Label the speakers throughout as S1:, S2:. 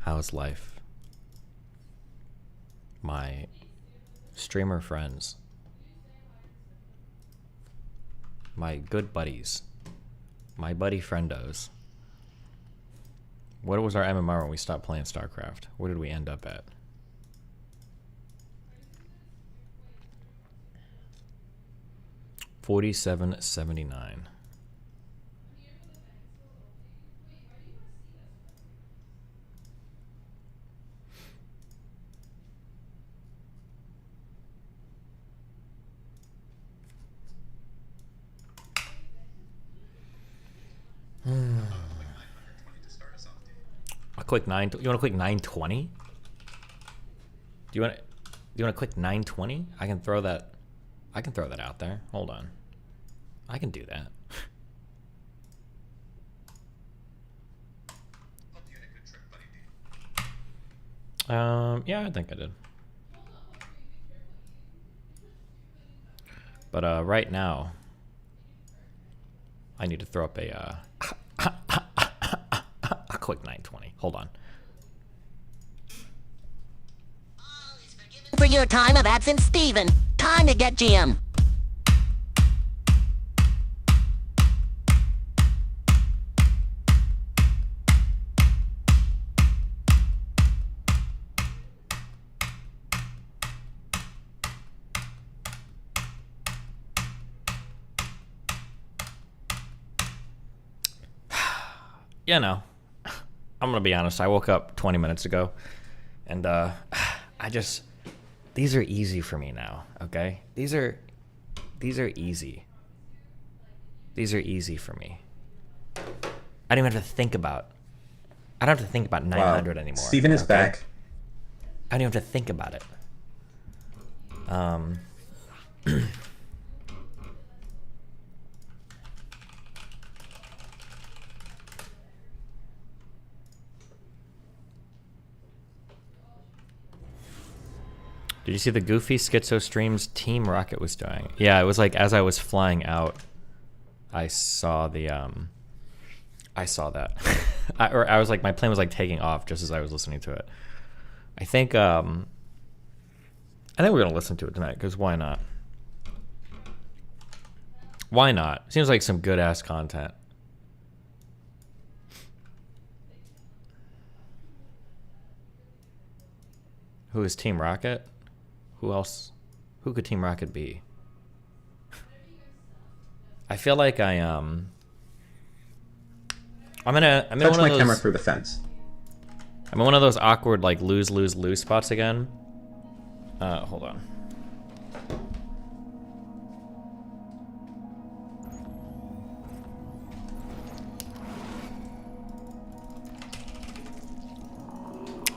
S1: How's life? My streamer friends. My good buddies. My buddy friendos. What was our MMR when we stopped playing StarCraft? Where did we end up at? $47.79. I'll click 9. You want to click 920? Do you want to click 920? I can throw that. I can throw that out there. Hold on. I can do that. Yeah, I think I did. But right now, I need to throw up a quick 920. Hold on.
S2: For your time of absence, Steven. Time to get GM.
S1: You know, I'm gonna be honest. I woke up 20 minutes ago, and these are easy for me now. Okay, these are easy. These are easy for me. I don't even have to think about. I don't have to think about 900 anymore.
S3: Steven is back.
S1: I don't even have to think about it. Did you see the goofy schizo streams Team Rocket was doing? Yeah, it was like as I was flying out, I saw the I saw that. I was like, my plane was like taking off just as I was listening to it. I think we're gonna listen to it tonight, because why not? Why not? Seems like some good ass content. Who is Team Rocket? Who else? Who could Team Rocket be? I feel like I'm in one of those.
S3: Touch my camera through the fence.
S1: I'm in one of those awkward like lose spots again. Hold on.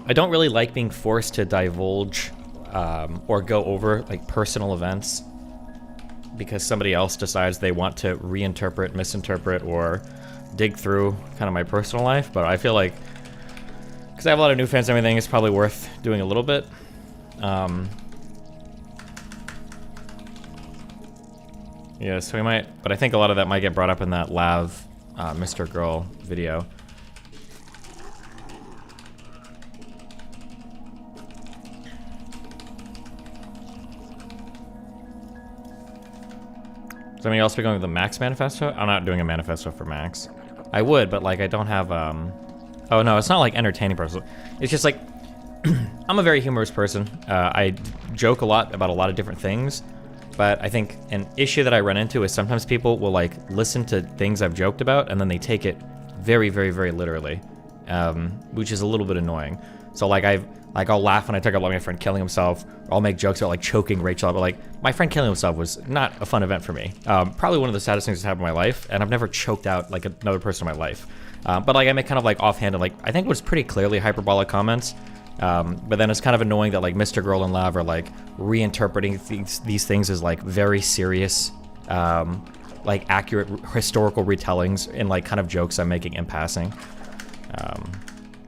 S1: I don't really like being forced to divulge or go over like personal events because somebody else decides they want to reinterpret, misinterpret, or dig through kind of my personal life. But I feel like, because I have a lot of new fans and everything, it's probably worth doing a little bit. Yeah, so we might, but I think a lot of that might get brought up in that Lav MrGirl video. Somebody else be going with the Max manifesto? I'm not doing a manifesto for Max. I would, but like I don't have oh no, it's not like entertaining person. It's just like I'm a very humorous person. I joke a lot about a lot of different things, but I think an issue that I run into is sometimes people will like listen to things I've joked about and then they take it very, very, very literally, which is a little bit annoying. So like I'll laugh when I talk about my friend killing himself, or I'll make jokes about like choking Rachel, but like my friend killing himself was not a fun event for me. Probably one of the saddest things that's happened in my life, and I've never choked out like another person in my life. But like I make kind of like offhanded, like I think it was pretty clearly hyperbolic comments, but then it's kind of annoying that like MrGirl and Lav are like reinterpreting these things as like very serious like accurate historical retellings and like kind of jokes I'm making in passing.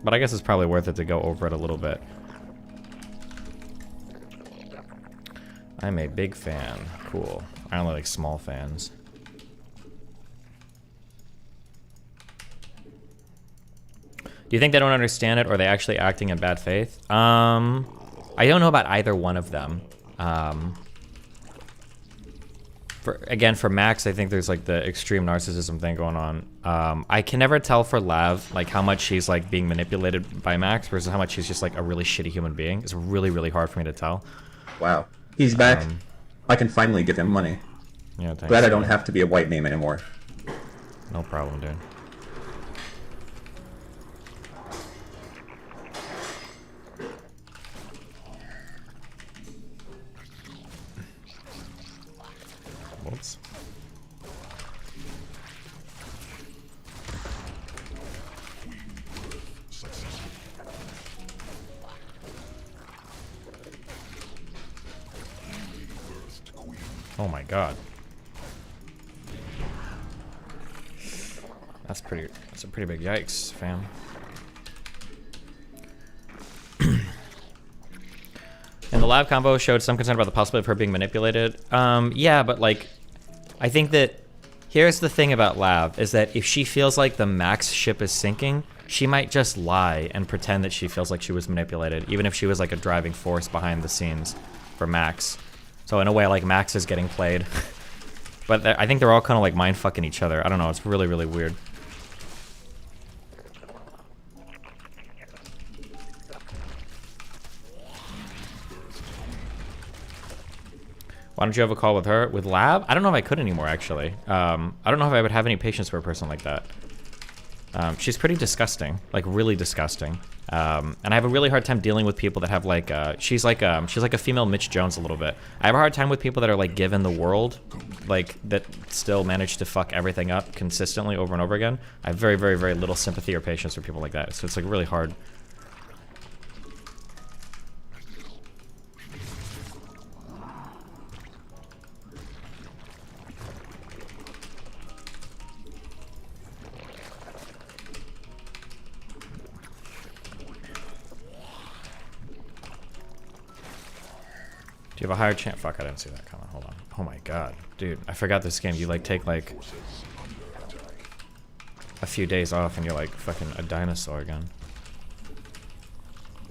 S1: But I guess it's probably worth it to go over it a little bit. I'm a big fan. Cool. I only like small fans. Do you think they don't understand it, or are they actually acting in bad faith? I don't know about either one of them. For Max, I think there's like the extreme narcissism thing going on. I can never tell for Lav like how much she's like being manipulated by Max versus how much she's just like a really shitty human being. It's really, really hard for me to tell.
S3: Wow. He's back. I can finally give him money.
S1: Yeah, thanks.
S3: Glad I don't have to be a white name anymore.
S1: No problem, dude. Whoops. Oh my god. That's a pretty big yikes, fam. And the Lav combo showed some concern about the possibility of her being manipulated. Yeah, but like, I think that here's the thing about Lav is that if she feels like the Max ship is sinking, she might just lie and pretend that she feels like she was manipulated, even if she was like a driving force behind the scenes for Max. So in a way, like, Max is getting played. But I think they're all kind of like mind fucking each other. I don't know, it's really, really weird. Why don't you have a call with her? With Lav? I don't know if I could anymore, actually. I don't know if I would have any patience for a person like that. She's pretty disgusting, like really disgusting. And I have a really hard time dealing with people that have like, she's like a female Mitch Jones a little bit. I have a hard time with people that are like given the world, like that still manage to fuck everything up consistently over and over again. I have very, very, very little sympathy or patience for people like that. So it's like really hard. Do you have a higher chance? Fuck, I didn't see that coming. Hold on. Oh my god. Dude, I forgot this game. You like take like a few days off and you're like fucking a dinosaur again.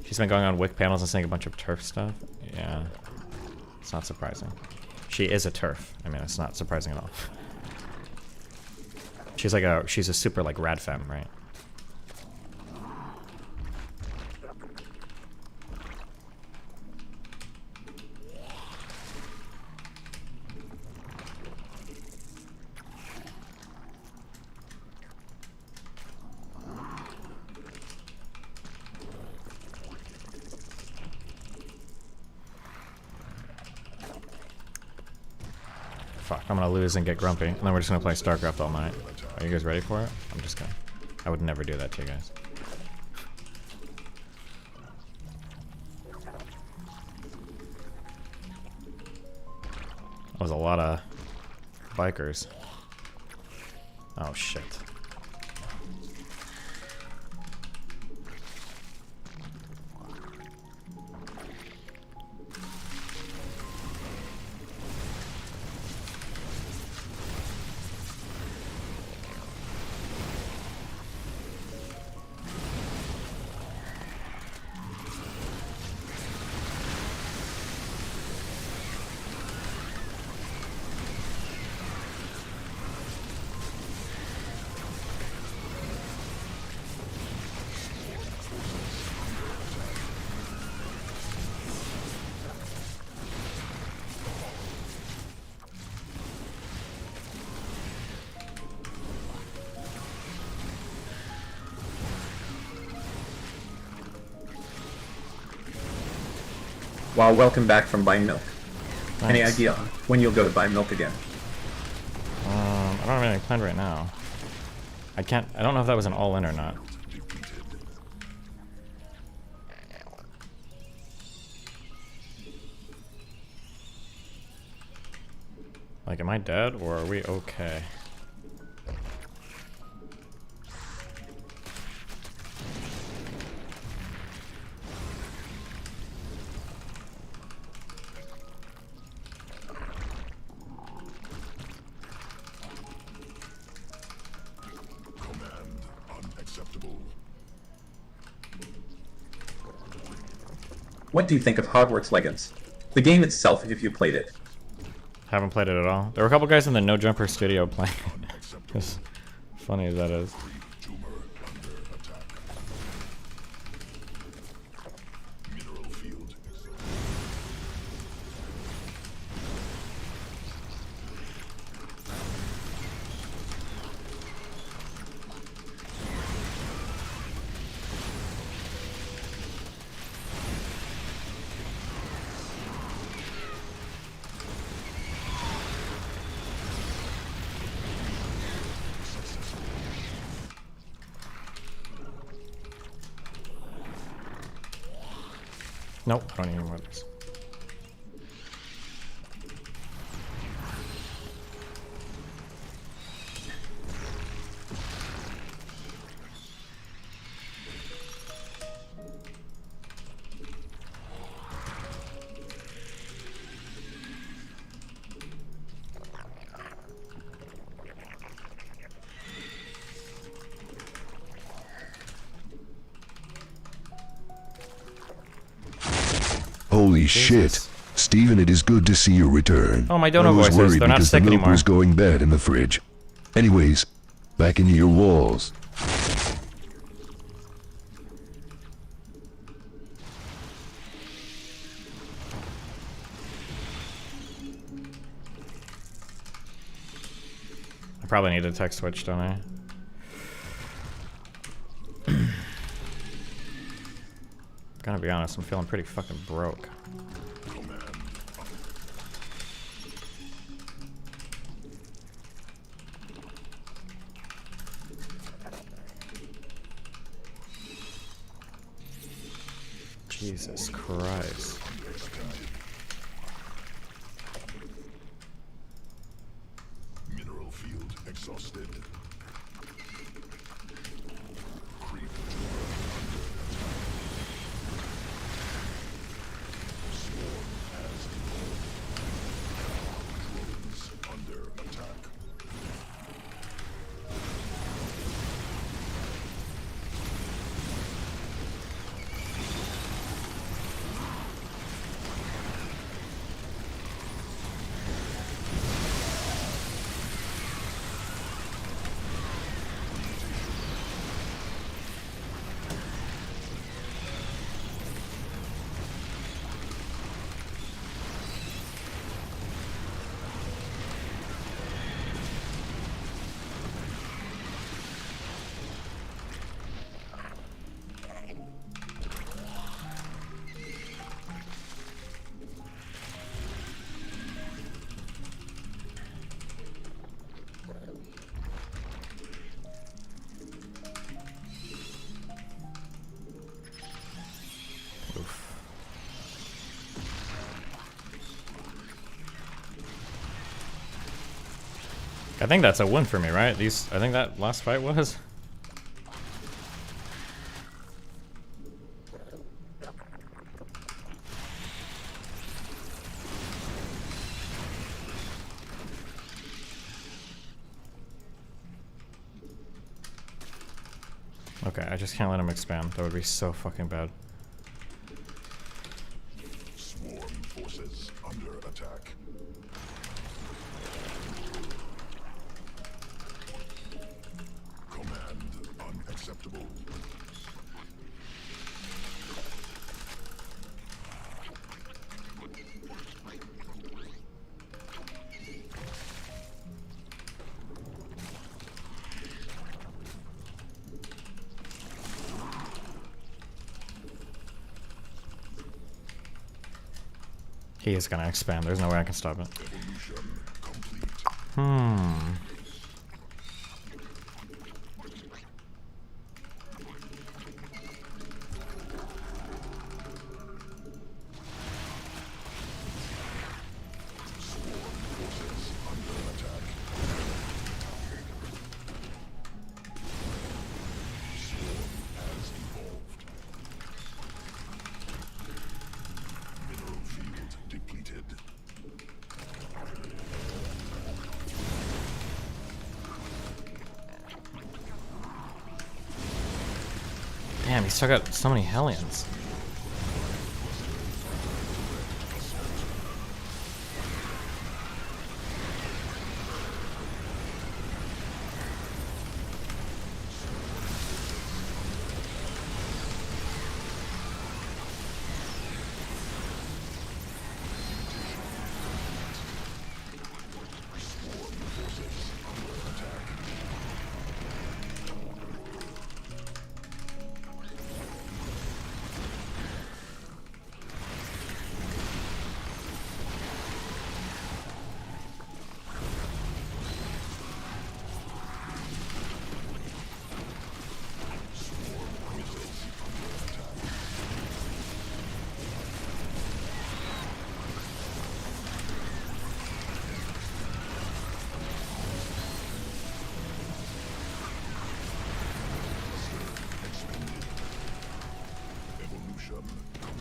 S1: She's been going on Wick panels and saying a bunch of turf stuff. Yeah. It's not surprising. She is a turf. I mean, it's not surprising at all. She's a super like rad femme, right? Fuck, I'm gonna lose and get grumpy, and then we're just gonna play StarCraft all night. Are you guys ready for it? I'm just gonna... I would never do that to you guys. That was a lot of bikers. Oh shit.
S3: Well, welcome back from buying milk.
S1: Thanks.
S3: Any idea when you'll go to buy milk again?
S1: I don't have anything planned right now. I don't know if that was an all-in or not. Like, am I dead or are we okay?
S3: What do you think of Hogwarts Legacy? The game itself, if you played it.
S1: Haven't played it at all. There were a couple guys in the No Jumper studio playing it. As funny as that is. Nope, I don't even know what this.
S4: Holy shit. Steven, it is good to see you return.
S1: Oh, my dono voices,
S4: I was worried
S1: they're not
S4: because
S1: sick
S4: the milk
S1: anymore.
S4: was going bad in the fridge. Anyways, back into your walls.
S1: I probably need a tech switch, don't I? Gotta be honest, I'm feeling pretty fucking broke. Jesus Christ.
S4: Mineral field exhausted.
S1: I think that's a win for me, right? I think that last fight was. Okay, I just can't let him expand. That would be so fucking bad.
S4: Swarm forces under attack. Command unacceptable.
S1: He is gonna expand. There's no way I can stop it. He still got so many Hellions.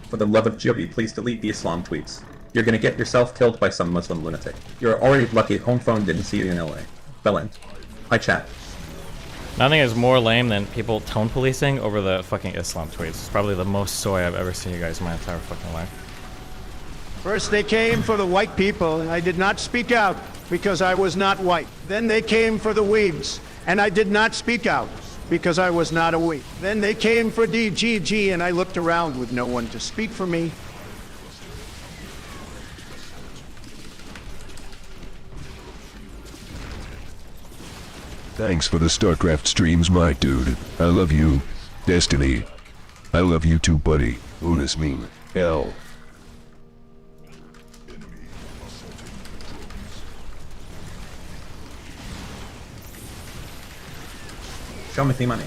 S3: For the love of Joby, please delete the Islam tweets. You're gonna get yourself killed by some Muslim lunatic. You're already lucky home phone didn't see you in LA. Bellend. Hi chat.
S1: Nothing is more lame than people tone policing over the fucking Islam tweets. It's probably the most soy I've ever seen you guys in my entire fucking life.
S5: First they came for the white people, and I did not speak out because I was not white. Then they came for the weebs, and I did not speak out because I was not a weeb. Then they came for DGG, and I looked around with no one to speak for me.
S4: Thanks for the StarCraft streams, my dude. I love you. Destiny. I love you too, buddy. Unis mean. Hell.
S3: Show me the money.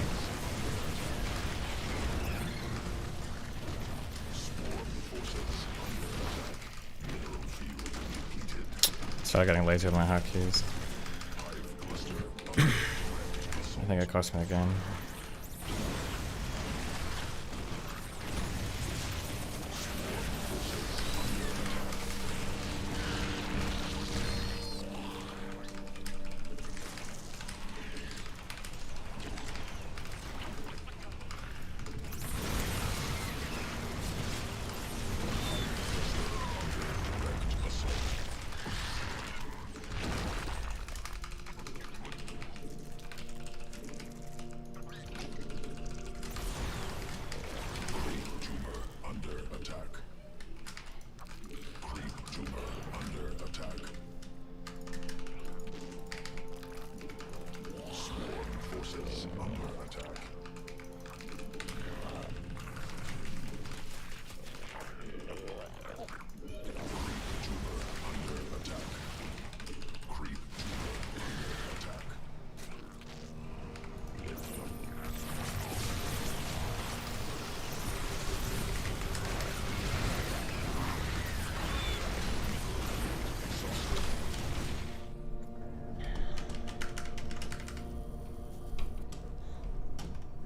S1: Started getting lazy with my hotkeys. I think it cost me the game.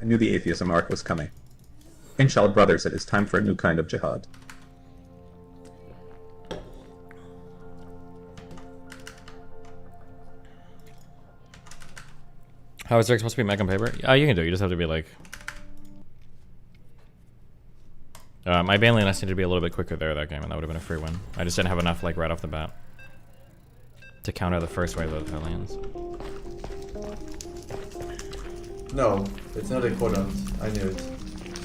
S3: I knew the atheism arc was coming. Inshallah, brothers, it is time for a new kind of jihad.
S1: How is there supposed to be mech on paper? You can do it. You just have to be like... my Baneley needed to be a little bit quicker there that game, and that would have been a free win. I just didn't have enough, like, right off the bat to counter the first wave of aliens.
S6: No, it's not important. I knew it.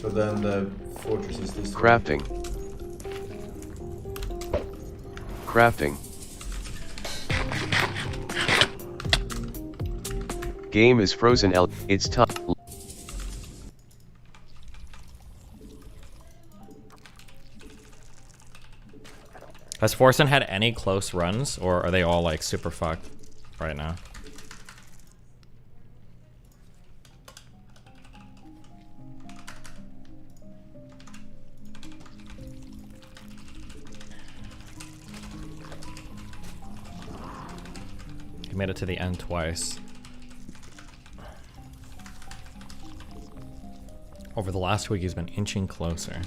S6: So then the fortress is this.
S7: Crafting. Crafting. Game is frozen. It's tough.
S1: Has Forsen had any close runs, or are they all like super fucked right now? He made it to the end twice. Over the last week, he's been inching closer.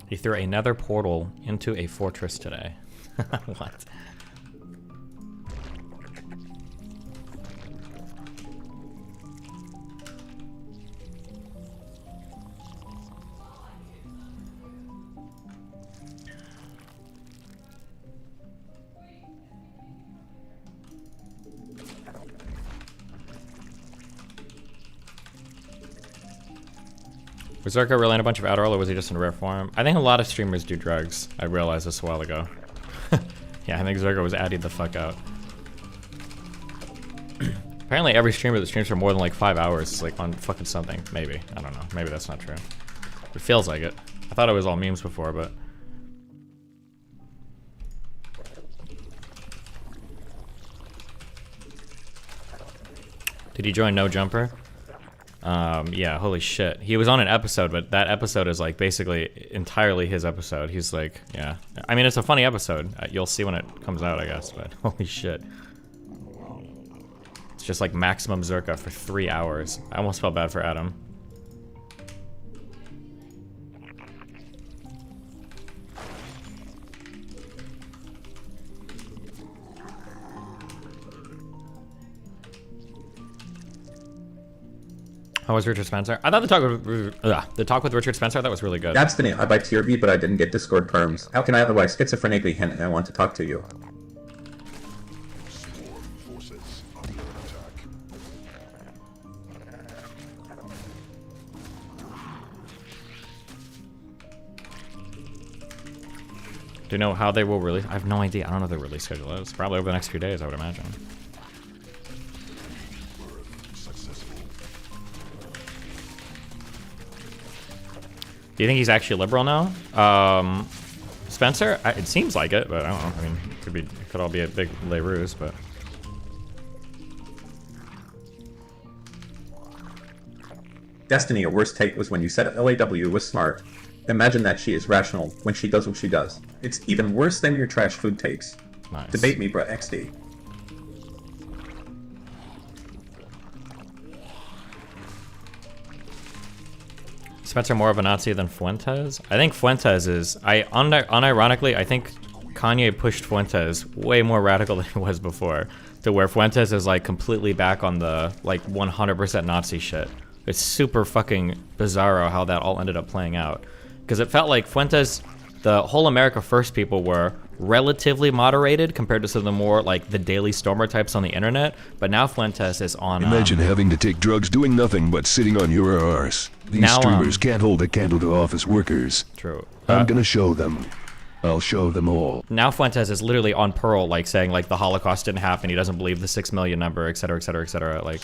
S1: He threw another portal into a fortress today. What? Was Zerka really in a bunch of Adderall, or was he just in rare form? I think a lot of streamers do drugs. I realized this a while ago. Yeah, I think Zerka was adding the fuck out. Apparently every streamer that streams for more than like 5 hours is like on fucking something. Maybe. I don't know. Maybe that's not true. It feels like it. I thought it was all memes before, but... Did he join No Jumper? Yeah, holy shit. He was on an episode, but that episode is like basically entirely his episode. He's like, yeah. I mean, it's a funny episode. You'll see when it comes out, I guess, but holy shit. It's just like maximum Zerka for 3 hours. I almost felt bad for Adam. How was Richard Spencer? I thought the talk with Richard Spencer, that was really good.
S3: Destiny, I buy tier B, but I didn't get Discord terms. How can I otherwise schizophrenically hint I want to talk to you?
S1: Do you know how they will release? I have no idea. I don't know their release schedule is. Probably over the next few days, I would imagine. Do you think he's actually liberal now? Spencer? It seems like it, but I don't know. I mean, it could all be a big lay ruse, but...
S3: Destiny, your worst take was when you said LAW was smart. Imagine that she is rational when she does what she does. It's even worse than your trash food takes.
S1: Nice.
S3: Debate me, bro. XD.
S1: Spencer more of a Nazi than Fuentes? I think Fuentes is... unironically, I think Kanye pushed Fuentes way more radical than he was before. To where Fuentes is like completely back on the like 100% Nazi shit. It's super fucking bizarro how that all ended up playing out. Because it felt like Fuentes, the whole America First people were relatively moderated compared to some of the more like the Daily Stormer types on the internet. But now Fuentes is on...
S4: Imagine having to take drugs doing nothing but sitting on your arse. These
S1: Now,
S4: streamers can't hold a candle to office workers.
S1: True.
S4: I'm gonna show them. I'll show them all.
S1: Now Fuentes is literally on Pearl, like saying like the Holocaust didn't happen, he doesn't believe the 6 million number, etc, etc, etc, like...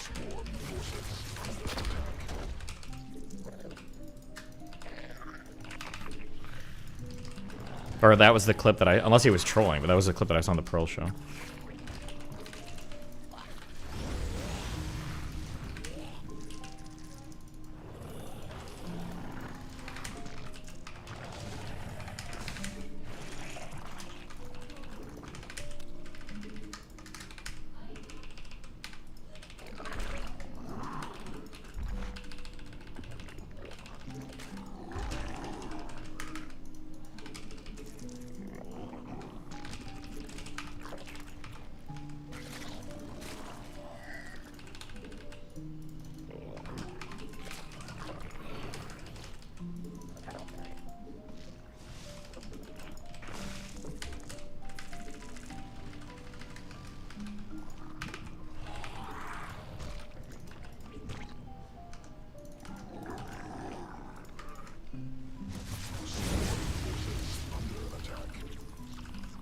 S1: Or that was the clip that unless he was trolling, but that was the clip that I saw on the Pearl show.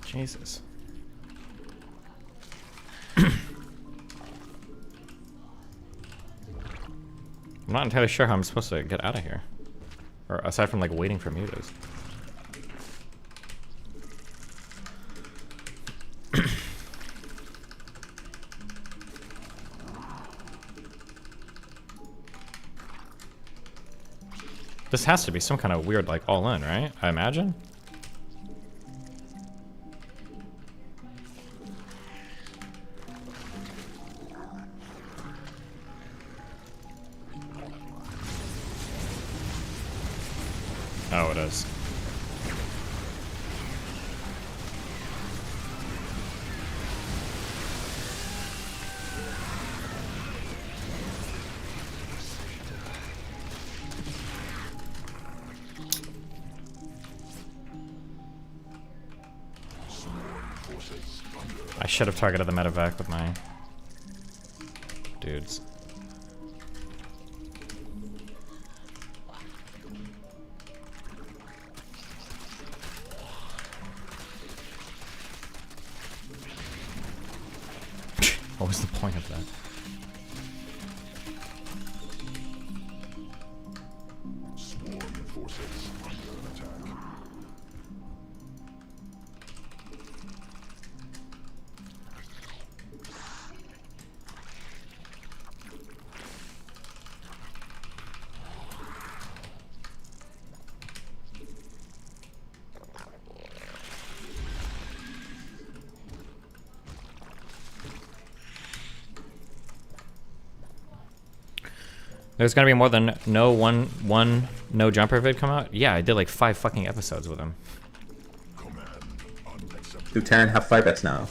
S1: Jesus. I'm not entirely sure how I'm supposed to get out of here. Or aside from like waiting for mutas. This has to be some kind of weird like all in, right? I imagine? Oh, it is. I should have targeted the medevac with my dudes. point of that? There's gonna be more than one no jumper vid come out? Yeah, I did like 5 fucking episodes with him.
S3: Do Terran have 5 bets now?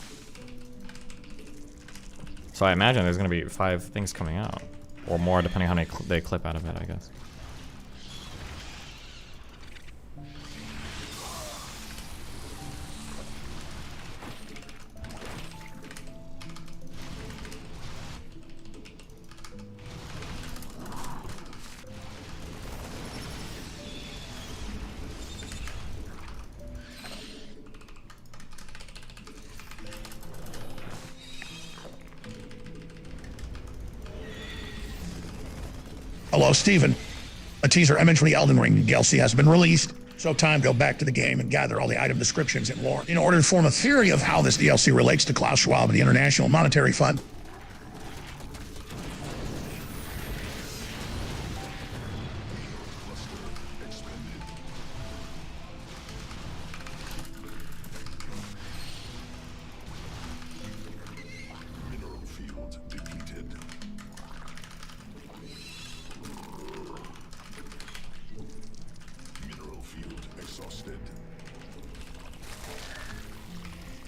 S1: So I imagine there's gonna be 5 things coming out. Or more, depending on how many they clip out of it, I guess.
S8: Hello, Steven. A teaser image for the Elden Ring DLC has been released, so time to go back to the game and gather all the item descriptions and lore in order to form a theory of how this DLC relates to Klaus Schwab and the International Monetary Fund.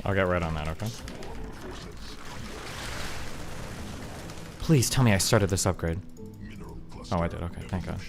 S1: I'll get right on that, okay? Please tell me I started this upgrade. Oh, I did, okay, thank God.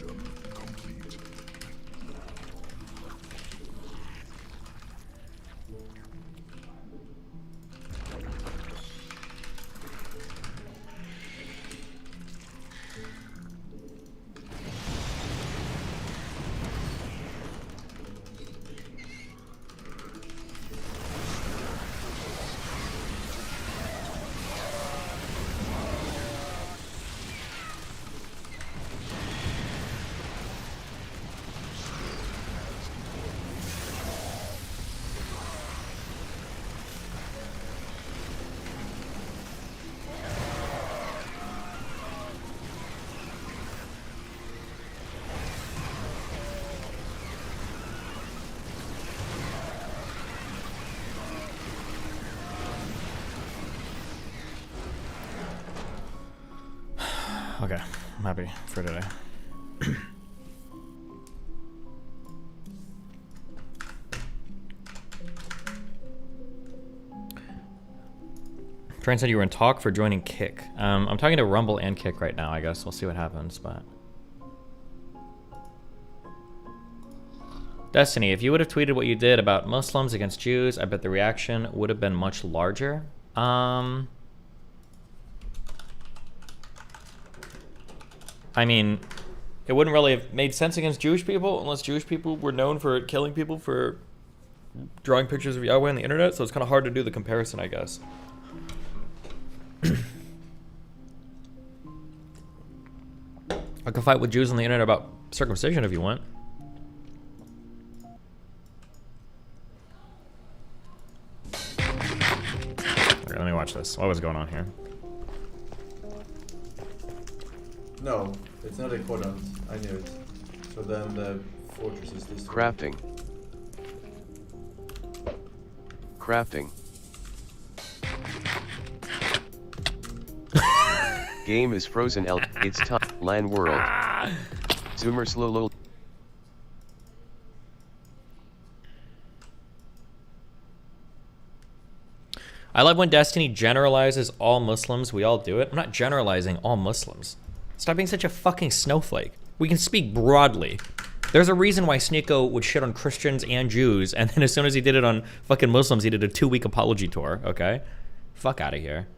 S1: Okay, I'm happy for today. Train said you were in talk for joining Kick. I'm talking to Rumble and Kick right now, I guess. We'll see what happens, but... Destiny, if you would have tweeted what you did about Muslims against Jews, I bet the reaction would have been much larger. I mean, it wouldn't really have made sense against Jewish people unless Jewish people were known for killing people for drawing pictures of Yahweh on the internet, so it's kind of hard to do the comparison, I guess. I could fight with Jews on the internet about circumcision if you want. Okay, let me watch this. What was going on here?
S6: No, it's not important. I knew it. So then the fortress is destroyed.
S7: Crafting. Crafting. Game is frozen. It's time. Land world. Zoomer slow.
S1: I love when Destiny generalizes all Muslims. We all do it. I'm not generalizing all Muslims. Stop being such a fucking snowflake. We can speak broadly. There's a reason why Sneeko would shit on Christians and Jews, and then as soon as he did it on fucking Muslims, he did a 2-week apology tour, okay? Fuck out of here.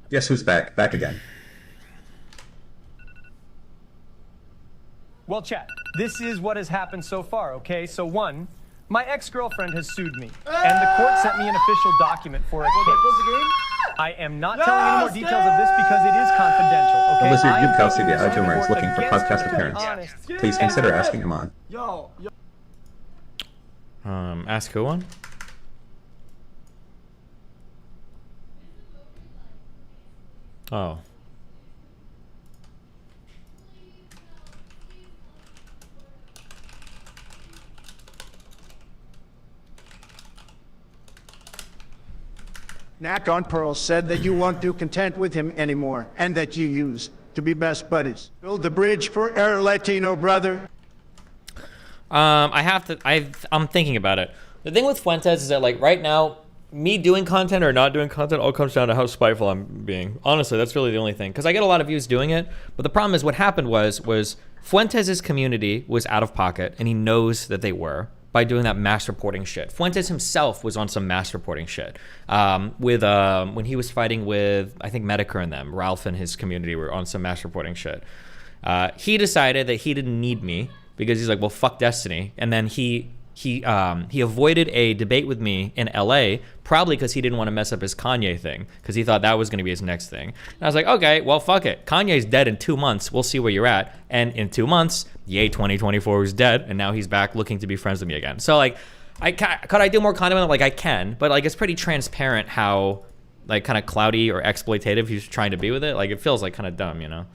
S3: Guess who's back? Back again.
S9: Well, chat, this is what has happened so far, okay? So one, my ex-girlfriend has sued me, and the court sent me an official document for a case. I am not telling any more details of this because it is confidential, okay?
S3: Unless your
S9: I am
S3: YouTuber is looking for
S9: against
S3: podcast
S9: her
S3: appearance,
S9: honest-
S3: please consider asking him on.
S1: Ask who one? Oh.
S5: Knack on Pearl said that you won't do content with him anymore, and that you used to be best buddies. Build the bridge for our Latino brother.
S1: I'm thinking about it. The thing with Fuentes is that, like, right now, me doing content or not doing content all comes down to how spiteful I'm being. Honestly, that's really the only thing. Because I get a lot of views doing it, but the problem is what happened was Fuentes' community was out of pocket, and he knows that they were, by doing that mass reporting shit. Fuentes himself was on some mass reporting shit. When he was fighting with, I think, Medicare and them, Ralph and his community were on some mass reporting shit. He decided that he didn't need me because he's like, well, fuck Destiny. And then he avoided a debate with me in LA, probably because he didn't want to mess up his Kanye thing, because he thought that was going to be his next thing. And I was like, okay, well, fuck it. Kanye's dead in 2 months. We'll see where you're at. And in 2 months, yay, 2024 is dead, and now he's back looking to be friends with me again. So, like, could I do more content with him? Like, I can, but, like, it's pretty transparent how, like, kind of cloudy or exploitative he's trying to be with it. Like, it feels, like, kind of dumb, you know?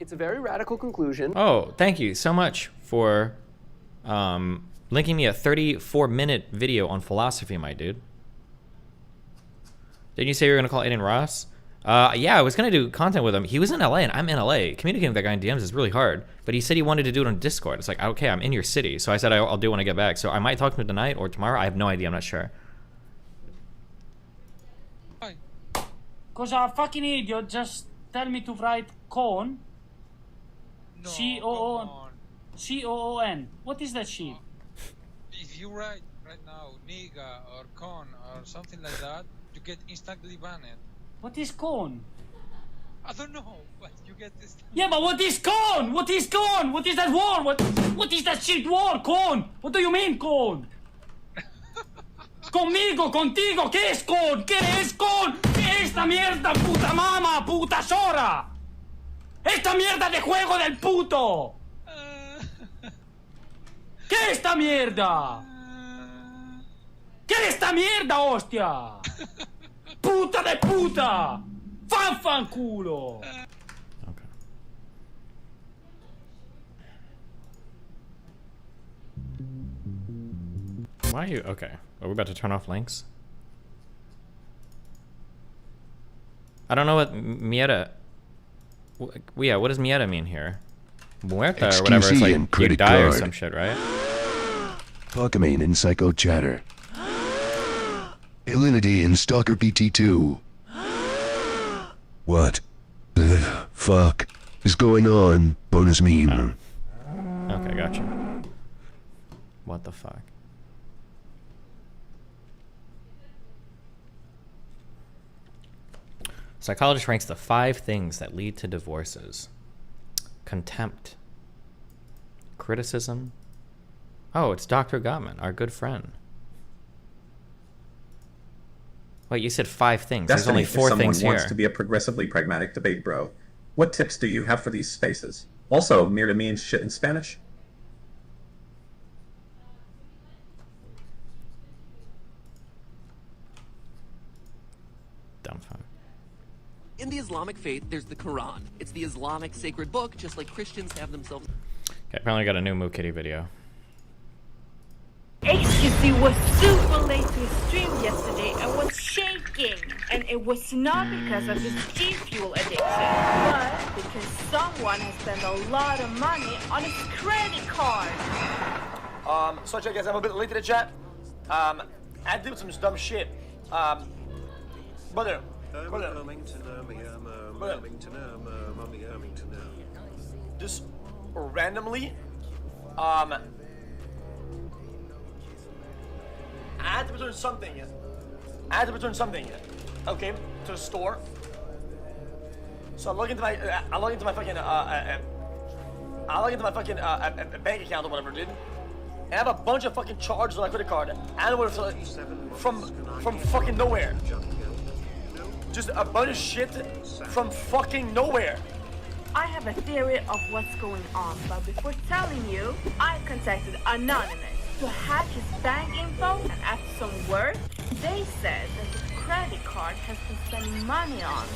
S10: It's a very radical conclusion.
S1: Oh, thank you so much for linking me a 34-minute video on philosophy, my dude. Didn't you say you were going to call Aiden Ross? Yeah, I was going to do content with him. He was in LA, and I'm in LA. Communicating with that guy in DMs is really hard. But he said he wanted to do it on Discord. It's like, okay, I'm in your city. So I said I'll do it when I get back. So I might talk to him tonight or tomorrow. I have no idea. I'm not sure.
S11: Because a fucking idiot just tell me to write cone.
S12: No,
S11: C-O-O-N. What is that shit?
S12: If you write right now nigga or con or something like that, you get instantly banned.
S11: What is cone?
S12: I don't know, but you get this.
S11: Yeah, but what is cone? What is cone? What is that word? What is that shit word? Cone? What do you mean cone? Conmigo, contigo, ¿qué es con? ¿Qué es con? ¿Qué es esta mierda, puta mama, puta zorra? ¡Esta mierda de juego del puto! ¿Qué es esta mierda? ¿Qué es esta mierda, hostia? ¡Puta de puta! ¡Fanculo!
S1: Okay. Why are you... Okay. Are we about to turn off links? I don't know what Mieta... Yeah, what does Mieta mean here? Muerta or whatever. It's like you die or some shit, right?
S4: Pokemon and Psycho Chatter. Alinity and Stalker PT2. What the fuck is going on? Bonus meme.
S1: Oh. Okay, gotcha. What the fuck? Psychologist ranks the 5 things that lead to divorces. Contempt. Criticism. Oh, it's Dr. Gottman, our good friend. Wait, you said 5 things. There's only 4 things here.
S3: If someone wants to be a progressively pragmatic debate bro, what tips do you have for these spaces? Also, mierda means shit in Spanish.
S1: Dumb fuck.
S10: In the Islamic faith, there's the Quran. It's the Islamic sacred book, just like Christians have themselves.
S1: Okay, apparently got a new Moo Kitty video.
S13: HQC was super late to stream yesterday and was shaking. And it was not because of his G Fuel addiction, but because someone has spent a lot of money on his credit card.
S14: So I guess I'm a bit late to the chat. I did some dumb shit. Brother. Just randomly, I had to return something. I had to return something. Okay, to the store. So I log into my fucking bank account or whatever, dude. And I have a bunch of fucking charges on my credit card. I don't know from fucking nowhere. Just a bunch of shit from fucking nowhere.
S13: I have a theory of what's going on, but before telling you, I contacted Anonymous to hack his bank info, and after some work, they said that the credit card has been spending money on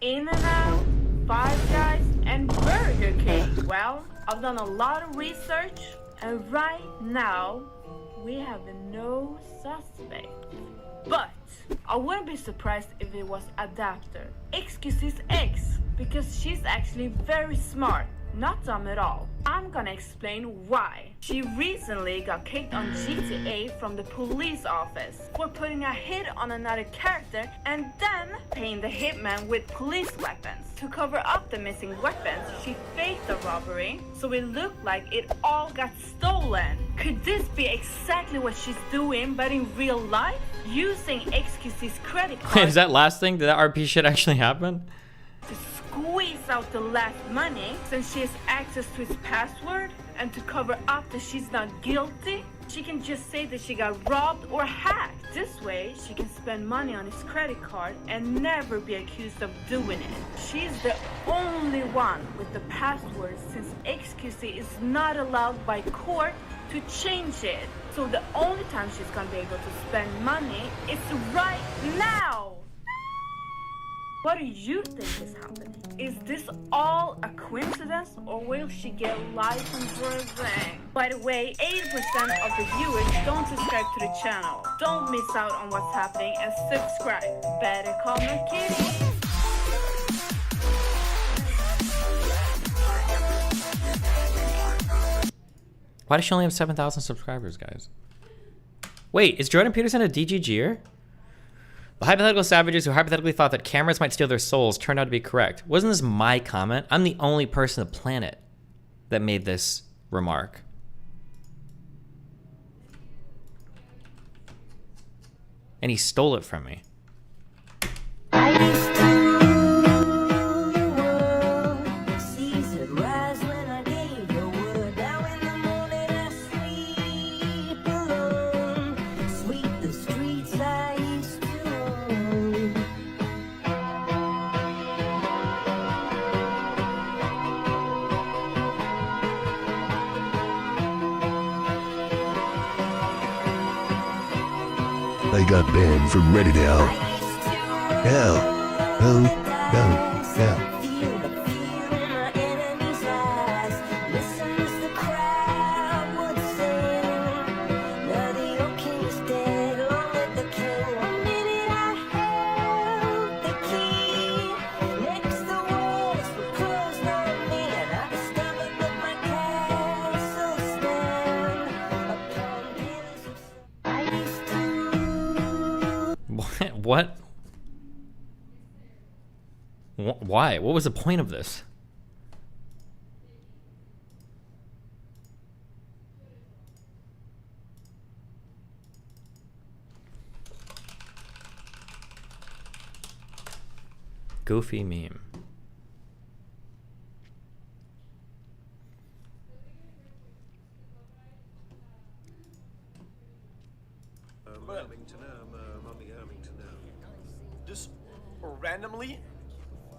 S13: In-N-Out, Five Guys, and Burger King. Well, I've done a lot of research, and right now, we have no suspect. But I wouldn't be surprised if it was Adapter, XQC's ex, because she's actually very smart, not dumb at all. I'm gonna explain why. She recently got kicked on GTA from the police office for putting a hit on another character and then paying the hitman with police weapons. To cover up the missing weapons, she faked the robbery, so it looked like it all got stolen. Could this be exactly what she's doing, but in real life? Using XQC's credit card.
S1: Is that last thing? Did that RP shit actually happen?
S13: To squeeze out the last money, since she has access to his password, and to cover up that she's not guilty, she can just say that she got robbed or hacked. This way, she can spend money on his credit card and never be accused of doing it. She's the only one with the password, since XQC is not allowed by court to change it. So the only time she's gonna be able to spend money is right now. What do you think is happening? Is this all a coincidence, or will she get life in prison? By the way, 80% of the viewers don't subscribe to the channel. Don't miss out on what's happening and subscribe. Better call my kitty.
S1: Why does she only have 7,000 subscribers, guys? Wait, is Jordan Peterson a DGGer? The hypothetical savages who hypothetically thought that cameras might steal their souls turned out to be correct. Wasn't this my comment? I'm the only person on the planet that made this remark. And he stole it from me.
S4: I got banned from Reddit now. Hell.
S1: What? Why? What was the point of this? Goofy meme.
S14: Just randomly,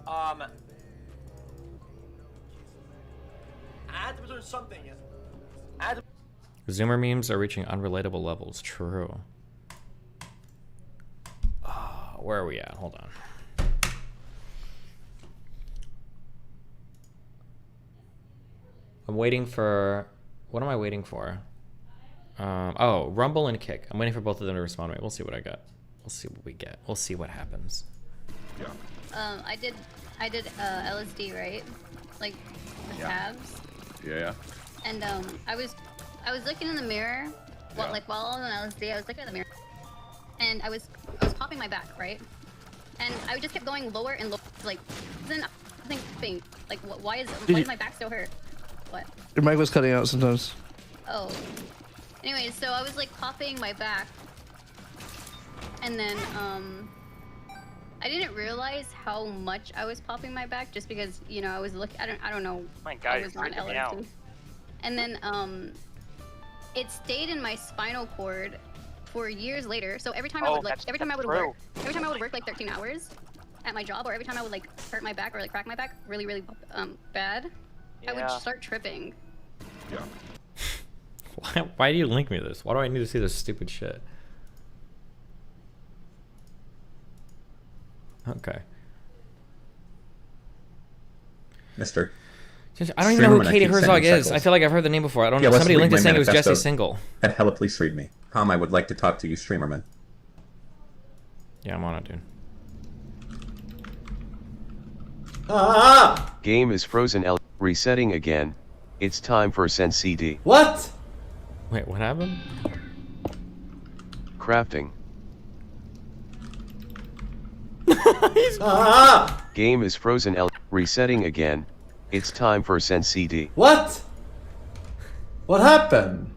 S14: I had to return something.
S1: Zoomer memes are reaching unrelatable levels. True. Where are we at? Hold on. I'm waiting for... What am I waiting for? Oh, Rumble and Kick. I'm waiting for both of them to respond to me. We'll see what I got. We'll see what we get. We'll see what happens.
S15: Yeah. I did LSD, right? Like the tabs.
S16: Yeah.
S15: And I was looking in the mirror while I was on LSD. I was looking in the mirror, and I was popping my back, right? And I just kept going lower and lower. Like, then nothing. Like, why is my back still hurt? What?
S17: Your mic was cutting out sometimes.
S15: Oh. Anyways, so I was like popping my back, And then I didn't realize how much I was popping my back just because, you know, I was looking. I don't know.
S16: My God,
S15: I was on
S16: freaking me out.
S15: LSD. And then it stayed in my spinal cord for years later. So every time I would like, every time I would work like 13 hours at my job, or every time I would like hurt my back or like crack my back really, really bad, I would start tripping.
S1: Yeah. Why do you link me this? Why do I need to see this stupid shit? Okay.
S3: Mister.
S1: I don't even know who Katie Herzog is. I feel like I've heard the name before. I don't know. Somebody linked it saying it was Jesse Single.
S3: And hella, please read me. I would like to talk to you, Streamerman.
S1: Yeah, I'm on it, dude.
S7: Game is frozen. Resetting again. It's time for SenCD.
S6: What?
S1: Wait, what happened?
S7: Crafting. Game is frozen. Resetting again. It's time for SenCD.
S6: What? What happened?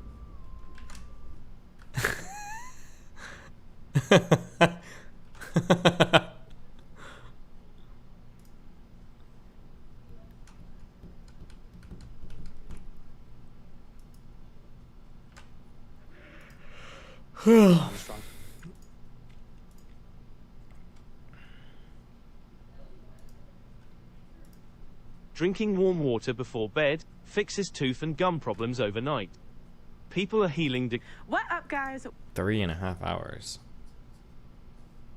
S17: Drinking warm water before bed fixes tooth and gum problems overnight. People are healing.
S18: What up, guys?
S1: 3.5 hours.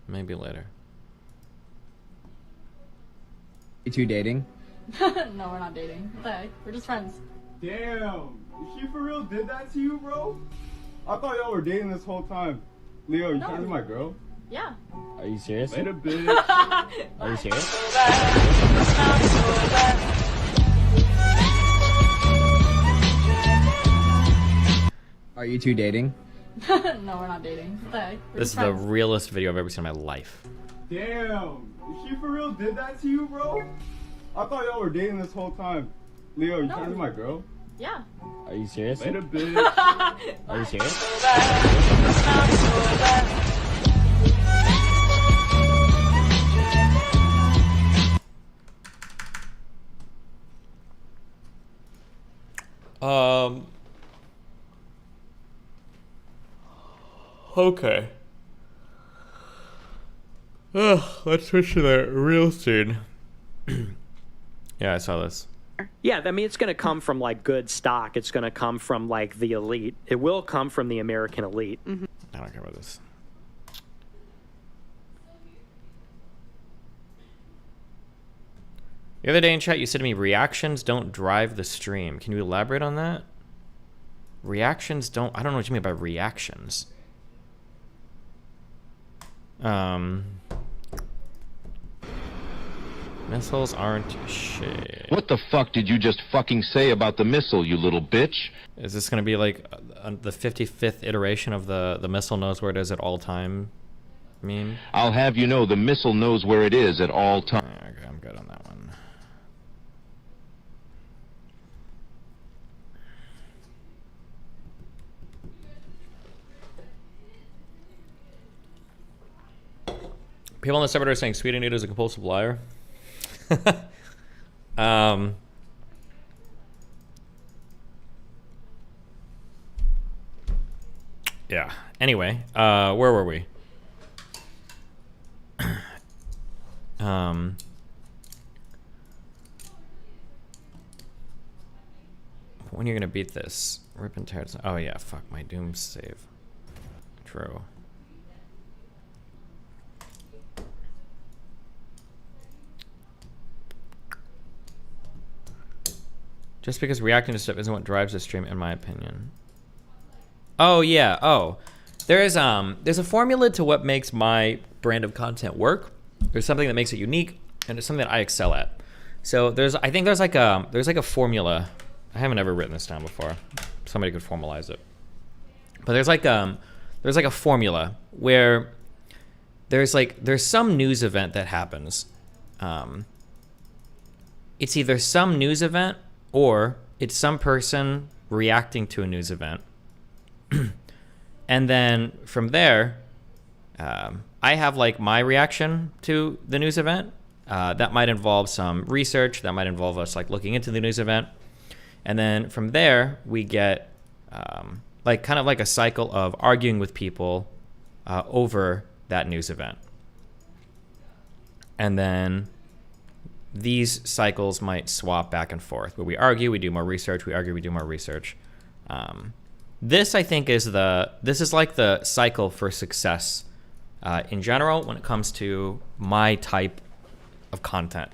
S1: Maybe later.
S19: You two dating?
S18: No, we're not dating. What the heck? We're just friends.
S20: Damn, she for real did that to you, bro? I thought y'all were dating this whole time. Leo, you trying to be my girl?
S18: Yeah.
S19: Are you serious?
S20: Later, bitch.
S19: Are you serious? Are you two dating?
S18: No, we're not dating. What the heck? We're
S1: This is
S18: just
S1: the
S18: friends.
S1: realest video I've ever seen in my life.
S20: Damn, she for real did that to you, bro? I thought y'all were dating this whole time. Leo, you trying to be my girl?
S18: Yeah.
S19: Are you serious?
S20: Later, bitch.
S19: Are you serious?
S1: Okay. Let's switch to the real scene. Yeah, I saw this.
S21: Yeah, I mean, it's going to come from, like, good stock. It's going to come from, like, the elite. It will come from the American elite.
S1: I don't care about this. The other day in chat, you said to me, reactions don't drive the stream. Can you elaborate on that? Reactions don't... I don't know what you mean by reactions. Missiles aren't shit.
S22: What the fuck did you just fucking say about the missile, you little bitch?
S1: Is this gonna be like the 55th iteration of the missile knows where it is at all time meme?
S22: I'll have you know the missile knows where it is at all times.
S1: Okay, I'm good on that one. People on the subreddit are saying Sweden is a compulsive liar. Yeah. Anyway, where were we? When you're gonna beat this? Rip and tear. Oh yeah, fuck my Doom save. True. Just because reacting to stuff isn't what drives the stream, in my opinion. Oh yeah. Oh, there's a formula to what makes my brand of content work. There's something that makes it unique, and it's something that I excel at. So I think there's like a formula. I haven't ever written this down before. Somebody could formalize it. But there's like a formula where there's some news event that happens. It's either some news event or it's some person reacting to a news event. And then from there, I have like my reaction to the news event. That might involve some research. That might involve us like looking into the news event. And then from there, we get like kind of like a cycle of arguing with people over that news event. And then these cycles might swap back and forth, where we argue, we do more research, we argue, we do more research. This, I think, is like the cycle for success in general when it comes to my type of content.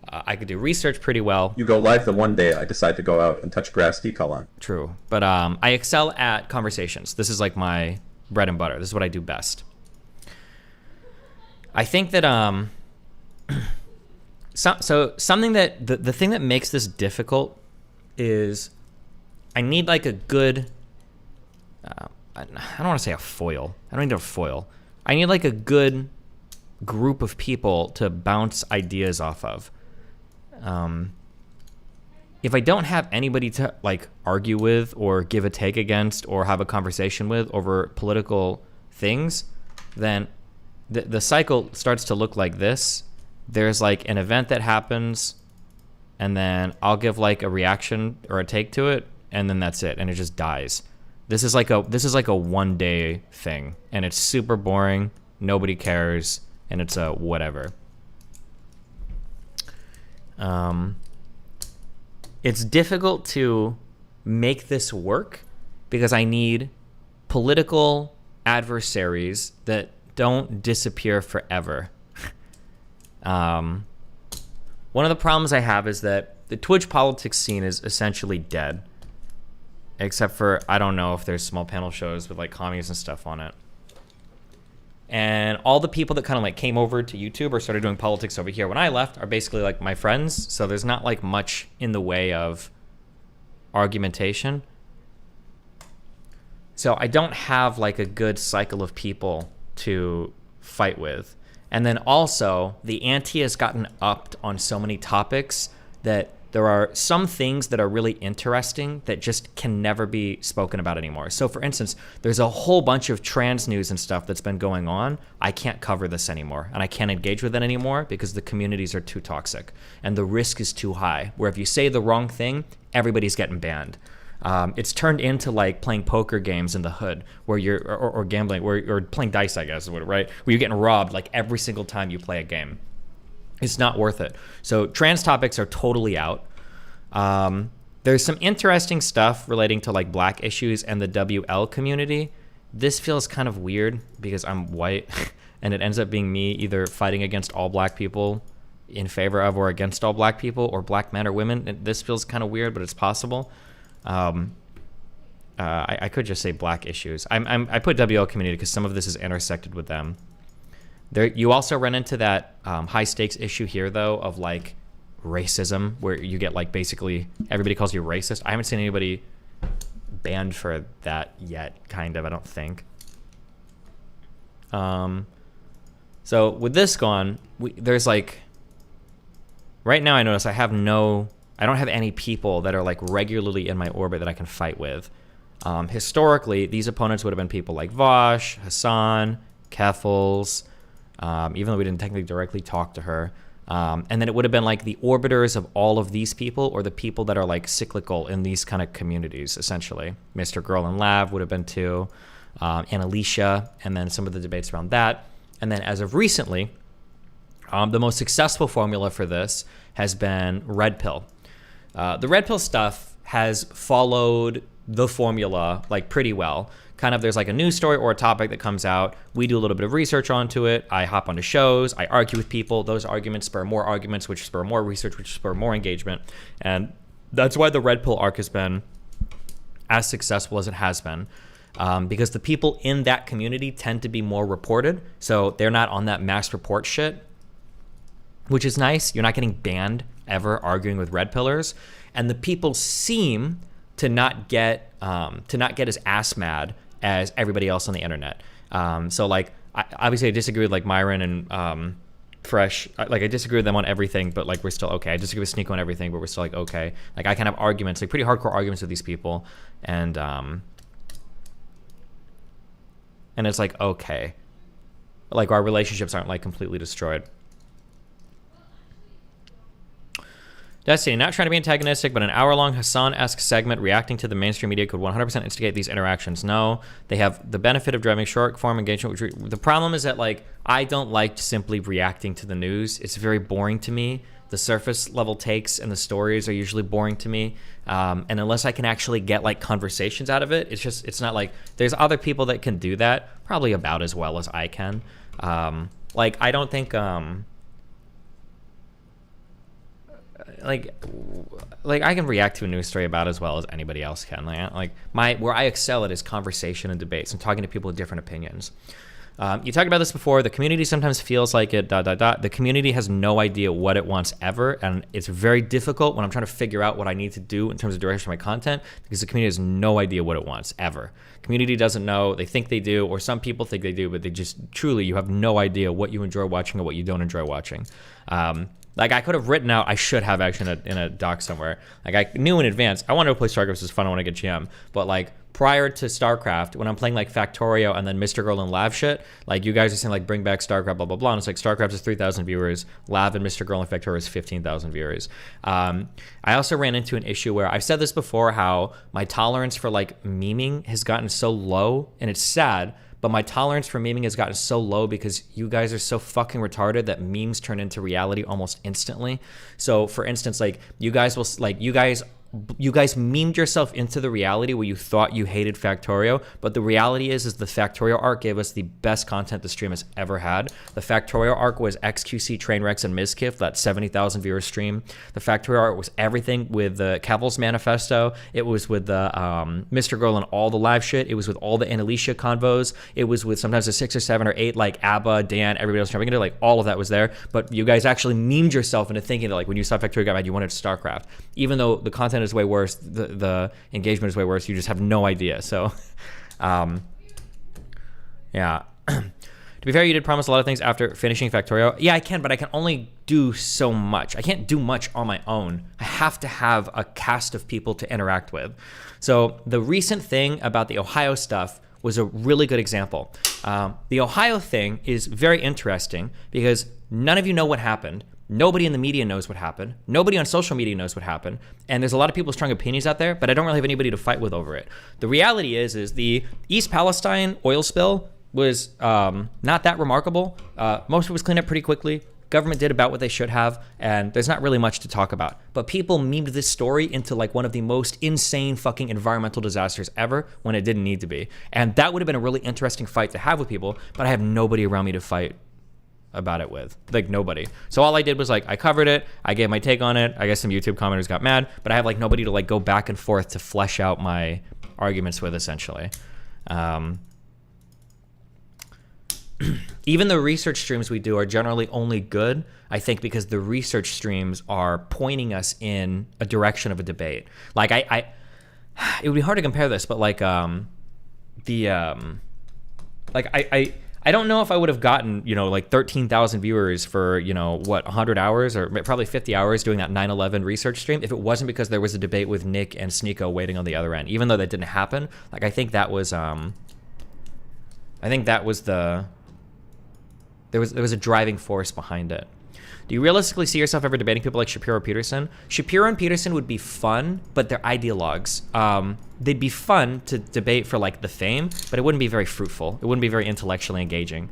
S1: I could do research pretty well.
S3: You go live the one day I decide to go out and touch grass decal on.
S1: True. But I excel at conversations. This is like my bread and butter. This is what I do best. I think that so something that the thing that makes this difficult is I need like a good I don't want to say a foil. I don't need a foil. I need like a good group of people to bounce ideas off of. If I don't have anybody to like argue with or give a take against or have a conversation with over political things, then the cycle starts to look like this. There's like an event that happens, and then I'll give like a reaction or a take to it, and then that's it, and it just dies. This is like a one day thing, and it's super boring. Nobody cares, and it's a whatever. It's difficult to make this work because I need political adversaries that don't disappear forever. One of the problems I have is that the Twitch politics scene is essentially dead. Except for, I don't know if there's small panel shows with like commies and stuff on it. And all the people that kind of like came over to YouTube or started doing politics over here when I left are basically like my friends. So there's not like much in the way of argumentation. So I don't have like a good cycle of people to fight with. And then also the ante has gotten upped on so many topics that there are some things that are really interesting that just can never be spoken about anymore. So for instance, there's a whole bunch of trans news and stuff that's been going on. I can't cover this anymore, and I can't engage with it anymore because the communities are too toxic and the risk is too high, where if you say the wrong thing, everybody's getting banned. It's turned into like playing poker games in the hood where you're, or gambling, where you're playing dice, I guess, right? Where you're getting robbed like every single time you play a game. It's not worth it. So trans topics are totally out. There's some interesting stuff relating to like black issues and the WL community. This feels kind of weird because I'm white and it ends up being me either fighting against all black people in favor of or against all black people or black men or women. This feels kind of weird, but it's possible. I could just say black issues. I put WL community because some of this is intersected with them. There, you also run into that high stakes issue here though of like racism, where you get like basically everybody calls you racist. I haven't seen anybody banned for that yet, kind of, I don't think. So with this gone, there's like, right now I notice I don't have any people that are like regularly in my orbit that I can fight with. Historically, these opponents would have been people like Vosh, Hassan, Keffels, even though we didn't technically directly talk to her. And then it would have been like the orbiters of all of these people, or the people that are like cyclical in these kind of communities, essentially. MrGirl and Lav would have been two, and Alicia, and then some of the debates around that. And then as of recently, the most successful formula for this has been Red Pill. The Red Pill stuff has followed the formula like pretty well. Kind of, there's like a news story or a topic that comes out. We do a little bit of research onto it. I hop onto shows. I argue with people. Those arguments spur more arguments, which spur more research, which spur more engagement. And that's why the Red Pill arc has been as successful as it has been. Because the people in that community tend to be more reported. So they're not on that mass report shit, which is nice. You're not getting banned ever arguing with Red Pillars. And the people seem to not get as ass mad as everybody else on the internet. So like, obviously I disagree with like Myron and Fresh. Like I disagree with them on everything, but like we're still okay. I disagree with Sneeko on everything, but we're still like okay. Like I can have arguments, like pretty hardcore arguments with these people, and it's like okay. like our relationships aren't like completely destroyed. Destiny, not trying to be antagonistic, but an hour-long Hassan-esque segment reacting to the mainstream media could 100% instigate these interactions. No, they have the benefit of driving short-form engagement. The problem is that, like, I don't like simply reacting to the news. It's very boring to me. The surface-level takes and the stories are usually boring to me. And unless I can actually get, like, conversations out of it, it's not like... There's other people that can do that, probably about as well as I can. Like, I don't think... Like I can react to a news story about as well as anybody else can. Where I excel at is conversation and debates and talking to people with different opinions. You talked about this before. The community sometimes feels like it. The community has no idea what it wants ever, and it's very difficult when I'm trying to figure out what I need to do in terms of direction of my content because the community has no idea what it wants ever. Community doesn't know. They think they do, or some people think they do, but they just truly you have no idea what you enjoy watching or what you don't enjoy watching. Like, I could have written out, I should have actually in a doc somewhere. Like, I knew in advance, I wanted to play StarCraft, it's fun, I want to get GM. But, like, prior to StarCraft, when I'm playing, like, Factorio and then MrGirl and Lav shit, like, you guys are saying, like, bring back StarCraft, blah, blah, blah. And it's like, StarCraft is 3,000 viewers, Lav and MrGirl and Factorio is 15,000 viewers. I also ran into an issue where, I've said this before, how my tolerance for, like, memeing has gotten so low, and it's sad, but my tolerance for memeing has gotten so low because you guys are so fucking retarded that memes turn into reality almost instantly. So, for instance, like, you guys memed yourself into the reality where you thought you hated Factorio, but the reality is the Factorio arc gave us the best content the stream has ever had. The Factorio arc was XQC, Trainwrecks, and Mizkif, that 70,000 viewer stream. The Factorio arc was everything with the Caval's Manifesto. It was with the MrGirl and all the live shit. It was with all the Annalicia convos. It was with sometimes the 6 or 7 or 8, like Abba, Dan, everybody else jumping into, like, all of that was there. But you guys actually memed yourself into thinking that, like, when you saw Factorio got mad, you wanted StarCraft. Even though the content is way worse, the engagement is way worse, you just have no idea. So yeah. To be fair, you did promise a lot of things after finishing Factorio. Yeah, I can, but I can only do so much. I can't do much on my own. I have to have a cast of people to interact with. So the recent thing about the Ohio stuff was a really good example. The Ohio thing is very interesting because none of you know what happened. Nobody in the media knows what happened. Nobody on social media knows what happened. And there's a lot of people with strong opinions out there, but I don't really have anybody to fight with over it. The reality is the East Palestine oil spill was not that remarkable. Most of it was cleaned up pretty quickly. Government did about what they should have, and there's not really much to talk about. But people memed this story into like one of the most insane fucking environmental disasters ever when it didn't need to be. And that would have been a really interesting fight to have with people, but I have nobody around me to fight about it with, like nobody. So all I did was like I covered it, I gave my take on it. I guess some YouTube commenters got mad, but I have like nobody to like go back and forth to flesh out my arguments with, essentially. Even the research streams we do are generally only good, I think, because the research streams are pointing us in a direction of a debate. Like it would be hard to compare this, but like I don't know if I would have gotten, you know, like 13,000 viewers for, you know, what, 100 hours or probably 50 hours doing that 9/11 research stream if it wasn't because there was a debate with Nick and Sneeko waiting on the other end. Even though that didn't happen, like I think that was there was a driving force behind it. Do you realistically see yourself ever debating people like Shapiro or Peterson? Shapiro and Peterson would be fun, but they're ideologues. They'd be fun to debate for like the fame, but it wouldn't be very fruitful. It wouldn't be very intellectually engaging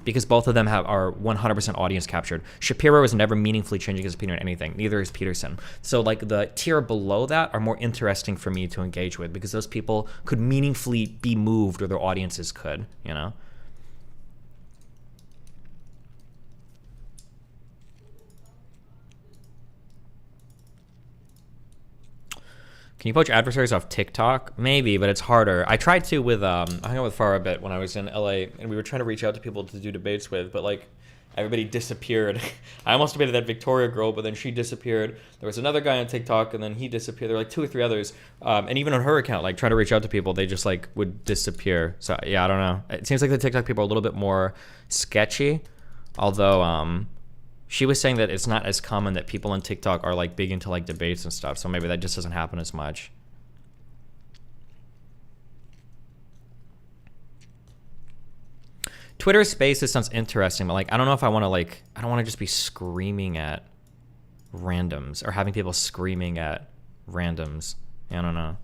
S1: because both of them are 100% audience captured. Shapiro is never meaningfully changing his opinion on anything. Neither is Peterson. So like the tier below that are more interesting for me to engage with because those people could meaningfully be moved, or their audiences could, you know? Can you poach adversaries off TikTok? Maybe, but it's harder. I tried to with, I hung out with Farah a bit when I was in LA, and we were trying to reach out to people to do debates with, but like, everybody disappeared. I almost debated that Victoria girl, but then she disappeared. There was another guy on TikTok, and then he disappeared. There were like 2 or 3 others. And even on her account, like trying to reach out to people, they just like would disappear. So yeah, I don't know. It seems like the TikTok people are a little bit more sketchy, although, she was saying that it's not as common that people on TikTok are like big into like debates and stuff, so maybe that just doesn't happen as much. Twitter Spaces sounds interesting, but like I don't know if I want to like I don't want to just be screaming at randoms or having people screaming at randoms. I don't know.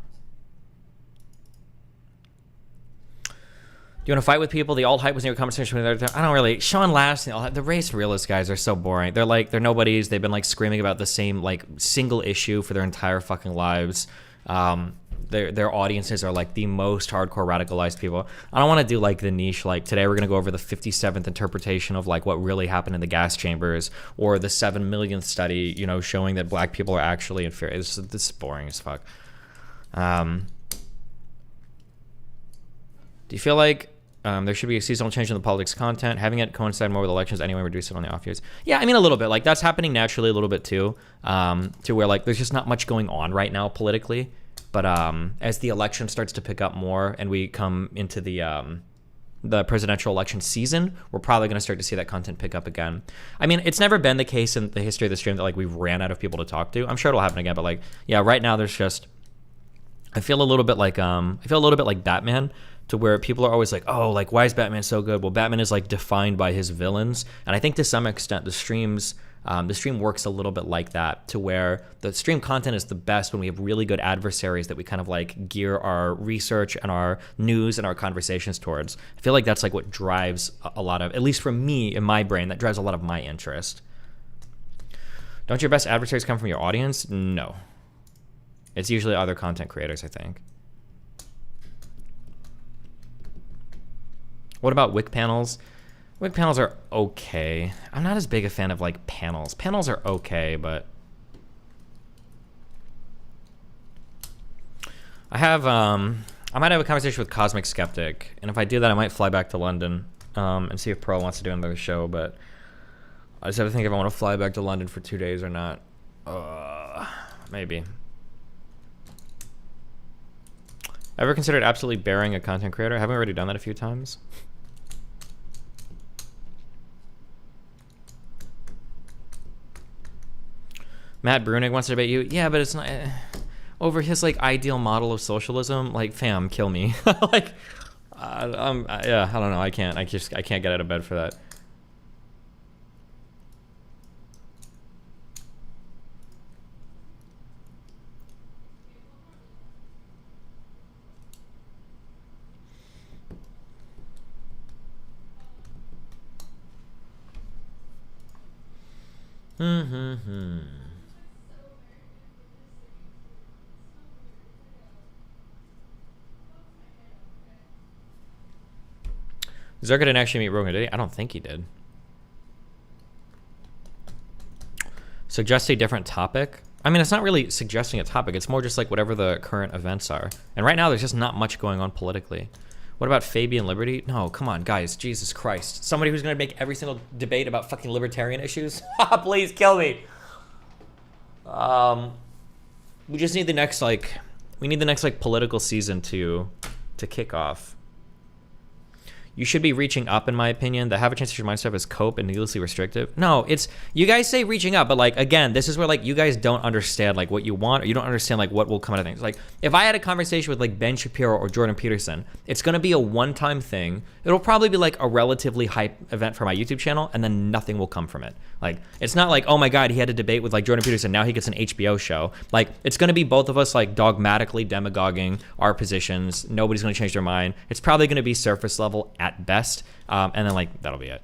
S1: Do you want to fight with people? The alt hype was in your conversation with I don't really. Sean Last, the race realist guys are so boring. They're nobody's. They've been like screaming about the same like single issue for their entire fucking lives. Their audiences are like the most hardcore radicalized people. I don't want to do like the niche, like today we're going to go over the 57th interpretation of like what really happened in the gas chambers or the 7 millionth study, you know, showing that black people are actually inferior. This is boring as fuck. Do you feel like there should be a seasonal change in the politics content, having it coincide more with elections anyway, reduce it on the off years? Yeah, I mean a little bit. Like that's happening naturally a little bit too, to where like there's just not much going on right now politically. But as the election starts to pick up more and we come into the presidential election season, we're probably going to start to see that content pick up again. I mean, it's never been the case in the history of the stream that like we've ran out of people to talk to. I'm sure it'll happen again, but like, yeah, right now there's just, I feel a little bit like Batman, to where people are always like, oh, like why is Batman so good? Well, Batman is like defined by his villains, and I think to some extent the stream works a little bit like that, to where the stream content is the best when we have really good adversaries that we kind of like gear our research and our news and our conversations towards. I feel like that's like what drives a lot of, at least for me in my brain, that drives a lot of my interest. Don't your best adversaries come from your audience? No. It's usually other content creators, I think. What about Wik panels? Wik panels are okay. I'm not as big a fan of like panels. Panels are okay, but I might have a conversation with Cosmic Skeptic, and if I do that, I might fly back to London and see if Pearl wants to do another show. But I just have to think if I want to fly back to London for 2 days or not. Maybe. Ever considered absolutely burying a content creator? Haven't we already done that a few times? Matt Brunig wants to debate you. Yeah, but it's not over his like ideal model of socialism. Like, fam, kill me. Like, yeah, I don't know. I can't get out of bed for that. Zerka didn't actually meet Rogan, did he? I don't think he did. Suggest a different topic? I mean, it's not really suggesting a topic. It's more just like whatever the current events are. And right now, there's just not much going on politically. What about Fabian Liberty? No, come on, guys. Jesus Christ. Somebody who's going to make every single debate about fucking libertarian issues? Please kill me. We just need the next, like... We need the next, like, political season to kick off. You should be reaching up, in my opinion. The have a chance to your mind stuff is cope and needlessly restrictive. No, it's, you guys say reaching up, but like, again, this is where like you guys don't understand like what you want, or you don't understand like what will come out of things. Like if I had a conversation with like Ben Shapiro or Jordan Peterson, it's going to be a one-time thing. It'll probably be like a relatively hype event for my YouTube channel, and then nothing will come from it. Like, it's not like, oh my God, he had a debate with like Jordan Peterson, now he gets an HBO show. Like, it's going to be both of us like dogmatically demagoguing our positions. Nobody's going to change their mind. It's probably going to be surface level at best, and then like that'll be it.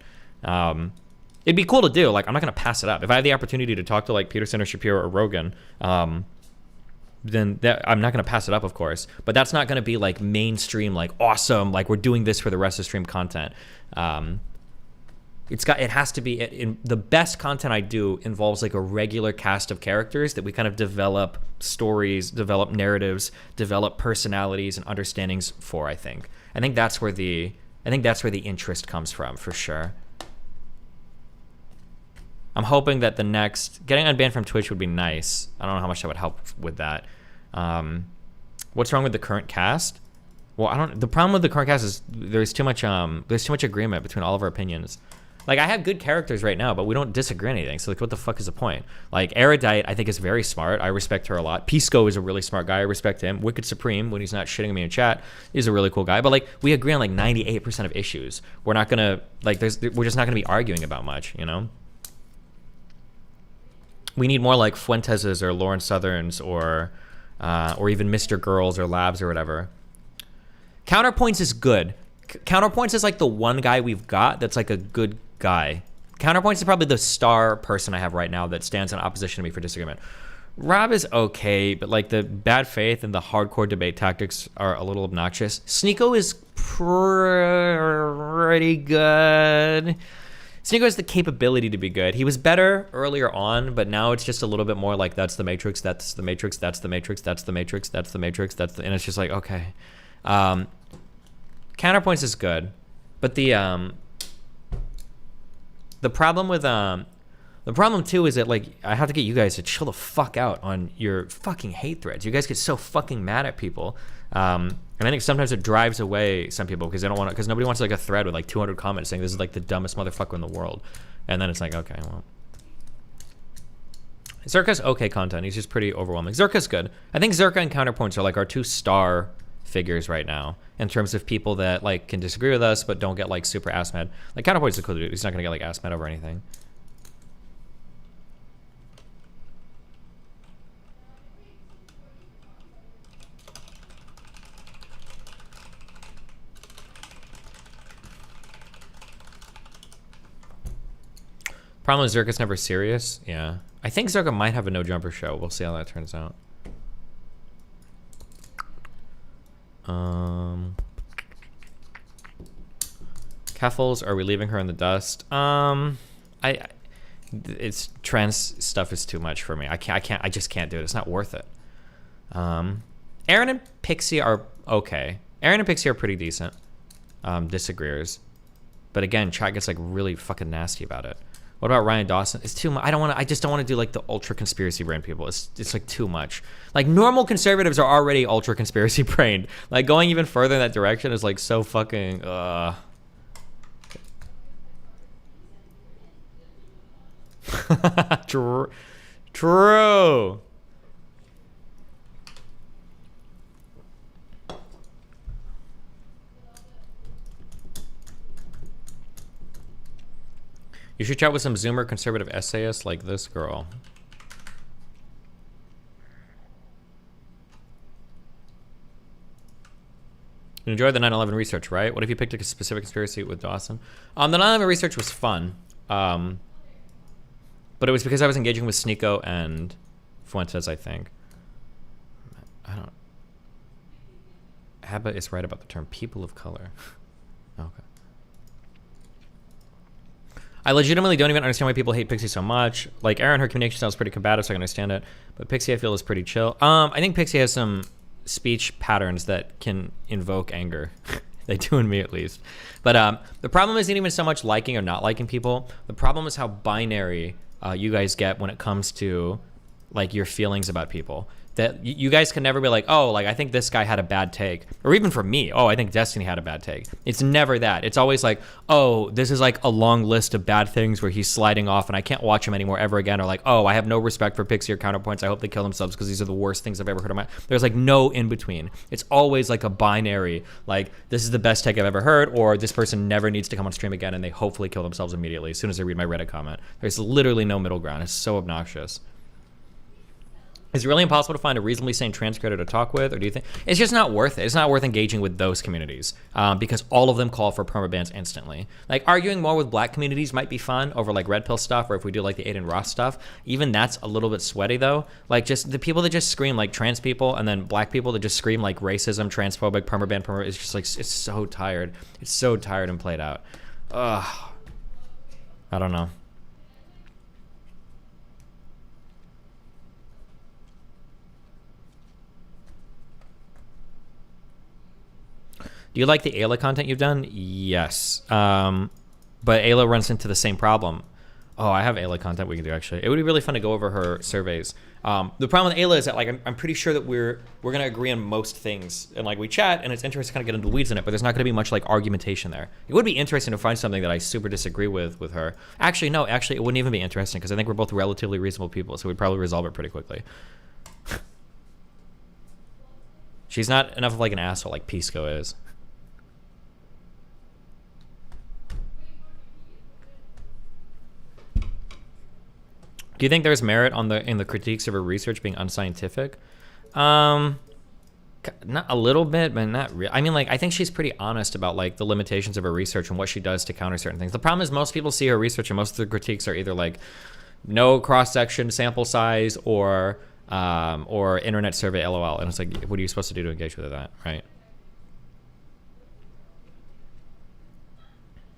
S1: It'd be cool to do. Like, I'm not going to pass it up. If I have the opportunity to talk to like Peterson or Shapiro or Rogan, then I'm not going to pass it up, of course. But that's not going to be like mainstream, like awesome, like we're doing this for the rest of stream content. It has to be, in the best content I do involves like a regular cast of characters that we kind of develop stories, develop narratives, develop personalities and understandings for. I think that's where the interest comes from, for sure. I'm hoping that the next, getting unbanned from Twitch would be nice. I don't know how much that would help with that. What's wrong with the current cast? Well, the problem with the current cast is there's too much agreement between all of our opinions. Like, I have good characters right now, but we don't disagree on anything. So, like, what the fuck is the point? Like, Erudite, I think, is very smart. I respect her a lot. Pisco is a really smart guy. I respect him. Wicked Supreme, when he's not shitting me in chat, is a really cool guy. But, like, we agree on, like, 98% of issues. We're not gonna, like, we're just not gonna be arguing about much, you know? We need more, like, Fuentes's or Lauren Southerns or even MrGirls or Lavs or whatever. Counterpoints is good. Counterpoints is, like, the one guy we've got that's, like, a good guy. Counterpoints is probably the star person I have right now that stands in opposition to me for disagreement. Rob is okay, but like the bad faith and the hardcore debate tactics are a little obnoxious. Sneeko is pretty good. Sneeko has the capability to be good. He was better earlier on, but now it's just a little bit more like that's the Matrix, that's the Matrix, that's the Matrix, that's the Matrix, that's the Matrix, that's the, and it's just like, okay. Counterpoints is good, but the problem with the problem too is that, like, I have to get you guys to chill the fuck out on your fucking hate threads. You guys get so fucking mad at people, and I think sometimes it drives away some people because they don't want to, because nobody wants like a thread with like 200 comments saying this is like the dumbest motherfucker in the world, and then it's like, okay, well, Zerka's okay content. He's just pretty overwhelming. Zerka's good. I think Zerka and Counterpoints are like our two star figures right now in terms of people that like can disagree with us but don't get like super ass mad. Like Counterpoint's a cool dude. He's not gonna get like ass mad over anything. Problem is Zerka's never serious. Yeah, I think Zerka might have a no jumper show. We'll see how that turns out. Keffels, are we leaving her in the dust? It's trans stuff is too much for me. I just can't do it. It's not worth it. Aaron and Pixie are okay. Aaron and Pixie are pretty decent disagreeers, but again, chat gets like really fucking nasty about it. What about Ryan Dawson? It's too much. I just don't want to do like the ultra conspiracy brain people. It's like too much. Like normal conservatives are already ultra conspiracy brained. Like going even further in that direction is like so fucking True. You should chat with some Zoomer conservative essayists like this girl. You enjoyed the 9/11 research, right? What if you picked a specific conspiracy with Dawson? The 9/11 research was fun. But it was because I was engaging with Sneeko and Fuentes, I think. I don't... Habba is right about the term people of color. Okay. I legitimately don't even understand why people hate Pixie so much. Like, Aaron, her communication style is pretty combative, so I can understand it. But Pixie, I feel, is pretty chill. I think Pixie has some speech patterns that can invoke anger. They do in me, at least. But the problem isn't even so much liking or not liking people. The problem is how binary you guys get when it comes to, like, your feelings about people. That you guys can never be like, oh, like, I think this guy had a bad take. Or even for me, oh, I think Destiny had a bad take. It's never that. It's always like, oh, this is like a long list of bad things where he's sliding off and I can't watch him anymore ever again. Or like, oh, I have no respect for Pixie or Counterpoints. I hope they kill themselves because these are the worst things I've ever heard of my... There's like no in between. It's always like a binary, like, this is the best take I've ever heard, or this person never needs to come on stream again and they hopefully kill themselves immediately as soon as they read my Reddit comment. There's literally no middle ground. It's so obnoxious. Is it really impossible to find a reasonably sane trans creator to talk with, or do you think it's just not worth it? It's not worth engaging with those communities because all of them call for permabans instantly. Like arguing more with black communities might be fun over like red pill stuff, or if we do like the Aiden Ross stuff, even that's a little bit sweaty though. Like just the people that just scream like trans people, and then black people that just scream like racism, transphobic, permaban, it's just like it's so tired. It's so tired and played out. Ugh. I don't know. Do you like the Ayla content you've done? Yes. But Ayla runs into the same problem. Oh, I have Ayla content we can do actually. It would be really fun to go over her surveys. The problem with Ayla is that like I'm pretty sure that we're gonna agree on most things, and like we chat, and it's interesting to kind of get into the weeds in it, but there's not gonna be much like argumentation there. It would be interesting to find something that I super disagree with her. Actually, no, actually it wouldn't even be interesting because I think we're both relatively reasonable people, so we'd probably resolve it pretty quickly. She's not enough of like an asshole like Pisco is. Do you think there's merit in the critiques of her research being unscientific? Not a little bit, but not really. I mean, like, I think she's pretty honest about like the limitations of her research and what she does to counter certain things. The problem is most people see her research and most of the critiques are either like no cross-section sample size or internet survey LOL, and it's like, what are you supposed to do to engage with that, right?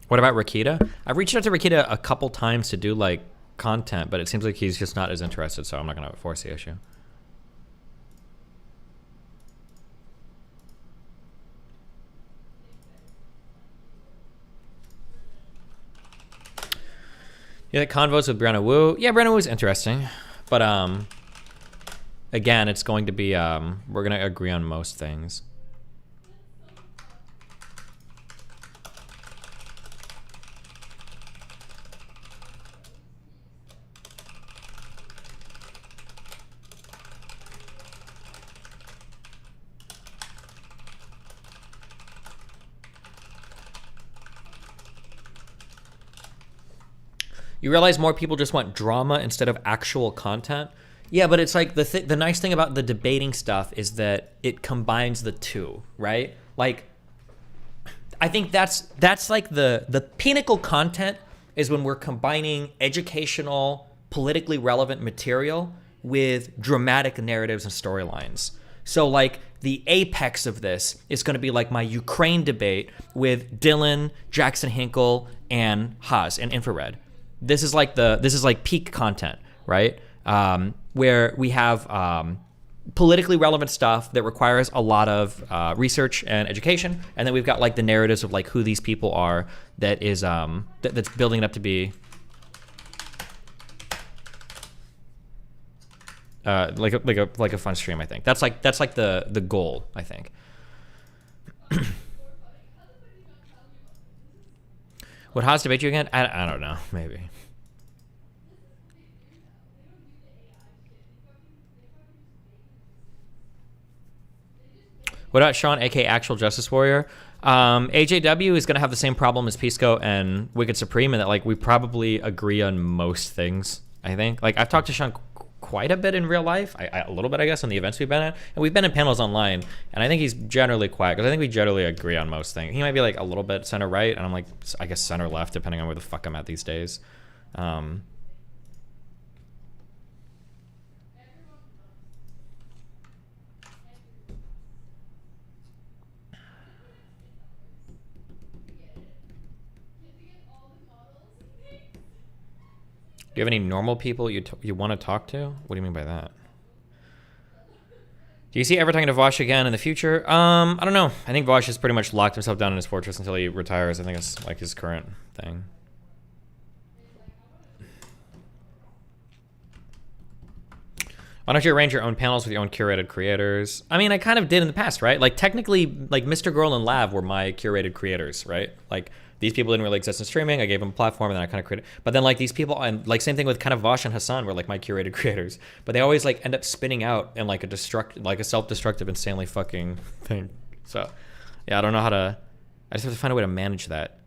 S1: What about Rakita? I've reached out to Rakita a couple times to do like content, but it seems like he's just not as interested, so I'm not gonna force the issue. Yeah, convos with Brianna Wu. Yeah, Brianna Wu is interesting, but again, it's going to be we're gonna agree on most things. You realize more people just want drama instead of actual content? Yeah, but it's like the nice thing about the debating stuff is that it combines the two, right? Like, I think that's like the pinnacle content is when we're combining educational, politically relevant material with dramatic narratives and storylines. So like the apex of this is going to be like my Ukraine debate with Dylan, Jackson Hinkle, and Haas and Infrared. This is like peak content, right? Where we have politically relevant stuff that requires a lot of research and education, and then we've got like the narratives of like who these people are that is that's building it up to be like a fun stream. I think that's like the goal, I think. Would Haas debate you again? I don't know. Maybe. What about Sean, aka Actual Justice Warrior? AJW is going to have the same problem as Pisco and Wicked Supreme in that like we probably agree on most things, I think. Like I've talked to Sean quite a bit in real life, a little bit I guess on the events we've been at, and we've been in panels online, and I think he's generally quiet because I think we generally agree on most things. He might be like a little bit center right, and I'm like, I guess center left depending on where the fuck I'm at these days. Do you have any normal people you want to talk to? What do you mean by that? Do you see ever talking to Vosh again in the future? I don't know. I think Vosh has pretty much locked himself down in his fortress until he retires. I think it's like his current thing. Why don't you arrange your own panels with your own curated creators? I mean, I kind of did in the past, right? Like technically, like MrGirl and Lav were my curated creators, right? Like these people didn't really exist in streaming. I gave them a platform and then I kind of created. But then like these people, and like same thing with kind of Vosh and Hassan were like my curated creators. But they always like end up spinning out in like a self-destructive, insanely fucking thing. So yeah, I don't know how to. I just have to find a way to manage that.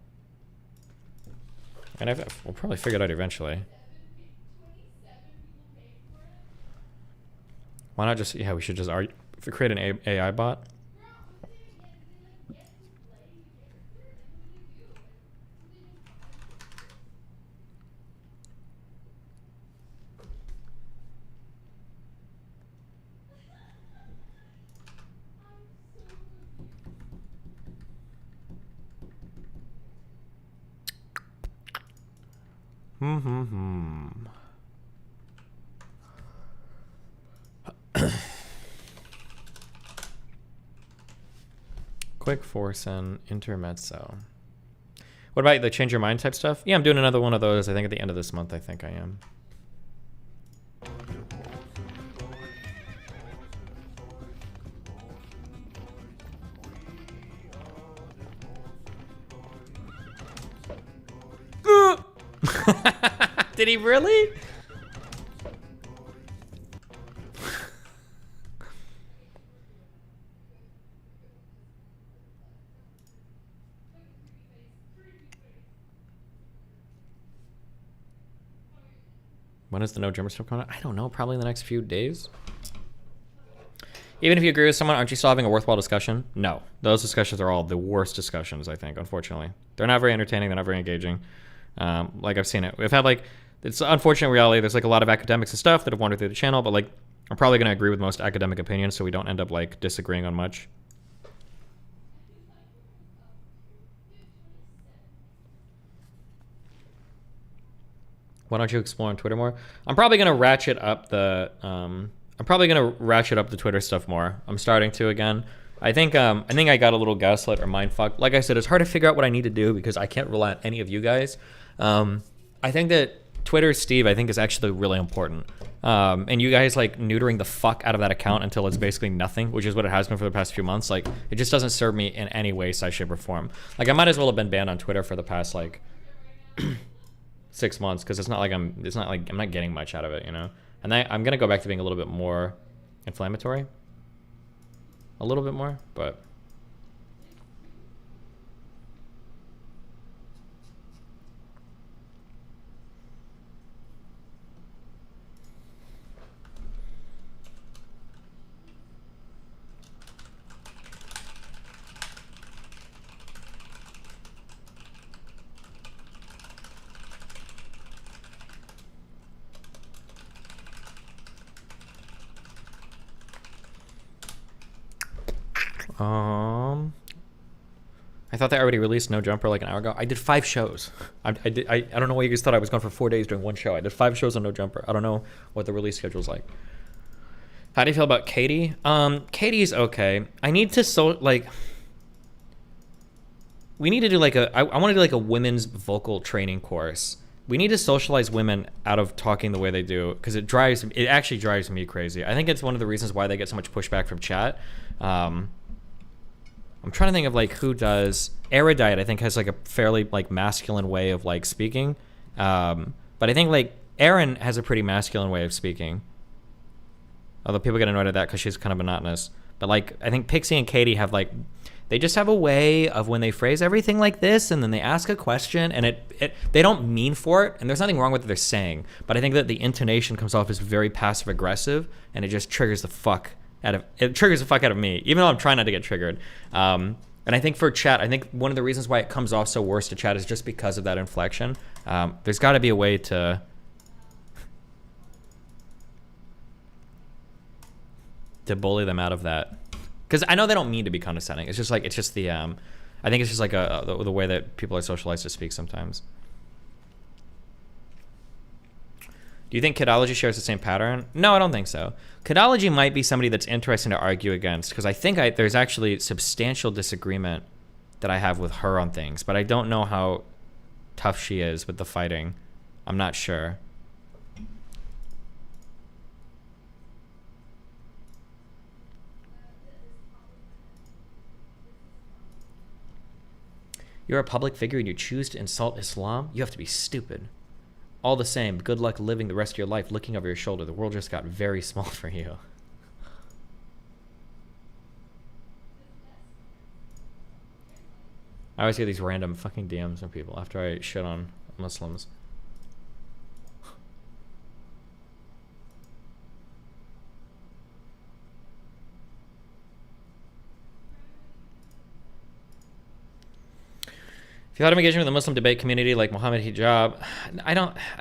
S1: And we'll probably figure it out eventually. Why not just, yeah, we should just create an AI bot. Quick force and intermezzo. What about the change your mind type stuff? Yeah, I'm doing another one of those. I think at the end of this month. I think I am. Did he really? When is the no jumper stuff coming out? I don't know. Probably in the next few days. Even if you agree with someone, aren't you still having a worthwhile discussion? No. Those discussions are all the worst discussions, I think, unfortunately. They're not very entertaining. They're not very engaging. Like, I've seen it. We've had, like, it's unfortunate reality. There's, like, a lot of academics and stuff that have wandered through the channel, but, like, I'm probably going to agree with most academic opinions so we don't end up, like, disagreeing on much. Why don't you explore on Twitter more? I'm probably going to ratchet up the... Twitter stuff more. I'm starting to again. I think I got a little gaslit or mindfuck. Like I said, it's hard to figure out what I need to do because I can't rely on any of you guys. I think that Twitter Steve, I think, is actually really important. And you guys like neutering the fuck out of that account until it's basically nothing, which is what it has been for the past few months. Like, it just doesn't serve me in any way, size, shape, or form. Like, I might as well have been banned on Twitter for the past like 6 months because it's not like I'm not getting much out of it, you know. And I'm gonna go back to being a little bit more inflammatory. A little bit more, but. I thought they already released No Jumper like an hour ago. I did 5 shows. I don't know why you guys thought I was gone for 4 days doing one show. I did 5 shows on No Jumper. I don't know what the release schedule's like. How do you feel about Katie? Katie's okay. I need to we need to do like I want to do like a women's vocal training course. We need to socialize women out of talking the way they do because it actually drives me crazy. I think it's one of the reasons why they get so much pushback from chat. I'm trying to think of like who does. Erudite, I think, has like a fairly like masculine way of like speaking. But I think like Erin has a pretty masculine way of speaking. Although people get annoyed at that because she's kind of monotonous. But like I think Pixie and Katie have like, they just have a way of when they phrase everything like this and then they ask a question and they don't mean for it and there's nothing wrong with what they're saying. But I think that the intonation comes off as very passive aggressive and it just triggers the fuck out of me, even though I'm trying not to get triggered. And I think for chat, I think one of the reasons why it comes off so worse to chat is just because of that inflection. There's got to be a way to bully them out of that, because I know they don't mean to be condescending. It's just like the I think it's just like the way that people are socialized to speak sometimes. Do you think Kidology shares the same pattern? No, I don't think so. Kidology might be somebody that's interesting to argue against because I think there's actually substantial disagreement that I have with her on things, but I don't know how tough she is with the fighting. I'm not sure. You're a public figure and you choose to insult Islam? You have to be stupid. All the same, good luck living the rest of your life looking over your shoulder. The world just got very small for you. I always get these random fucking DMs from people after I shit on Muslims. If you had an engagement with the Muslim debate community like Muhammad Hijab,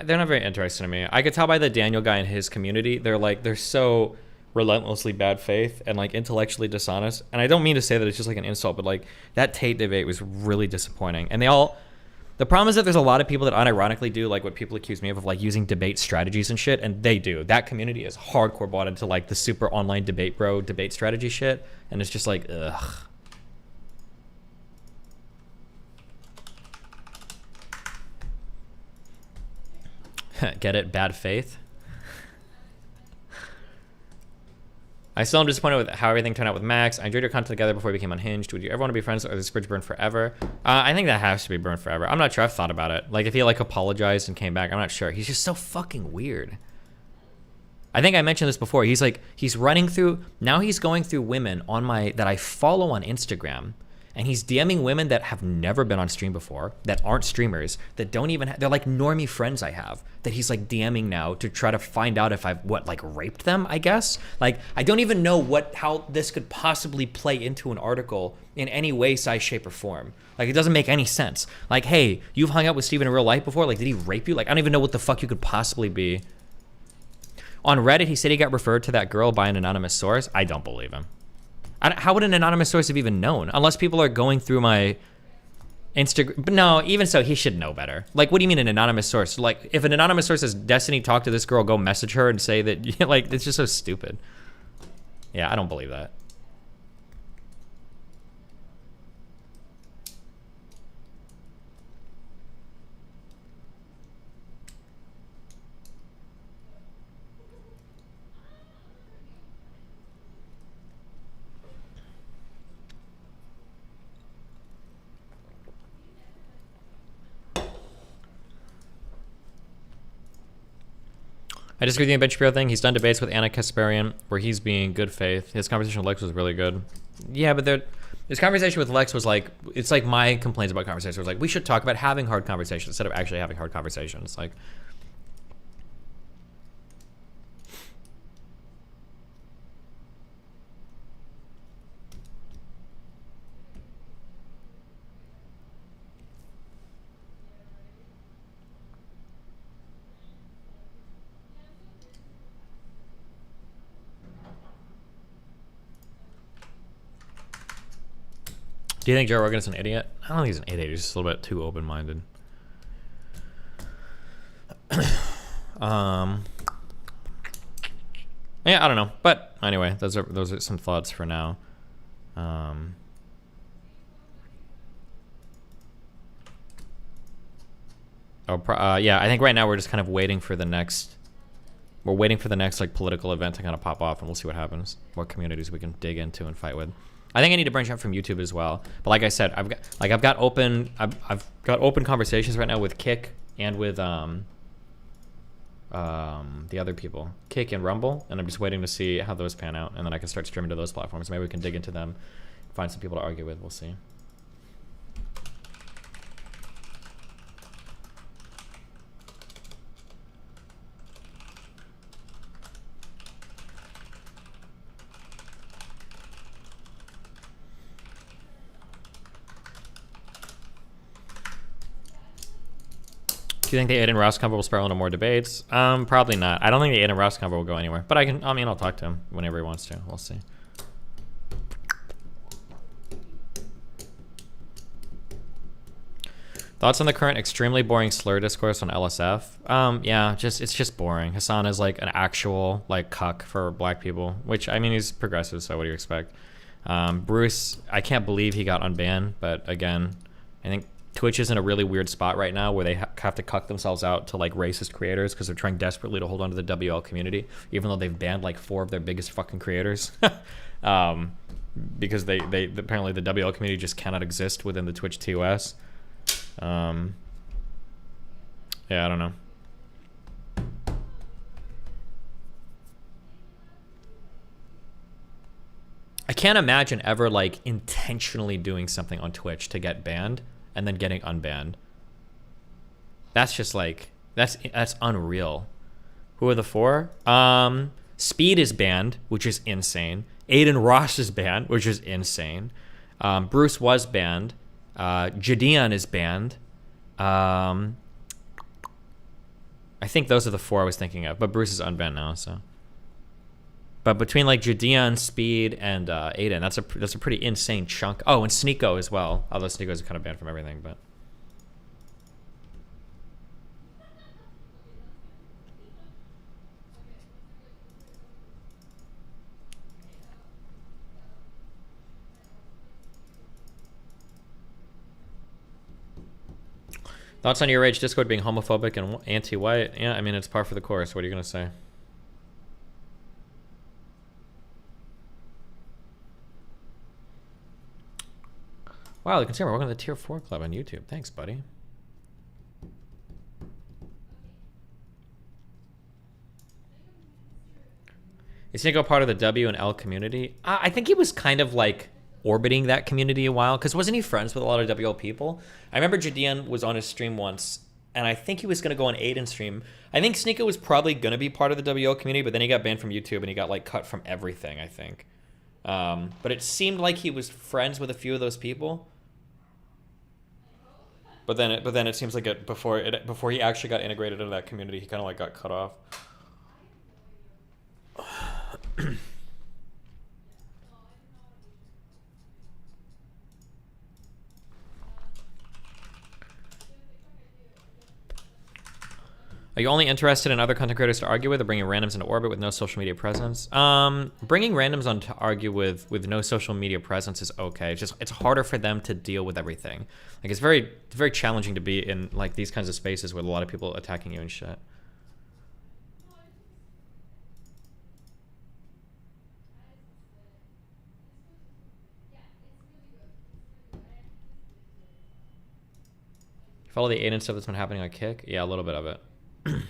S1: they're not very interesting to me. I could tell by the Daniel guy and his community, they're so relentlessly bad faith and like intellectually dishonest. And I don't mean to say that it's just like an insult, but like that Tate debate was really disappointing. And the problem is that there's a lot of people that unironically do like what people accuse me of like using debate strategies and shit, and they do. That community is hardcore bought into like the super online debate bro debate strategy shit, and it's just like, ugh. Get it? Bad faith. I still am disappointed with how everything turned out with Max. I enjoyed your content together before we became unhinged. Would you ever want to be friends, or is this bridge burned forever? I think that has to be burned forever. I'm not sure. I've thought about it. Like, if he like apologized and came back, I'm not sure. He's just so fucking weird. I think I mentioned this before. He's like, he's running through, now he's going through women on that I follow on Instagram, and he's DMing women that have never been on stream before, that aren't streamers, that don't even they're like normie friends I have, that he's like DMing now to try to find out if I've, raped them, I guess? Like, I don't even know how this could possibly play into an article in any way, size, shape, or form. Like, it doesn't make any sense. Like, hey, you've hung out with Steven in real life before? Like, did he rape you? Like, I don't even know what the fuck you could possibly be. On Reddit, he said he got referred to that girl by an anonymous source. I don't believe him. How would an anonymous source have even known? Unless people are going through my Instagram. But no, even so, he should know better. Like, what do you mean an anonymous source? Like, if an anonymous source says, Destiny, talk to this girl, go message her and say that, like, it's just so stupid. Yeah, I don't believe that. I disagree with the MrGirl thing. He's done debates with N0anCDWrli8 where he's being good faith. His conversation with Lex was really good. Yeah, but his conversation with Lex was like, it's like my complaints about conversations was like, we should talk about having hard conversations instead of actually having hard conversations. Like, do you think Joe Rogan is an idiot? I don't think he's an idiot. He's just a little bit too open-minded. Yeah, I don't know. But anyway, those are some thoughts for now. Yeah, I think right now we're just kind of waiting for the next. We're waiting for the next like political event to kind of pop off, and we'll see what happens. What communities we can dig into and fight with. I think I need to branch out from YouTube as well. But like I said, I've got open conversations right now with Kick and with the other people, Kick and Rumble, and I'm just waiting to see how those pan out, and then I can start streaming to those platforms. Maybe we can dig into them, find some people to argue with. We'll see. Do you think the Aiden Ross combo will spiral into more debates? Probably not. I don't think the Aiden Ross combo will go anywhere. But I'll talk to him whenever he wants to. We'll see. Thoughts on the current extremely boring slur discourse on LSF? Yeah, it's just boring. Hassan is like an actual like cuck for black people, which I mean he's progressive, so what do you expect? Bruce, I can't believe he got unbanned, but again, I think Twitch is in a really weird spot right now where they have to cuck themselves out to like racist creators because they're trying desperately to hold on to the WL community, even though they've banned like 4 of their biggest fucking creators. Because they apparently the WL community just cannot exist within the Twitch TOS. Yeah, I don't know. I can't imagine ever like intentionally doing something on Twitch to get banned and then getting unbanned. That's just like, that's unreal. Who are the 4? Speed is banned, which is insane. Aiden Ross is banned, which is insane. Bruce was banned. Jadian is banned. I think those are the 4 I was thinking of, but Bruce is unbanned now, so. But between like Jadian, Speed, and Aiden, that's a pretty insane chunk. Oh, and Sneeko as well. Although Sneeko's kind of banned from everything, but. Thoughts on your Rage Discord being homophobic and anti-white? Yeah, I mean, it's par for the course. What are you going to say? Wow, the consumer, welcome to the Tier 4 Club on YouTube. Thanks, buddy. Is Nico part of the W and L community? I think he was kind of like orbiting that community a while, because wasn't he friends with a lot of WL people? I remember Jadian was on his stream once, and I think he was going to go on Aiden's stream. I think Sneeko was probably going to be part of the WL community, but then he got banned from YouTube and he got like cut from everything, I think. But it seemed like he was friends with a few of those people. But then it seems like before he actually got integrated into that community, he kind of like got cut off. Are you only interested in other content creators to argue with, or bringing randoms into orbit with no social media presence? Bringing randoms on to argue with no social media presence is okay. It's just, it's harder for them to deal with everything. Like, it's very challenging to be in like these kinds of spaces with a lot of people attacking you and shit. Follow the Aiden stuff that's been happening on Kick? Yeah, a little bit of it. I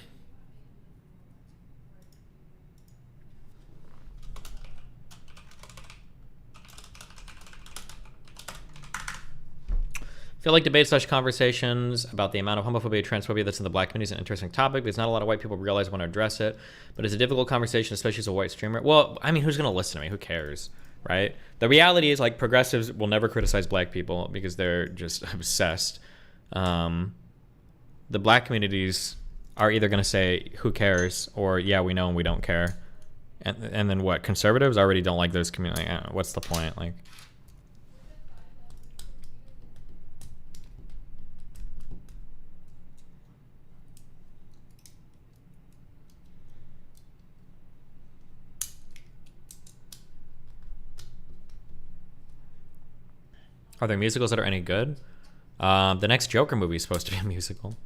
S1: feel like debate/conversations about the amount of homophobia and transphobia that's in the black community is an interesting topic because not a lot of white people realize want to address it, but it's a difficult conversation, especially as a white streamer. Well, I mean, who's going to listen to me? Who cares, right? The reality is, like, progressives will never criticize black people because they're just obsessed. The black communities are either going to say, who cares, or yeah, we know and we don't care. And then what? Conservatives already don't like those communities. What's the point? Like, are there musicals that are any good? The next Joker movie is supposed to be a musical.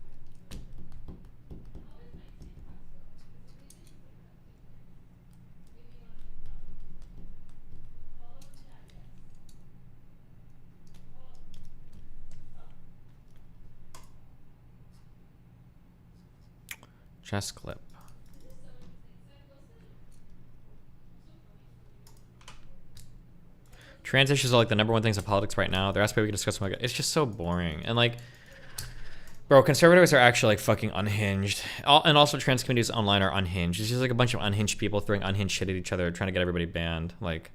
S1: Chess clip. Trans issues are like the #1 things in politics right now. They're asked we can discuss them. It's just so boring. And like, bro, conservatives are actually like fucking unhinged. And also trans communities online are unhinged. It's just like a bunch of unhinged people throwing unhinged shit at each other, trying to get everybody banned. Like,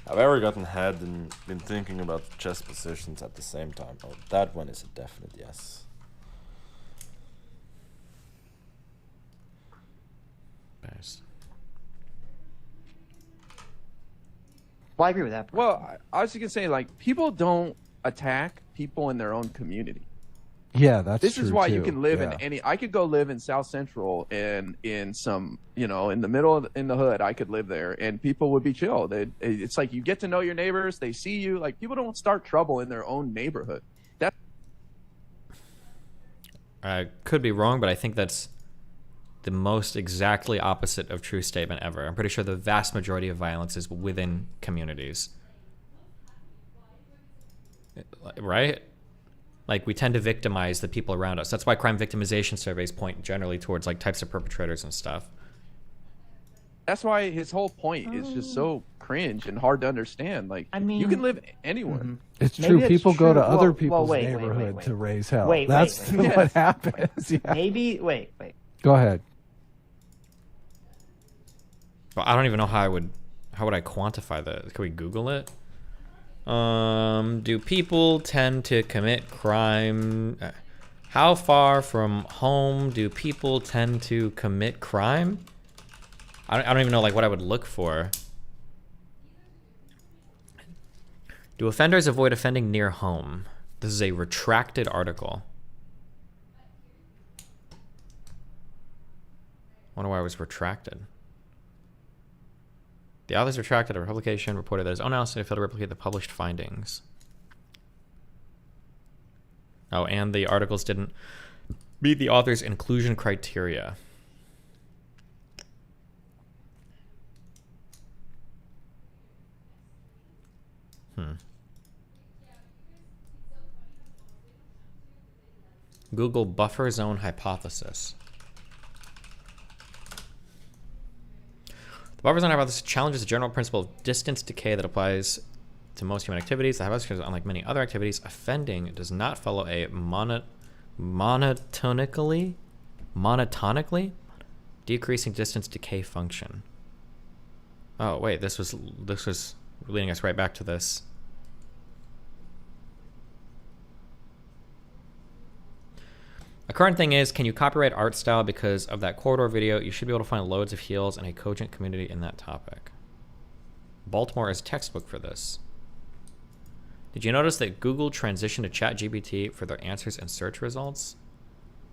S2: I've ever gotten head and been thinking about chess positions at the same time. Oh, that one is a definite yes.
S1: Best.
S16: Well, I agree with that.
S23: Well, I was just gonna say, like, people don't attack people in their own community.
S24: Yeah, that's
S23: this
S24: true
S23: is why
S24: too.
S23: you can live in
S24: Yeah.
S23: any. I could go live in South Central and in some, you know, in the middle of in the hood. I could live there, and people would be chill. It's like you get to know your neighbors. They see you. Like, people don't start trouble in their own neighborhood. That
S1: I could be wrong, but I think that's the most exactly opposite of true statement ever. I'm pretty sure the vast majority of violence is within communities. Right? Like, we tend to victimize the people around us. That's why crime victimization surveys point generally towards like types of perpetrators and stuff.
S23: That's why his whole point is just so cringe and hard to understand. Like,
S16: I mean,
S23: you can live anywhere.
S24: It's
S16: Maybe
S24: true.
S16: it's
S24: People go
S16: true.
S24: to other
S16: Well,
S24: people's
S16: wait,
S24: neighborhood
S16: wait.
S24: to raise hell.
S16: Wait,
S24: That's
S16: wait.
S24: what happens. Yeah.
S16: Maybe, wait.
S24: Go ahead.
S1: Well, I don't even know how would I quantify that? Can we Google it? Do people tend to commit crime? How far from home do people tend to commit crime? I don't even know like what I would look for. Do offenders avoid offending near home? This is a retracted article. Wonder why it was retracted. The authors retracted a publication, reported that his own analysis failed to replicate the published findings. Oh, and the articles didn't meet the author's inclusion criteria. Google buffer zone hypothesis. The buffer zone hypothesis challenges the general principle of distance decay that applies to most human activities. The hypothesis is, unlike many other activities, offending does not follow a monotonically decreasing distance decay function. Oh wait, this was leading us right back to this. A current thing is, can you copyright art style because of that corridor video? You should be able to find loads of heels and a cogent community in that topic. Baltimore is textbook for this. Did you notice that Google transitioned to ChatGPT for their answers and search results?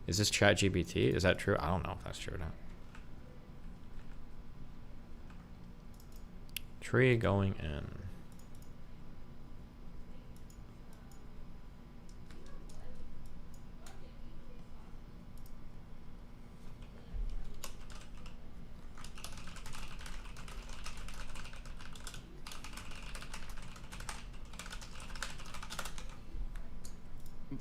S1: Is this ChatGPT? Is that true? I don't know if that's true or not. Tree going in.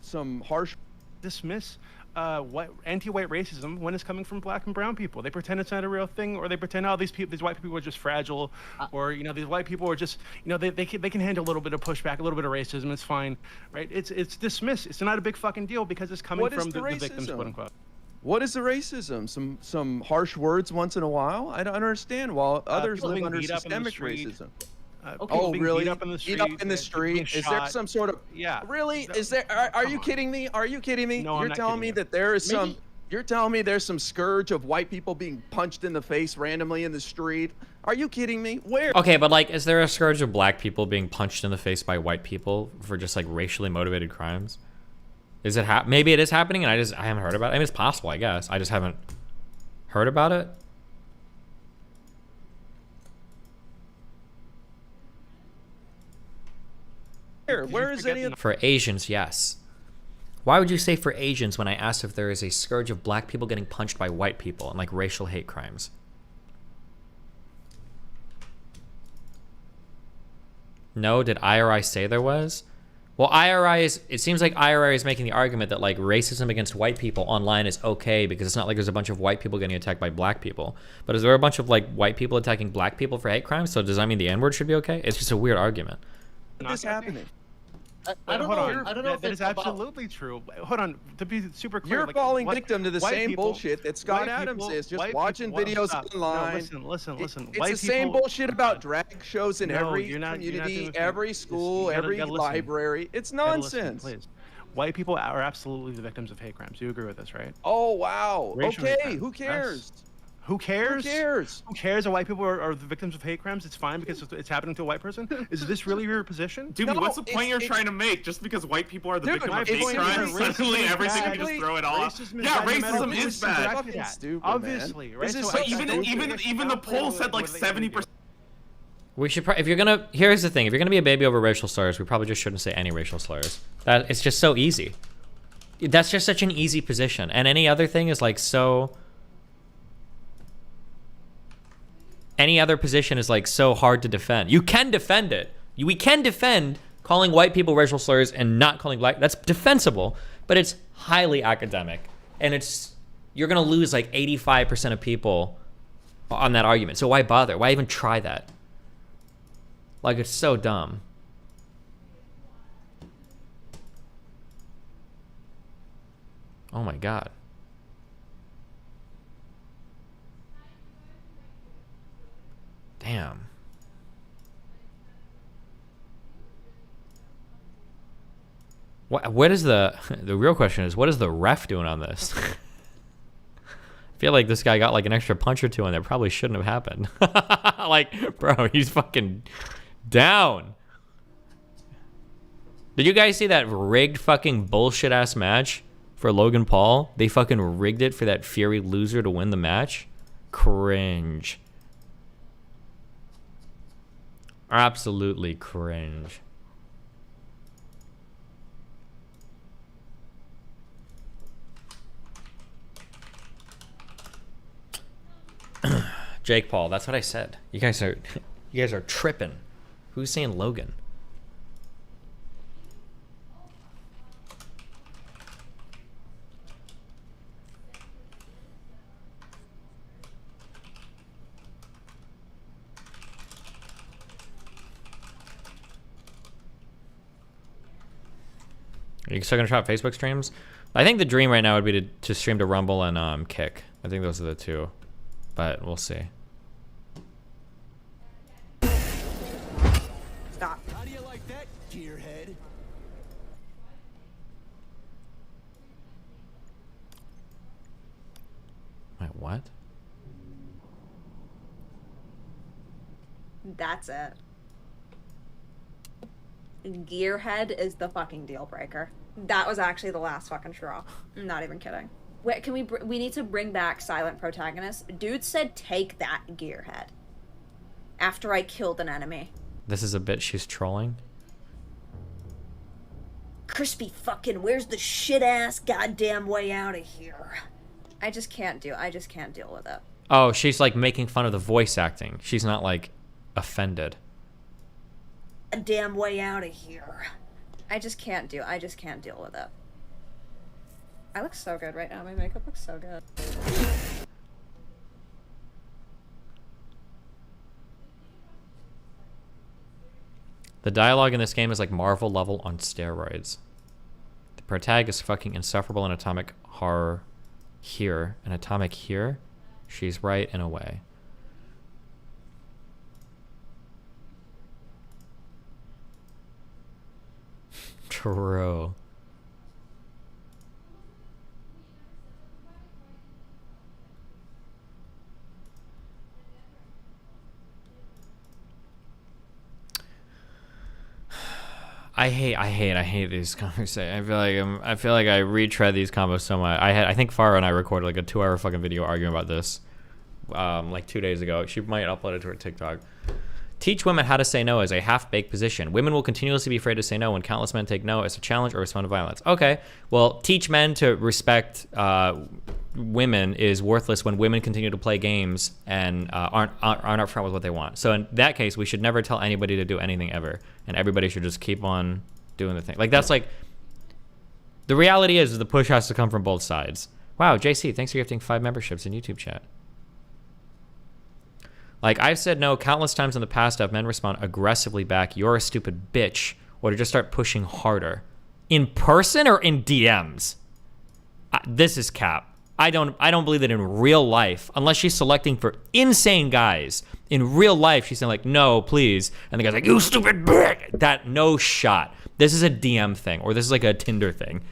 S23: Some harsh
S5: dismiss anti-white racism when it's coming from black and brown people. They pretend it's not a real thing, or they pretend, oh, these white people are just fragile, or these white people are just, they can handle a little bit of pushback, a little bit of racism. It's fine, right? It's dismissed. It's not a big fucking deal because it's coming from the victims, quote unquote.
S23: What is the racism? Some harsh words once in a while? I don't understand. While others live under systemic racism. Oh, really? Beat up in the street? Is there some sort of... Yeah. Really? Is there... Are you kidding me? Are you kidding me?
S5: No,
S23: You're telling me that there is some... You're telling me there's some scourge of white people being punched in the face randomly in the street? Are you kidding me? Where?
S1: Okay, but like, is there a scourge of black people being punched in the face by white people for just like racially motivated crimes? Is it maybe it is happening and I haven't heard about it? I mean, it's possible, I guess. I just haven't heard about it.
S23: Where is any of...
S1: For Asians, yes. Why would you say for Asians when I asked if there is a scourge of black people getting punched by white people and like racial hate crimes? No, did IRI say there was? Well, it seems like IRI is making the argument that like racism against white people online is okay because it's not like there's a bunch of white people getting attacked by black people. But is there a bunch of like white people attacking black people for hate crimes? So does that mean the N-word should be okay? It's just a weird argument.
S23: What is happening?
S5: I don't know if that is absolutely true. Hold on, to be super clear.
S23: You're falling victim to the same bullshit that Scott Adams is, just watching videos online.
S5: No, listen.
S23: It's the same bullshit about drag shows in every community, every school, every library. It's nonsense.
S5: Please. White people are absolutely the victims of hate crimes. You agree with this, right?
S23: Oh, wow. Okay, who cares?
S5: Who cares?
S23: Who cares?
S5: Who cares that white people are the victims of hate crimes? It's fine because it's happening to a white person? Is this really your position?
S8: Dude, what's the point you're trying to make? Just because white people are the victim of hate crimes, suddenly everything you just throw it off? Yeah, racism is bad.
S5: Stupid, obviously, right?
S8: So even the poll said like 70%.
S1: We should if you're gonna, here's the thing, if you're gonna be a baby over racial slurs, we probably just shouldn't say any racial slurs. It's just so easy. That's just such an easy position. And any other thing is like so... Any other position is like so hard to defend. You can defend it. We can defend calling white people racial slurs and not calling black. That's defensible, but it's highly academic. And you're gonna lose like 85% of people on that argument. So why bother? Why even try that? Like, it's so dumb. Oh my God. Damn. What is the real question is, what is the ref doing on this? I feel like this guy got like an extra punch or two and that probably shouldn't have happened. Like, bro, he's fucking down. Did you guys see that rigged fucking bullshit ass match for Logan Paul? They fucking rigged it for that Fury loser to win the match. Cringe. Absolutely cringe. Jake Paul, that's what I said. You guys are tripping. Who's saying Logan? Are you still gonna try Facebook streams? I think the dream right now would be to stream to Rumble and Kick. I think those are the two, but we'll see.
S9: Stop.
S10: How do you like that, gearhead?
S1: Wait, what?
S9: That's it. Gearhead is the fucking deal breaker. That was actually the last fucking straw. I'm not even kidding. Wait, can we need to bring back silent protagonists. Dude said take that, Gearhead. After I killed an enemy.
S1: This is a bit she's trolling.
S9: Crispy fucking, where's the shit ass goddamn way out of here? I just can't deal with it.
S1: Oh, she's like making fun of the voice acting. She's not like offended.
S9: Damn way out of here. I just can't deal with it. I look so good right now. My makeup looks so good.
S1: The dialogue in this game is like Marvel level on steroids. The protag is fucking insufferable in Atomic Horror here. And Atomic here, she's right in a way. True. I hate these conversations. I feel like I retread these combos so much. I think Farah and I recorded like a 2-hour fucking video arguing about this, like 2 days ago. She might upload it to her TikTok. Teach women how to say no as a half-baked position. Women will continuously be afraid to say no when countless men take no as a challenge or respond to violence. Okay, well, teach men to respect women is worthless when women continue to play games and aren't upfront with what they want. So in that case, we should never tell anybody to do anything ever, and everybody should just keep on doing the thing. Like that's like the reality is the push has to come from both sides. Wow, JC, thanks for gifting 5 memberships in YouTube chat. Like, I've said no countless times in the past to have men respond aggressively back, you're a stupid bitch, or to just start pushing harder. In person or in DMs? This is cap. I don't believe that in real life, unless she's selecting for insane guys. In real life, she's saying like, no, please. And the guy's like, you stupid bitch. That, no shot. This is a DM thing, or this is like a Tinder thing.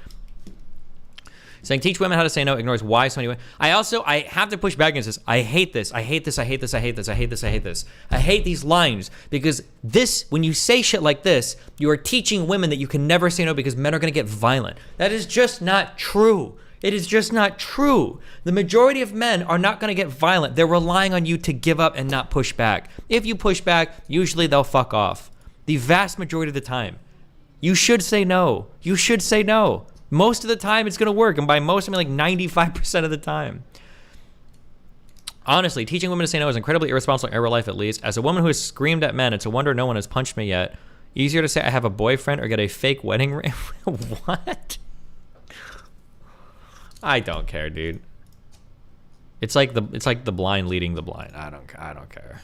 S1: Saying teach women how to say no ignores why so many women. I have to push back against this. I hate this. I hate this. I hate this. I hate this. I hate this. I hate this. I hate these lines because this, when you say shit like this, you are teaching women that you can never say no because men are going to get violent. That is just not true. It is just not true. The majority of men are not going to get violent. They're relying on you to give up and not push back. If you push back, usually they'll fuck off. The vast majority of the time. You should say no. You should say no. Most of the time it's going to work, and by most I mean like 95% of the time. Honestly, teaching women to say no is incredibly irresponsible in real life, at least. As a woman who has screamed at men, it's a wonder no one has punched me yet. Easier to say I have a boyfriend or get a fake wedding ring. What? I don't care, dude. It's like the blind leading the blind. I don't care.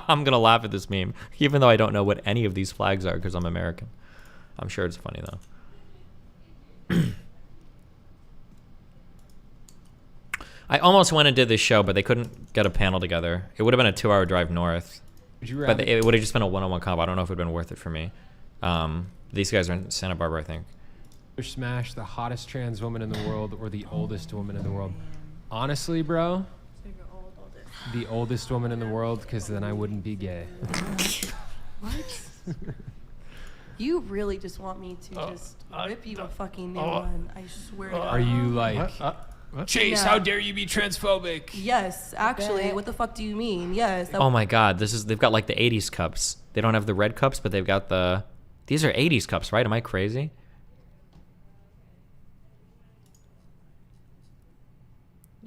S1: I'm gonna laugh at this meme, even though I don't know what any of these flags are because I'm American. I'm sure it's funny though. I almost went and did this show, but they couldn't get a panel together. It would have been a 2-hour drive north. But it would have just been a one-on-one comp. I don't know if it would have been worth it for me. These guys are in Santa Barbara, I think.
S11: Smash the hottest trans woman in the world or the oldest woman in the world. Honestly, bro, the oldest woman in the world, because then I wouldn't be gay.
S12: What? You really just want me to just rip you a fucking new one. I swear to God.
S11: Are you like... Chase,
S12: No.
S11: how dare you be transphobic?
S12: Yes, actually, what the fuck do you mean? Yes.
S1: Oh my god, they've got like the 80s cups. They don't have the red cups, but they've got these are 80s cups, right? Am I crazy?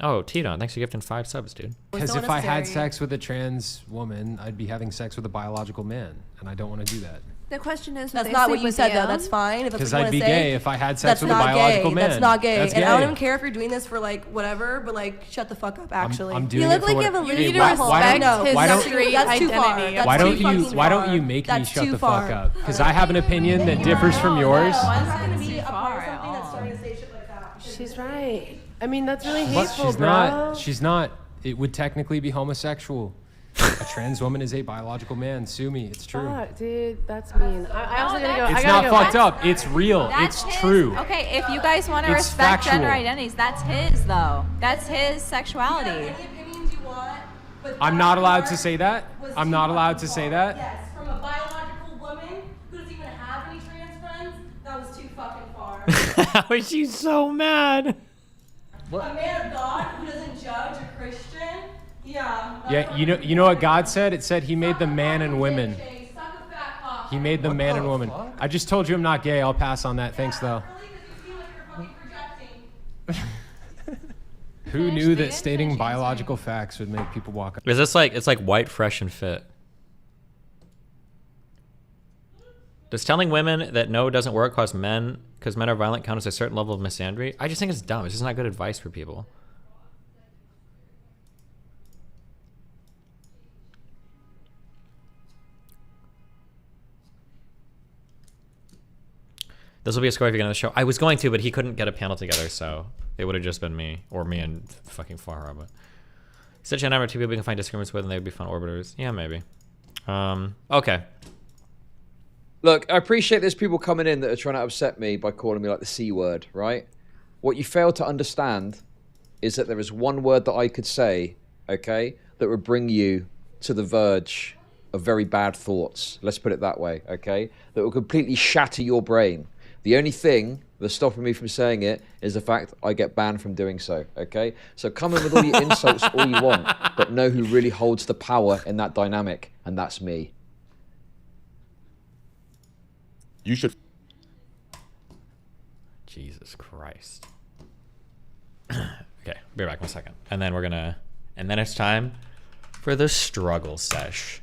S1: Oh, Tito, thanks for gifting 5 subs, dude.
S11: Because if I had sex with a trans woman, I'd be having sex with a biological man, and I don't want to do that.
S4: The question is,
S12: That's not what you said, though. That's fine. If that's
S11: Because
S12: what you
S11: I'd
S12: want
S11: be
S12: to say.
S11: gay if I had sex
S12: That's
S11: with a
S12: not
S11: biological
S12: gay.
S11: man.
S12: That's not gay.
S11: That's
S12: And I don't
S11: gay.
S12: even care if you're doing this for like whatever, but like shut the fuck up. Actually,
S11: I'm doing
S4: You
S11: it
S4: look
S11: for
S4: like
S11: what
S4: you have a
S11: it-
S4: little
S11: Hey,
S4: bit
S11: why-
S4: of
S11: why
S4: respect
S11: don't-
S4: his
S11: why don't-
S4: street
S12: That's too far.
S4: identity.
S12: That's
S11: Why
S12: too
S11: don't you
S12: fucking
S11: Why don't
S12: far.
S11: you make me
S12: That's
S11: shut
S12: too
S11: the
S12: far.
S11: fuck up? Because I have an opinion that differs from yours.
S12: I'm not gonna be a part of something that's starting to say shit like that.
S13: She's right. I mean, that's really
S11: But
S13: hateful,
S11: she's
S13: bro.
S11: not. She's not. It would technically be homosexual. A trans woman is a biological man. Sue me. It's true.
S13: Fuck, dude, that's mean. I also gotta go.
S11: It's
S13: I gotta
S11: not
S13: go.
S11: fucked up. It's real.
S14: That's
S11: It's
S14: his-
S11: true.
S14: Okay, if you guys want to
S11: It's
S14: respect gender
S11: factual.
S14: identities, that's his though. That's his sexuality.
S12: Any opinions you want, but
S11: I'm not allowed to say that. I'm not allowed to say that.
S12: yes, from a biological woman who doesn't even have any trans friends, that was too fucking far.
S1: How is she so mad?
S12: A man of God who doesn't judge a Christian, yeah.
S11: Yeah, you know what God said? It said He made the man and women. He made the man and woman. I just told you I'm not gay. I'll pass on that. Thanks though. Who knew that stating biological facts would make people walk up?
S1: Is this like, it's like white, fresh, and fit? Does telling women that no doesn't work because men are violent count as a certain level of misandry? I just think it's dumb. It's just not good advice for people. This will be a score if you get on the show. I was going to, but he couldn't get a panel together, so it would have just been me. Or me and fucking Farah, but... Such a number of 2 people we can find disagreements with and they would be fun orbiters. Yeah, maybe. Okay.
S15: Look, I appreciate there's people coming in that are trying to upset me by calling me like the C word, right? What you fail to understand is that there is one word that I could say, okay, that would bring you to the verge of very bad thoughts. Let's put it that way, okay? That will completely shatter your brain. The only thing that's stopping me from saying it is the fact I get banned from doing so, okay? So come in with all your insults all you want, but know who really holds the power in that dynamic, and that's me.
S25: You should.
S1: Jesus Christ. Okay, be back in a second. And then we're gonna... And then it's time for the struggle sesh.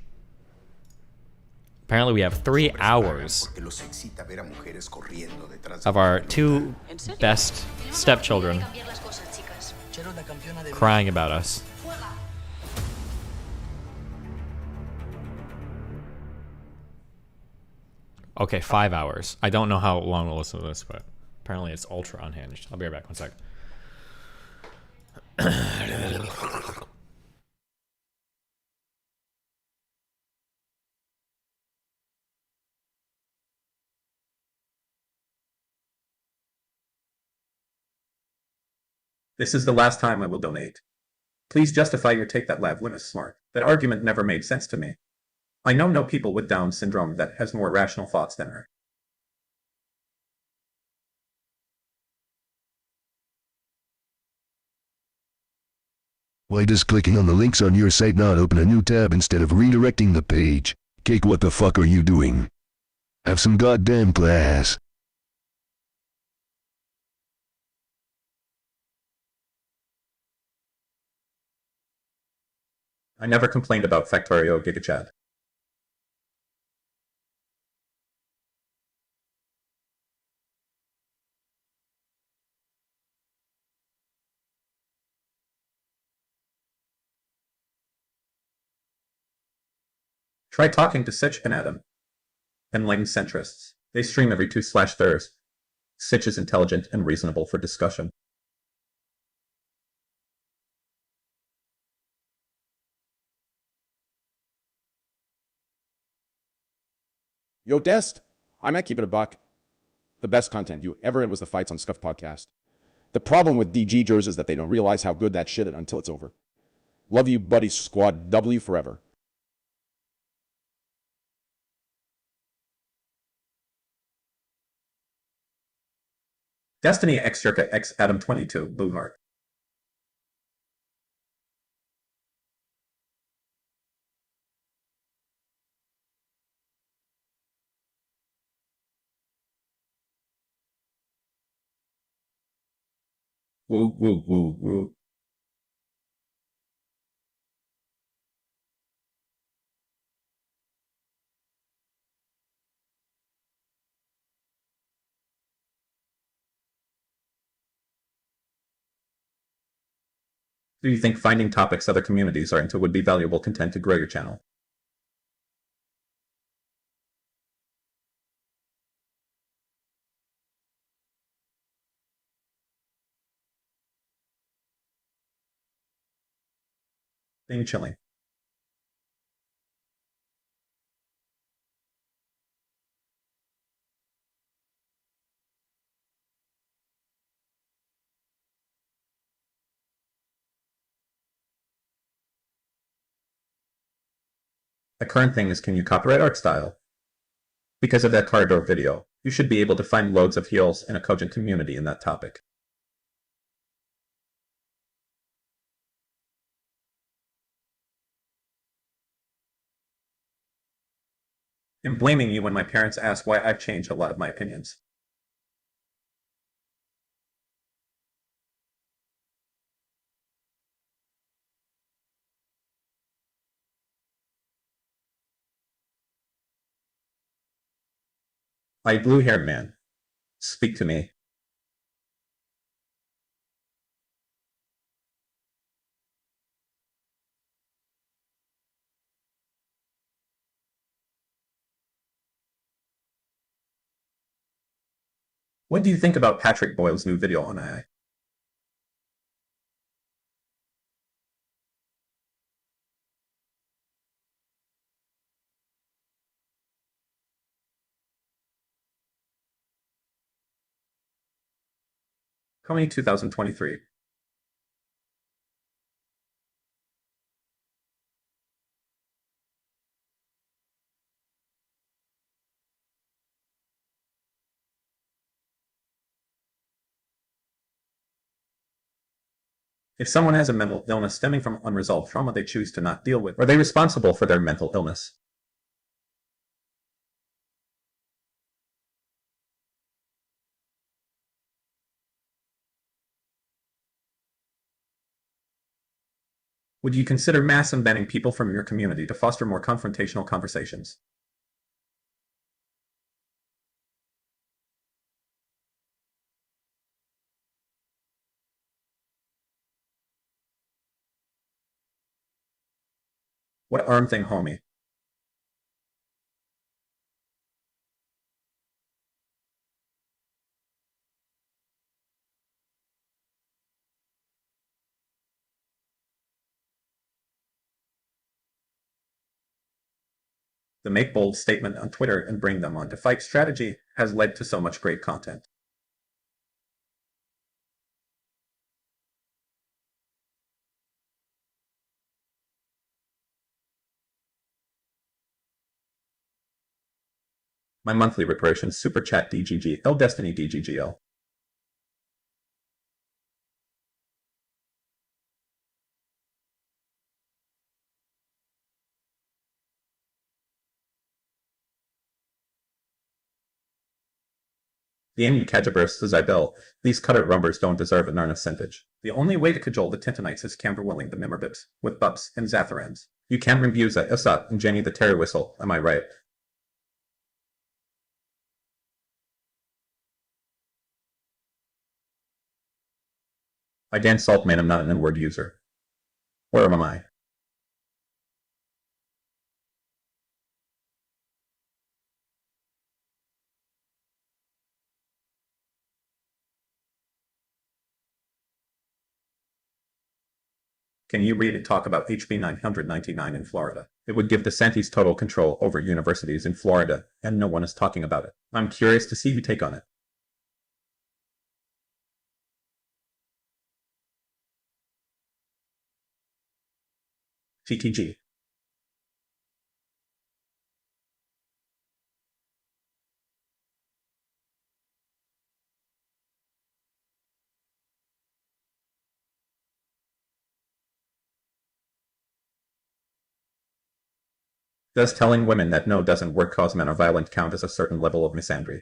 S1: Apparently we have 3 hours of our 2 best stepchildren crying about us. Okay, 5 hours. I don't know how long we'll listen to this, but apparently it's ultra unhinged. I'll be right back, 1 sec.
S3: This is the last time I will donate. Please justify your take that Lav is smart. That argument never made sense to me. I know no people with Down syndrome that has more rational thoughts than her.
S26: Why does clicking on the links on your site not open a new tab instead of redirecting the page? Cake, what the fuck are you doing? Have some goddamn class.
S3: I never complained about Factorio GigaChat. Try talking to Sitch and Adam. Enlightened centrists. They stream every 2/Thurs. Sitch is intelligent and reasonable for discussion.
S20: Yo, Dest, I might keep it a buck. The best content you ever had was the Fights on Scuff podcast. The problem with DG jers is that they don't realize how good that shit is until it's over. Love you, buddy squad. W forever.
S3: Destiny X Circa X Adam 22 Blue Heart. Woo, woo, woo, woo. Do you think finding topics other communities are into would be valuable content to grow your channel? Being chilling. The current thing is, can you copyright art style? Because of that corridor video, you should be able to find loads of heels and a cogent community in that topic. I'm blaming you when my parents ask why I've changed a lot of my opinions. My blue-haired man, speak to me. What do you think about Patrick Boyle's new video on AI? Coming 2023. If someone has a mental illness stemming from unresolved trauma they choose to not deal with, are they responsible for their mental illness? Would you consider mass unbanning people from your community to foster more confrontational conversations? What arm thing, homie? The make bold statement on Twitter and bring them on to fight strategy has led to so much great content. My monthly reparation super chat DGGL Destiny DGGL. The N0anCDWrli8 says I bill. These cutter rumbers don't deserve an earnest centage. The only way to cajole the Tintonites is camberwilling the Mimmerbips, with bups and Zatharans. You can reviews at Isat and Jenny the Terry Whistle, am I right? I Dan Saltman am not an N-word user. Where am I? Can you read and talk about HB 999 in Florida? It would give DeSantis total control over universities in Florida, and no one is talking about it. I'm curious to see your take on it. TTG. Does telling women that no doesn't work cause men are violent count as a certain level of misandry?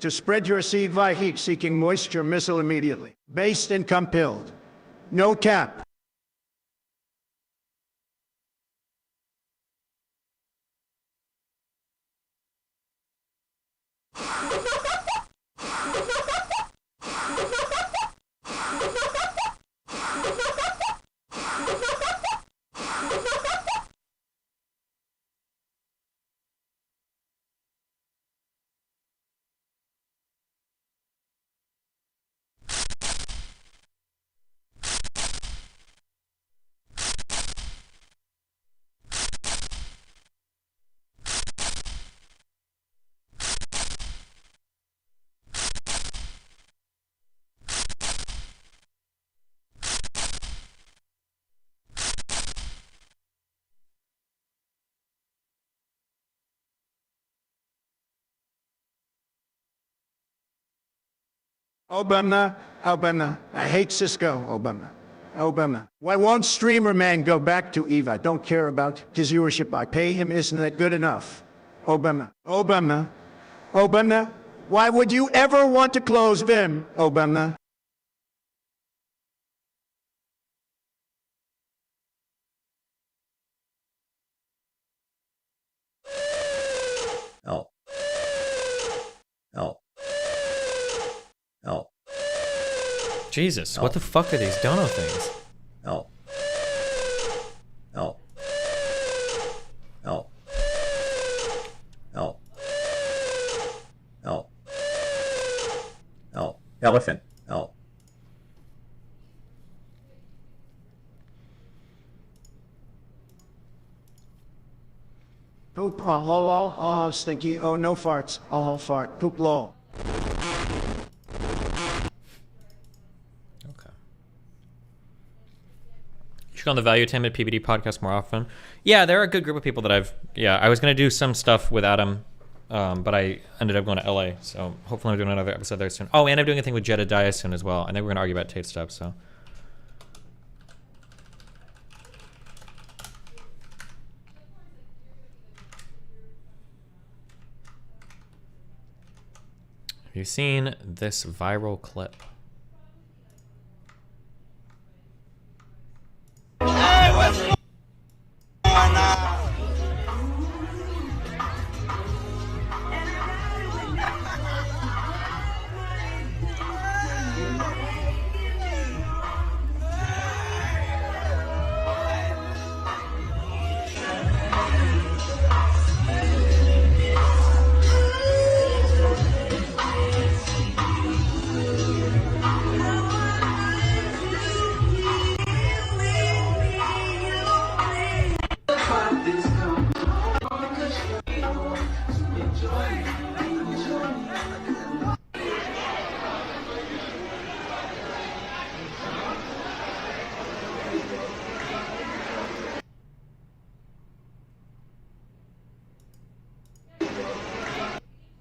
S10: to spread your seed by heat seeking moisture missile immediately. Based and compelled. No cap. Obama, Obama. I hate Cisco, Obama. Obama. Why won't streamer man go back to Eva? I don't care about his viewership. I pay him. Isn't that good enough? Obama. Obama. Obama. Why would you ever want to close Vim, Obama?
S3: Oh. Oh. Oh.
S1: Jesus, what the fuck are these dono things?
S3: Oh. Oh. Oh. Oh. Oh. Oh. Elephant. Oh.
S10: Poop, stinky, oh, no farts, fart, poop, lol.
S1: Should go on the Value Attainment PBD podcast more often. Yeah, they're a good group of people that I was going to do some stuff with Adam, but I ended up going to LA, so hopefully I'm doing another episode there soon. Oh, and I'm doing a thing with Jedediah soon as well. I think we're going to argue about Tate stuff, so. Have you seen this viral clip?
S4: Hey, what's going on now?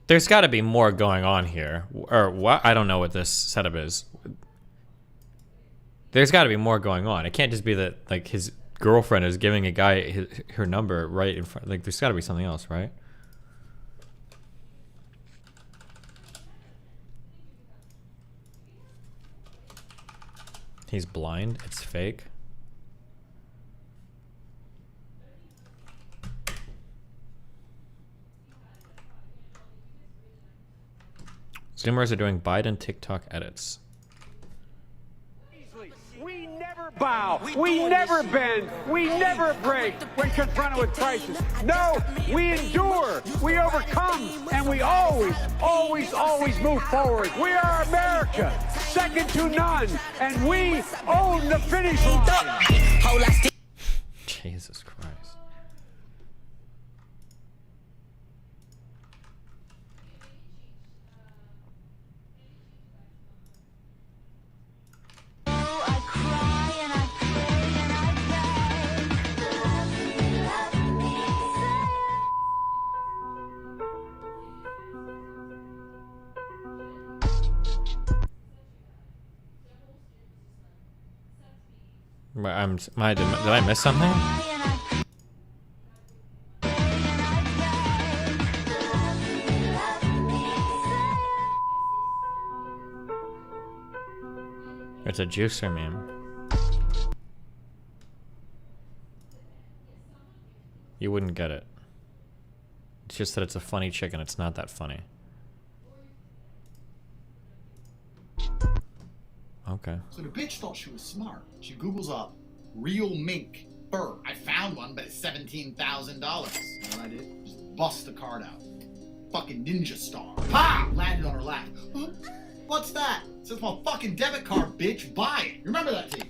S1: There's got to be more going on here, or what? I don't know what this setup is. There's got to be more going on. It can't just be that like his girlfriend is giving a guy her number right in front. Like there's got to be something else, right? He's blind. It's fake. Zoomers are doing Biden TikTok edits.
S6: We never bow, we never bend, we never break when confronted with crisis. No, we endure, we overcome, and we always, always, always move forward. We are America, second to none, and we own the finish line.
S1: Jesus Christ. Did I miss something? It's a juicer meme. You wouldn't get it. It's just that it's a funny chicken. It's not that funny. Okay.
S7: So the bitch thought she was smart. She Googles up real mink fur. I found one, but it's $17,000. You know what I did? Just bust the card out. Fucking ninja star. Ha! Landed on her lap. Huh? What's that? It says my fucking debit card, bitch. Buy it. Remember that to you.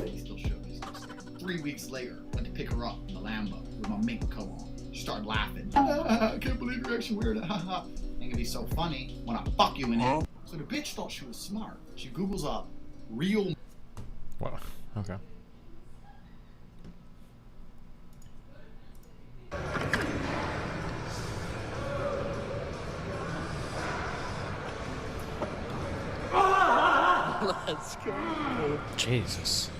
S7: He still shook. 3 weeks later, went to pick her up in the Lambo with my mink coat on. She started laughing. I can't believe you're actually wearing it. Haha. Ain't gonna be so funny when I fuck you in it. So the bitch thought she was smart. She Googles up real.
S1: Well, okay.
S17: Let's go.
S1: Jesus.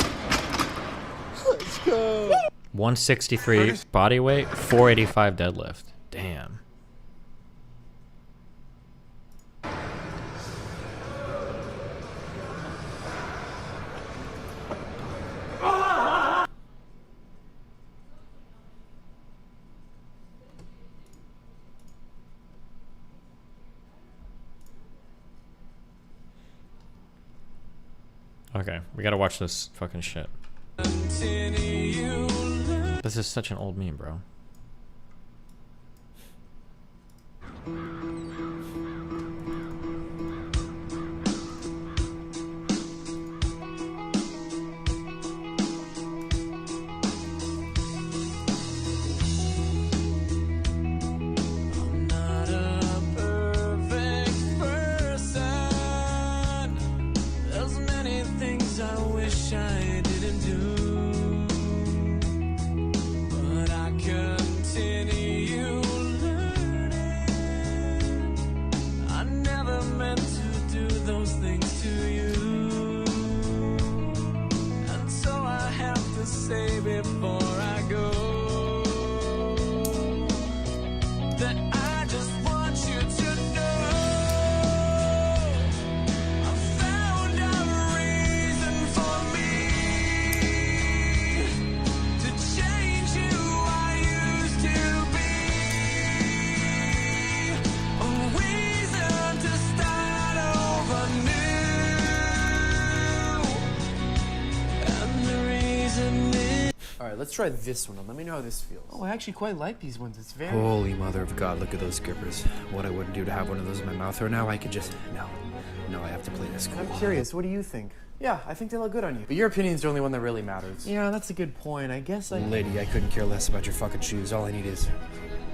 S17: Let's go.
S1: 163 body weight, 485 deadlift. Damn. Okay, we gotta watch this fucking shit. This is such an old meme, bro.
S18: Let's try this one on. Let me know how this feels. Oh, I actually quite like these ones. It's very...
S19: Holy mother of God, look at those skippers. What I wouldn't do to have one of those in my mouth right now, I could just... No, I have to play this cool.
S18: I'm curious, what do you think? Yeah, I think they look good on you. But your opinion's the only one that really matters. Yeah, that's a good point. I guess
S19: Lady, I couldn't care less about your fucking shoes. All I need is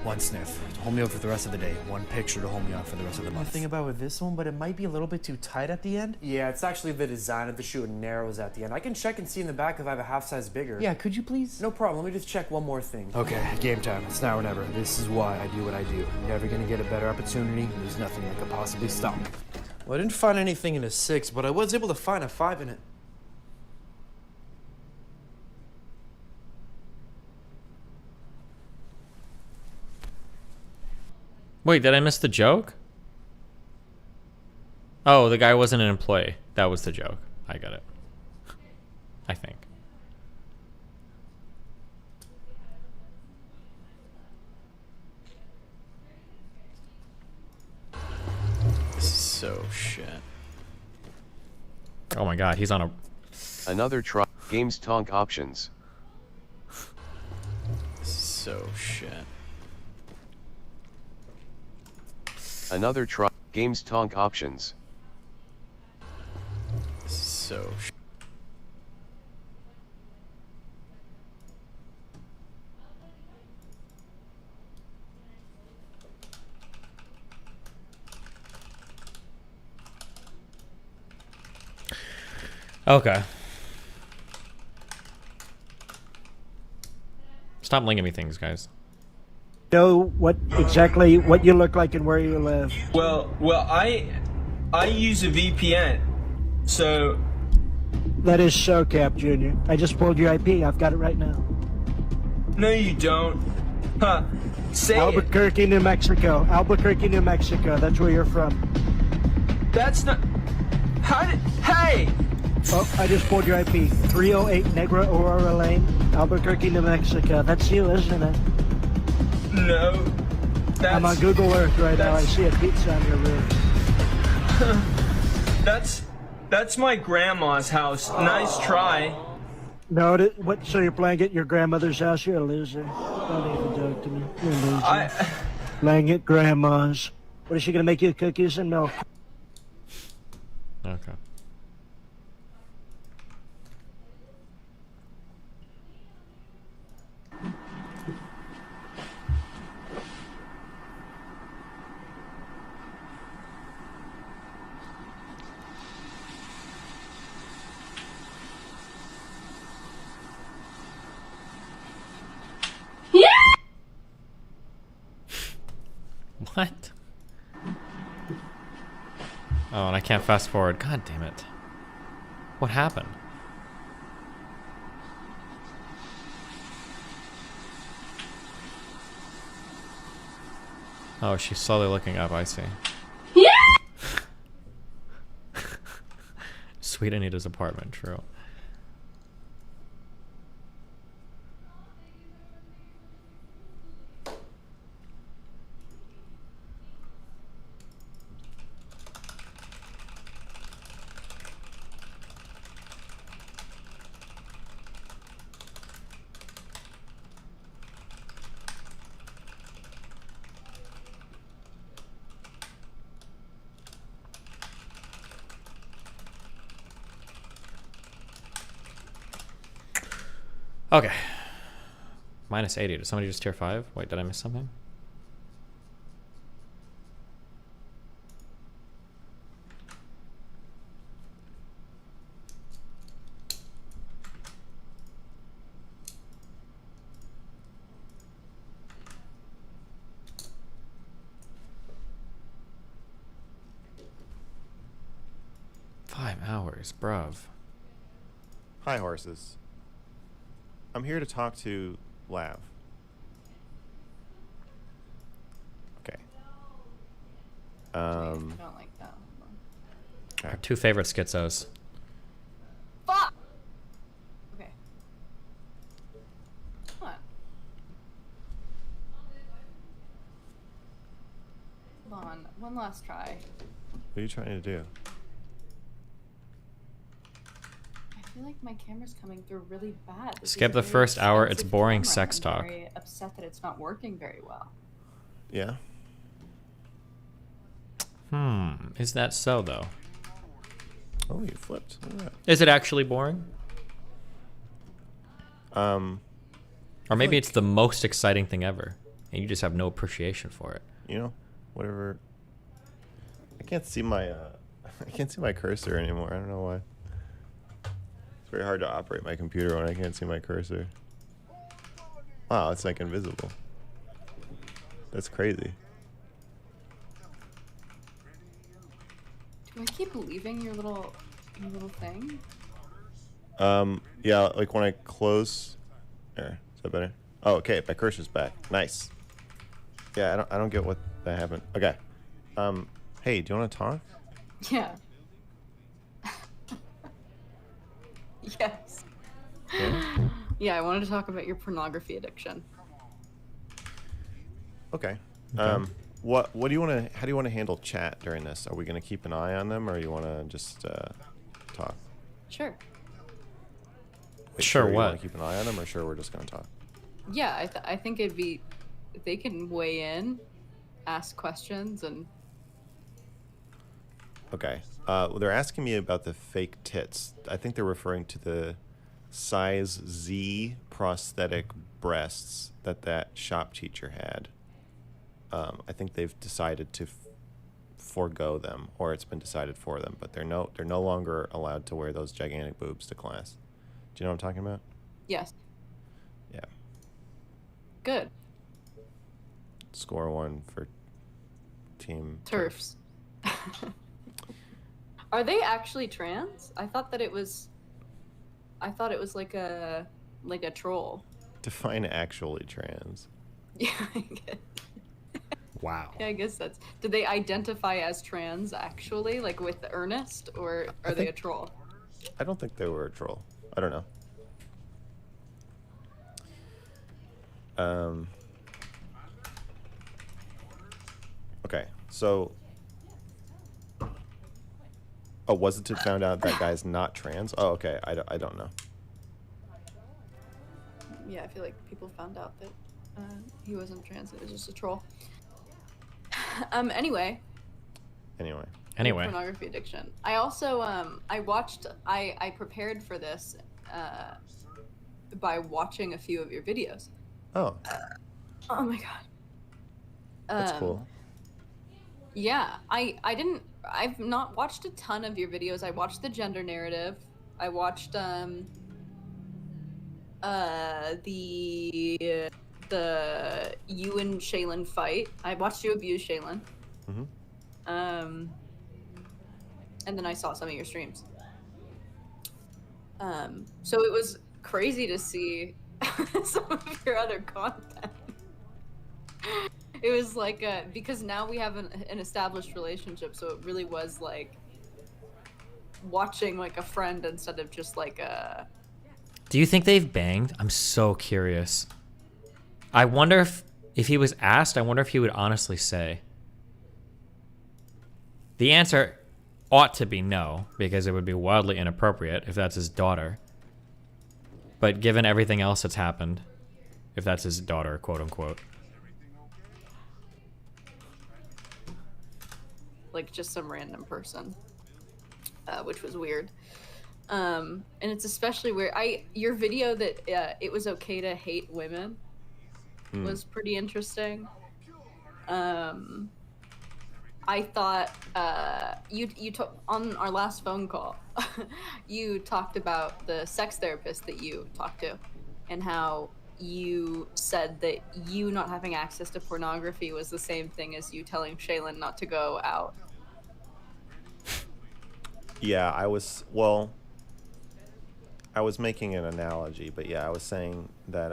S19: one sniff to hold me up for the rest of the day. One picture to hold me up for the rest of the month.
S18: Thing about with this one, but it might be a little bit too tight at the end. Yeah, it's actually the design of the shoe. It narrows at the end. I can check and see in the back if I have a half size bigger. Yeah, could you please? No problem. Let me just check one more thing.
S19: Okay, game time. It's now or never. This is why I do what I do. I'm never gonna get a better opportunity. There's nothing that could possibly stop me.
S18: Well, I didn't find anything in a 6, but I was able to find a 5 in it.
S1: Wait, did I miss the joke? Oh, the guy wasn't an employee. That was the joke. I got it. I think.
S19: So shit.
S1: Oh my god, he's on a...
S21: Another try. Games Tonk options.
S19: So shit.
S21: Another try. Games Tonk options.
S19: So shit.
S1: Okay. Stop linking me things, guys.
S10: Know what exactly what you look like and where you live.
S22: Well, I use a VPN, so.
S10: That is SoCap, Junior. I just pulled your IP. I've got it right now.
S22: No, you don't. Huh? Say
S10: Albuquerque,
S22: it.
S10: New Mexico. Albuquerque, New Mexico. That's where you're from.
S22: That's not. Hey!
S2: Oh, I just pulled your IP. 308 N0anCDWrli8 Lane, Albuquerque, New Mexico. That's you, isn't it?
S22: No.
S2: I'm on Google Earth right now. I see a pizza on your roof.
S22: That's my grandma's house. Nice try.
S2: No, what? So you're playing at your grandmother's house? You're a loser. Don't even joke to me. You're a loser. Playing at grandma's. What is she gonna make you? Cookies and milk?
S1: Okay. What? Oh, and I can't fast forward. God damn it. What happened? Oh, she's slowly looking up, I see. Sweet Anita's apartment, true. Okay. Minus 80. Did somebody just tier 5? Wait, did I miss something? $5 hours, bruv.
S5: Hi, horses. I'm here to talk to Lav. Okay.
S8: I don't like that.
S5: Okay.
S1: Our 2 favorite schizos.
S8: Fuck! Okay. What? Hold on. One last try.
S5: What are you trying to do?
S8: I feel like my camera's coming through really bad. This
S1: Skip
S8: is
S1: the
S8: a very
S1: first hour. It's
S8: expensive
S1: boring
S8: camera.
S1: sex
S8: I'm
S1: talk.
S8: very upset that it's not working very well.
S5: Yeah.
S1: Is that so, though?
S5: Oh, you flipped. Look at that.
S1: Is it actually boring?
S5: Or
S1: Or maybe it's the most exciting thing ever, and you just have no appreciation for it.
S5: You know, whatever. I can't see my I can't see my cursor anymore. I don't know why. It's very hard to operate my computer when I can't see my cursor. Wow, it's like invisible. That's crazy.
S8: Do I keep leaving your little thing?
S5: Yeah, like when I close. There, is that better? Oh, okay. My cursor's back. Nice. Yeah, I don't get what that happened. Okay. Hey, do you want to talk?
S8: Yeah. Yes.
S5: Yeah?
S8: Yeah, I wanted to talk about your pornography addiction.
S5: Okay. What do you want to? How do you want to handle chat during this? Are we gonna keep an eye on them, or you want to just talk?
S8: Sure.
S5: Wait,
S1: Sure,
S5: You
S1: what?
S5: want to keep an eye on them, or sure we're just gonna talk?
S8: Yeah, I think it'd be if they can weigh in, ask questions, and
S5: Okay. Well, they're asking me about the fake tits. I think they're referring to the size Z prosthetic breasts that shop teacher had. I think they've decided to forego them, or it's been decided for them. But they're no longer allowed to wear those gigantic boobs to class. Do you know what I'm talking about?
S8: yes,
S5: Yeah.
S8: good.
S5: Score 1 for team
S8: Turfs. Are they actually trans? I thought it was like a troll.
S5: Define actually trans.
S8: Yeah, I get
S1: Wow.
S8: Yeah, I guess that's. Did they identify as trans actually, like with Ernest, or are they a troll?
S5: I don't think they were a troll. I don't know. Okay, so. Oh, wasn't it found out that guy's not trans? Oh, okay. I don't know.
S8: Yeah, I feel like people found out that he wasn't trans. It was just a troll. Anyway. Pornography addiction. I also I prepared for this by watching a few of your videos.
S5: Oh.
S8: Oh my god.
S5: That's cool.
S8: Yeah, I've not watched a ton of your videos. I watched the gender narrative. I watched the you and Shaylin fight. I watched you abuse Shaylin. And then I saw some of your streams. So it was crazy to see some of your other content. It was like because now we have an established relationship, so it really was like watching like a friend instead of just like a.
S1: Do you think they've banged? I'm so curious. I wonder if he was asked, I wonder if he would honestly say. The answer ought to be no, because it would be wildly inappropriate if that's his daughter. But given everything else that's happened, if that's his daughter, quote unquote.
S8: Like just some random person, which was weird. And it's especially weird. Your video that it was okay to hate women was pretty interesting. I thought you on our last phone call, you talked about the sex therapist that you talked to, and how you said that you not having access to pornography was the same thing as you telling Shaylin not to go out.
S5: Yeah, I was making an analogy, but yeah, I was saying that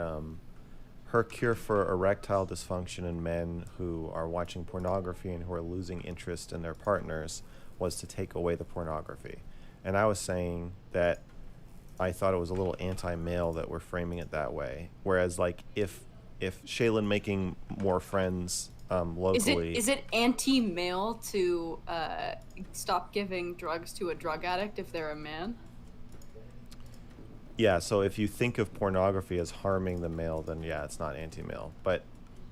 S5: her cure for erectile dysfunction in men who are watching pornography and who are losing interest in their partners was to take away the pornography. And I was saying that I thought it was a little anti-male that we're framing it that way. Whereas, like, if Shaylin making more friends locally...
S8: Is it anti-male to stop giving drugs to a drug addict if they're a man?
S5: Yeah, so if you think of pornography as harming the male, then yeah, it's not anti-male. But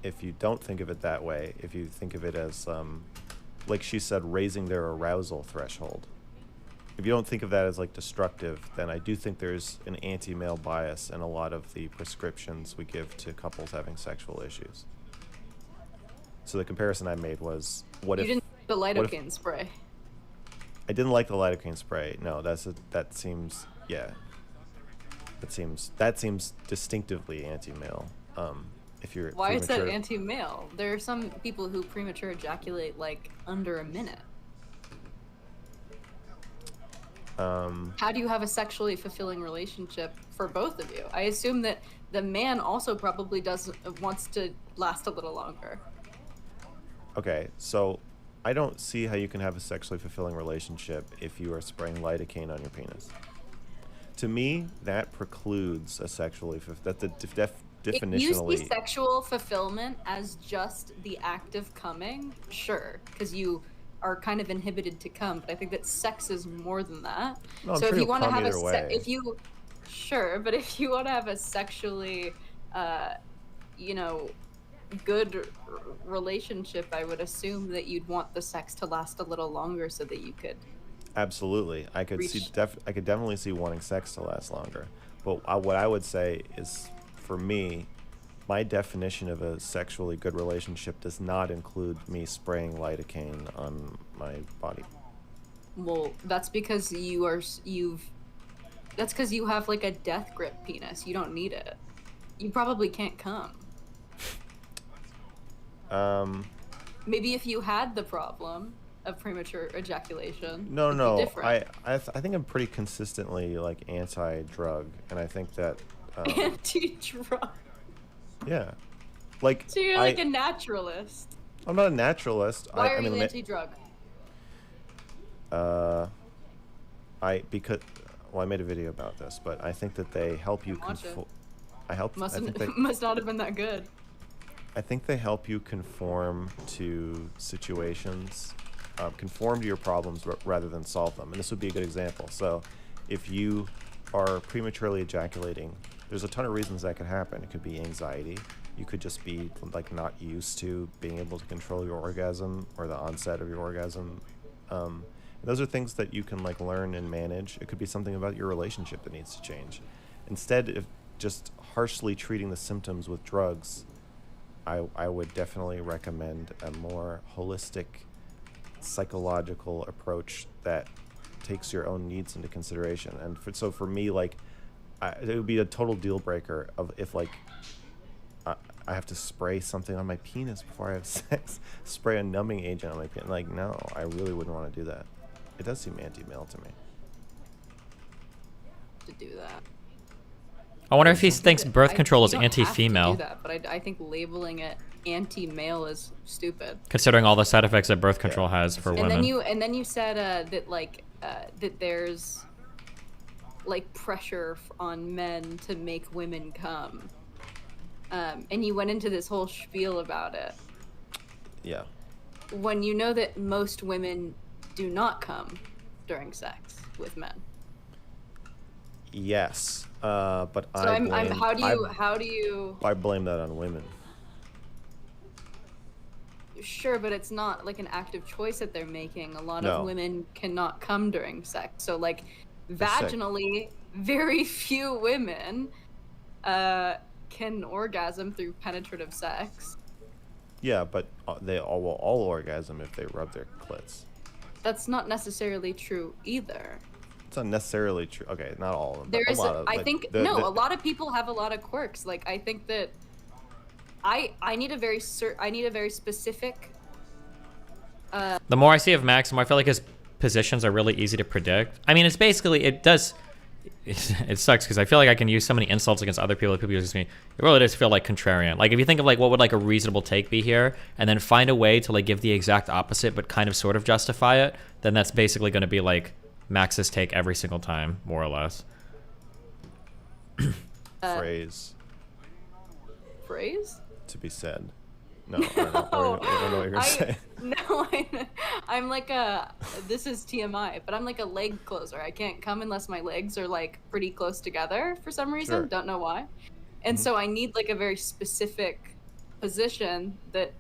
S5: if you don't think of it that way, if you think of it as, like she said, raising their arousal threshold, if you don't think of that as like destructive, then I do think there's an anti-male bias in a lot of the prescriptions we give to couples having sexual issues. So the comparison I made was, what if...
S8: You didn't like the lidocaine spray.
S5: I didn't like the lidocaine spray. No, that seems, yeah. That seems distinctively anti-male. If you're
S8: Why is that anti-male? There are some people who premature ejaculate like under a minute. How do you have a sexually fulfilling relationship for both of you? I assume that the man also probably wants to last a little longer.
S5: Okay, so I don't see how you can have a sexually fulfilling relationship if you are spraying lidocaine on your penis. To me, that precludes a sexually definitionally.
S8: If you see sexual fulfillment as just the act of coming, sure, because you are kind of inhibited to come. But I think that sex is more than that.
S5: No,
S8: so if you want to have sure, but if you want to have a sexually, good relationship, I would assume that you'd want the sex to last a little longer so that you could.
S5: Absolutely, I could definitely see wanting sex to last longer. But what I would say is, for me, my definition of a sexually good relationship does not include me spraying lidocaine on my body.
S8: Well, that's because that's because you have like a death grip penis. You don't need it. You probably can't come. Maybe if you had the problem of premature ejaculation.
S5: No. I think I'm pretty consistently like anti-drug, and I think that
S8: anti-drug.
S5: Yeah, like
S8: so you're like a naturalist.
S5: I'm not a naturalist.
S8: Why
S5: I
S8: are
S5: mean,
S8: you anti-drug?
S5: because I made a video about this, but I think that they help you conform.
S8: Must not have been that good.
S5: I think they help you conform to situations, conform to your problems rather than solve them. And this would be a good example. So, if you are prematurely ejaculating, there's a ton of reasons that could happen. It could be anxiety. You could just be like not used to being able to control your orgasm or the onset of your orgasm. Those are things that you can like learn and manage. It could be something about your relationship that needs to change. Instead of just harshly treating the symptoms with drugs, I would definitely recommend a more holistic psychological approach that takes your own needs into consideration. And so for me, like, it would be a total deal breaker of if like I have to spray something on my penis before I have sex, spray a numbing agent on my penis. Like, no, I really wouldn't want to do that. It does seem anti-male to me.
S8: To do that.
S1: I wonder if he thinks birth control is
S8: You don't have to
S1: anti-female.
S8: do that, but I think labeling it anti-male is stupid.
S1: Considering all the side effects that birth control has for women.
S8: And then you said that like that there's like pressure on men to make women come. And you went into this whole spiel about it.
S5: Yeah.
S8: When you know that most women do not come during sex with men.
S5: Yes, but
S8: So how do you?
S5: I blame that on women.
S8: Sure, but it's not like an active choice that they're making. A lot
S5: No.
S8: of women cannot come during sex. So like
S5: They're sick.
S8: vaginally, very few women can orgasm through penetrative sex.
S5: Yeah, but they all will all orgasm if they rub their clits.
S8: That's not necessarily true either.
S5: It's not necessarily true. Okay, not all of them.
S8: There
S5: but
S8: is,
S5: a lot of,
S8: I
S5: like,
S8: think,
S5: the-
S8: a lot of people have a lot of quirks. Like, I think that I need a very specific.
S1: The more I see of Max, the more I feel like his positions are really easy to predict. I mean, it's basically, it sucks because I feel like I can use so many insults against other people that people use me. It really does feel like contrarian. Like, if you think of like what would like a reasonable take be here, and then find a way to like give the exact opposite but kind of sort of justify it, then that's basically going to be like Max's take every single time, more or less.
S5: Phrase
S8: Phrase?
S5: to be said. No, I don't know, I don't know what you're gonna say.
S8: No, I'm like this is TMI, but I'm like a leg closer. I can't come unless my legs are like pretty close together for some reason.
S5: Sure.
S8: Don't know why. And so I need like a very specific position that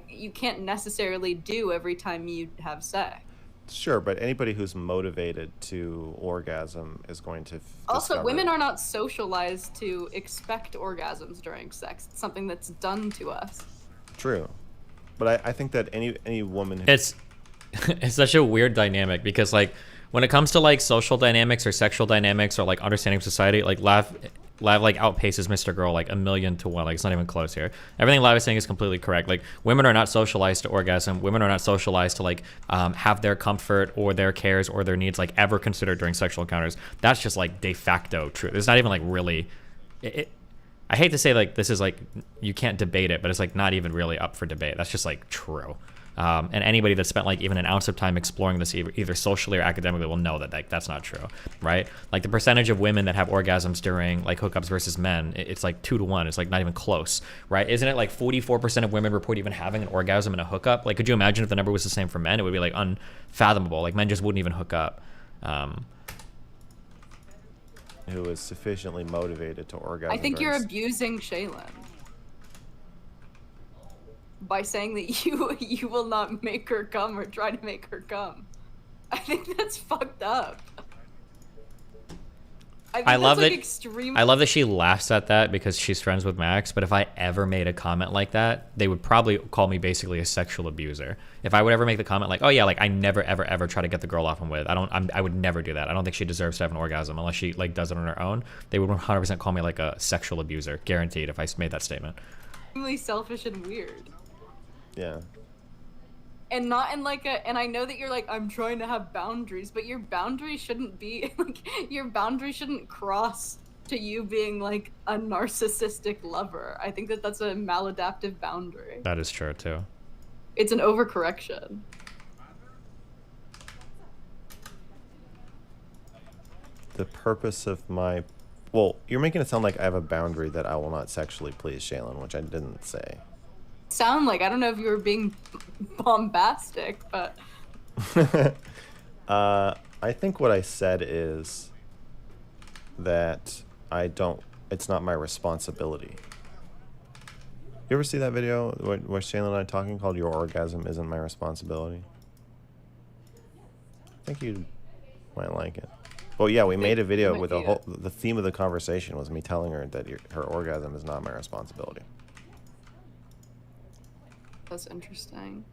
S8: you can't necessarily do every time you have sex.
S5: Sure, but anybody who's motivated to orgasm is going to
S8: Also,
S5: discover
S8: women are not socialized to expect orgasms during sex. It's something that's done to us.
S5: True, but I think that any woman
S1: It's such a weird dynamic because like when it comes to like social dynamics or sexual dynamics or like understanding society, like Lav like outpaces MrGirl like 1,000,000 to 1. Like, it's not even close here. Everything Lav is saying is completely correct. Like, women are not socialized to orgasm. Women are not socialized to like have their comfort or their cares or their needs like ever considered during sexual encounters. That's just like de facto true. It's not even like really. I hate to say like this is like you can't debate it, but it's like not even really up for debate. That's just like true. And anybody that spent like even an ounce of time exploring this either socially or academically will know that like that's not true, right? Like the percentage of women that have orgasms during like hookups versus men, it's like 2 to 1. It's like not even close, right? Isn't it like 44% of women report even having an orgasm in a hookup? Like, could you imagine if the number was the same for men? It would be like unfathomable. Like, men just wouldn't even hook up.
S5: who is sufficiently motivated to orgasm.
S8: I think you're
S5: during
S8: abusing Shaylin by saying that you will not make her come or try to make her come. I think that's fucked up.
S1: I love
S8: that's,
S1: that.
S8: like, extreme.
S1: I love that she laughs at that because she's friends with Max. But if I ever made a comment like that, they would probably call me basically a sexual abuser. If I would ever make the comment like, "Oh yeah, like I never ever try to get the girl off I'm with," I would never do that. I don't think she deserves to have an orgasm unless she like does it on her own. They would 100% call me like a sexual abuser, guaranteed. If I made that statement.
S8: Extremely selfish and weird.
S5: Yeah.
S8: And not in like a, and I know that you're like, I'm trying to have boundaries, but your boundary shouldn't be, like, your boundary shouldn't cross to you being like a narcissistic lover. I think that that's a maladaptive boundary.
S1: That is true too.
S8: It's an overcorrection.
S5: The purpose of my... Well, you're making it sound like I have a boundary that I will not sexually please Shaylin, which I didn't say.
S8: Sound like, I don't know if you were being bombastic, but...
S5: I think what I said is that it's not my responsibility. You ever see that video where Shaylin and I talking called Your Orgasm Isn't My Responsibility? I think you might like it. Well, yeah, we made a video with the theme of the conversation was me telling her that her orgasm is not my responsibility.
S8: That's interesting.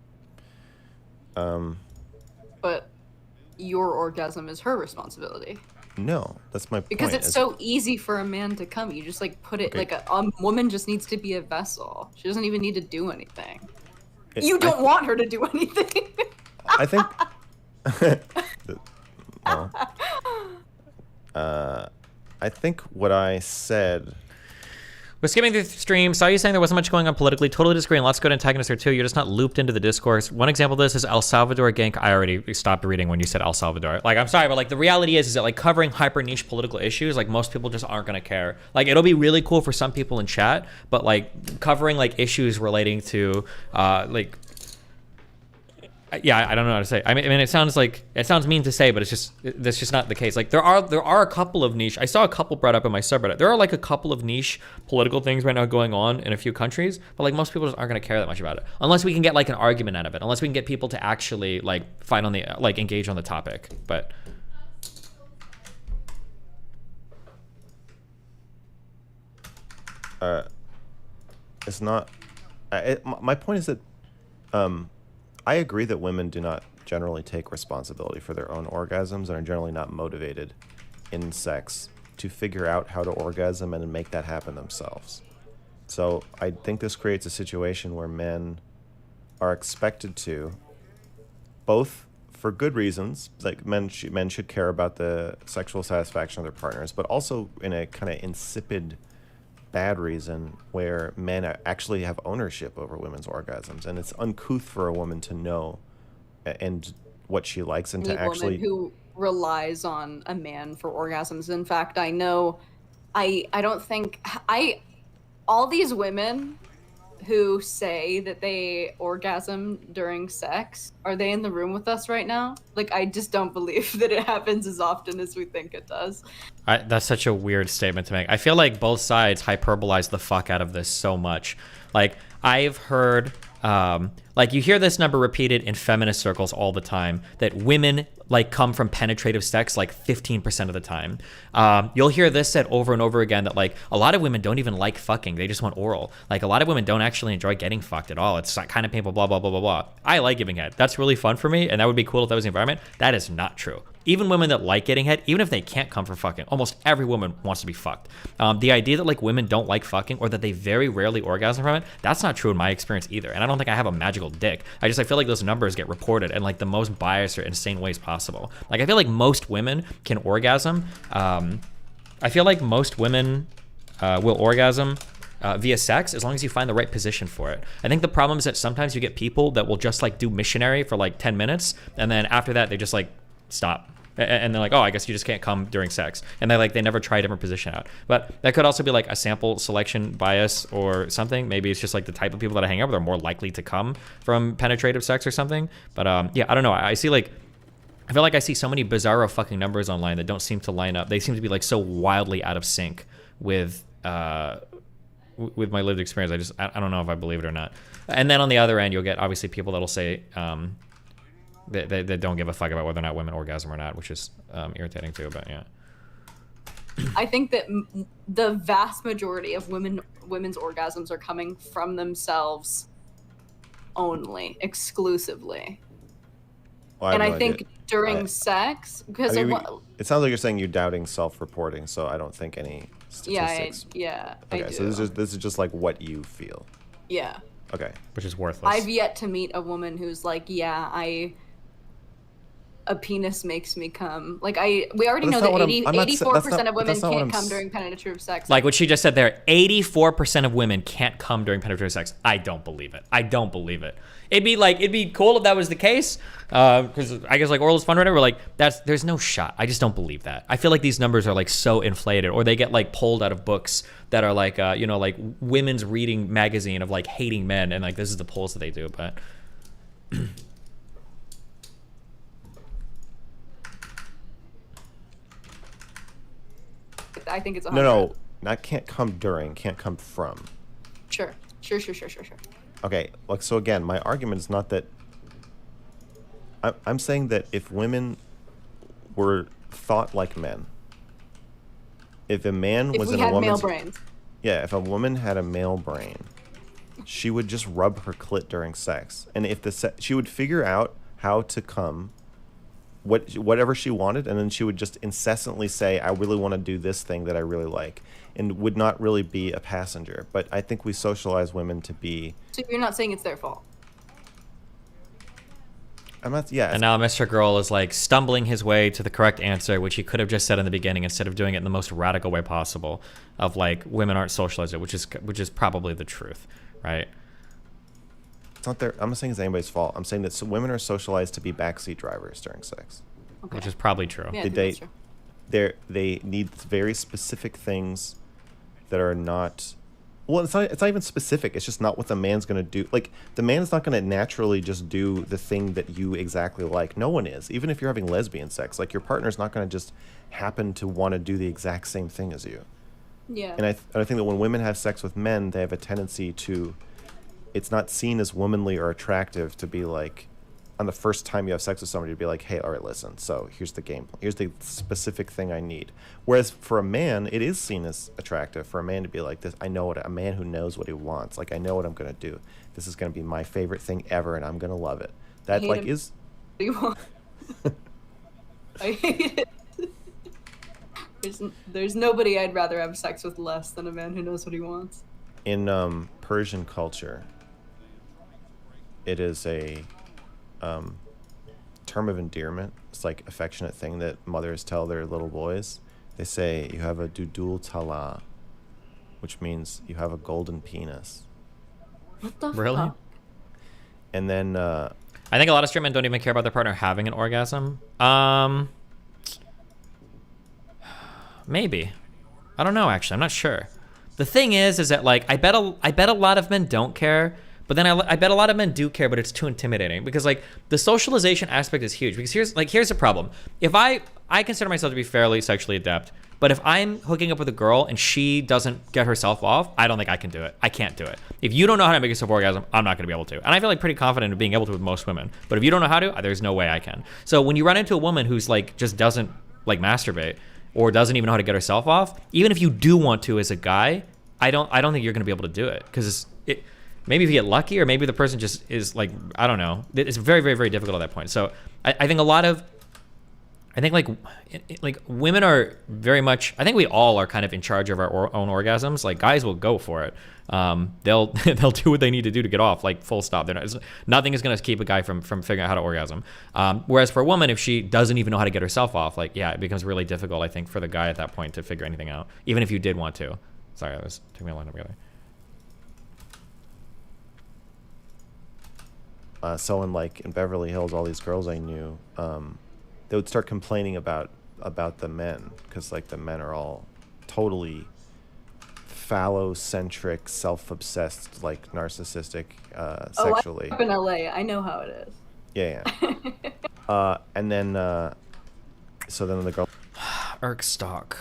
S5: But
S8: your orgasm is her responsibility.
S5: No, that's my point.
S8: Because it's so easy for a man to come. You just like put it like a woman just needs to be a vessel. She doesn't even need to do anything. You don't want her to do anything.
S5: I think. Well, I think what I said.
S1: We're skimming through the stream. Saw you saying there wasn't much going on politically. Totally disagree. And lots of good antagonists there too. You're just not looped into the discourse. One example of this is El Salvador Gank. I already stopped reading when you said El Salvador. Like, I'm sorry, but like the reality is that like covering hyper niche political issues, like most people just aren't gonna care. Like it'll be really cool for some people in chat, but like covering like issues relating to like. Yeah, I don't know how to say. I mean, it sounds mean to say, but that's just not the case. Like there are a couple of niche. I saw a couple brought up in my subreddit. There are like a couple of niche political things right now going on in a few countries, but like most people just aren't going to care that much about it unless we can get like an argument out of it. Unless we can get people to actually like fight on the like engage on the topic. But
S5: it's not. My point is that I agree that women do not generally take responsibility for their own orgasms and are generally not motivated in sex to figure out how to orgasm and make that happen themselves. So I think this creates a situation where men are expected to, both for good reasons, like men should care about the sexual satisfaction of their partners, but also in a kind of insipid bad reason where men actually have ownership over women's orgasms, and it's uncouth for a woman to know and what she likes and to actually
S8: who relies on a man for orgasms. In fact, I know I don't think all these women who say that they orgasm during sex, are they in the room with us right now? Like, I just don't believe that it happens as often as we think it does.
S1: That's such a weird statement to make. I feel like both sides hyperbolize the fuck out of this so much. Like, I've heard, like, you hear this number repeated in feminist circles all the time, that women, like, come from penetrative sex, like, 15% of the time. You'll hear this said over and over again, that, like, a lot of women don't even like fucking. They just want oral. Like, a lot of women don't actually enjoy getting fucked at all. It's kind of painful, blah, blah, blah, blah, blah. I like giving head. That's really fun for me, and that would be cool if that was the environment. That is not true. Even women that like getting head, even if they can't come for fucking, almost every woman wants to be fucked. The idea that like women don't like fucking or that they very rarely orgasm from it, that's not true in my experience either. And I don't think I have a magical dick. I feel like those numbers get reported in like the most biased or insane ways possible. Like I feel like most women can orgasm. I feel like most women will orgasm via sex as long as you find the right position for it. I think the problem is that sometimes you get people that will just like do missionary for like 10 minutes and then after that they just like stop. And they're like, oh, I guess you just can't come during sex. And they never try a different position out. But that could also be like a sample selection bias or something. Maybe it's just like the type of people that I hang out with are more likely to come from penetrative sex or something. But yeah, I don't know. I feel like I see so many bizarro fucking numbers online that don't seem to line up. They seem to be like so wildly out of sync with my lived experience. I don't know if I believe it or not. And then on the other end, you'll get obviously people that'll say, they don't give a fuck about whether or not women orgasm or not, which is irritating too, but yeah.
S8: I think that the vast majority of women's orgasms are coming from themselves only, exclusively.
S5: Well,
S8: and I think during sex, because
S5: it sounds like you're saying you're doubting self-reporting, so I don't think any statistics.
S8: Yeah,
S5: okay,
S8: I do.
S5: So this is just like what you feel.
S8: Yeah.
S5: Okay.
S1: Which is worthless.
S8: I've yet to meet a woman who's like, yeah, a penis makes me come. Like we already know
S5: That's not
S8: that
S5: what I'm-
S8: 84% of women
S5: that's not what
S8: can't
S5: I'm
S8: come during penetrative sex.
S1: Like what she just said there, 84% of women can't come during penetrative sex. I don't believe it. I don't believe it. It'd be cool if that was the case. Because I guess like Orla's Fun Runner, we're like, there's no shot. I just don't believe that. I feel like these numbers are like so inflated, or they get like pulled out of books that are like, like women's reading magazine of like hating men, and like this is the polls that they do. But
S8: I think it's 100.
S5: No, not can't come during, can't come from.
S8: Sure.
S5: Okay, like, so again, my argument is not that... I'm saying that if women were thought like men, if a man was in a woman's...
S8: male brains.
S5: Yeah, if a woman had a male brain, she would just rub her clit during sex. And if she would figure out how to come, whatever she wanted, and then she would just incessantly say, I really want to do this thing that I really like, and would not really be a passenger. But I think we socialize women to be...
S8: So you're not saying it's their fault?
S5: I'm not, yeah.
S1: And now Mr. Girl is like stumbling his way to the correct answer, which he could have just said in the beginning instead of doing it in the most radical way possible, of like women aren't socialized, which is probably the truth, right?
S5: It's not I'm not saying it's anybody's fault. I'm saying that women are socialized to be backseat drivers during sex.
S1: Okay. Which is probably true.
S8: Yeah, that's true.
S5: They need very specific things that are not... Well, it's not even specific. It's just not what the man's going to do. Like, the man's not going to naturally just do the thing that you exactly like. No one is. Even if you're having lesbian sex. Like, your partner's not going to just happen to want to do the exact same thing as you.
S8: Yeah.
S5: And I think that when women have sex with men, they have a tendency to... It's not seen as womanly or attractive to be like... On the first time you have sex with somebody, to be like, hey, all right, listen, so here's the game plan. Here's the specific thing I need. Whereas for a man, it is seen as attractive for a man to be like this. I know a man who knows what he wants. Like, I know what I'm going to do. This is going to be my favorite thing ever, and I'm going to love it. That, like, is...
S8: I hate it. There's nobody I'd rather have sex with less than a man who knows what he wants.
S5: In Persian culture, it is a... term of endearment. It's like affectionate thing that mothers tell their little boys. They say, you have a dudul tala, which means you have a golden penis.
S8: What the
S1: Really?
S8: fuck?
S5: And then
S1: I think a lot of straight men don't even care about their partner having an orgasm. Maybe. I don't know, actually. I'm not sure. The thing is that like I bet a lot of men don't care. But then I bet a lot of men do care, but it's too intimidating because like the socialization aspect is huge. Because here's the problem. If I consider myself to be fairly sexually adept, but if I'm hooking up with a girl and she doesn't get herself off, I don't think I can do it. I can't do it. If you don't know how to make yourself orgasm, I'm not gonna be able to. And I feel like pretty confident in being able to with most women. But if you don't know how to, there's no way I can. So when you run into a woman who's like just doesn't like masturbate or doesn't even know how to get herself off, even if you do want to as a guy, I don't think you're gonna be able to do it because maybe if you get lucky, or maybe the person just is like, I don't know. It's very, very, very difficult at that point. So I think like women are very much, I think we all are kind of in charge of our own orgasms. Like guys will go for it. They'll do what they need to do to get off, like full stop. Nothing is going to keep a guy from figuring out how to orgasm. Whereas for a woman, if she doesn't even know how to get herself off, like, yeah, it becomes really difficult, I think, for the guy at that point to figure anything out, even if you did want to. Sorry, that was taking me a long time together.
S5: So in Beverly Hills, all these girls I knew, they would start complaining about the men because like the men are all totally phallocentric, self-obsessed, like narcissistic, sexually.
S8: I grew up in LA. I know how it is.
S5: Yeah. And then, so then the girl.
S1: Erkstock.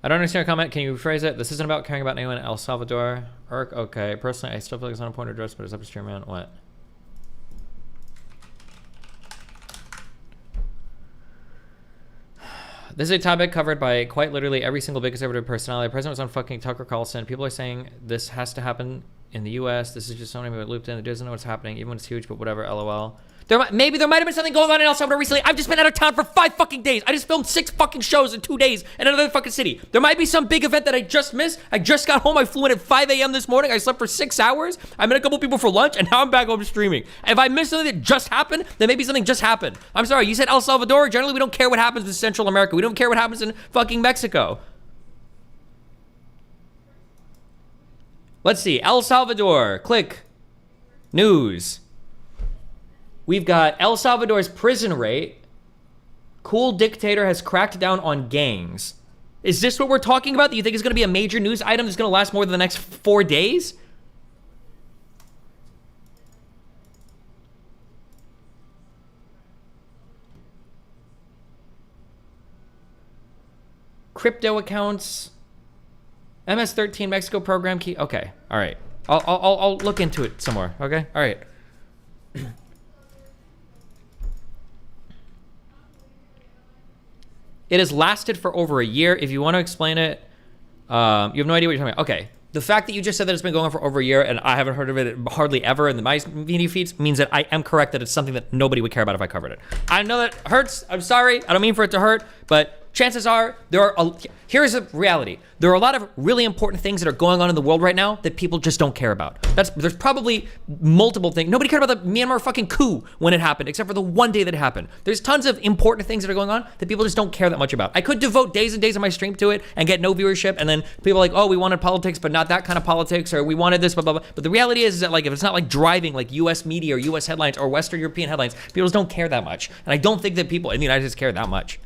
S1: I don't understand your comment. Can you rephrase it? This isn't about caring about anyone in El Salvador. Okay. Personally, I still feel like it's not a point of address, but it's up to your man. What? This is a topic covered by quite literally every single big conservative personality. The president was on fucking Tucker Carlson. People are saying this has to happen in the U.S. This is just something looped in that doesn't know what's happening, even when it's huge, but whatever, LOL. Maybe there might have been something going on in El Salvador recently. I've just been out of town for 5 fucking days. I just filmed 6 fucking shows in 2 days in another fucking city. There might be some big event that I just missed. I just got home. I flew in at 5 a.m. this morning. I slept for 6 hours. I met a couple people for lunch, and now I'm back home streaming. If I missed something that just happened, then maybe something just happened. I'm sorry. You said El Salvador. Generally, we don't care what happens in Central America. We don't care what happens in fucking Mexico. Let's see. El Salvador. Click. News. We've got El Salvador's prison rate. Cool dictator has cracked down on gangs. Is this what we're talking about? Do you think it's going to be a major news item that's going to last more than the next 4 days? Crypto accounts. MS-13 Mexico program key. Okay. All right. I'll look into it some more. Okay. All right. It has lasted for over a year. If you want to explain it, you have no idea what you're talking about. Okay. The fact that you just said that it's been going on for over a year and I haven't heard of it hardly ever in my media feeds means that I am correct that it's something that nobody would care about if I covered it. I know that hurts. I'm sorry. I don't mean for it to hurt, but chances are here's the reality. There are a lot of really important things that are going on in the world right now that people just don't care about. There's probably multiple things. Nobody cared about the Myanmar fucking coup when it happened, except for the one day that it happened. There's tons of important things that are going on that people just don't care that much about. I could devote days and days of my stream to it and get no viewership, and then people are like, oh, we wanted politics, but not that kind of politics, or we wanted this, blah, blah, blah. But the reality is that like if it's not like driving like US media or US headlines or Western European headlines, people just don't care that much. And I don't think that people in the United States care that much.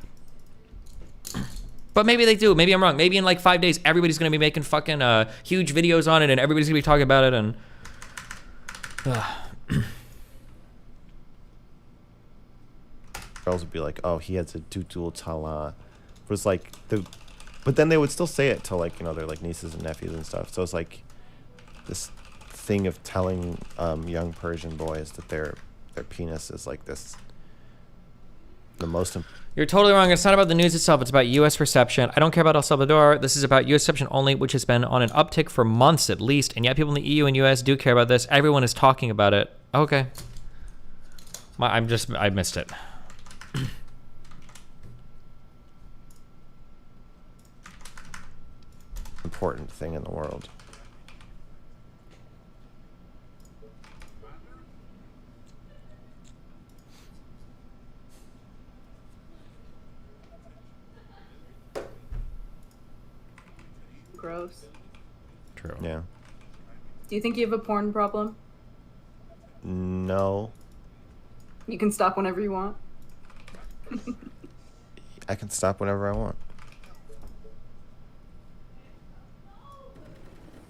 S1: But maybe they do. Maybe I'm wrong. Maybe in like 5 days, everybody's going to be making fucking huge videos on it and everybody's going to be talking about it and...
S5: Girls would be like, oh, he has a tutul tala. It was like... But then they would still say it to like, you know, their like nieces and nephews and stuff. So it's like this thing of telling young Persian boys that their penis is like this... The most...
S1: You're totally wrong. It's not about the news itself. It's about U.S. perception. I don't care about El Salvador. This is about U.S. perception only, which has been on an uptick for months at least. And yet people in the EU and U.S. do care about this. Everyone is talking about it. Okay. I missed it.
S5: Important thing in the world.
S8: Gross.
S1: True.
S5: Yeah.
S8: Do you think you have a porn problem?
S5: No.
S8: You can stop whenever you want.
S5: I can stop whenever I want.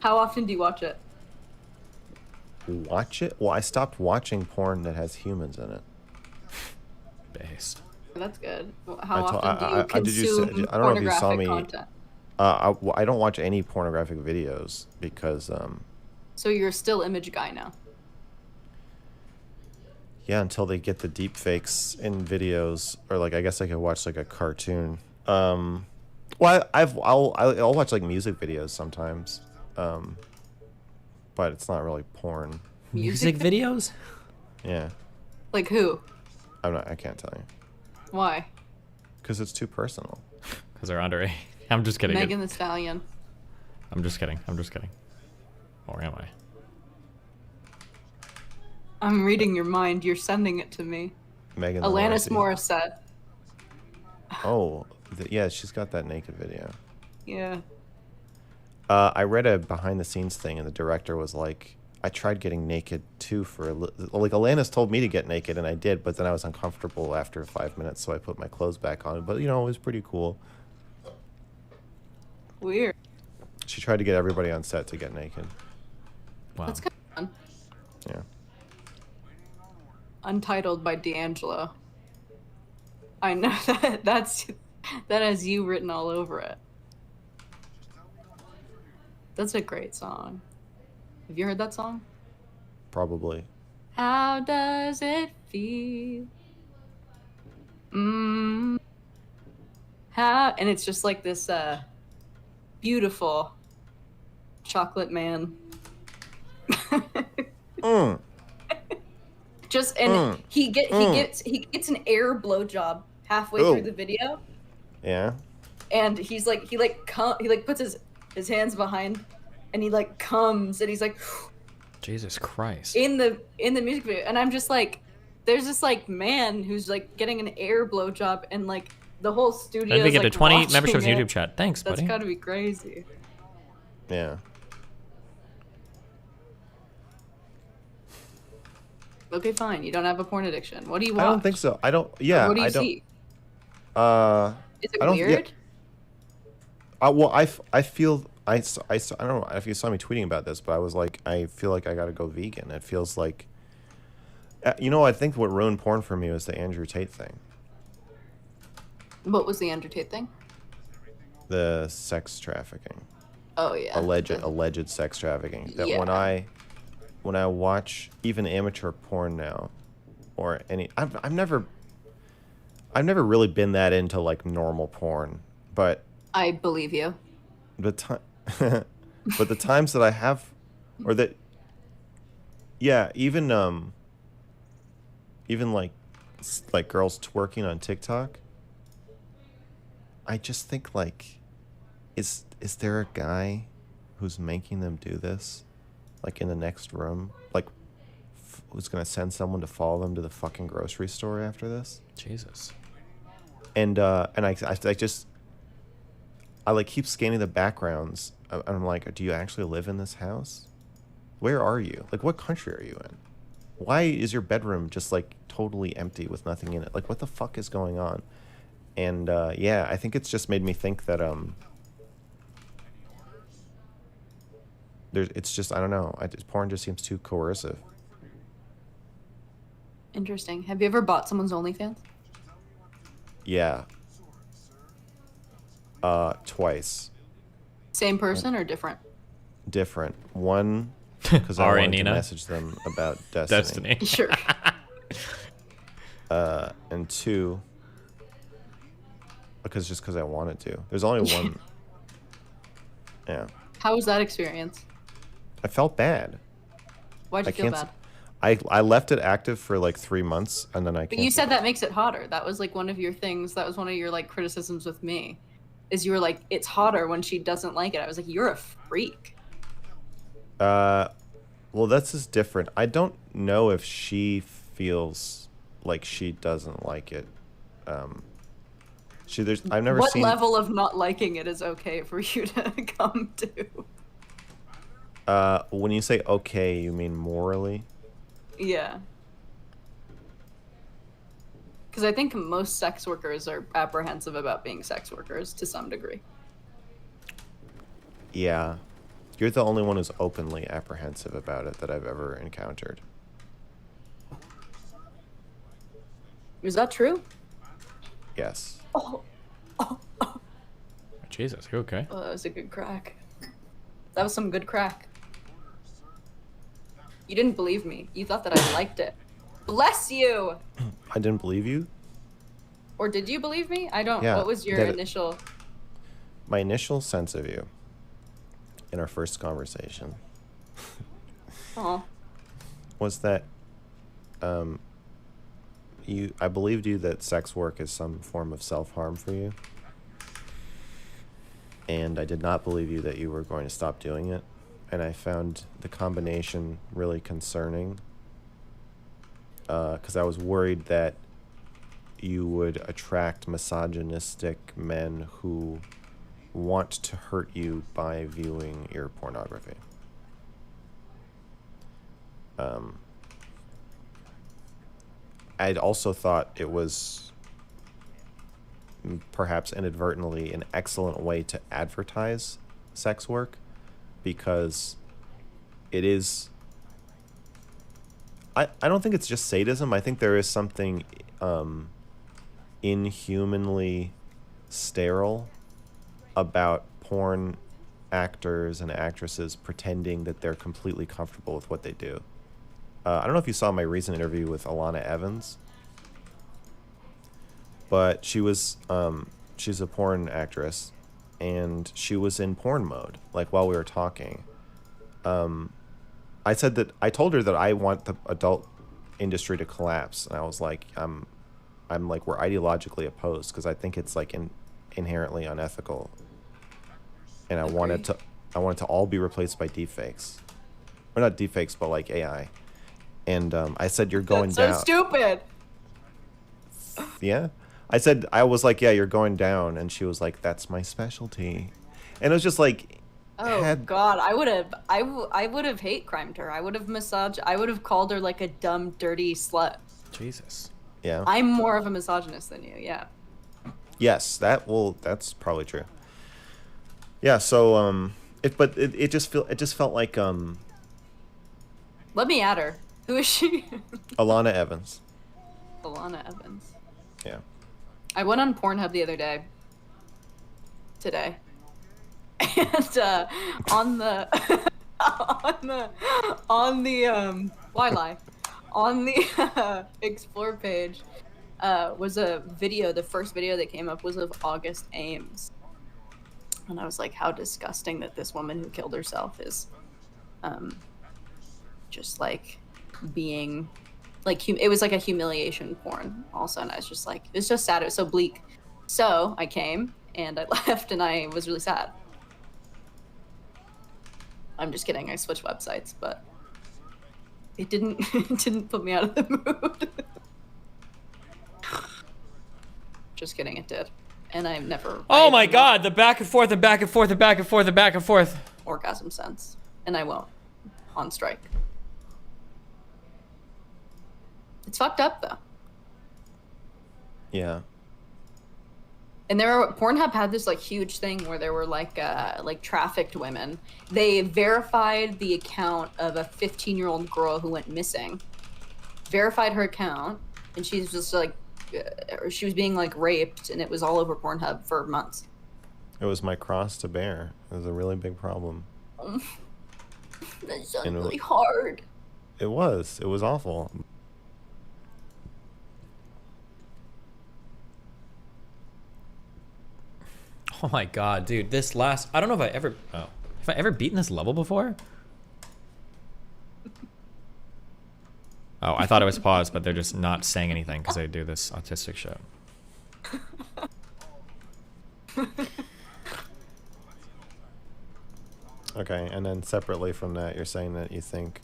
S8: How often do you watch it?
S5: Watch it? Well, I stopped watching porn that has humans in it.
S1: Based.
S8: That's good. How often do you consume
S5: I don't know if you saw me.
S8: content?
S5: I don't watch any pornographic videos because
S8: So you're still image guy now.
S5: yeah, until they get the deep fakes in videos, or like I guess I could watch like a cartoon. Well, I'll watch like music videos sometimes, but it's not really porn.
S1: Music videos?
S5: Yeah.
S8: Like who?
S5: I can't tell you.
S8: Why?
S5: Because it's too personal.
S1: Because they're underage. I'm just kidding.
S8: Megan Thee Stallion.
S1: I'm just kidding. Or am I?
S8: I'm reading your mind. You're sending it to me.
S5: Megan
S8: Alanis Morissette.
S5: Oh, yeah, she's got that naked video.
S8: Yeah.
S5: I read a behind-the-scenes thing, and the director was like, I tried getting naked too like Alanis told me to get naked, and I did, but then I was uncomfortable after 5 minutes, so I put my clothes back on. But, you know, it was pretty cool.
S8: Weird.
S5: She tried to get everybody on set to get naked.
S1: Wow.
S8: That's kind of fun.
S5: Yeah.
S8: Untitled by D'Angelo. I know that has you written all over it. That's a great song. Have you heard that song?
S5: Probably.
S8: How does it feel? How, and it's just like this beautiful chocolate man. Just and he gets an air blowjob halfway through the video,
S5: Yeah.
S8: and he's like he puts his hands behind, and he like comes, and he's like,
S1: Jesus Christ.
S8: in the music video, and I'm just like, there's this like man who's like getting an air blowjob, and like the whole studio.
S1: Maybe get
S8: like,
S1: to 20
S8: watching
S1: memberships in
S8: it.
S1: YouTube chat. Thanks, buddy.
S8: That's gotta be crazy.
S5: Yeah.
S8: Okay, fine. You don't have a porn addiction. What do you watch?
S5: I don't think so. I don't. Yeah.
S8: What do you
S5: I don't,
S8: see?
S5: Is
S8: Is it weird?
S5: Well, I feel I don't know if you saw me tweeting about this, but I was like, I feel like I gotta go vegan. It feels like, you know, I think what ruined porn for me was the Andrew Tate thing.
S8: What was the Andrew Tate thing?
S5: The sex trafficking.
S8: Oh yeah.
S5: Alleged sex trafficking. That
S8: Yeah.
S5: when I watch even amateur porn now, or any, I've never really been that into like normal porn, but
S8: I believe you.
S5: but the times that I have, or that, yeah, even like girls twerking on TikTok, I just think like, is there a guy who's making them do this, like in the next room, like who's gonna send someone to follow them to the fucking grocery store after this?
S1: Jesus.
S5: And I just like keep scanning the backgrounds. And I'm like, do you actually live in this house? Where are you? Like, what country are you in? Why is your bedroom just like totally empty with nothing in it? Like, what the fuck is going on? And yeah, I think it's just made me think that it's just, I don't know. Porn just seems too coercive.
S8: Interesting. Have you ever bought someone's OnlyFans?
S5: Yeah. Twice.
S8: Same person or different?
S5: Different. One, because I wanted to
S1: Nina?
S5: message them about Destiny.
S8: Sure.
S5: And two, because I wanted to. There's only one. Yeah.
S8: How was that experience?
S5: I felt bad.
S8: Why'd you feel bad?
S5: I left it active for like 3 months, and then I.
S8: But you said that makes it hotter. That was like one of your things. That was one of your like criticisms with me, is you were like, it's hotter when she doesn't like it. I was like, you're a freak.
S5: Well, that's just different. I don't know if she feels like she doesn't like it. I've never seen.
S8: What level of not liking it is okay for you to come to?
S5: When you say okay, you mean morally?
S8: Yeah. Because I think most sex workers are apprehensive about being sex workers to some degree.
S5: Yeah. You're the only one who's openly apprehensive about it that I've ever encountered.
S8: Is that true?
S5: Yes.
S8: Oh.
S1: Jesus, you okay?
S8: Oh, that was a good crack. That was some good crack. You didn't believe me. You thought that I liked it. Bless you!
S5: I didn't believe you?
S8: Or did you believe me? I don't.
S5: Yeah,
S8: What was your initial...
S5: My initial sense of you in our first conversation was that I believed you that sex work is some form of self-harm for you. And I did not believe you that you were going to stop doing it. And I found the combination really concerning, because I was worried that you would attract misogynistic men who want to hurt you by viewing your pornography. I'd also thought it was perhaps inadvertently an excellent way to advertise sex work, because it is, I don't think it's just sadism. I think there is something inhumanly sterile about porn actors and actresses pretending that they're completely comfortable with what they do. I don't know if you saw my recent interview with Alana Evans, but she was she's a porn actress, and she was in porn mode, like, while we were talking. I told her that I want the adult industry to collapse. And I was like, I'm like, we're ideologically opposed because I think it's like inherently unethical. And I want it to all be replaced by deepfakes, or not deepfakes, but like AI. And I said, you're going
S8: That's so
S5: down.
S8: stupid.
S5: Yeah, I was like, yeah, you're going down, and she was like, that's my specialty. And it was just like,
S8: Oh God, I would have hate crimed her. I would have called her like a dumb, dirty slut.
S1: Jesus.
S5: Yeah.
S8: I'm more of a misogynist than you. Yeah.
S5: Yes, that's probably true. Yeah. So it just felt like
S8: Let me add her. Who is she?
S5: Alana Evans.
S8: Alana Evans.
S5: Yeah.
S8: I went on Pornhub the other day. Today. And on the why lie? On the explore page was a video. The first video that came up was of August Ames. And I was like, how disgusting that this woman who killed herself is just like being like it was like a humiliation porn also. And I was just like, it's just sad. It was so bleak. So I came and I left and I was really sad. I'm just kidding, I switched websites, but it didn't put me out of the mood. Just kidding, it did. And I've never
S1: Oh my god, the back and forth and back and forth and back and forth and back and forth.
S8: Orgasm sense. And I won't. On strike. It's fucked up though.
S5: Yeah.
S8: And Pornhub had this like huge thing where there were like trafficked women. They verified the account of a 15-year-old girl who went missing. Verified her account, and she's just like, she was being like raped, and it was all over Pornhub for months.
S5: It was my cross to bear. It was a really big problem.
S8: That sounds really hard.
S5: It was awful.
S1: Oh my god, dude, I don't know if have I ever beaten this level before? Oh, I thought it was paused, but they're just not saying anything because they do this autistic shit.
S5: Okay, and then separately from that, you're saying that you think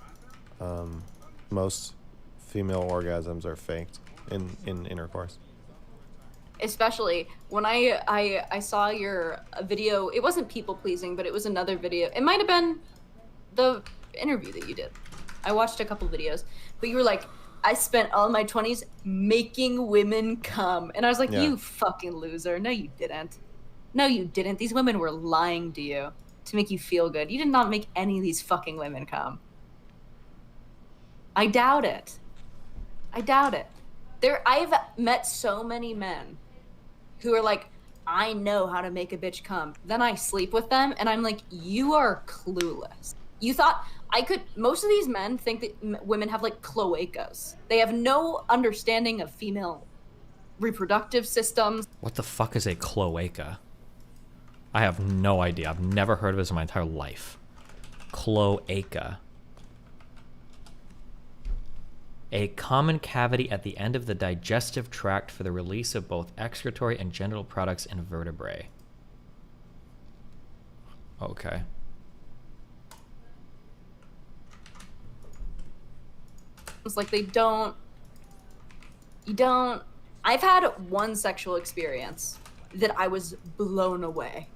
S5: most female orgasms are faked in intercourse.
S8: Especially when I saw your video. It wasn't people pleasing, but it was another video. It might have been the interview that you did. I watched a couple videos, but you were like, I spent all my 20s making women come. And I was like,
S5: Yeah.
S8: You fucking loser. No, you didn't. No, you didn't. These women were lying to you to make you feel good. You did not make any of these fucking women come. I doubt it. I doubt it. I've met so many men who are like, I know how to make a bitch come. Then I sleep with them, and I'm like, you are clueless. You thought most of these men think that women have like cloacas. They have no understanding of female reproductive systems.
S1: What the fuck is a cloaca? I have no idea. I've never heard of this in my entire life. Cloaca. A common cavity at the end of the digestive tract for the release of both excretory and genital products in vertebrae. Okay.
S8: It's like I've had one sexual experience that I was blown away.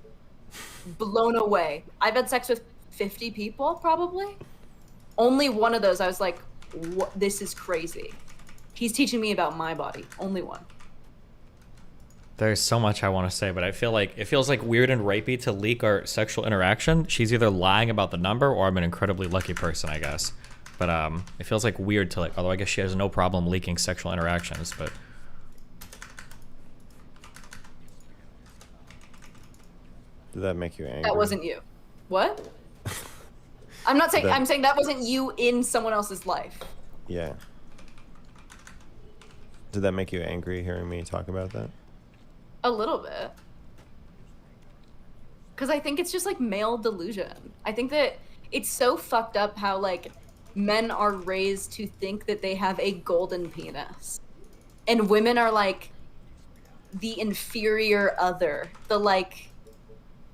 S8: Blown away. I've had sex with 50 people, probably. Only one of those I was like, this is crazy. He's teaching me about my body. Only one.
S1: There's so much I want to say, but I feel like it feels like weird and rapey to leak our sexual interaction. She's either lying about the number or I'm an incredibly lucky person, I guess. But it feels like weird to although I guess she has no problem leaking sexual interactions, but
S5: Did that make you angry?
S8: That wasn't you. What? I'm not saying, I'm saying that wasn't you in someone else's life.
S5: Yeah. Did that make you angry hearing me talk about that?
S8: A little bit. Because I think it's just like male delusion. I think that it's so fucked up how like men are raised to think that they have a golden penis. And women are like the inferior other. The like,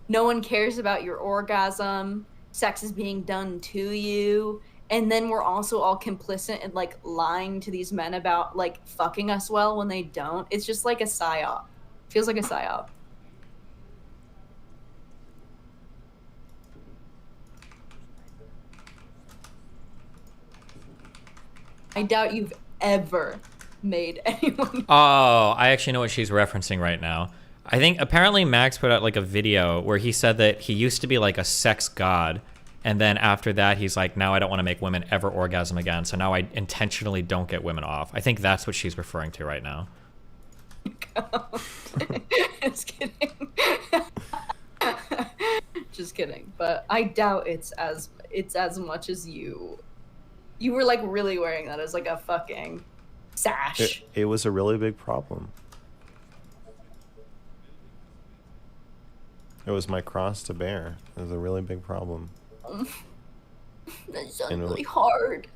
S8: no one cares about your orgasm, sex is being done to you. And then we're also all complicit in like lying to these men about like fucking us well when they don't. It's just like a psyop. Feels like a psyop. I doubt you've ever made anyone.
S1: Oh, I actually know what she's referencing right now. I think apparently Max put out like a video where he said that he used to be like a sex god, and then after that he's like, now I don't want to make women ever orgasm again, so now I intentionally don't get women off. I think that's what she's referring to right now.
S8: Just kidding. Just kidding. But I doubt it's as much as you. You were like really wearing that as like a fucking sash.
S5: It was a really big problem. It was my cross to bear. It was a really big problem.
S8: That sounds really hard.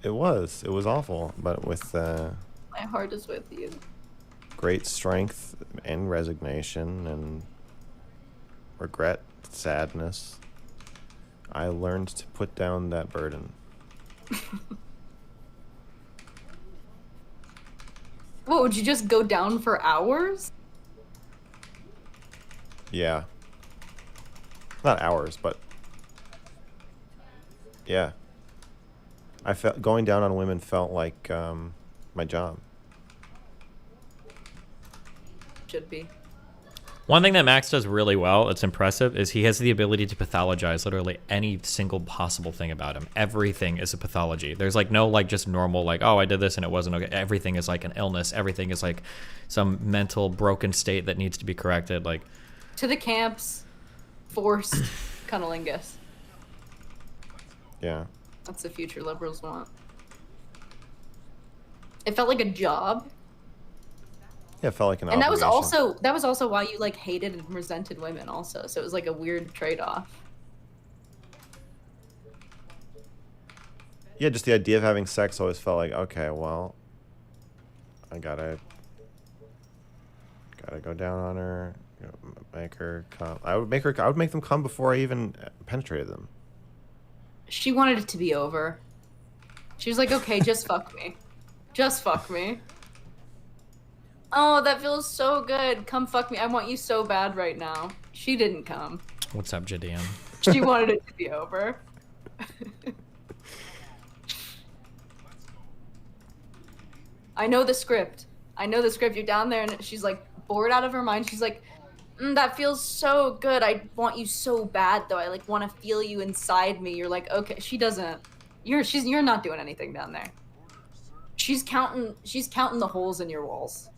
S5: It was awful, but with
S8: My heart is with you.
S5: great strength and resignation and regret, sadness, I learned to put down that burden.
S8: What, would you just go down for hours?
S5: Yeah. Not hours, but yeah. I felt going down on women felt like my job.
S8: Should be.
S1: One thing that Max does really well, it's impressive, is he has the ability to pathologize literally any single possible thing about him. Everything is a pathology. There's like no like just normal like, oh, I did this and it wasn't okay. Everything is like an illness. Everything is like some mental broken state that needs to be corrected. Like
S8: To the camps, forced cunnilingus.
S5: Yeah.
S8: That's the future liberals want. It felt like a job.
S5: Yeah, it felt like an
S8: And
S5: obligation.
S8: that was also why you like hated and resented women also. So it was like a weird trade-off.
S5: Yeah, just the idea of having sex always felt like, okay, well, I gotta go down on her, make her come. I would make them come before I even penetrated them.
S8: She wanted it to be over. She was like, okay, just fuck me. Just fuck me. Oh, that feels so good. Come fuck me. I want you so bad right now. She didn't come.
S1: What's up, Jadian?
S8: She wanted it to be over. I know the script. I know the script. You're down there and she's like bored out of her mind. She's like, that feels so good. I want you so bad though. I like want to feel you inside me. You're like, okay, she doesn't. You're not doing anything down there. She's counting the holes in your walls.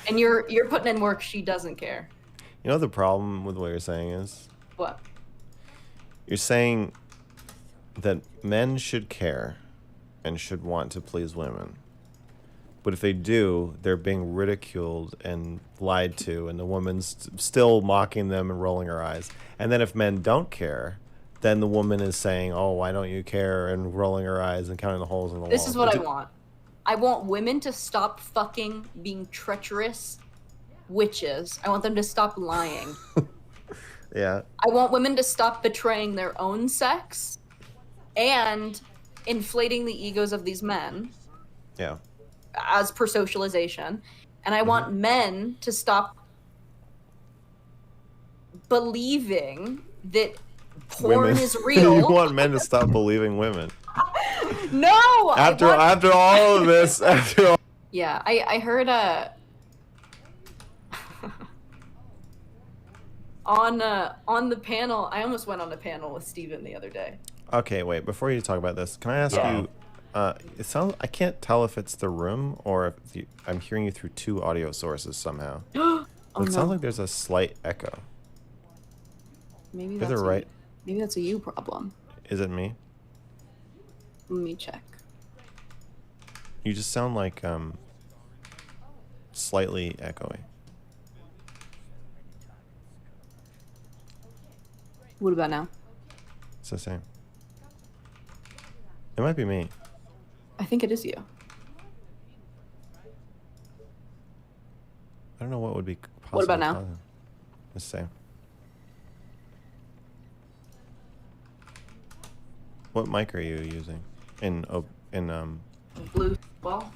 S8: And you're putting in work. She doesn't care.
S5: You know the problem with what you're saying is?
S8: What?
S5: You're saying that men should care and should want to please women. But if they do, they're being ridiculed and lied to, and the woman's still mocking them and rolling her eyes. And then if men don't care, then the woman is saying, oh, why don't you care, and rolling her eyes and counting the holes in the wall.
S8: This is what I want. I want women to stop fucking being treacherous witches. I want them to stop lying.
S5: Yeah.
S8: I want women to stop betraying their own sex and inflating the egos of these men.
S5: Yeah.
S8: As per socialization. And I want men to stop believing that porn is real.
S5: You want men to stop believing women.
S8: No!
S5: After all of this,
S8: Yeah, I heard on the panel, I almost went on a panel with Steven the other day.
S5: Okay, wait, before you talk about this, can I ask you, it sounds, I can't tell if it's the room or if I'm hearing you through two audio sources somehow.
S8: Oh,
S5: It sounds like there's a slight echo.
S8: Maybe
S5: Is
S8: that's
S5: it right?
S8: Maybe that's a you problem.
S5: Is it me?
S8: Let me check.
S5: You just sound like slightly echoey.
S8: What about now?
S5: It's the same. It might be me.
S8: I think it is you.
S5: I don't know what would be possible.
S8: What about now?
S5: Causing. The same. What mic are you using?
S8: Blue ball.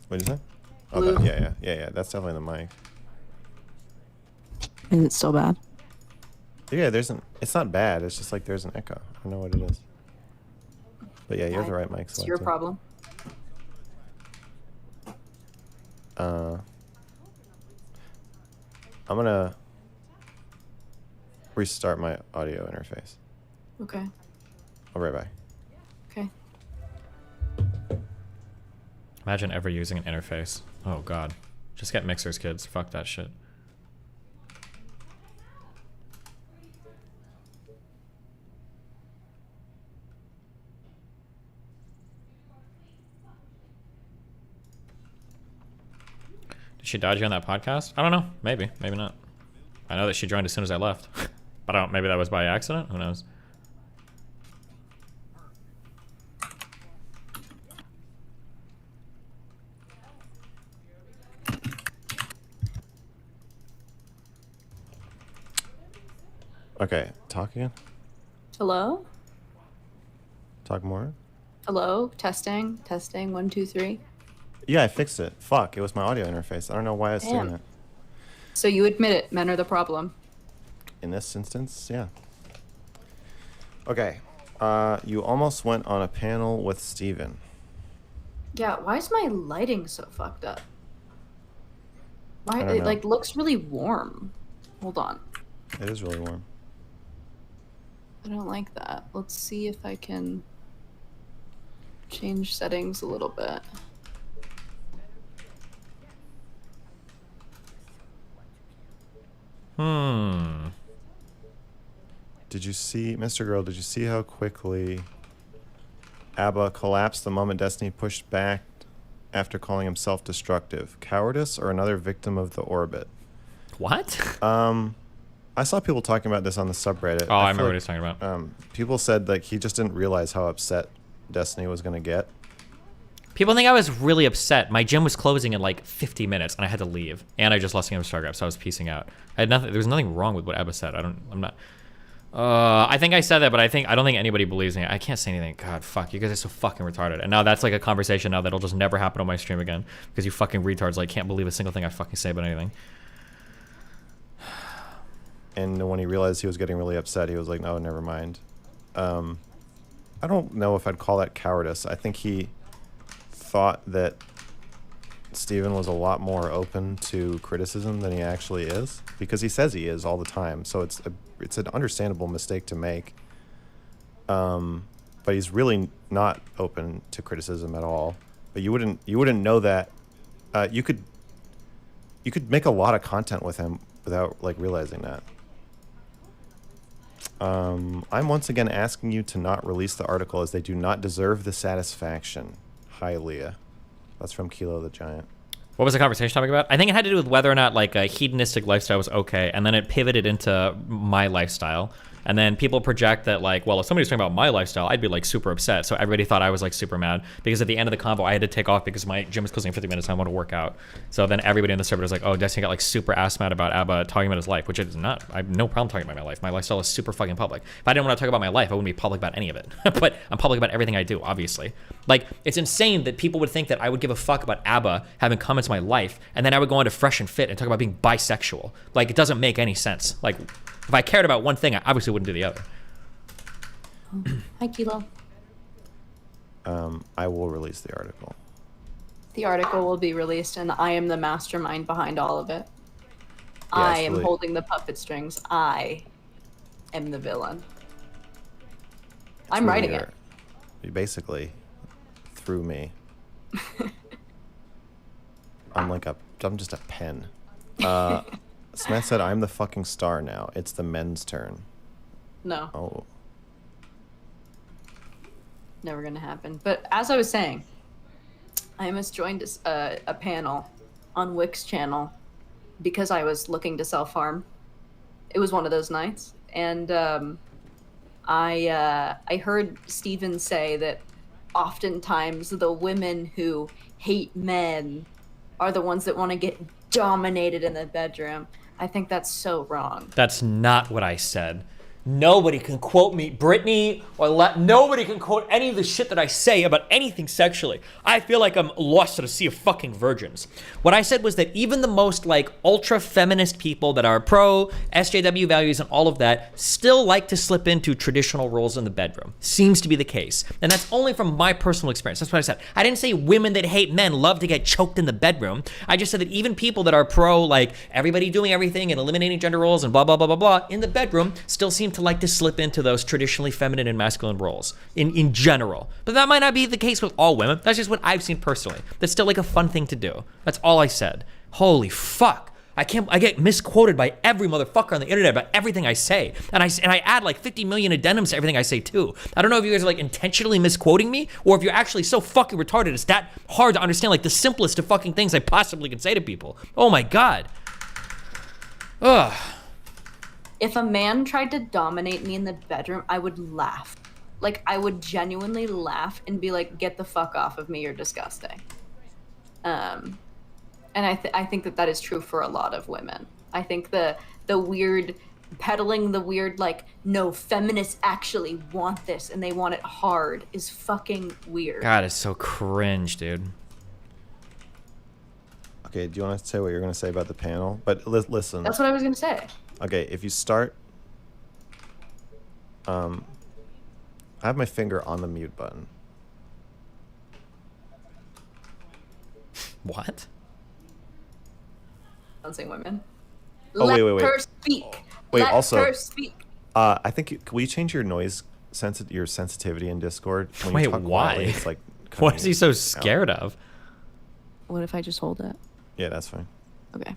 S5: What did you say? Oh,
S8: Blue.
S5: yeah. That's definitely the mic.
S8: Is it still bad?
S5: Yeah, it's not bad. It's just like there's an echo. I don't know what it is. But yeah, you have the right mic.
S8: It's your problem.
S5: I'm gonna restart my audio interface.
S8: Okay.
S5: I'll be right back.
S8: Okay.
S1: Imagine ever using an interface. Oh god. Just get mixers, kids. Fuck that shit. Did she dodge you on that podcast? I don't know. Maybe. Maybe not. I know that she joined as soon as I left. But I don't. Maybe that was by accident? Who knows?
S5: Okay, talk again?
S8: Hello?
S5: Talk more?
S8: Hello? Testing? Testing? 1, 2, 3.
S5: Yeah, I fixed it. Fuck, it was my audio interface. I don't know why I was doing
S8: Damn.
S5: it.
S8: So you admit it, men are the problem.
S5: In this instance, yeah. Okay, you almost went on a panel with Steven.
S8: Yeah, why is my lighting so fucked up? Why
S5: I don't
S8: it
S5: know.
S8: like looks really warm. Hold on.
S5: It is really warm.
S8: I don't like that. Let's see if I can change settings a little bit.
S5: Did you see, Mr. Girl, did you see how quickly Abba collapsed the moment Destiny pushed back after calling him self-destructive? Cowardice or another victim of the orbit?
S1: What?
S5: I saw people talking about this on the subreddit.
S1: Oh, I remember what he's talking about.
S5: People said like he just didn't realize how upset Destiny was going to get.
S1: People think I was really upset. My gym was closing in like 50 minutes and I had to leave. And I just lost the game of StarCraft, so I was piecing out. I had nothing. There was nothing wrong with what Abba said. I'm not. I think I said that, but I don't think anybody believes me. I can't say anything. God, fuck. You guys are so fucking retarded. And now that's like a conversation now that'll just never happen on my stream again. Because you fucking retards like can't believe a single thing I fucking say about anything.
S5: And when he realized he was getting really upset, he was like, no, never mind. I don't know if I'd call that cowardice. I think he thought that Steven was a lot more open to criticism than he actually is. Because he says he is all the time. So it's an understandable mistake to make. But he's really not open to criticism at all. But you wouldn't know that. You could make a lot of content with him without like realizing that. I'm once again asking you to not release the article as they do not deserve the satisfaction. Hi, Leah. That's from Kilo the Giant.
S1: What was the conversation topic about? I think it had to do with whether or not like a hedonistic lifestyle was okay, and then it pivoted into my lifestyle. And then people project that like, well, if somebody's talking about my lifestyle, I'd be like super upset. So everybody thought I was like super mad because at the end of the convo, I had to take off because my gym was closing in 50 minutes and I want to work out. So then everybody in the server was like, oh, Destiny got like super ass mad about Abba talking about his life, which is not, I have no problem talking about my life. My lifestyle is super fucking public. If I didn't want to talk about my life, I wouldn't be public about any of it. But I'm public about everything I do, obviously. Like, it's insane that people would think that I would give a fuck about Abba having comments on my life, and then I would go on to Fresh and Fit and talk about being bisexual. Like, it doesn't make any sense. Like, if I cared about one thing, I obviously wouldn't do the other.
S8: Hi, Kilo.
S5: I will release the article.
S8: The article will be released, and I am the mastermind behind all of it.
S5: Yeah,
S8: I am
S5: really.
S8: holding the puppet strings. I am the villain. I'm
S5: really
S8: writing it.
S5: You basically threw me. I'm just a pen. Smith said, I'm the fucking star now. It's the men's turn.
S8: No.
S5: Oh.
S8: Never gonna happen. But as I was saying, I almost joined a panel on Wick's channel because I was looking to self-harm. It was one of those nights, and I heard Steven say that oftentimes the women who hate men are the ones that want to get dominated in the bedroom. I think that's so wrong.
S1: That's not what I said. Nobody can quote me, Brittany, or nobody can quote any of the shit that I say about anything sexually. I feel like I'm lost at a sea of fucking virgins. What I said was that even the most like ultra feminist people that are pro SJW values and all of that still like to slip into traditional roles in the bedroom. Seems to be the case. And that's only from my personal experience. That's what I said. I didn't say women that hate men love to get choked in the bedroom. I just said that even people that are pro like everybody doing everything and eliminating gender roles and blah, blah, blah, blah, blah in the bedroom still seem to like to slip into those traditionally feminine and masculine roles in general. But that might not be the case with all women. That's just what I've seen personally. That's still like a fun thing to do. That's all I said. Holy fuck. I get misquoted by every motherfucker on the internet about everything I say. And I add like 50 million addendums to everything I say too. I don't know if you guys are like intentionally misquoting me or if you're actually so fucking retarded it's that hard to understand like the simplest of fucking things I possibly can say to people. Oh my God. Ugh.
S8: If a man tried to dominate me in the bedroom, I would laugh. Like, I would genuinely laugh and be like, get the fuck off of me, you're disgusting. And I think that is true for a lot of women. I think the weird, peddling the weird, like, no, feminists actually want this and they want it hard is fucking weird.
S1: God, it's so cringe, dude.
S5: Okay, do you want to say what you're going to say about the panel? But listen.
S8: That's what I was going to say.
S5: Okay, if you start, I have my finger on the mute button.
S1: What?
S8: Silencing women.
S5: Oh,
S8: Let
S5: wait.
S8: her speak.
S5: Wait,
S8: Let
S5: also,
S8: her speak.
S5: I think, can we change your noise, your sensitivity in Discord? When
S1: Wait,
S5: you talk
S1: why?
S5: quietly, it's like
S1: What is he so scared of?
S8: What if I just hold it?
S5: Yeah, that's fine.
S8: Okay.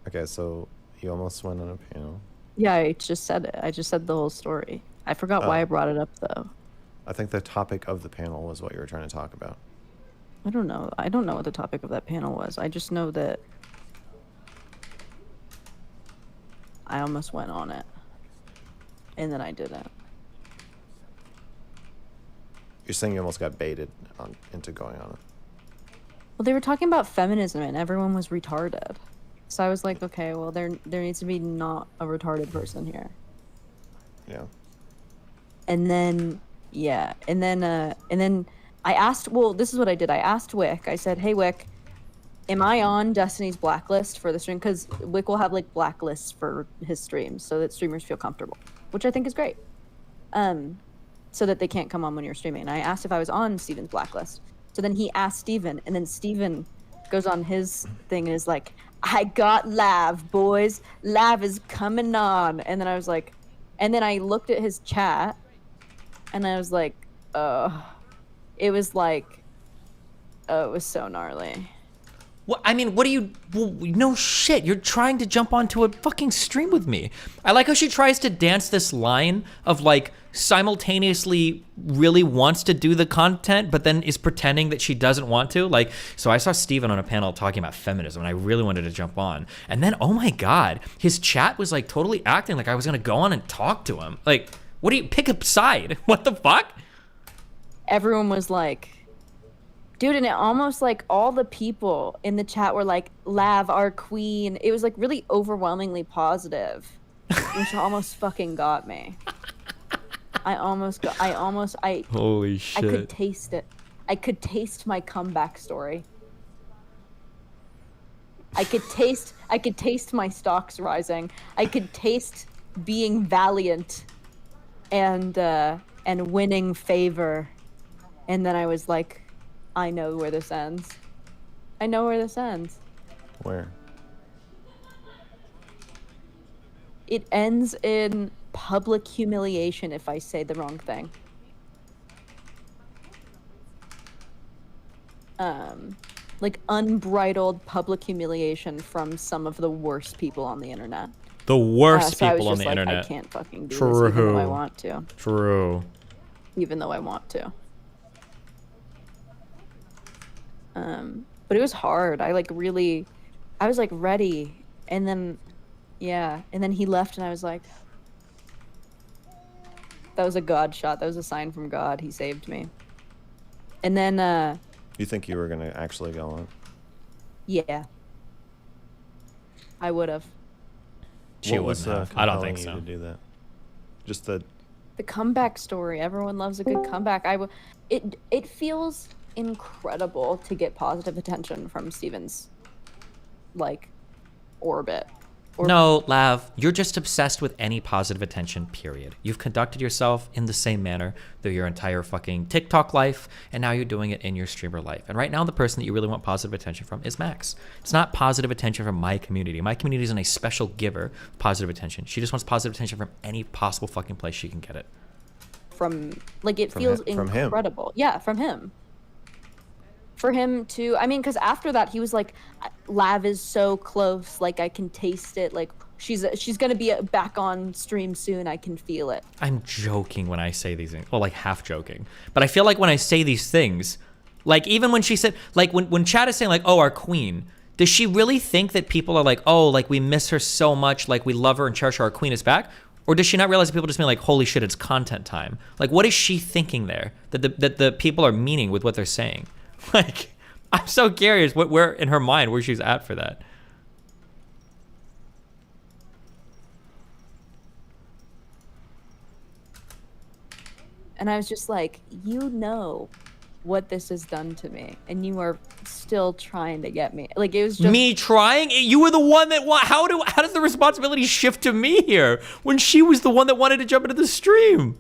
S5: Okay, so you almost went on a panel.
S8: Yeah, I just said it. I just said the whole story. I forgot why I brought it up, though.
S5: I think the topic of the panel was what you were trying to talk about.
S8: I don't know. I don't know what the topic of that panel was. I just know that I almost went on it. And then I didn't.
S5: You're saying you almost got baited into going on it.
S8: Well, they were talking about feminism and everyone was retarded. So I was like, okay, well, there needs to be not a retarded person here.
S5: Yeah.
S8: And then, yeah. And then I asked, well, this is what I did. I asked Wick. I said, hey, Wick, am I on Destiny's blacklist for the stream? Because Wick will have, like, blacklists for his streams so that streamers feel comfortable, which I think is great. So that they can't come on when you're streaming. And I asked if I was on Steven's blacklist. So then he asked Steven, and then Steven goes on his thing and is like, I got Lav, boys. Lav is coming on. And then I was like, and then I looked at his chat, and I was like, it was like, it was so gnarly.
S1: What, I mean, what do you, well, no shit, you're trying to jump onto a fucking stream with me. I like how she tries to dance this line of like simultaneously really wants to do the content, but then is pretending that she doesn't want to. Like, so I saw Steven on a panel talking about feminism and I really wanted to jump on. And then, oh my God, his chat was like totally acting like I was gonna go on and talk to him. Like, what do you, pick a side? What the fuck?
S8: Everyone was like, dude, and it almost like all the people in the chat were like, Lav, our queen. It was like really overwhelmingly positive, which almost fucking got me.
S1: Holy shit.
S8: I could taste it. I could taste my comeback story. I could taste my stocks rising. I could taste being valiant and winning favor. And then I was like, I know where this ends. I know where this ends.
S5: Where?
S8: It ends in public humiliation if I say the wrong thing. Like unbridled public humiliation from some of the worst people on the internet.
S1: The worst
S8: so
S1: people on the
S8: like,
S1: internet.
S8: I can't fucking do
S1: True.
S8: this even though I want to.
S1: True.
S8: Even though I want to. But it was hard. I was like ready, and then, yeah, and then he left, and I was like, That was a God shot. That was a sign from God. He saved me. And then,
S5: You think you were gonna actually go on?
S8: yeah. I would have.
S1: She
S5: What was
S1: wouldn't have. I don't think
S5: compelling
S1: so.
S5: you to do that? Just the
S8: The comeback story. Everyone loves a good comeback. It feels incredible to get positive attention from Steven's, like, orbit.
S1: No, Lav, you're just obsessed with any positive attention, period. You've conducted yourself in the same manner through your entire fucking TikTok life, and now you're doing it in your streamer life. And right now, the person that you really want positive attention from is Max. It's not positive attention from my community. My community isn't a special giver of positive attention. She just wants positive attention from any possible fucking place she can get it.
S8: From, like, it feels incredible. Yeah, from him. For him to, I mean, because after that he was like, Lav is so close, like I can taste it, like she's gonna be back on stream soon, I can feel it.
S1: I'm joking when I say these things, well, like half joking, but I feel like when I say these things, like even when she said, like when Chad is saying like, oh, our queen, does she really think that people are like, oh, like we miss her so much, like we love her and cherish her, our queen is back? Or does she not realize that people just mean like, holy shit, it's content time? Like what is she thinking there that the people are meaning with what they're saying? Like, I'm so curious where in her mind where she's at for that.
S8: And I was just like, you know what this has done to me, and you are still trying to get me. Like, it was just
S1: me trying. You were the one that how does the responsibility shift to me here when she was the one that wanted to jump into the stream?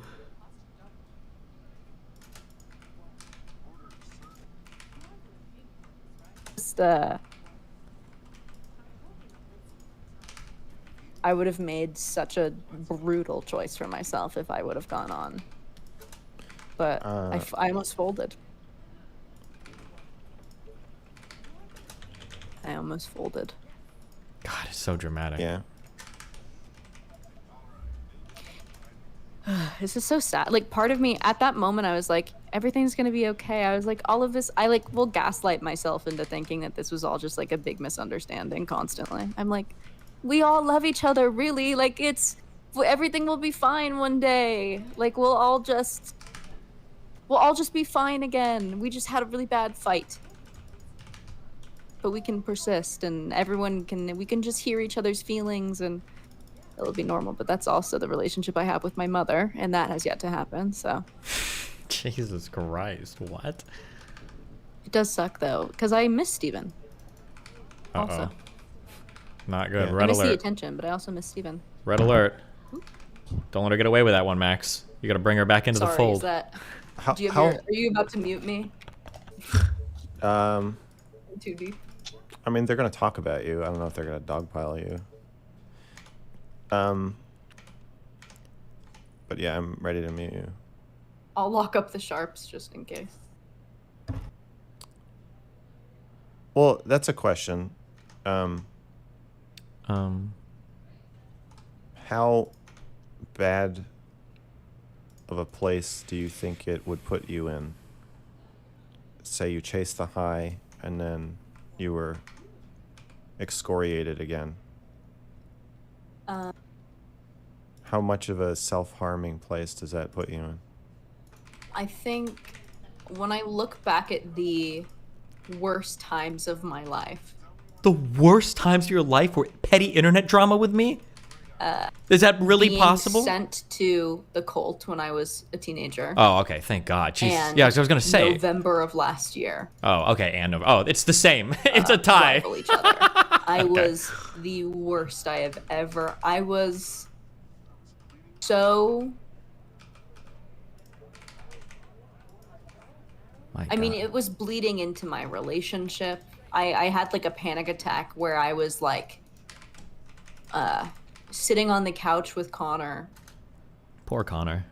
S8: I would have made such a brutal choice for myself if I would have gone on. But I almost folded. I almost folded.
S1: God, it's so dramatic.
S5: Yeah.
S8: This is so sad. Like, part of me at that moment, I was like, everything's gonna be okay. I was like, all of this, I like will gaslight myself into thinking that this was all just like a big misunderstanding constantly. I'm like, we all love each other, really. Like, everything will be fine one day. Like, we'll all just be fine again. We just had a really bad fight. But we can persist, and we can just hear each other's feelings, and it'll be normal. But that's also the relationship I have with my mother, and that has yet to happen, so.
S1: Jesus Christ, what?
S8: It does suck, though, because I miss Steven. Also.
S1: Not good.
S5: Yeah.
S1: Red
S8: I miss
S1: alert.
S8: the attention, but I also miss Steven.
S1: Red alert. Don't let her get away with that one, Max. You gotta bring her back into the fold.
S8: Is that... are you about to mute me? Too deep?
S5: I mean, they're gonna talk about you. I don't know if they're gonna dogpile you. But yeah, I'm ready to mute you.
S8: I'll lock up the sharps just in case.
S5: Well, that's a question. How bad of a place do you think it would put you in? Say you chased the high and then you were excoriated again. How much of a self-harming place does that put you in?
S8: I think when I look back at the worst times of my life.
S1: The worst times of your life were petty internet drama with me? Is that really
S8: being
S1: possible?
S8: Sent to the cult when I was a teenager.
S1: Oh, okay. Thank God. Jeez.
S8: And
S1: Yeah, I was gonna say.
S8: November of last year.
S1: Oh, okay. And oh, it's the same. It's a tie.
S8: Rival each other. I was the worst I have ever. I was so. I mean, it was bleeding into my relationship. I had like a panic attack where I was like, sitting on the couch with Connor.
S1: Poor Connor.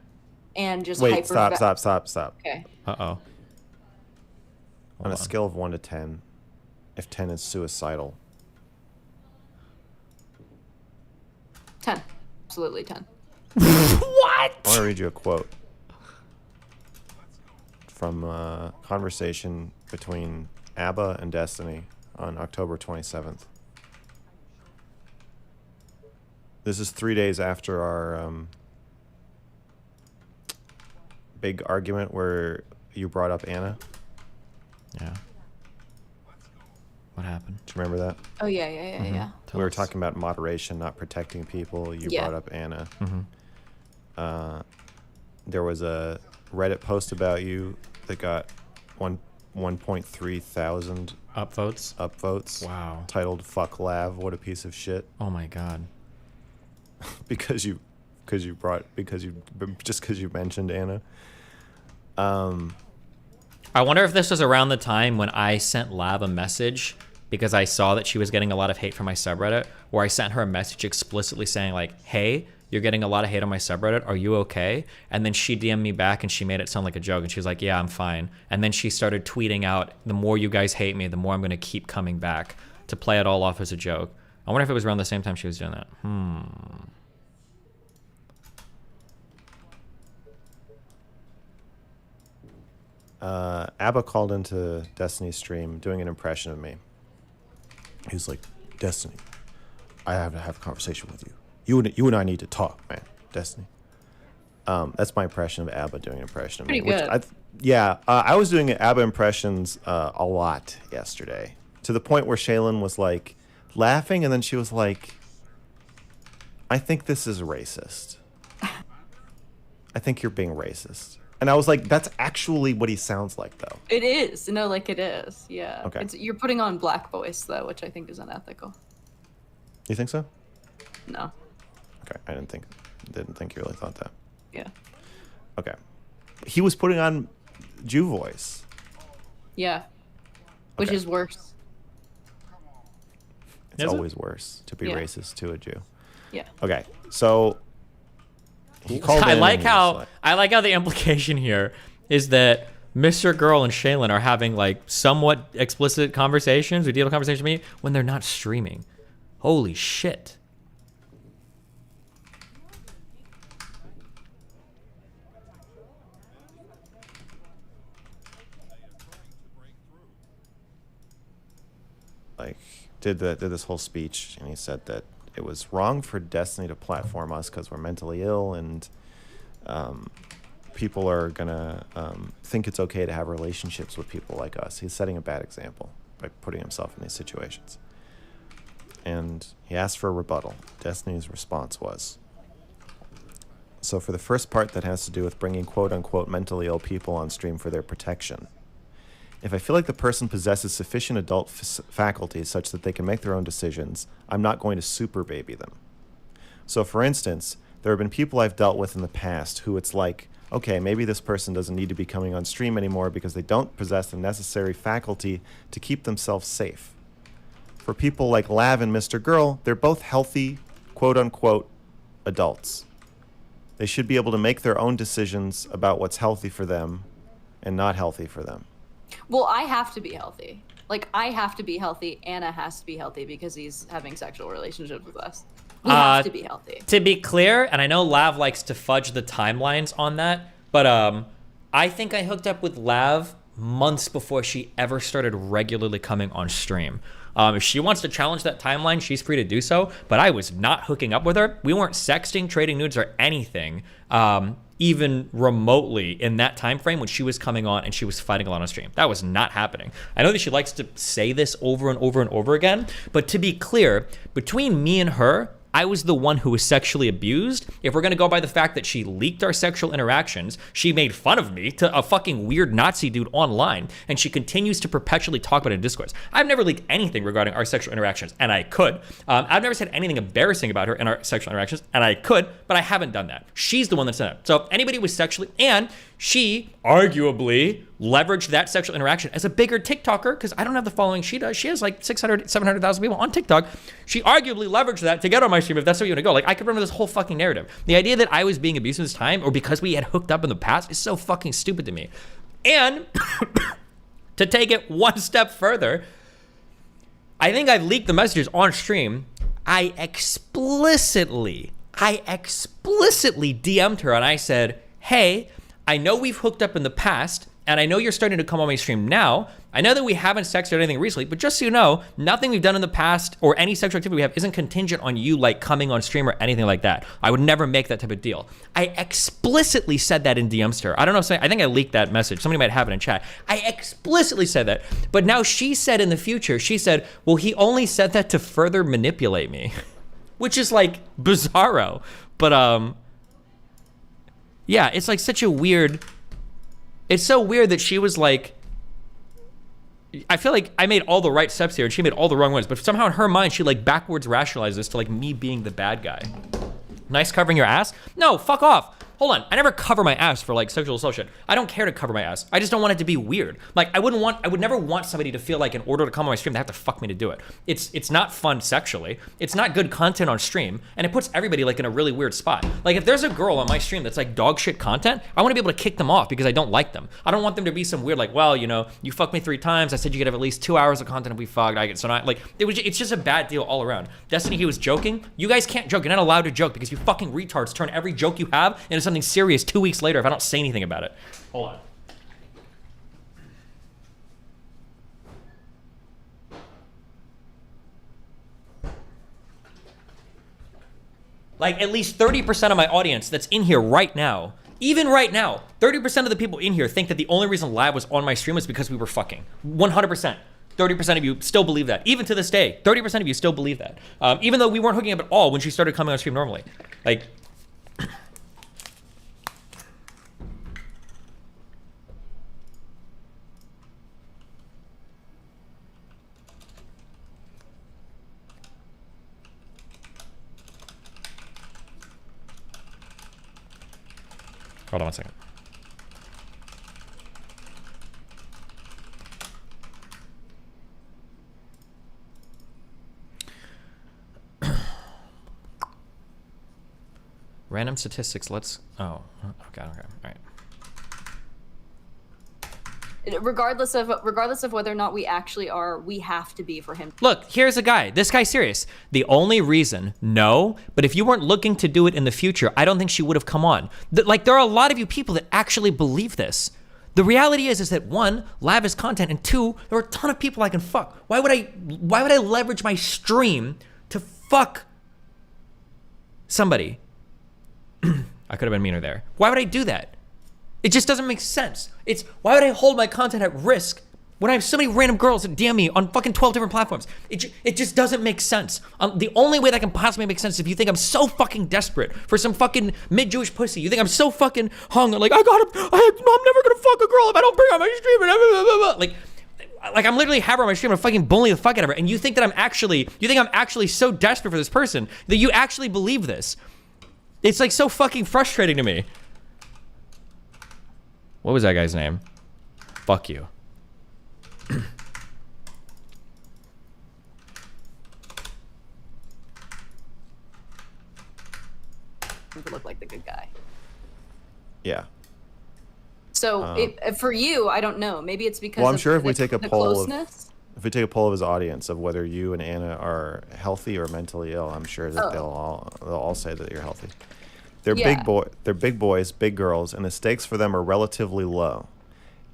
S8: And just
S5: wait, stop.
S8: Okay.
S1: Uh-oh.
S5: On a scale of 1 to 10, if 10 is suicidal.
S8: 10. Absolutely 10.
S1: What?
S5: I want to read you a quote from a conversation between ABBA and Destiny on October 27th. This is 3 days after our big argument where you brought up Anna?
S1: Yeah. What happened?
S5: Do you remember that?
S8: Oh yeah, yeah.
S5: We were talking about moderation, not protecting people. You brought up Anna. There was a Reddit post about you that got 1.3 thousand
S1: upvotes. Wow.
S5: Titled "Fuck Lav, what a piece of shit."
S1: Oh my god.
S5: because you mentioned Anna.
S1: I wonder if this was around the time when I sent Lav a message because I saw that she was getting a lot of hate from my subreddit, or I sent her a message explicitly saying like, "Hey, you're getting a lot of hate on my subreddit. Are you okay?" And then she DM'd me back and she made it sound like a joke. And she was like, "Yeah, I'm fine." And then she started tweeting out, "The more you guys hate me, the more I'm going to keep coming back," to play it all off as a joke. I wonder if it was around the same time she was doing that.
S5: Abba called into Destiny's stream doing an impression of me. He was like, "Destiny, I have to have a conversation with you. You and I need to talk, man. Destiny." That's my impression of Abba doing an impression of me.
S8: Pretty good.
S5: I was doing Abba impressions a lot yesterday, to the point where Shaylin was like laughing, and then she was like, "I think this is racist. I think you're being racist." And I was like, that's actually what he sounds like, though.
S8: It is. No, like it is. Yeah.
S5: Okay.
S8: You're putting on black voice though, which I think is unethical.
S5: You think so?
S8: No.
S5: Okay, I didn't think you really thought that.
S8: Yeah.
S5: Okay. He was putting on Jew voice.
S8: Yeah. Which
S5: Okay.
S8: is worse.
S5: It's always worse to be racist to a Jew.
S8: Yeah.
S5: Okay, so he called
S1: I
S5: in
S1: like
S5: and he was
S1: how the implication here is that MrGirl and Shaylin are having like somewhat explicit conversations or deal conversations with me when they're not streaming. Holy shit.
S5: like did this whole speech, and he said that it was wrong for Destiny to platform us because we're mentally ill, and people are gonna think it's okay to have relationships with people like us. He's setting a bad example by putting himself in these situations. And he asked for a rebuttal. Destiny's response was, so for the first part that has to do with bringing quote-unquote mentally ill people on stream for their protection, if I feel like the person possesses sufficient adult faculties such that they can make their own decisions, I'm not going to super baby them. So for instance, there have been people I've dealt with in the past who it's like, okay, maybe this person doesn't need to be coming on stream anymore because they don't possess the necessary faculty to keep themselves safe. For people like Lav and MrGirl, they're both healthy, quote-unquote, adults. They should be able to make their own decisions about what's healthy for them and not healthy for them.
S8: Well, I have to be healthy. Like, I have to be healthy. Anna has to be healthy because he's having sexual relationships with us. We have to be healthy.
S1: To be clear, and I know Lav likes to fudge the timelines on that, but I think I hooked up with Lav months before she ever started regularly coming on stream. If she wants to challenge that timeline, she's free to do so, but I was not hooking up with her. We weren't sexting, trading nudes, or anything, even remotely in that time frame when she was coming on and she was fighting a lot on stream. That was not happening. I know that she likes to say this over and over and over again, but to be clear, between me and her, I was the one who was sexually abused. If we're gonna go by the fact that she leaked our sexual interactions, she made fun of me to a fucking weird Nazi dude online, and she continues to perpetually talk about it in discourse. I've never leaked anything regarding our sexual interactions, and I could. I've never said anything embarrassing about her in our sexual interactions, and I could, but I haven't done that. She's the one that said it. So if anybody was sexually, and she arguably leveraged that sexual interaction as a bigger TikToker, because I don't have the following she does. She has like 600, 700,000 people on TikTok. She arguably leveraged that to get on my stream if that's where you want to go. Like, I could remember this whole fucking narrative. The idea that I was being abused this time, or because we had hooked up in the past, is so fucking stupid to me. And to take it one step further, I think I've leaked the messages on stream. I explicitly DM'd her and I said, hey, I know we've hooked up in the past, and I know you're starting to come on my stream now. I know that we haven't sexted or anything recently, but just so you know, nothing we've done in the past or any sexual activity we have isn't contingent on you like coming on stream or anything like that. I would never make that type of deal. I explicitly said that in DMs to her. I don't know if I think I leaked that message. Somebody might have it in chat. I explicitly said that. But now she said in the future, she said, well, he only said that to further manipulate me, which is like bizarro. But yeah, it's like such a weird, it's so weird that she was like, I feel like I made all the right steps here and she made all the wrong ones, but somehow in her mind, she like backwards rationalized this to like me being the bad guy. Nice covering your ass? No, fuck off. Hold on, I never cover my ass for like sexual assault shit. I don't care to cover my ass. I just don't want it to be weird. Like I would never want somebody to feel like in order to come on my stream, they have to fuck me to do it. It's not fun sexually. It's not good content on stream, and it puts everybody like in a really weird spot. Like if there's a girl on my stream that's like dog shit content, I wanna be able to kick them off because I don't like them. I don't want them to be some weird like, well, you know, you fucked me 3 times, I said you could have at least 2 hours of content if we fucked, I get so not like it's just a bad deal all around. Destiny, he was joking. You guys can't joke, you're not allowed to joke because you fucking retards turn every joke you have into something serious 2 weeks later if I don't say anything about it. Hold on. Like at least 30% of my audience that's in here right now, even right now, 30% of the people in here think that the only reason Lav was on my stream was because we were fucking. 100%. 30% of you still believe that. Even to this day, 30% of you still believe that. Even though we weren't hooking up at all when she started coming on stream normally. Like, hold on one second. Random statistics, let's, oh, okay, all right.
S8: Regardless of whether or not we actually are, we have to be for him.
S1: Look, here's a guy. This guy's serious. The only reason, no, but if you weren't looking to do it in the future, I don't think she would have come on. Like, there are a lot of you people that actually believe this. The reality is that 1, Lav is content, and 2, there are a ton of people I can fuck. Why would I leverage my stream to fuck somebody? I could have been meaner there. Why would I do that? It just doesn't make sense. It's, why would I hold my content at risk when I have so many random girls that DM me on fucking 12 different platforms? It just doesn't make sense. The only way that can possibly make sense is if you think I'm so fucking desperate for some fucking mid-Jewish pussy. You think I'm so fucking hung, like, I'm never gonna fuck a girl if I don't bring her on my stream, and blah, blah, blah. Like I'm literally have her on my stream and fucking bully the fuck out of her, and you think I'm actually so desperate for this person that you actually believe this. It's like so fucking frustrating to me. What was that guy's name? Fuck you.
S8: To look like the good guy.
S5: Yeah.
S8: So for you, I don't know. Maybe it's because.
S5: Well, I'm sure if we take a poll of his audience of whether you and Anna are healthy or mentally ill, I'm sure that they'll all say that you're healthy. They're big boys, big girls, and the stakes for them are relatively low.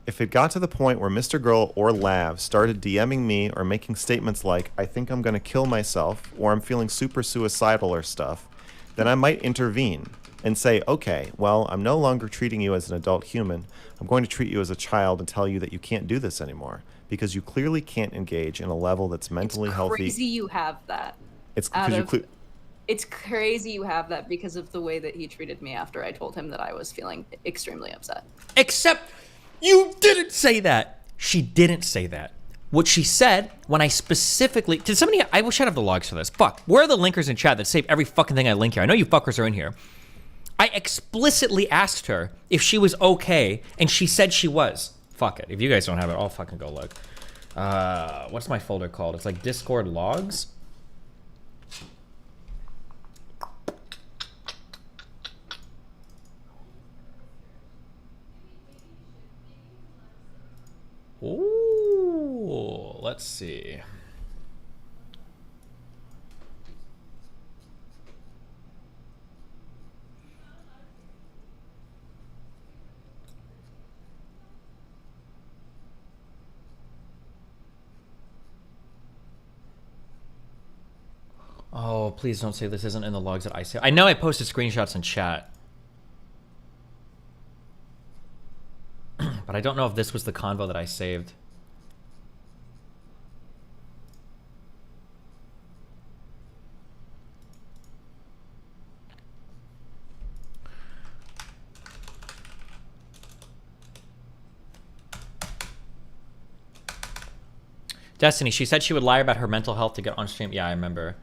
S5: If it got to the point where MrGirl or Lav started DMing me or making statements like, I think I'm gonna kill myself, or I'm feeling super suicidal or stuff, then I might intervene and say, okay, well, I'm no longer treating you as an adult human. I'm going to treat you as a child and tell you that you can't do this anymore because you clearly can't engage in a level that's mentally healthy.
S8: It's crazy you have that.
S5: It's because
S8: It's crazy you have that because of the way that he treated me after I told him that I was feeling extremely upset.
S1: Except you didn't say that. She didn't say that. What she said when I specifically, did somebody, I wish I'd have the logs for this. Fuck, where are the linkers in chat that save every fucking thing I link here? I know you fuckers are in here. I explicitly asked her if she was okay, and she said she was. Fuck it, if you guys don't have it, I'll fucking go look. What's my folder called? It's like Discord logs. Ooh, let's see. Oh, please don't say this isn't in the logs that I saved. I know I posted screenshots in chat. But I don't know if this was the convo that I saved. Destiny, she said she would lie about her mental health to get on stream. Yeah, I remember.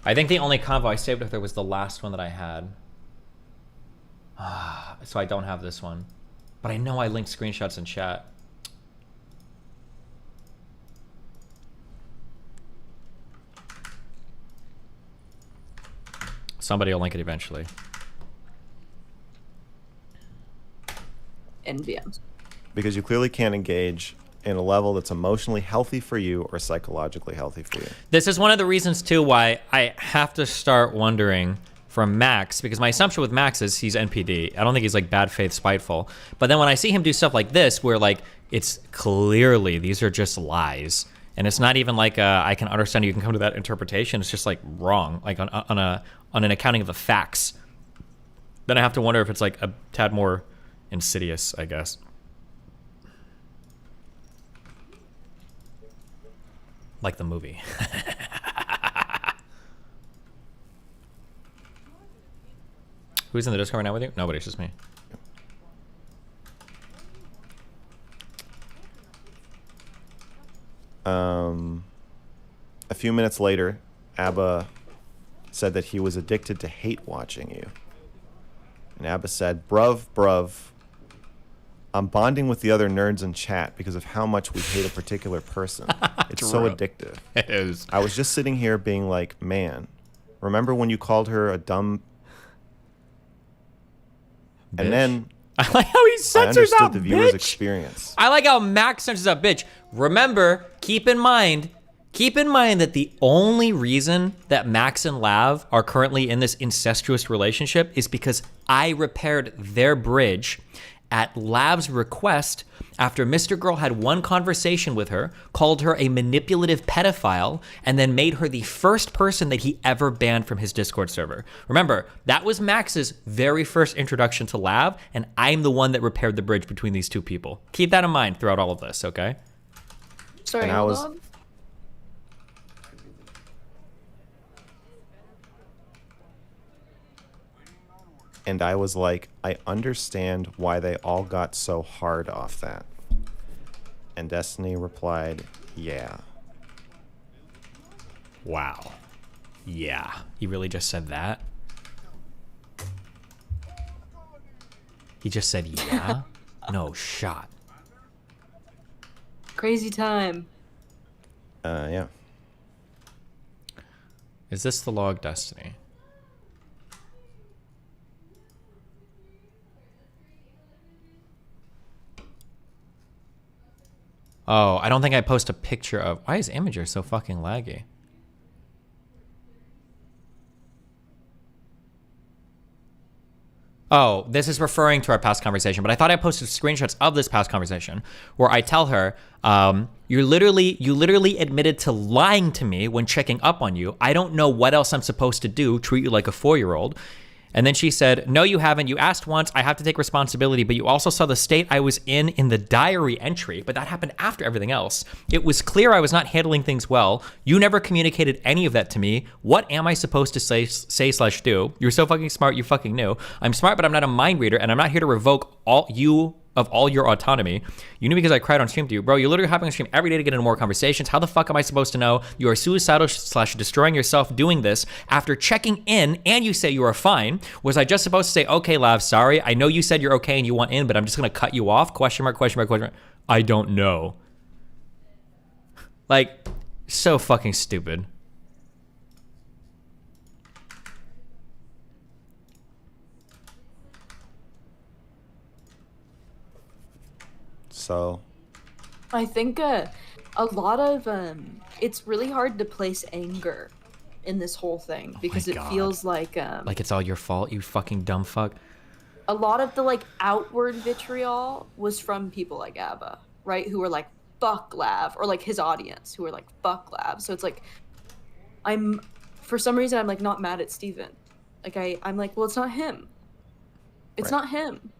S1: I think the only convo I saved with her was the last one that I had. So I don't have this one. But I know I linked screenshots in chat. Somebody will link it eventually.
S8: NVMs.
S5: Because you clearly can't engage in a level that's emotionally healthy for you or psychologically healthy for you.
S1: This is one of the reasons too why I have to start wondering from Max, because my assumption with Max is he's NPD. I don't think he's like bad faith spiteful. But then when I see him do stuff like this, where like it's clearly these are just lies, and it's not even like I can understand you can come to that interpretation. It's just like wrong, like on an accounting of the facts. Then I have to wonder if it's like a tad more insidious, I guess. Like the movie. Who's in the Discord right now with you? Nobody, it's just me.
S5: A few minutes later, Abba said that he was addicted to hate watching you. And Abba said, bruv, I'm bonding with the other nerds in chat because of how much we hate a particular person. It's so addictive.
S1: It is.
S5: I was just sitting here being like, man, remember when you called her a dumb...
S1: Bitch.
S5: And then
S1: I like how he censors out
S5: the viewer's
S1: bitch.
S5: experience.
S1: I like how Max censors out bitch. Remember, keep in mind that the only reason that Max and Lav are currently in this incestuous relationship is because I repaired their bridge at Lav's request after MrGirl had one conversation with her, called her a manipulative pedophile, and then made her the first person that he ever banned from his Discord server. Remember, that was Max's very first introduction to Lav, and I'm the one that repaired the bridge between these two people. Keep that in mind throughout all of this, okay?
S8: Sorry,
S5: And I
S8: hold
S5: was-
S8: on.
S5: And I was like, I understand why they all got so hard off that. And Destiny replied, yeah.
S1: Wow. Yeah. He really just said that? He just said yeah? No shot.
S8: Crazy time.
S5: Yeah.
S1: Is this the log, Destiny? Oh, I don't think I post a picture of... Why is Imager so fucking laggy? Oh, this is referring to our past conversation, but I thought I posted screenshots of this past conversation where I tell her, you literally admitted to lying to me when checking up on you. I don't know what else I'm supposed to do, treat you like a 4-year-old. And then she said, no, you haven't. You asked once. I have to take responsibility, but you also saw the state I was in the diary entry, but that happened after everything else. It was clear I was not handling things well. You never communicated any of that to me. What am I supposed to say/do? You're so fucking smart, you fucking knew. I'm smart, but I'm not a mind reader, and I'm not here to revoke all your autonomy. You knew because I cried on stream to you. Bro, you're literally hopping on stream every day to get into more conversations. How the fuck am I supposed to know you are suicidal / destroying yourself doing this after checking in and you say you are fine? Was I just supposed to say, okay, Lav, sorry. I know you said you're okay and you want in, but I'm just going to cut you off? Question mark, question mark, question mark. I don't know. Like, so fucking stupid.
S5: So
S8: I think a lot of it's really hard to place anger in this whole thing because it
S1: God.
S8: feels like
S1: Like it's all your fault, you fucking dumb fuck.
S8: a lot of the like outward vitriol was from people like Abba, right? Who were like, fuck Lav, or like his audience who are like fuck Lav. So it's like for some reason I'm like not mad at Steven. Like I'm like, well, it's not him. It's not him.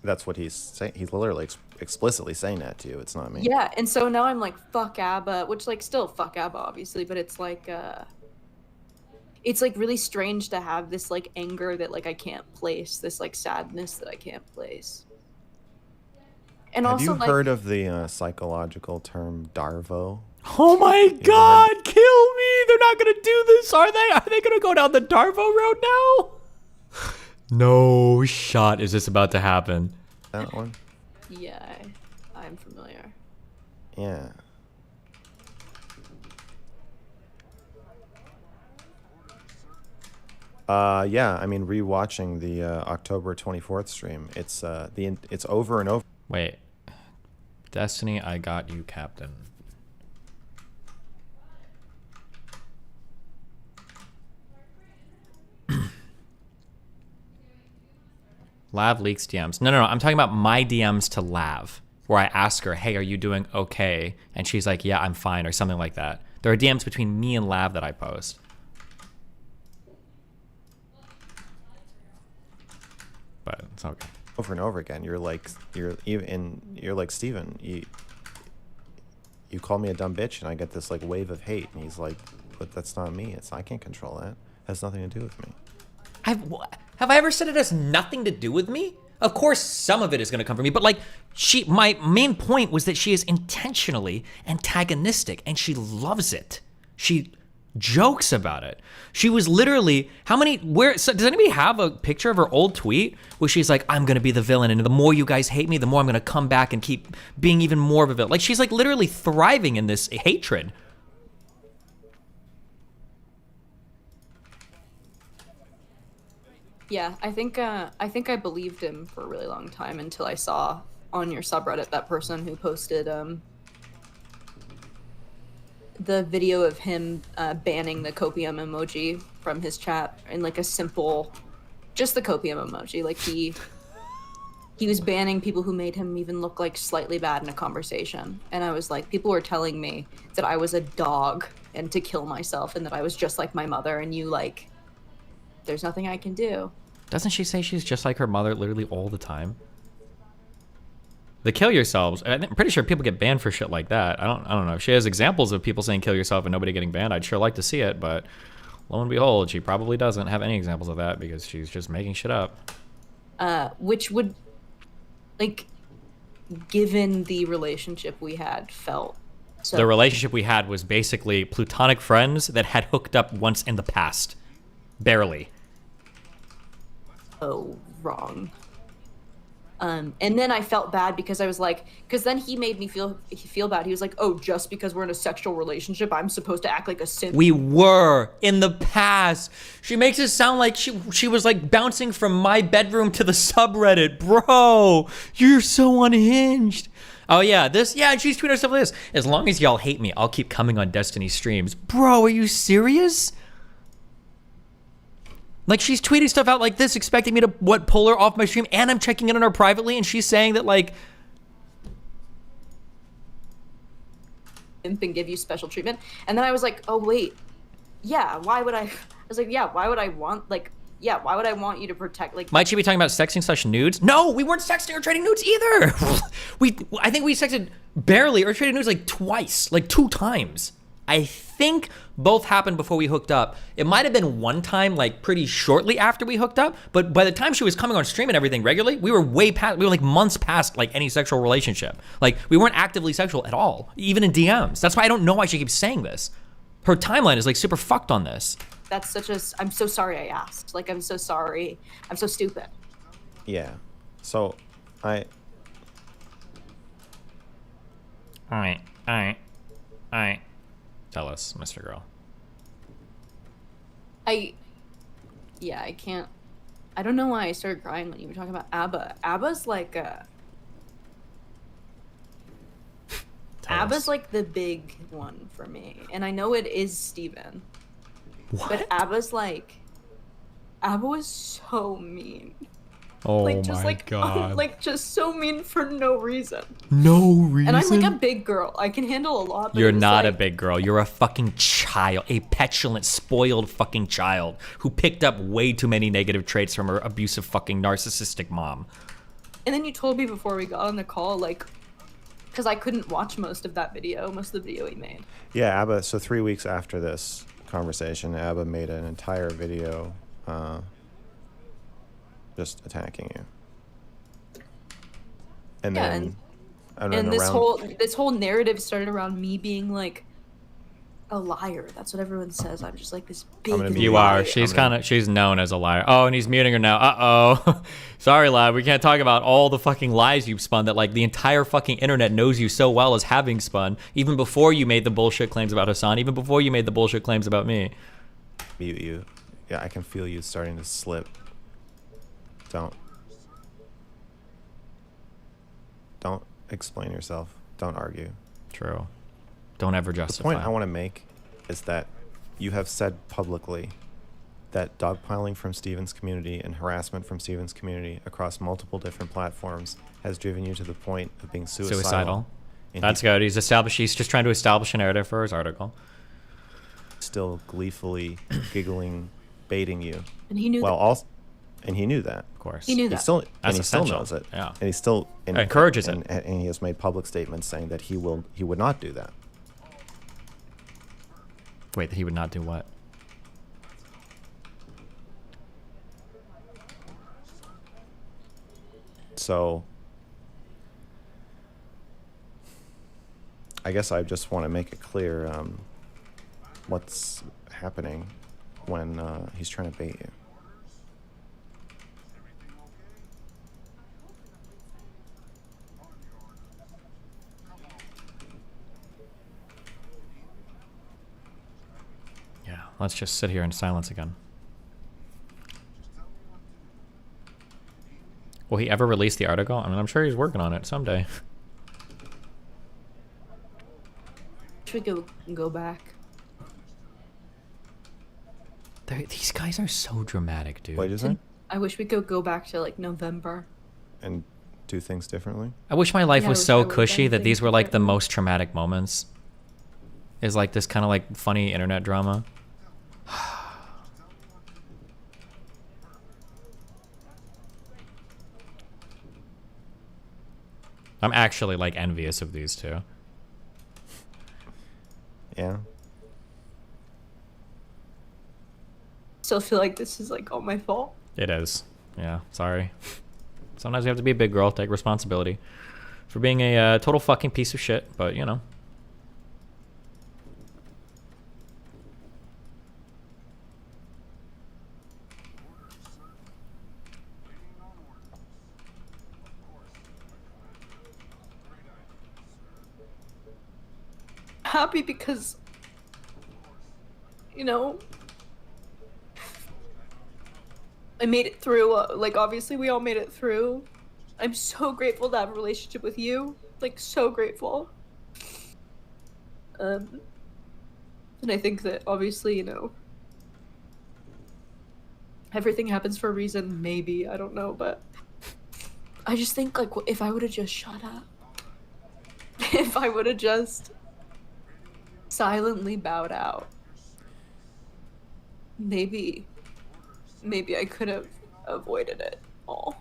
S5: That's what he's saying. He's literally explicitly saying that to you. It's not me.
S8: Yeah, and so now I'm like, fuck ABBA, which like still fuck ABBA obviously, but it's like really strange to have this like anger that like I can't place, this like sadness that I can't place. And
S5: Have
S8: also,
S5: you heard of the psychological term Darvo?
S1: Oh my God! Kill me! They're not gonna do this, are they? Are they gonna go down the Darvo road now? No shot is this about to happen.
S5: That one?
S8: Yeah, I'm familiar.
S5: Yeah. Yeah, I mean, rewatching the October 24th stream, it's over and over.
S1: Wait. Destiny, I got you, Captain. Lav leaks DMs. No, I'm talking about my DMs to Lav, where I ask her, hey, are you doing okay? And she's like, yeah, I'm fine, or something like that. There are DMs between me and Lav that I post. But it's okay.
S5: Over and over again, you're like Steven, you call me a dumb bitch, and I get this like wave of hate, and he's like, but that's not me. I can't control that. It has nothing to do with me.
S1: Have I ever said it has nothing to do with me? Of course, some of it is going to come from me, but like, my main point was that she is intentionally antagonistic, and she loves it. She jokes about it. She was literally, does anybody have a picture of her old tweet where she's like, I'm going to be the villain, and the more you guys hate me, the more I'm going to come back and keep being even more of a villain. Like, she's like literally thriving in this hatred.
S8: Yeah, I think I believed him for a really long time until I saw on your subreddit that person who posted the video of him banning the copium emoji from his chat in like a simple, just the copium emoji. Like he was banning people who made him even look like slightly bad in a conversation. And I was like, people were telling me that I was a dog and to kill myself and that I was just like my mother, and you like, there's nothing I can do.
S1: Doesn't she say she's just like her mother literally all the time? The kill yourselves, I'm pretty sure people get banned for shit like that. I don't know. If she has examples of people saying kill yourself and nobody getting banned, I'd sure like to see it, but lo and behold, she probably doesn't have any examples of that because she's just making shit up.
S8: Which would, like, given the relationship we had, felt so.
S1: The relationship we had was basically platonic friends that had hooked up once in the past. Barely.
S8: Oh, wrong. And then I felt bad because I was like, because then he made me feel bad. He was like, oh, just because we're in a sexual relationship, I'm supposed to act like a simp.
S1: We were in the past. She makes it sound like she was like bouncing from my bedroom to the subreddit. Bro, you're so unhinged. Oh yeah, she's tweeting stuff like this. As long as y'all hate me, I'll keep coming on Destiny streams. Bro, are you serious? Like, she's tweeting stuff out like this, expecting me to, pull her off my stream, and I'm checking in on her privately, and she's saying that, like...
S8: And give you special treatment. And then I was like, oh, wait. Yeah, why would I was like, yeah, why would I want you to protect, like...
S1: Might she be talking about sexting / nudes? No, we weren't sexting or trading nudes either! I think we sexted barely or traded nudes, like, twice. Like, 2 times. I think both happened before we hooked up. It might have been one time, like pretty shortly after we hooked up, but by the time she was coming on stream and everything regularly, we were like months past like any sexual relationship. Like, we weren't actively sexual at all, even in DMs. That's why I don't know why she keeps saying this. Her timeline is like super fucked on this.
S8: That's I'm so sorry I asked. Like, I'm so sorry. I'm so stupid.
S5: Yeah. So,
S1: All right. Tell us, Mr. Girl.
S8: I can't. I don't know why I started crying when you were talking about ABBA. ABBA's like ABBA's like the big one for me. And I know it is Steven.
S1: What?
S8: But ABBA was so mean.
S1: Oh
S8: like just
S1: my
S8: like
S1: God.
S8: like just so mean for no reason.
S1: No reason.
S8: And I'm like a big girl. I can handle a lot. But
S1: You're
S8: it was
S1: not
S8: like,
S1: a big girl. You're a fucking child. A petulant, spoiled fucking child who picked up way too many negative traits from her abusive fucking narcissistic mom.
S8: And then you told me before we got on the call, like, because I couldn't watch most of that video, most of the video he made.
S5: Yeah, Abba. So 3 weeks after this conversation, Abba made an entire video just attacking you. And
S8: Yeah,
S5: then
S8: and this whole narrative started around me being like a liar. That's what everyone says. I'm just like this big.
S1: You are. She's known as a liar. Oh, and he's muting her now. Uh-oh. Sorry, Lav. We can't talk about all the fucking lies you've spun that like the entire fucking internet knows you so well as having spun, even before you made the bullshit claims about Hassan, even before you made the bullshit claims about me.
S5: Mute you. Yeah, I can feel you starting to slip. Don't explain yourself. Don't argue.
S1: True. Don't ever justify.
S5: The point I want to make is that you have said publicly that dogpiling from Steven's community and harassment from Steven's community across multiple different platforms has driven you to the point of being suicidal. And
S1: That's good. He's just trying to establish a narrative for his article.
S5: Still gleefully giggling, baiting you.
S8: And he knew
S5: And he knew that.
S1: Of course.
S8: He knew that.
S5: He still
S1: essential.
S5: knows it.
S1: Yeah.
S5: And he still
S1: encourages it.
S5: And he has made public statements saying that he would not do that.
S1: Wait, that he would not do what?
S5: So I guess I just want to make it clear what's happening when he's trying to bait you.
S1: Yeah, let's just sit here in silence again. Will he ever release the article? I mean, I'm sure he's working on it someday.
S8: Should we go back?
S1: These guys are so dramatic, dude.
S5: What did you say?
S8: I wish we could go back to like November.
S5: And do things differently?
S1: I wish my life
S8: Yeah, I
S1: was
S8: wish I
S1: so
S8: would've
S1: cushy
S8: done
S1: that these
S8: things
S1: were like the most traumatic moments. Is like this kind of like funny internet drama. I'm actually like envious of these two.
S5: Yeah.
S8: Still feel like this is like all my fault.
S1: It is. Yeah, sorry. Sometimes you have to be a big girl, take responsibility for being a total fucking piece of shit, but you know.
S8: Happy because, you know, I made it through. Like, obviously, we all made it through. I'm so grateful to have a relationship with you. Like, so grateful. And I think that, obviously, you know, everything happens for a reason, maybe. I don't know, but I just think, like, if I would have just shut up, if I would have just silently bowed out, maybe I could have avoided it all.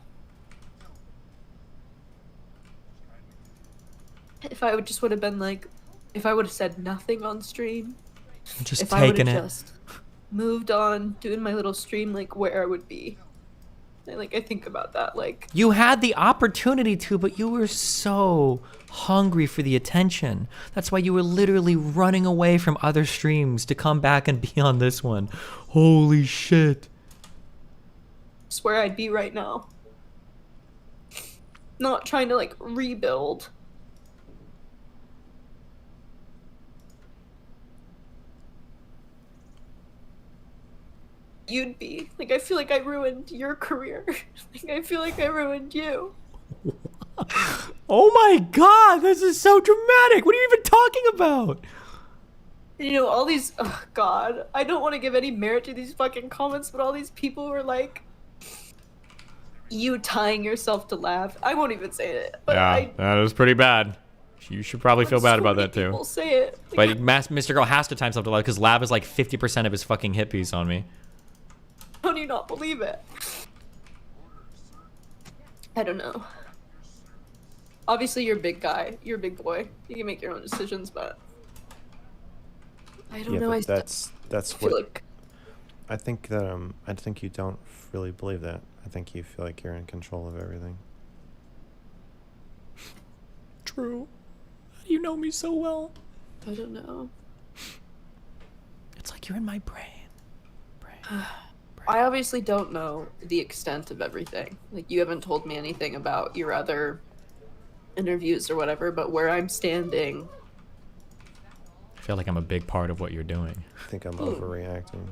S8: If I would have been like, if I would have said nothing on stream,
S1: Just
S8: if I would
S1: taking
S8: have
S1: it.
S8: just moved on, doing my little stream, like where I would be. I think about that, like,
S1: You had the opportunity to, but you were so hungry for the attention. That's why you were literally running away from other streams to come back and be on this one. Holy shit.
S8: just where I'd be right now. Not trying to like rebuild. You'd be. Like, I feel like I ruined your career. Like, I feel like I ruined you.
S1: Oh my god, this is so dramatic. What are you even talking about?
S8: You know, all these, oh god, I don't want to give any merit to these fucking comments, but all these people were like, you tying yourself to Lav. I won't even say it. But
S1: Yeah, that was pretty bad. You should probably feel bad
S8: so
S1: about
S8: many
S1: that too.
S8: people say it.
S1: But Mr. Girl has to tie himself to Lav because Lav is like 50% of his fucking hit piece on me.
S8: How do you not believe it? I don't know. Obviously, you're a big guy. You're a big boy. You can make your own decisions, but I don't know.
S5: But that's
S8: feel
S5: what
S8: like
S5: I think that I think you don't really believe that. I think you feel like you're in control of everything.
S1: True. You know me so well.
S8: I don't know.
S1: It's like you're in my brain.
S8: I obviously don't know the extent of everything. Like, you haven't told me anything about your other interviews or whatever, but where I'm standing...
S1: I feel like I'm a big part of what you're doing.
S5: I think I'm overreacting.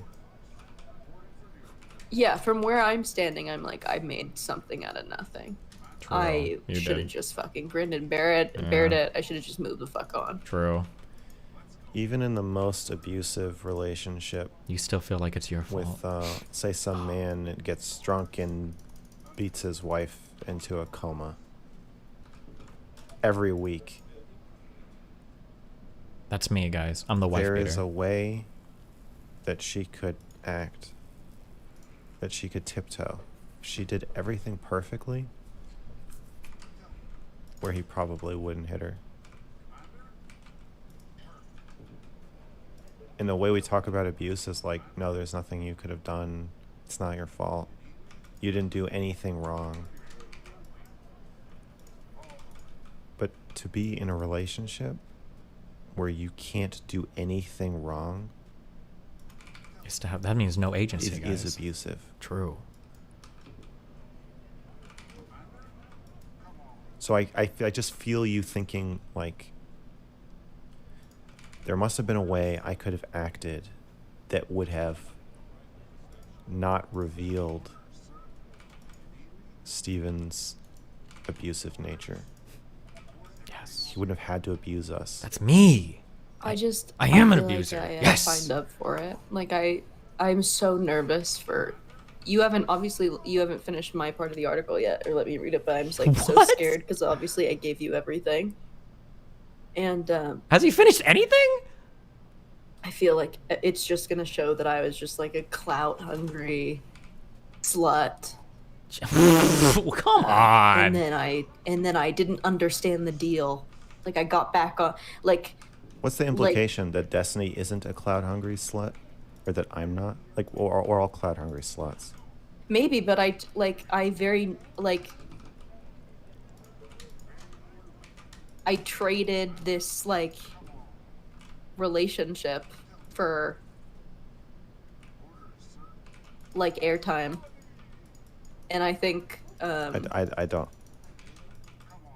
S8: Yeah, from where I'm standing, I'm like, I made something out of nothing.
S1: True.
S8: I
S1: You
S8: should have
S1: did.
S8: just fucking grinned and bared it. I should have just moved the fuck on.
S1: True.
S5: Even in the most abusive relationship,
S1: you still feel like it's your fault.
S5: With, say, some man gets drunk and beats his wife into a coma every week.
S1: That's me, guys. I'm the wife
S5: There
S1: beater.
S5: is a way that she could act, that she could tiptoe. If she did everything perfectly, where he probably wouldn't hit her. And the way we talk about abuse is like, no, there's nothing you could have done. It's not your fault. You didn't do anything wrong. But to be in a relationship where you can't do anything wrong
S1: is to have, that means no agency, guys.
S5: Is abusive.
S1: True.
S5: So I just feel you thinking like, there must have been a way I could have acted that would have not revealed Steven's abusive nature.
S1: Yes.
S5: He wouldn't have had to abuse us.
S1: That's me.
S8: I
S1: am an
S8: feel
S1: abuser.
S8: Like I
S1: Yes.
S8: signed up for it. Like I'm so nervous for. You haven't finished my part of the article yet, or let me read it. But I'm just like so scared because obviously I gave you everything. And
S1: has he finished anything?
S8: I feel like it's just gonna show that I was just like a clout hungry slut.
S1: Come on.
S8: And then I didn't understand the deal. Like I got back on like.
S5: What's the implication that Destiny isn't a cloud-hungry slut, or that I'm not? Like, or all cloud-hungry sluts?
S8: Maybe, but I traded this like relationship for like airtime, and I think
S5: I don't.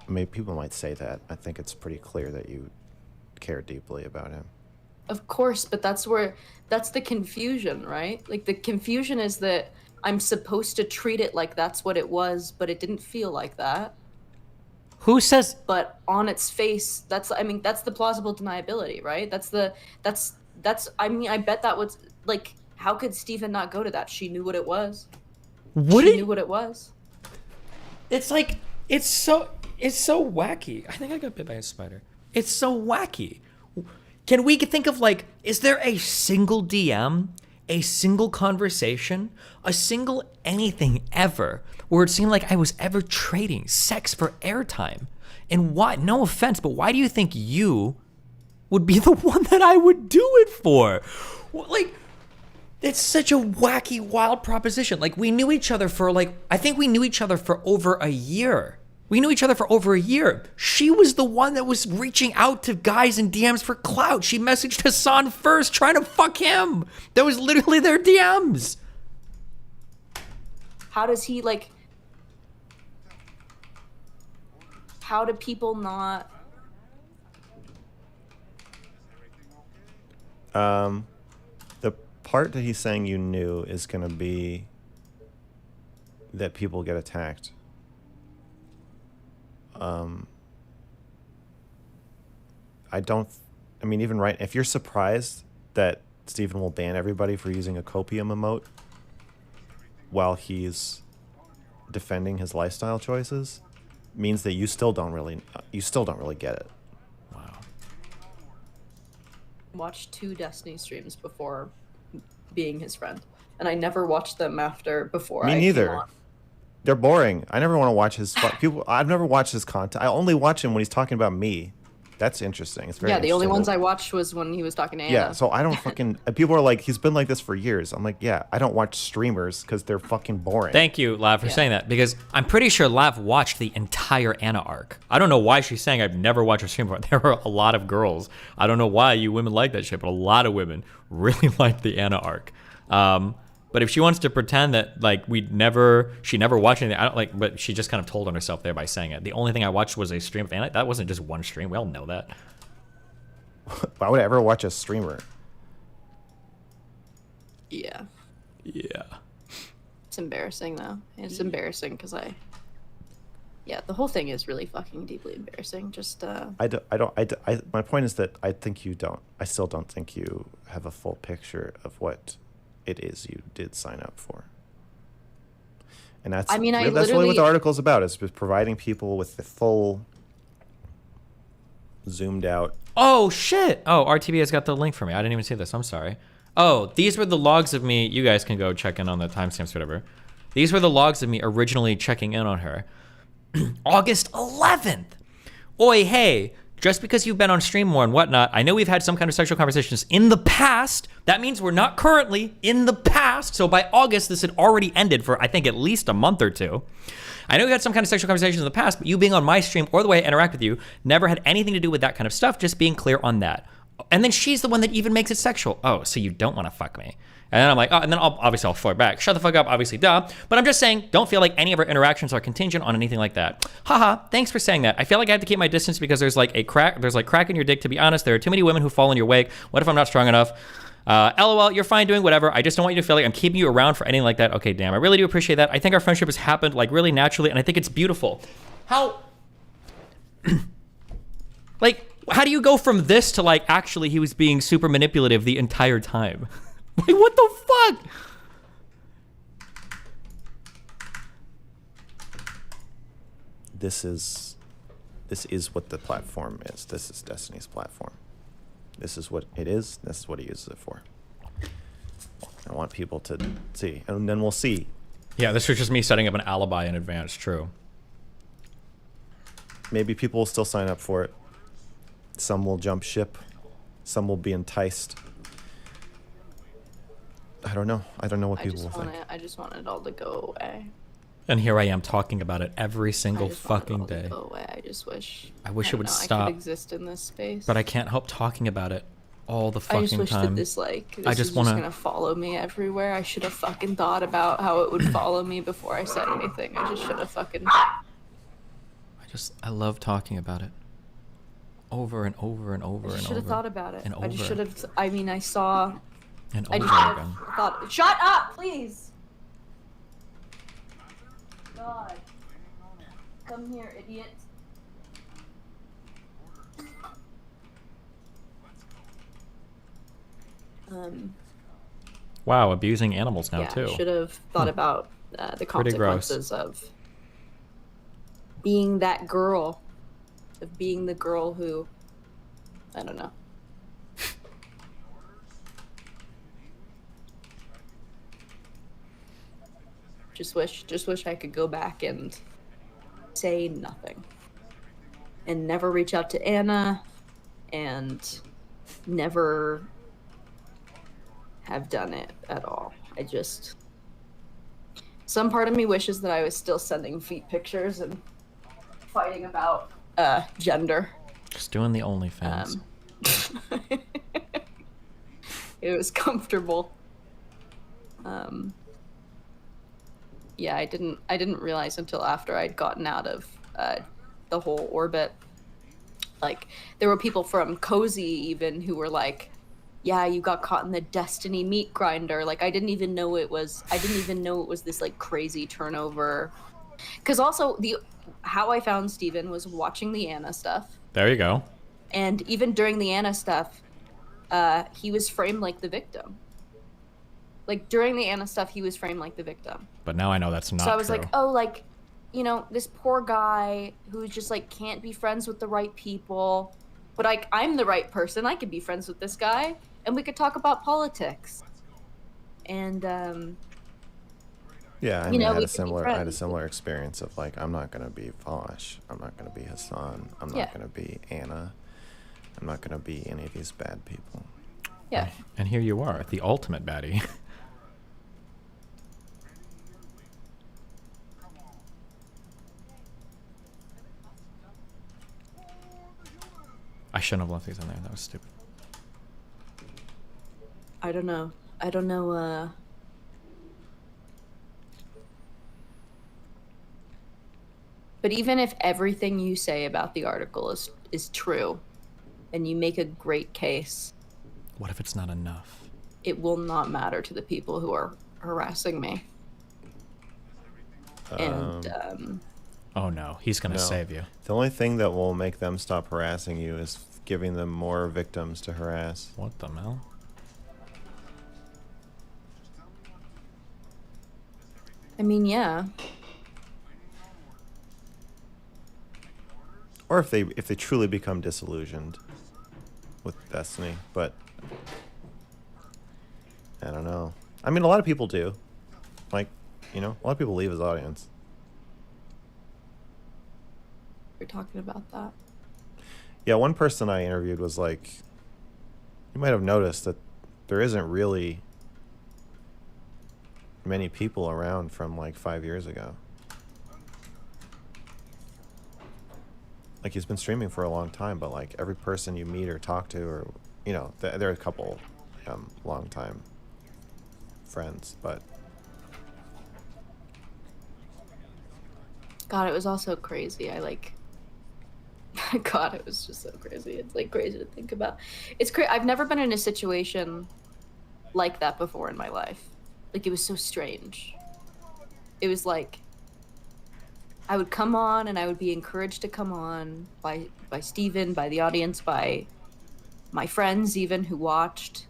S5: I mean, people might say that. I think it's pretty clear that you care deeply about him.
S8: Of course, but that's the confusion, right? Like the confusion is that I'm supposed to treat it like that's what it was, but it didn't feel like that.
S1: Who says?
S8: But on its face, that's the plausible deniability, right? I bet that was like, how could Steven not go to that? She knew what it was. She knew what it was.
S1: It's like, it's so wacky. I think I got bit by a spider. It's so wacky. Can we think of like, is there a single DM, a single conversation, a single anything ever where it seemed like I was ever trading sex for airtime? And why, no offense, but why do you think you would be the one that I would do it for? Like, it's such a wacky, wild proposition. Like, we knew each other for I think we knew each other for over a year. We knew each other for over a year. She was the one that was reaching out to guys in DMs for clout. She messaged Hassan first, trying to fuck him. That was literally their DMs.
S8: How does he like? How do people not?
S5: The part that he's saying you knew is going to be that people get attacked. I mean, even right, if you're surprised that Steven will ban everybody for using a copium emote while he's defending his lifestyle choices means that you still don't really get it.
S8: Watched 2 Destiny streams before being his friend, and I never watched them before.
S5: Me neither. They're boring. I never want to watch his people. I've never watched his content. I only watch him when he's talking about me. That's interesting. It's very
S8: the only
S5: interesting.
S8: ones I watched was when he was talking to Anna.
S5: Yeah, so I don't fucking. People are like, he's been like this for years. I'm like, yeah, I don't watch streamers because they're fucking boring.
S1: Thank you, Lav, for saying that, because I'm pretty sure Lav watched the entire Anna arc. I don't know why she's saying I've never watched a stream before. There were a lot of girls. I don't know why you women like that shit, but a lot of women really liked the Anna arc. But if she wants to pretend that like she never watched anything, I don't like. But she just kind of told on herself there by saying it. The only thing I watched was a stream of Anna. That wasn't just one stream. We all know that.
S5: Why would I ever watch a streamer?
S8: Yeah.
S1: Yeah.
S8: It's embarrassing though. It's embarrassing because the whole thing is really fucking deeply embarrassing. Just
S5: my point is that I still don't think you have a full picture of what it is you did sign up for. And that's that's really what the article's about, is providing people with the full zoomed out.
S1: Oh shit! Oh, RTB has got the link for me. I didn't even see this. I'm sorry. Oh, these were the logs of me. You guys can go check in on the timestamps, whatever. These were the logs of me originally checking in on her. August 11th. Oi, hey, just because you've been on stream more and whatnot, I know we've had some kind of sexual conversations in the past. That means we're not currently in the past. So by August, this had already ended for, I think, at least a month or 2. I know we had some kind of sexual conversations in the past, but you being on my stream or the way I interact with you never had anything to do with that kind of stuff, just being clear on that. And then she's the one that even makes it sexual. Oh, so you don't want to fuck me. And then I'm like, oh, and then I'll flirt back. Shut the fuck up, obviously, duh. But I'm just saying, don't feel like any of our interactions are contingent on anything like that. Haha, thanks for saying that. I feel like I have to keep my distance because there's like crack in your dick, to be honest. There are too many women who fall in your wake. What if I'm not strong enough? LOL, you're fine doing whatever. I just don't want you to feel like I'm keeping you around for anything like that. Okay, damn, I really do appreciate that. I think our friendship has happened like really naturally, and I think it's beautiful. How how do you go from this to like actually he was being super manipulative the entire time? Like, what the fuck?
S5: This is what the platform is. This is Destiny's platform. This is what it is. This is what he uses it for. I want people to see, and then we'll see.
S1: Yeah, this was just me setting up an alibi in advance. True.
S5: Maybe people will still sign up for it. Some will jump ship. Some will be enticed. I don't know. I don't know what people will think.
S8: I just want it all to go away.
S1: And here I am talking about it every single fucking day.
S8: Go away. I just wish.
S1: I wish it would stop.
S8: I could exist in this space.
S1: But I can't help talking about it all the fucking time.
S8: I just wish that this is just gonna follow me everywhere. I should have fucking thought about how it would follow me before I said anything. I just should have fucking.
S1: I love talking about it. Over and over and over and over.
S8: I should have thought about it.
S1: And over.
S8: I just should have. I mean, I saw.
S1: And
S8: I
S1: over
S8: just should
S1: again.
S8: have thought. Shut up, please. God. Come here, idiot.
S1: Wow, abusing animals now too.
S8: I should have thought about the consequences of being that girl, of being the girl who, I don't know. Just wish I could go back and say nothing. And never reach out to Anna, and never have done it at all. Some part of me wishes that I was still sending feet pictures and fighting about gender.
S1: Just doing the OnlyFans.
S8: It was comfortable. Yeah, I didn't realize until after I'd gotten out of the whole orbit. Like, there were people from Cozy even who were like, yeah, you got caught in the Destiny meat grinder. Like, I didn't even know it was this like crazy turnover. Because also how I found Steven was watching the Anna stuff.
S1: There you go.
S8: And even during the Anna stuff, he was framed like the victim. Like during the Anna stuff, he was framed like the victim.
S1: But now I know that's not
S8: So I was
S1: true.
S8: like, oh, like, you know, this poor guy who just like can't be friends with the right people. But like, I'm the right person. I could be friends with this guy, and we could talk about politics. And
S5: Yeah, I
S8: you
S5: mean,
S8: know,
S5: I had
S8: we
S5: a
S8: could be
S5: similar
S8: friends.
S5: experience of like, I'm not gonna be Vosh, I'm not gonna be Hassan, I'm
S8: Yeah.
S5: not gonna be Anna, I'm not gonna be any of these bad people.
S8: Yeah.
S1: And here you are, the ultimate baddie. I shouldn't have left these in there. That was stupid.
S8: I don't know. I don't know. But even if everything you say about the article is true, and you make a great case,
S1: What if it's not enough?
S8: it will not matter to the people who are harassing me. And
S1: Oh no, he's gonna
S5: No.
S1: save you.
S5: The only thing that will make them stop harassing you is giving them more victims to harass.
S1: What the hell?
S8: I mean, yeah.
S5: Or if they truly become disillusioned with Destiny, but I don't know. I mean, a lot of people do. Like, you know, a lot of people leave his audience.
S8: You're talking about that.
S5: Yeah, one person I interviewed was like, you might have noticed that there isn't really many people around from like 5 years ago. Like, he's been streaming for a long time, but like every person you meet or talk to, or, you know, there are a couple long time friends, but
S8: God, it was also crazy. I like. God, it was just so crazy. It's like crazy to think about. It's crazy. I've never been in a situation like that before in my life. Like, it was so strange. It was like I would come on and I would be encouraged to come on by Steven, by the audience, by my friends even who watched.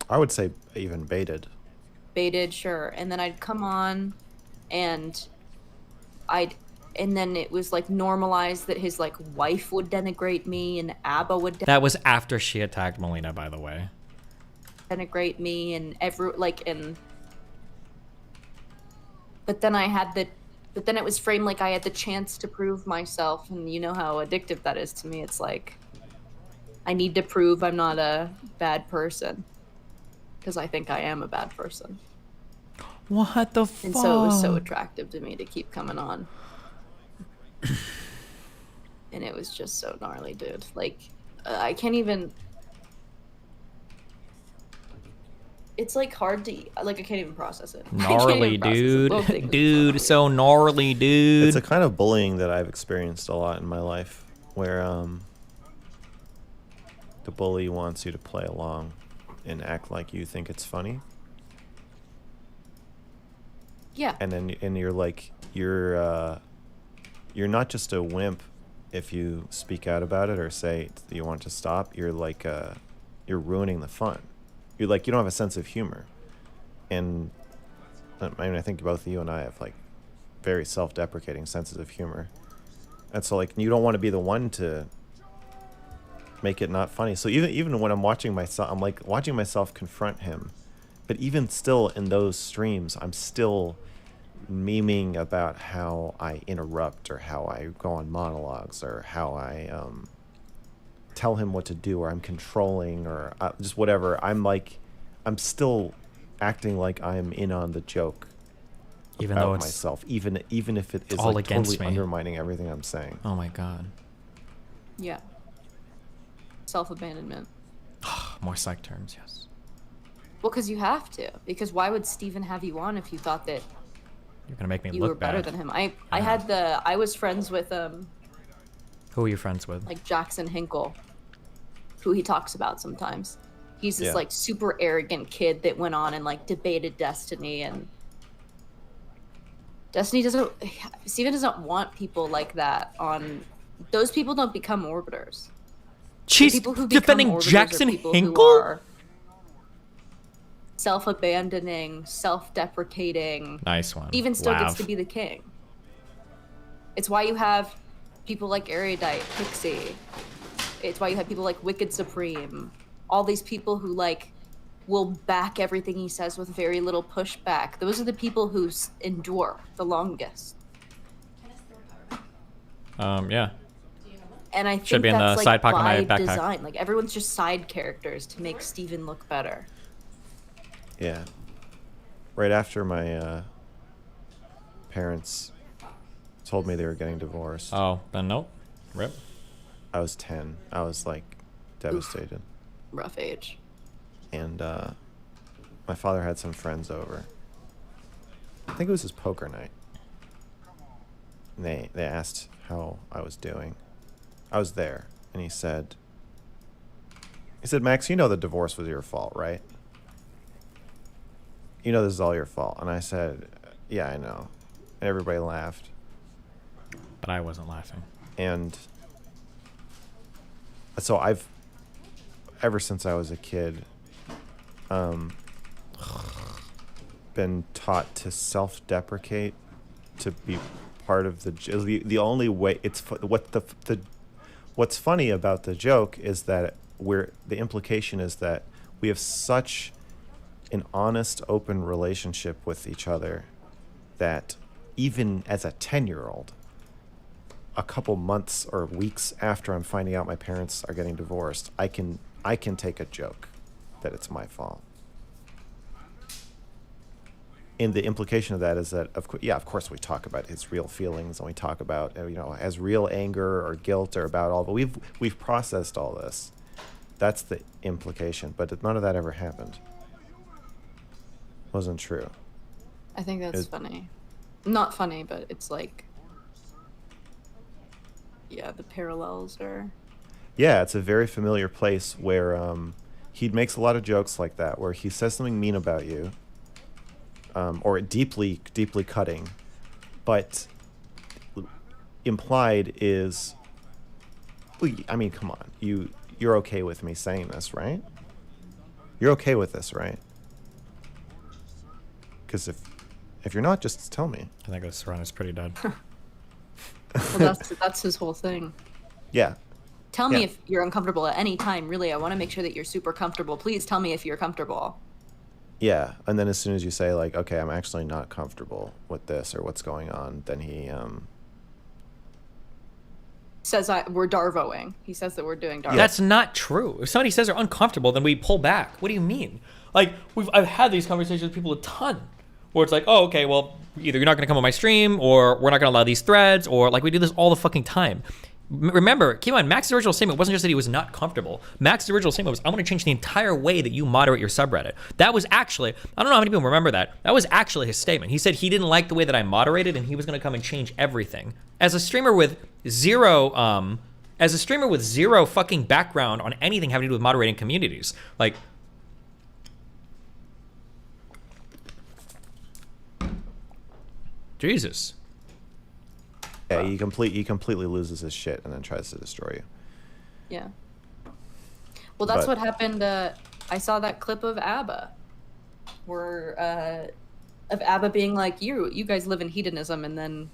S5: I would say even baited.
S8: Baited, sure. And then I'd come on and and then it was like normalized that his like wife would denigrate me and Abba would
S1: That was after she attacked Melina, by the way.
S8: denigrate me and but then it was framed like I had the chance to prove myself, and you know how addictive that is to me. It's like I need to prove I'm not a bad person because I think I am a bad person.
S1: What the fuck?
S8: And so it was so attractive to me to keep coming on. And it was just so gnarly, dude. Like, I can't even... It's like hard to... Like, I can't even process it.
S1: Gnarly, dude. Dude, so gnarly, dude.
S5: It's a kind of bullying that I've experienced a lot in my life, where the bully wants you to play along and act like you think it's funny.
S8: Yeah.
S5: And then you're like, you're not just a wimp if you speak out about it or say you want to stop. You're like, you're ruining the fun. You're like, you don't have a sense of humor. And I mean, I think both you and I have like very self-deprecating senses of humor. And so like, you don't want to be the one to make it not funny. So even when I'm watching myself, I'm like watching myself confront him. But even still in those streams, I'm still memeing about how I interrupt or how I go on monologues or how I tell him what to do, or I'm controlling, or just whatever. I'm still acting like I'm in on the joke,
S1: Even
S5: about
S1: though it's
S5: myself, even if it is
S1: all
S5: like
S1: against
S5: totally
S1: me.
S5: undermining everything I'm saying.
S1: Oh my god.
S8: Yeah. Self-abandonment.
S1: More psych terms, yes.
S8: Well, because you have to. Because why would Steven have you on if you thought that
S1: You're gonna make me
S8: you
S1: look
S8: were better
S1: bad.
S8: than him? I was friends with
S1: Who are you friends with?
S8: like Jackson Hinkle, who he talks about sometimes. He's this
S1: Yeah.
S8: like super arrogant kid that went on and like debated Destiny, and Steven doesn't want people like that on. Those people don't become orbiters. The
S1: She's
S8: people who become
S1: defending
S8: orbiters are
S1: Jackson
S8: people who
S1: Hinkle?
S8: are- self-abandoning, self-deprecating.
S1: Nice one.
S8: Steven still
S1: Lav.
S8: gets to be the king. It's why you have people like Erudite, Pixie. It's why you have people like Wicked Supreme. All these people who like will back everything he says with very little pushback. Those are the people who endure the longest.
S1: Yeah.
S8: And I think
S1: Should be in
S8: that's
S1: the
S8: like
S1: side pocket of my
S8: by
S1: backpack.
S8: design. Like everyone's just side characters to make Steven look better.
S5: Yeah. Right after my parents told me they were getting divorced.
S1: Oh, then nope. Rip.
S5: I was 10. I was like devastated.
S8: Rough age.
S5: And my father had some friends over. I think it was his poker night. And they asked how I was doing. I was there, and he said, Max, you know the divorce was your fault, right? You know this is all your fault. And I said, yeah, I know. And everybody laughed.
S1: But I wasn't laughing.
S5: And so ever since I was a kid, been taught to self-deprecate, to be part of the only way. It's what's funny about the joke is that the implication is that we have such an honest, open relationship with each other that even as a 10-year-old, a couple months or weeks after I'm finding out my parents are getting divorced, I can take a joke that it's my fault. And the implication of that is that, of course we talk about his real feelings, and we talk about, as real anger or guilt or about all, but we've processed all this. That's the implication, but none of that ever happened. Wasn't true.
S8: I think that's funny. Not funny, but it's like, yeah, the parallels are...
S5: Yeah, it's a very familiar place where he makes a lot of jokes like that, where he says something mean about you, or deeply, deeply cutting, but implied is, I mean, come on, you're okay with me saying this, right? You're okay with this, right? Because if you're not, just tell me.
S1: I think this run is pretty dead.
S8: Well, that's his whole thing.
S5: Yeah.
S8: Tell me if you're uncomfortable at any time. Really, I want to make sure that you're super comfortable. Please tell me if you're comfortable.
S5: Yeah, and then as soon as you say, like, okay, I'm actually not comfortable with this or what's going on, then he
S8: says we're Darvoing. He says that we're doing Darvo.
S1: That's not true. If somebody says they're uncomfortable, then we pull back. What do you mean? Like, I've had these conversations with people a ton, where it's like, oh, okay, well, either you're not going to come on my stream, or we're not going to allow these threads, or like we do this all the fucking time. Remember, keep in mind, Max's original statement wasn't just that he was not comfortable. Max's original statement was, I want to change the entire way that you moderate your subreddit. That was actually, I don't know how many people remember that. That was actually his statement. He said he didn't like the way that I moderated, and he was going to come and change everything. As a streamer with zero fucking background on anything having to do with moderating communities, like, Jesus.
S5: Yeah, he completely loses his shit and then tries to destroy you.
S8: Yeah. Well, that's what happened. I saw that clip of ABBA, where of ABBA being like, "You guys live in hedonism," and then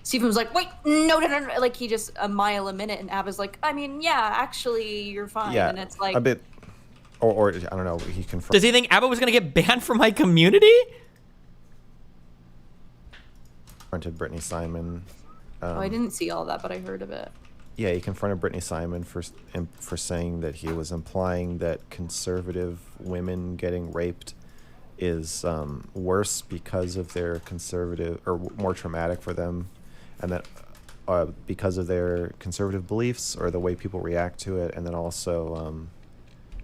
S8: Steven was like, "Wait, no, like he just a mile a minute," and ABBA's like, "I mean, yeah, actually, you're fine,"
S5: Yeah,
S8: and it's like
S5: a bit, or I don't know. He confirmed.
S1: Does he think ABBA was gonna get banned from my community?
S5: Confronted Brittany Simon.
S8: Oh, I didn't see all that, but I heard of it.
S5: Yeah, he confronted Brittany Simon for saying that he was implying that conservative women getting raped is worse because of their conservative, or more traumatic for them, and that because of their conservative beliefs or the way people react to it, and then also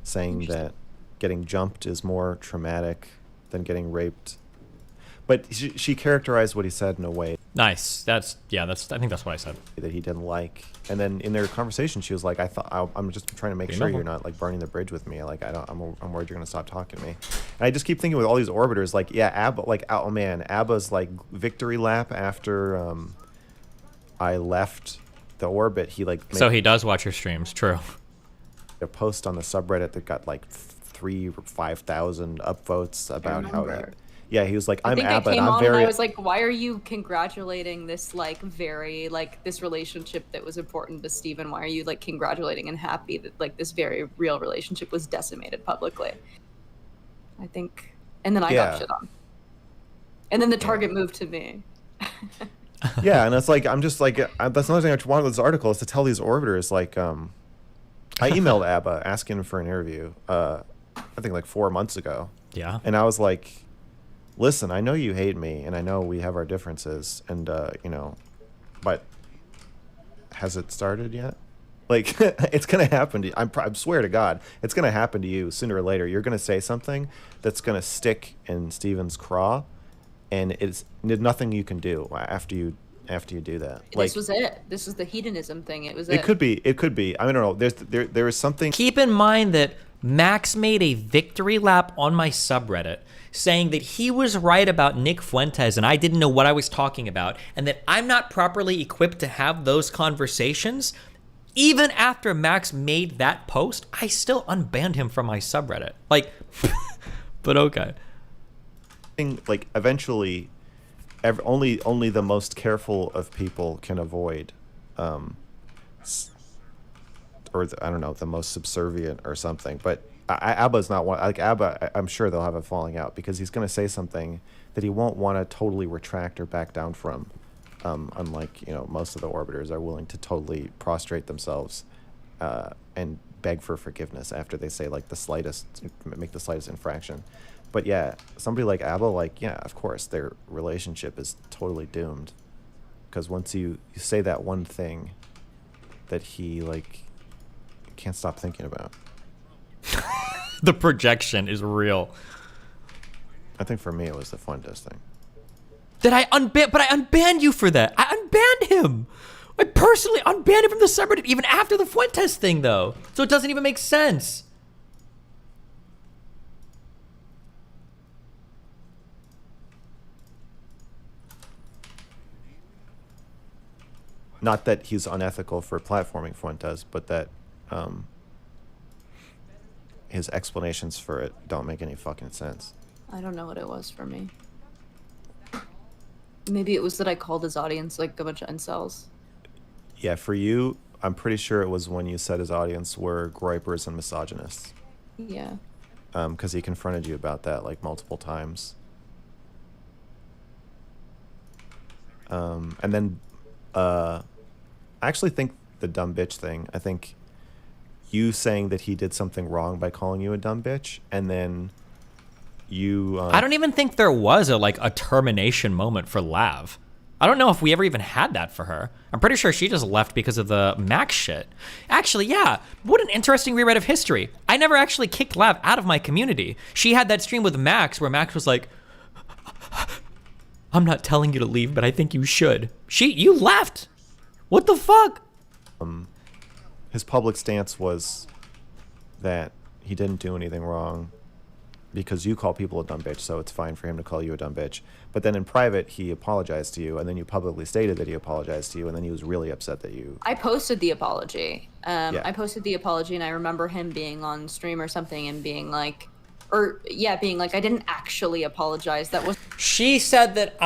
S5: saying that getting jumped is more traumatic than getting raped. But she characterized what he said in a way.
S1: Nice. I think that's what I said.
S5: That he didn't like. And then in their conversation, she was like, I'm just trying to make sure you're not like burning the bridge with me. Like, I'm worried you're going to stop talking to me. And I just keep thinking with all these orbiters, like, yeah, ABBA, like, oh man, ABBA's like victory lap after I left the orbit. He like.
S1: So he does watch your streams, true.
S5: A post on the subreddit that got like 3 or 5,000 upvotes about how he,
S8: remember.
S5: yeah, he was like,
S8: I
S5: I'm
S8: think
S5: ABBA
S8: I
S5: and
S8: came
S5: I'm
S8: on
S5: very.
S8: and I was like, why are you congratulating this like very like this relationship that was important to Steven? Why are you like congratulating and happy that like this very real relationship was decimated publicly? I think, and then I got shit on. And then the target moved to me.
S5: Yeah, and it's like, I'm just like, that's another thing I wanted with this article is to tell these orbiters, like, I emailed ABBA asking for an interview, I think like 4 months ago.
S1: Yeah.
S5: And I was like, listen, I know you hate me, and I know we have our differences, and, you know, but has it started yet? Like, it's going to happen to you. I swear to God, it's going to happen to you sooner or later. You're going to say something that's going to stick in Steven's craw, and there's nothing you can do after you do that. Like,
S8: This was it. This was the hedonism thing. It was
S5: it could be. It could be. I don't know. There is something.
S1: Keep in mind that Max made a victory lap on my subreddit saying that he was right about Nick Fuentes and I didn't know what I was talking about, and that I'm not properly equipped to have those conversations. Even after Max made that post, I still unbanned him from my subreddit. Like, but okay.
S5: Like, eventually, only the most careful of people can avoid, or I don't know, the most subservient or something. But ABBA's not one. Like, ABBA, I'm sure they'll have a falling out because he's going to say something that he won't want to totally retract or back down from. Unlike, you know, most of the orbiters are willing to totally prostrate themselves and beg for forgiveness after they say like make the slightest infraction. But yeah, somebody like ABBA, like, yeah, of course, their relationship is totally doomed. Because once you say that one thing that he, like, can't stop thinking about.
S1: The projection is real.
S5: I think for me it was the Fuentes thing.
S1: But I unbanned you for that. I unbanned him. I personally unbanned him from the subreddit even after the Fuentes thing, though. So it doesn't even make sense.
S5: Not that he's unethical for platforming Fuentes, but that his explanations for it don't make any fucking sense.
S8: I don't know what it was for me. Maybe it was that I called his audience like a bunch of incels.
S5: Yeah, for you, I'm pretty sure it was when you said his audience were gripers and misogynists.
S8: Yeah.
S5: Because he confronted you about that like multiple times. And then I actually think the dumb bitch thing, I think you saying that he did something wrong by calling you a dumb bitch, and then you...
S1: I don't even think there was a termination moment for Lav. I don't know if we ever even had that for her. I'm pretty sure she just left because of the Max shit. Actually, yeah, what an interesting rewrite of history. I never actually kicked Lav out of my community. She had that stream with Max where Max was like, I'm not telling you to leave, but I think you should. You left. What the fuck?
S5: His public stance was that he didn't do anything wrong because you call people a dumb bitch, so it's fine for him to call you a dumb bitch. But then in private, he apologized to you, and then you publicly stated that he apologized to you, and then he was really upset that you...
S8: I posted the apology.
S5: Yeah.
S8: I posted the apology, and I remember him being on stream or something and being like, being like, I didn't actually apologize. That was...
S1: She said that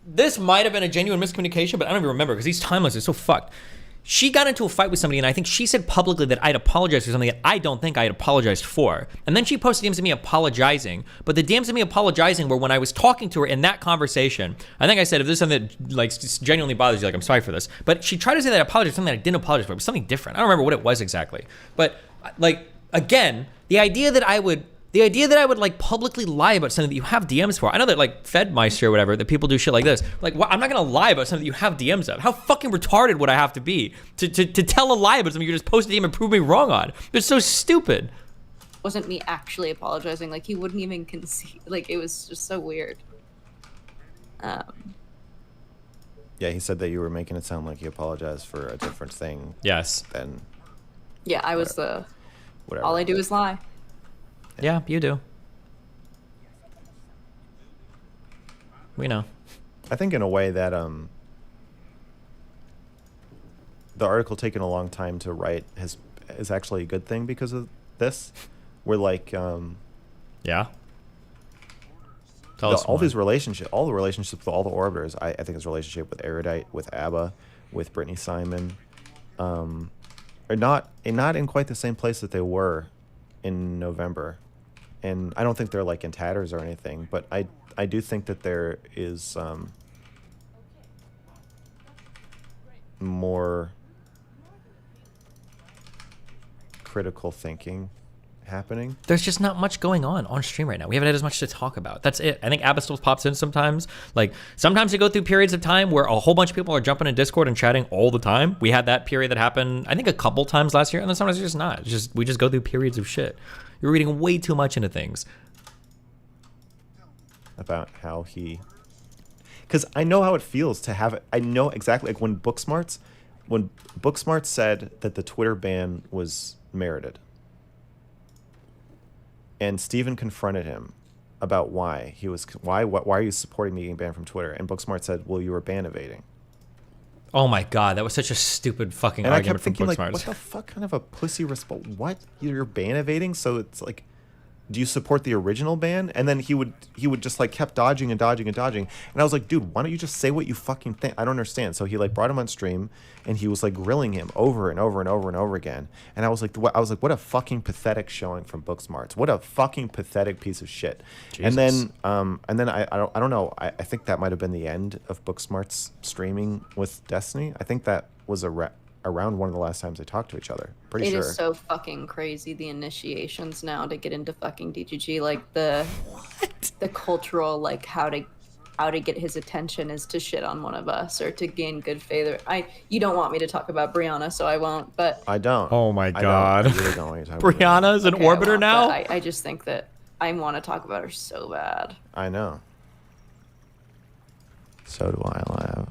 S1: this might have been a genuine miscommunication, but I don't even remember because these timelines are so fucked. She got into a fight with somebody, and I think she said publicly that I'd apologized for something that I don't think I had apologized for. And then she posted DMs of me apologizing, but the DMs of me apologizing were when I was talking to her in that conversation. I think I said, if there's something that like genuinely bothers you, like, I'm sorry for this. But she tried to say that I apologized for something that I didn't apologize for. It was something different. I don't remember what it was exactly. But like, again, the idea that I would like publicly lie about something that you have DMs for. I know that like Fedmeister or whatever, that people do shit like this. Like, I'm not gonna lie about something that you have DMs of. How fucking retarded would I have to be to tell a lie about something you just posted a DM and prove me wrong on? It's so stupid.
S8: Wasn't me actually apologizing. Like, he wouldn't even concede. Like, it was just so weird.
S5: Yeah, he said that you were making it sound like you apologized for a different thing.
S1: Yes.
S5: Than...
S8: Yeah, I was
S5: whatever.
S8: All I do is lie.
S1: Yeah, you do. We know.
S5: I think in a way that the article taking a long time to write is actually a good thing because of this, where like
S1: yeah. Tell us
S5: all
S1: more.
S5: these relationships, all the relationships with all the orbiters. I think his relationship with Erudite, with ABBA, with Brittany Simon, are not in quite the same place that they were in November, and I don't think they're like in tatters or anything. But I do think that there is more critical thinking happening.
S1: There's just not much going on stream right now. We haven't had as much to talk about. That's it. I think Abba still pops in sometimes. Like, sometimes you go through periods of time where a whole bunch of people are jumping in Discord and chatting all the time. We had that period that happened, I think, a couple times last year, and then sometimes it's just not. It's just, we just go through periods of shit. You're reading way too much into things.
S5: About how he... Because I know how it feels to have it. I know exactly, like when Booksmarts said that the Twitter ban was merited, and Steven confronted him about why are you supporting me getting banned from Twitter? And Booksmart said, well, you were ban evading.
S1: Oh my god, that was such a stupid fucking
S5: And I
S1: argument
S5: kept thinking,
S1: from
S5: like,
S1: Booksmarts.
S5: what the fuck kind of a pussy response? What? You're ban evading? So it's like, do you support the original ban? And then he would just like kept dodging and dodging and dodging. And I was like, dude, why don't you just say what you fucking think? I don't understand. So he like brought him on stream and he was like grilling him over and over and over and over again. And I was like, what a fucking pathetic showing from Booksmarts. What a fucking pathetic piece of shit.
S1: Jesus.
S5: And then I don't know. I think that might have been the end of Booksmarts streaming with Destiny. I think that was around one of the last times they talked to each other. Pretty sure.
S8: It is so fucking crazy, the initiations now to get into fucking DGG, like the cultural, like how to get his attention is to shit on one of us or to gain good favor. You don't want me to talk about Brianna, so I won't, but
S5: I don't.
S1: Oh my god.
S5: I really don't want you to talk about
S1: Brianna's an
S8: Okay, I
S1: orbiter
S8: won't,
S1: now?
S8: but I just think that I want to talk about her so bad.
S5: I know. So do I, Lav.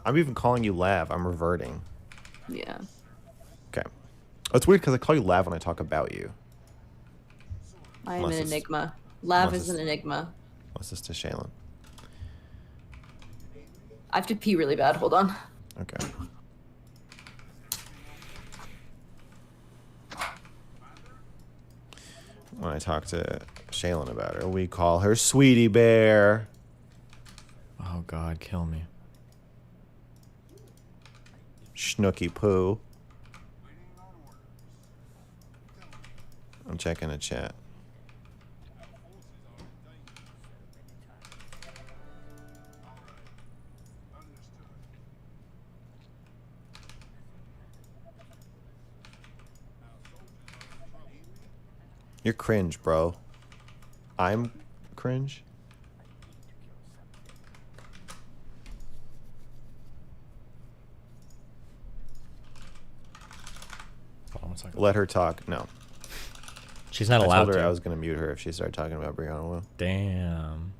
S5: I'm even calling you Lav. I'm reverting.
S8: Yeah.
S5: Okay. Oh, it's weird because I call you Lav when I talk about you.
S8: I am
S5: Unless
S8: an
S5: it's-
S8: enigma. Lav
S5: unless
S8: is an enigma.
S5: Unless it's to Shaylin.
S8: I have to pee really bad. Hold on.
S5: Okay. When I talk to Shaylin about her, we call her Sweetie Bear.
S1: Oh god, kill me.
S5: Schnooky Poo. I'm checking the chat. You're cringe, bro. I'm cringe.
S1: Hold on one second.
S5: Let her talk. No.
S1: She's not
S5: I
S1: allowed
S5: told her
S1: to.
S5: I was going to mute her if she started talking about Brianna Wu.
S1: Damn.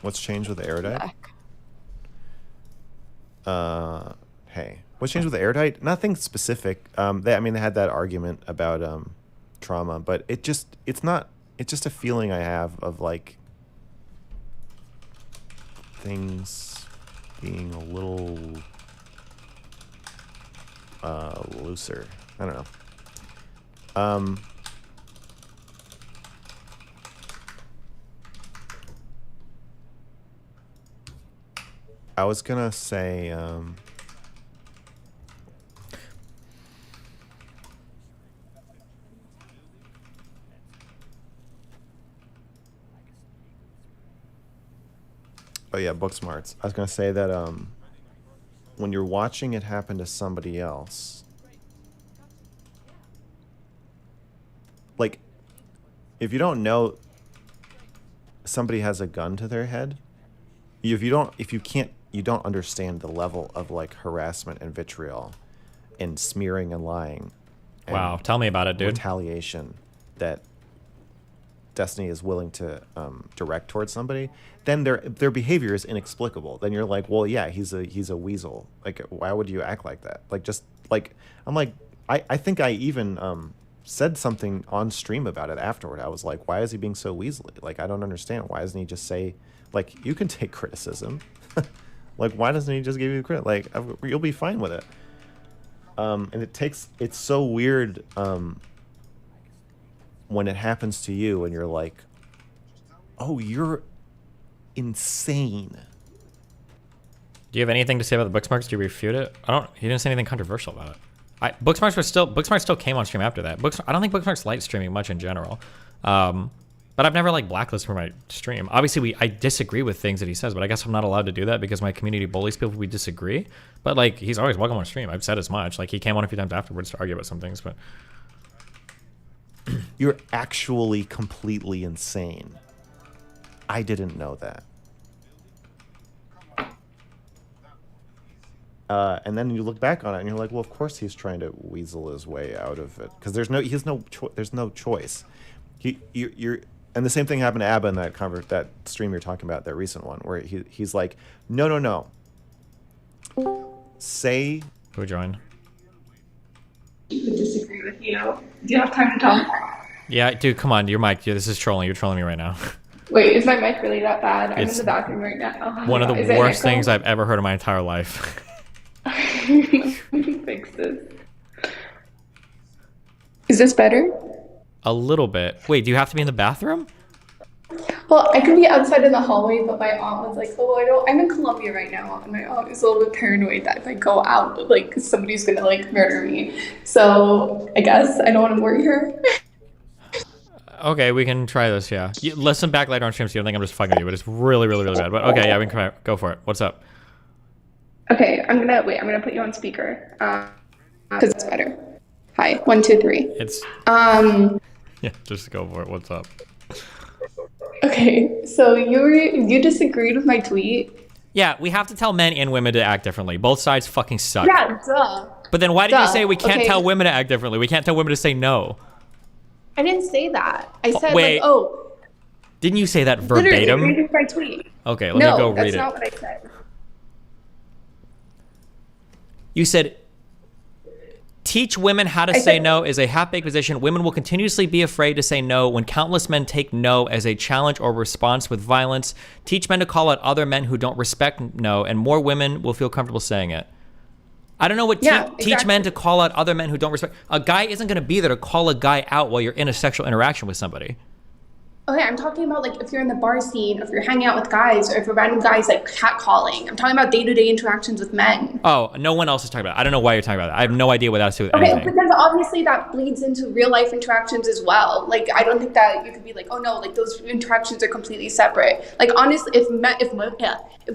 S5: What's changed with the Erudite? Hey, what's changed with the Erudite? Nothing specific. They had that argument about trauma, but it's just a feeling I have of like things being a little looser. I don't know. I was gonna say, oh yeah, Booksmarts. I was gonna say that when you're watching it happen to somebody else, like if you don't know somebody has a gun to their head, if you don't understand the level of like harassment and vitriol and smearing and lying and
S1: Wow, tell me about it, dude.
S5: retaliation that Destiny is willing to direct towards somebody, then their behavior is inexplicable. Then you're like, well, yeah, he's a weasel. Like, why would you act like that? Like, just like I'm like, I think I even said something on stream about it afterward. I was like, why is he being so weaselly? Like, I don't understand. Why doesn't he just say, like, you can take criticism. Like, why doesn't he just give you the credit? Like, you'll be fine with it. And it's so weird when it happens to you and you're like, oh, you're insane.
S1: Do you have anything to say about the Booksmarks? Do you refute it? He didn't say anything controversial about it. Booksmarks still came on stream after that. I don't think Booksmarks likes streaming much in general. But I've never like blacklisted for my stream. Obviously, I disagree with things that he says, but I guess I'm not allowed to do that because my community bullies people if we disagree. But like, he's always welcome on stream. I've said as much. Like, he came on a few times afterwards to argue about some things, but
S5: you're actually completely insane. I didn't know that. And then you look back on it and you're like, well, of course he's trying to weasel his way out of it because there's no choice. And the same thing happened to Abba in that stream you're talking about, that recent one, where he's like, no. Say...
S1: Who joined?
S9: I would disagree with you. Do you have time to talk?
S1: Yeah, dude, come on, your mic. This is trolling. You're trolling me right now.
S9: Wait, is my mic really that bad? I'm in the bathroom right now.
S1: One of the worst things I've ever heard in my entire life.
S9: Let me fix this. Is this better?
S1: A little bit. Wait, do you have to be in the bathroom?
S9: Well, I could be outside in the hallway, but my aunt was like, oh, I'm in Colombia right now, and my aunt is a little bit paranoid that if I go out, like, somebody's gonna, like, murder me. So, I guess I don't want to worry her.
S1: Okay, we can try this, yeah. Listen back later on stream so you don't think I'm just fucking with you, but it's really, really, really bad. But okay, yeah, we can go for it. What's up?
S9: Okay, I'm gonna put you on speaker, because it's better. Hi, 1, 2, 3.
S1: It's... Yeah, just go for it. What's up?
S9: Okay, so you disagreed with my tweet?
S1: Yeah, we have to tell men and women to act differently. Both sides fucking suck.
S9: Yeah, duh.
S1: But then why did you say we can't tell women to act differently? We can't tell women to say no.
S9: I didn't say that. I said,
S1: wait.
S9: like, oh.
S1: Didn't you say that verbatim?
S9: Literally, read my tweet.
S1: Okay, let me go read it.
S9: No, that's not what I said.
S1: You said, teach women how to say no is a half-baked position. Women will continuously be afraid to say no when countless men take no as a challenge or response with violence. Teach men to call out other men who don't respect no, and more women will feel comfortable saying it. I don't know what teach men to call out other men who don't respect. A guy isn't going to be there to call a guy out while you're in a sexual interaction with somebody.
S9: Okay, I'm talking about like if you're in the bar scene, if you're hanging out with guys, or if a random guy's like catcalling. I'm talking about day-to-day interactions with men.
S1: Oh, no one else is talking about it. I don't know why you're talking about it. I have no idea what that has to do with anything.
S9: Okay, because obviously that bleeds into real-life interactions as well. Like, I don't think that you could be like, oh no, like those interactions are completely separate. Like, honestly, if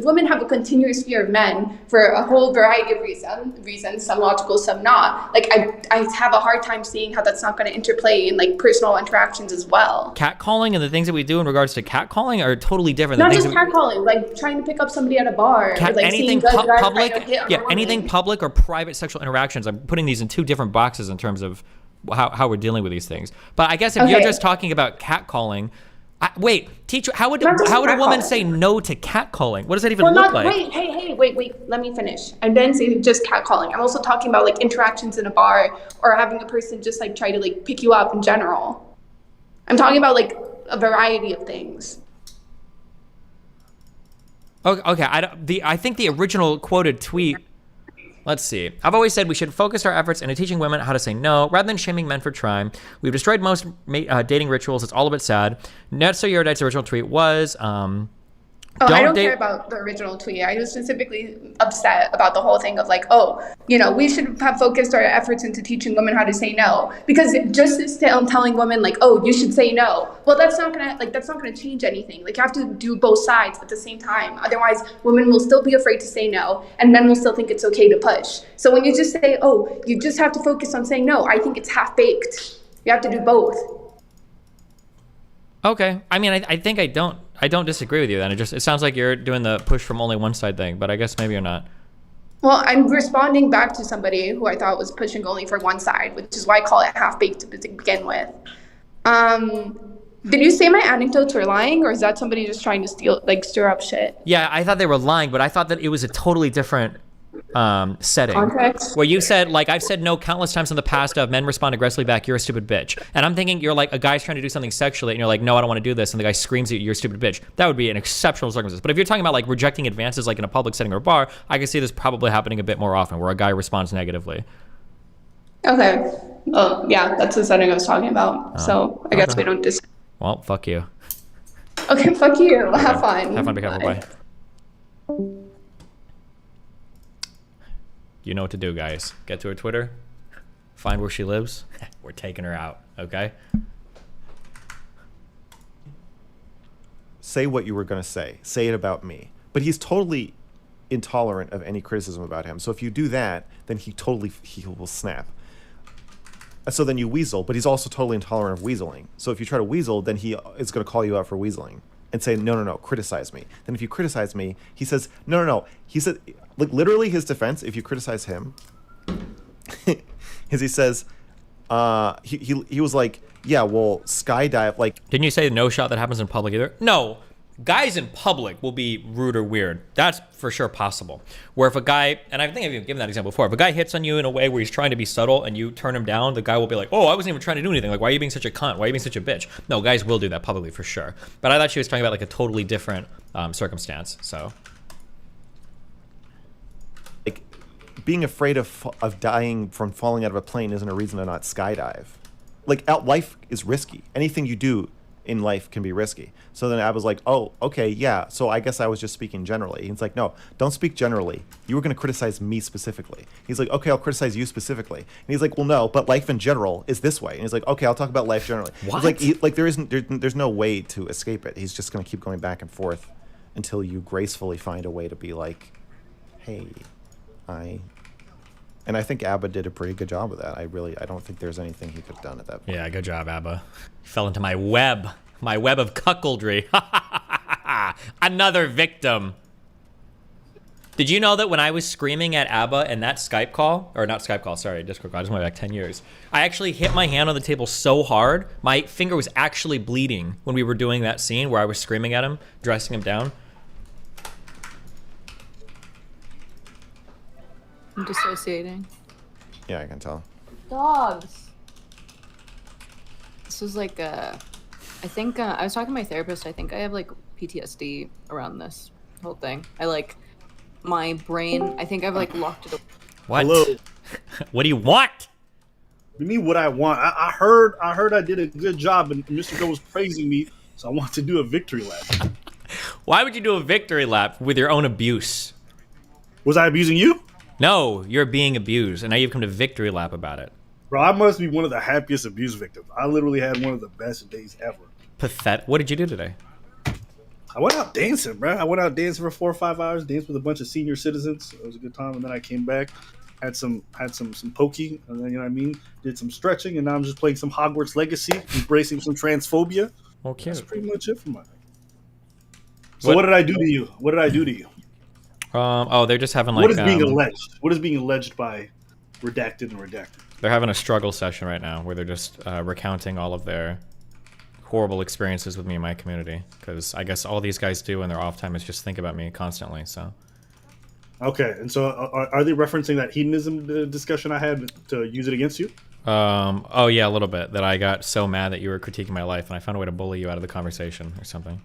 S9: women have a continuous fear of men for a whole variety of reasons, some logical, some not, like I have a hard time seeing how that's not going to interplay in like personal interactions as well.
S1: Catcalling and the things that we do in regards to catcalling are totally different.
S9: Not just catcalling, like trying to pick up somebody at a bar. Or like
S1: anything public, anything
S9: woman.
S1: public or private sexual interactions. I'm putting these in two different boxes in terms of how we're dealing with these things. But I guess if you're just talking about catcalling, teacher, how would a woman say no to catcalling? What does that even look like?
S9: Wait, let me finish. I didn't say just catcalling. I'm also talking about like interactions in a bar or having a person just like try to like pick you up in general. I'm talking about like a variety of things.
S1: Okay. I think the original quoted tweet. Let's see. I've always said we should focus our efforts into teaching women how to say no rather than shaming men for trying. We've destroyed most dating rituals. It's all a bit sad. MrGirl original tweet was,
S9: I don't care about the original tweet. I was specifically upset about the whole thing of like, oh, you know, we should have focused our efforts into teaching women how to say no. Because just still telling women like, oh, you should say no. Well, that's not gonna change anything. Like, you have to do both sides at the same time. Otherwise, women will still be afraid to say no, and men will still think it's okay to push. So when you just say, oh, you just have to focus on saying no, I think it's half-baked. You have to do both.
S1: Okay. I mean, I think I don't disagree with you then. It sounds like you're doing the push from only one side thing, but I guess maybe you're not.
S9: Well, I'm responding back to somebody who I thought was pushing only for one side, which is why I call it half-baked to begin with. Did you say my anecdotes were lying, or is that somebody just trying to stir up shit?
S1: Yeah, I thought they were lying, but I thought that it was a totally different setting
S9: Context?
S1: where you said, like, I've said no countless times in the past of men respond aggressively back, you're a stupid bitch. And I'm thinking you're like a guy's trying to do something sexually and you're like, no, I don't want to do this. And the guy screams at you, you're a stupid bitch. That would be an exceptional circumstance. But if you're talking about like rejecting advances like in a public setting or a bar, I can see this probably happening a bit more often where a guy responds negatively.
S9: Okay. Well, yeah, that's the setting I was talking about. So I guess we don't disagree.
S1: Well, fuck you.
S9: Okay, fuck you. Have fun.
S1: Have fun, be careful, bye. You know what to do, guys. Get to her Twitter, find where she lives. We're taking her out, okay?
S5: Say what you were going to say. Say it about me. But he's totally intolerant of any criticism about him. So if you do that, then he will snap. So then you weasel, but he's also totally intolerant of weaseling. So if you try to weasel, then he is going to call you out for weaseling and say, no, criticize me. Then if you criticize me, he says, no. He said, like, literally his defense, if you criticize him, is he says, he was like, yeah, well, skydive, like...
S1: Didn't you say no shot that happens in public either? No. Guys in public will be rude or weird. That's for sure possible. Where if a guy, and I think I've even given that example before, if a guy hits on you in a way where he's trying to be subtle and you turn him down, the guy will be like, oh, I wasn't even trying to do anything. Like, why are you being such a cunt? Why are you being such a bitch? No, guys will do that publicly for sure. But I thought she was talking about like a totally different circumstance, so.
S5: Like, being afraid of dying from falling out of a plane isn't a reason to not skydive. Like, life is risky. Anything you do in life can be risky. So then I was like, oh, okay, yeah. So I guess I was just speaking generally. He's like, no, don't speak generally. You were going to criticize me specifically. He's like, okay, I'll criticize you specifically. And he's like, well, no, but life in general is this way. And he's like, okay, I'll talk about life generally.
S1: What?
S5: He's like, there's no way to escape it. He's just going to keep going back and forth until you gracefully find a way to be like, hey, and I think ABBA did a pretty good job of that. I don't think there's anything he could have done at that point.
S1: Yeah, good job, ABBA. You fell into my web of cuckoldry. Another victim. Did you know that when I was screaming at ABBA in that Skype call, or not Skype call, sorry, Discord call, I just went back 10 years. I actually hit my hand on the table so hard, my finger was actually bleeding when we were doing that scene where I was screaming at him, dressing him down.
S8: I'm dissociating.
S5: Yeah, I can tell.
S8: Dogs. This was like I think I was talking to my therapist. I think I have like PTSD around this whole thing. My brain, I think I've like locked it up.
S1: What?
S2: Hello.
S1: What do you want?
S2: What do you mean what I want? I heard I did a good job and Mr. Girl was praising me, so I want to do a victory lap.
S1: Why would you do a victory lap with your own abuse?
S2: Was I abusing you?
S1: No, you're being abused, and now you've come to victory lap about it.
S2: Bro, I must be one of the happiest abuse victims. I literally had one of the best days ever.
S1: Pathetic. What did you do today?
S2: I went out dancing, bro. I went out dancing for 4 or 5 hours, danced with a bunch of senior citizens. It was a good time, and then I came back, had some pokey, and then, you know what I mean? Did some stretching, and now I'm just playing some Hogwarts Legacy, embracing some transphobia.
S1: Okay.
S2: That's pretty much it for my thing. So what did I do to you? What did I do to you?
S1: Oh, they're just having like...
S2: What is being alleged? What is being alleged by Redacted and Redacted?
S1: They're having a struggle session right now where they're just recounting all of their horrible experiences with me and my community. Because I guess all these guys do in their off time is just think about me constantly, so...
S2: Okay, and so are they referencing that hedonism discussion I had to use it against you?
S1: Oh yeah, a little bit. That I got so mad that you were critiquing my life and I found a way to bully you out of the conversation or something.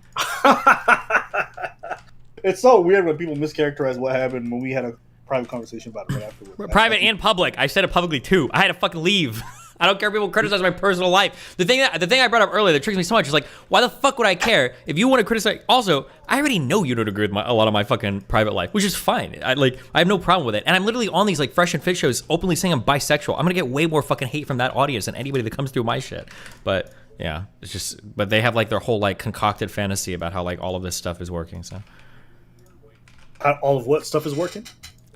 S2: It's so weird when people mischaracterize what happened when we had a private conversation about it right afterwards.
S1: Private and public. I said it publicly too. I had to fucking leave. I don't care if people criticize my personal life. The thing I brought up earlier that tricks me so much is like, why the fuck would I care if you want to criticize? Also, I already know you don't agree with a lot of my fucking private life, which is fine. I have no problem with it. And I'm literally on these like Fresh and Fit shows openly saying I'm bisexual. I'm gonna get way more fucking hate from that audience than anybody that comes through my shit. But yeah, it's just, but they have like their whole like concocted fantasy about how like all of this stuff is working. So
S2: all of what stuff is working?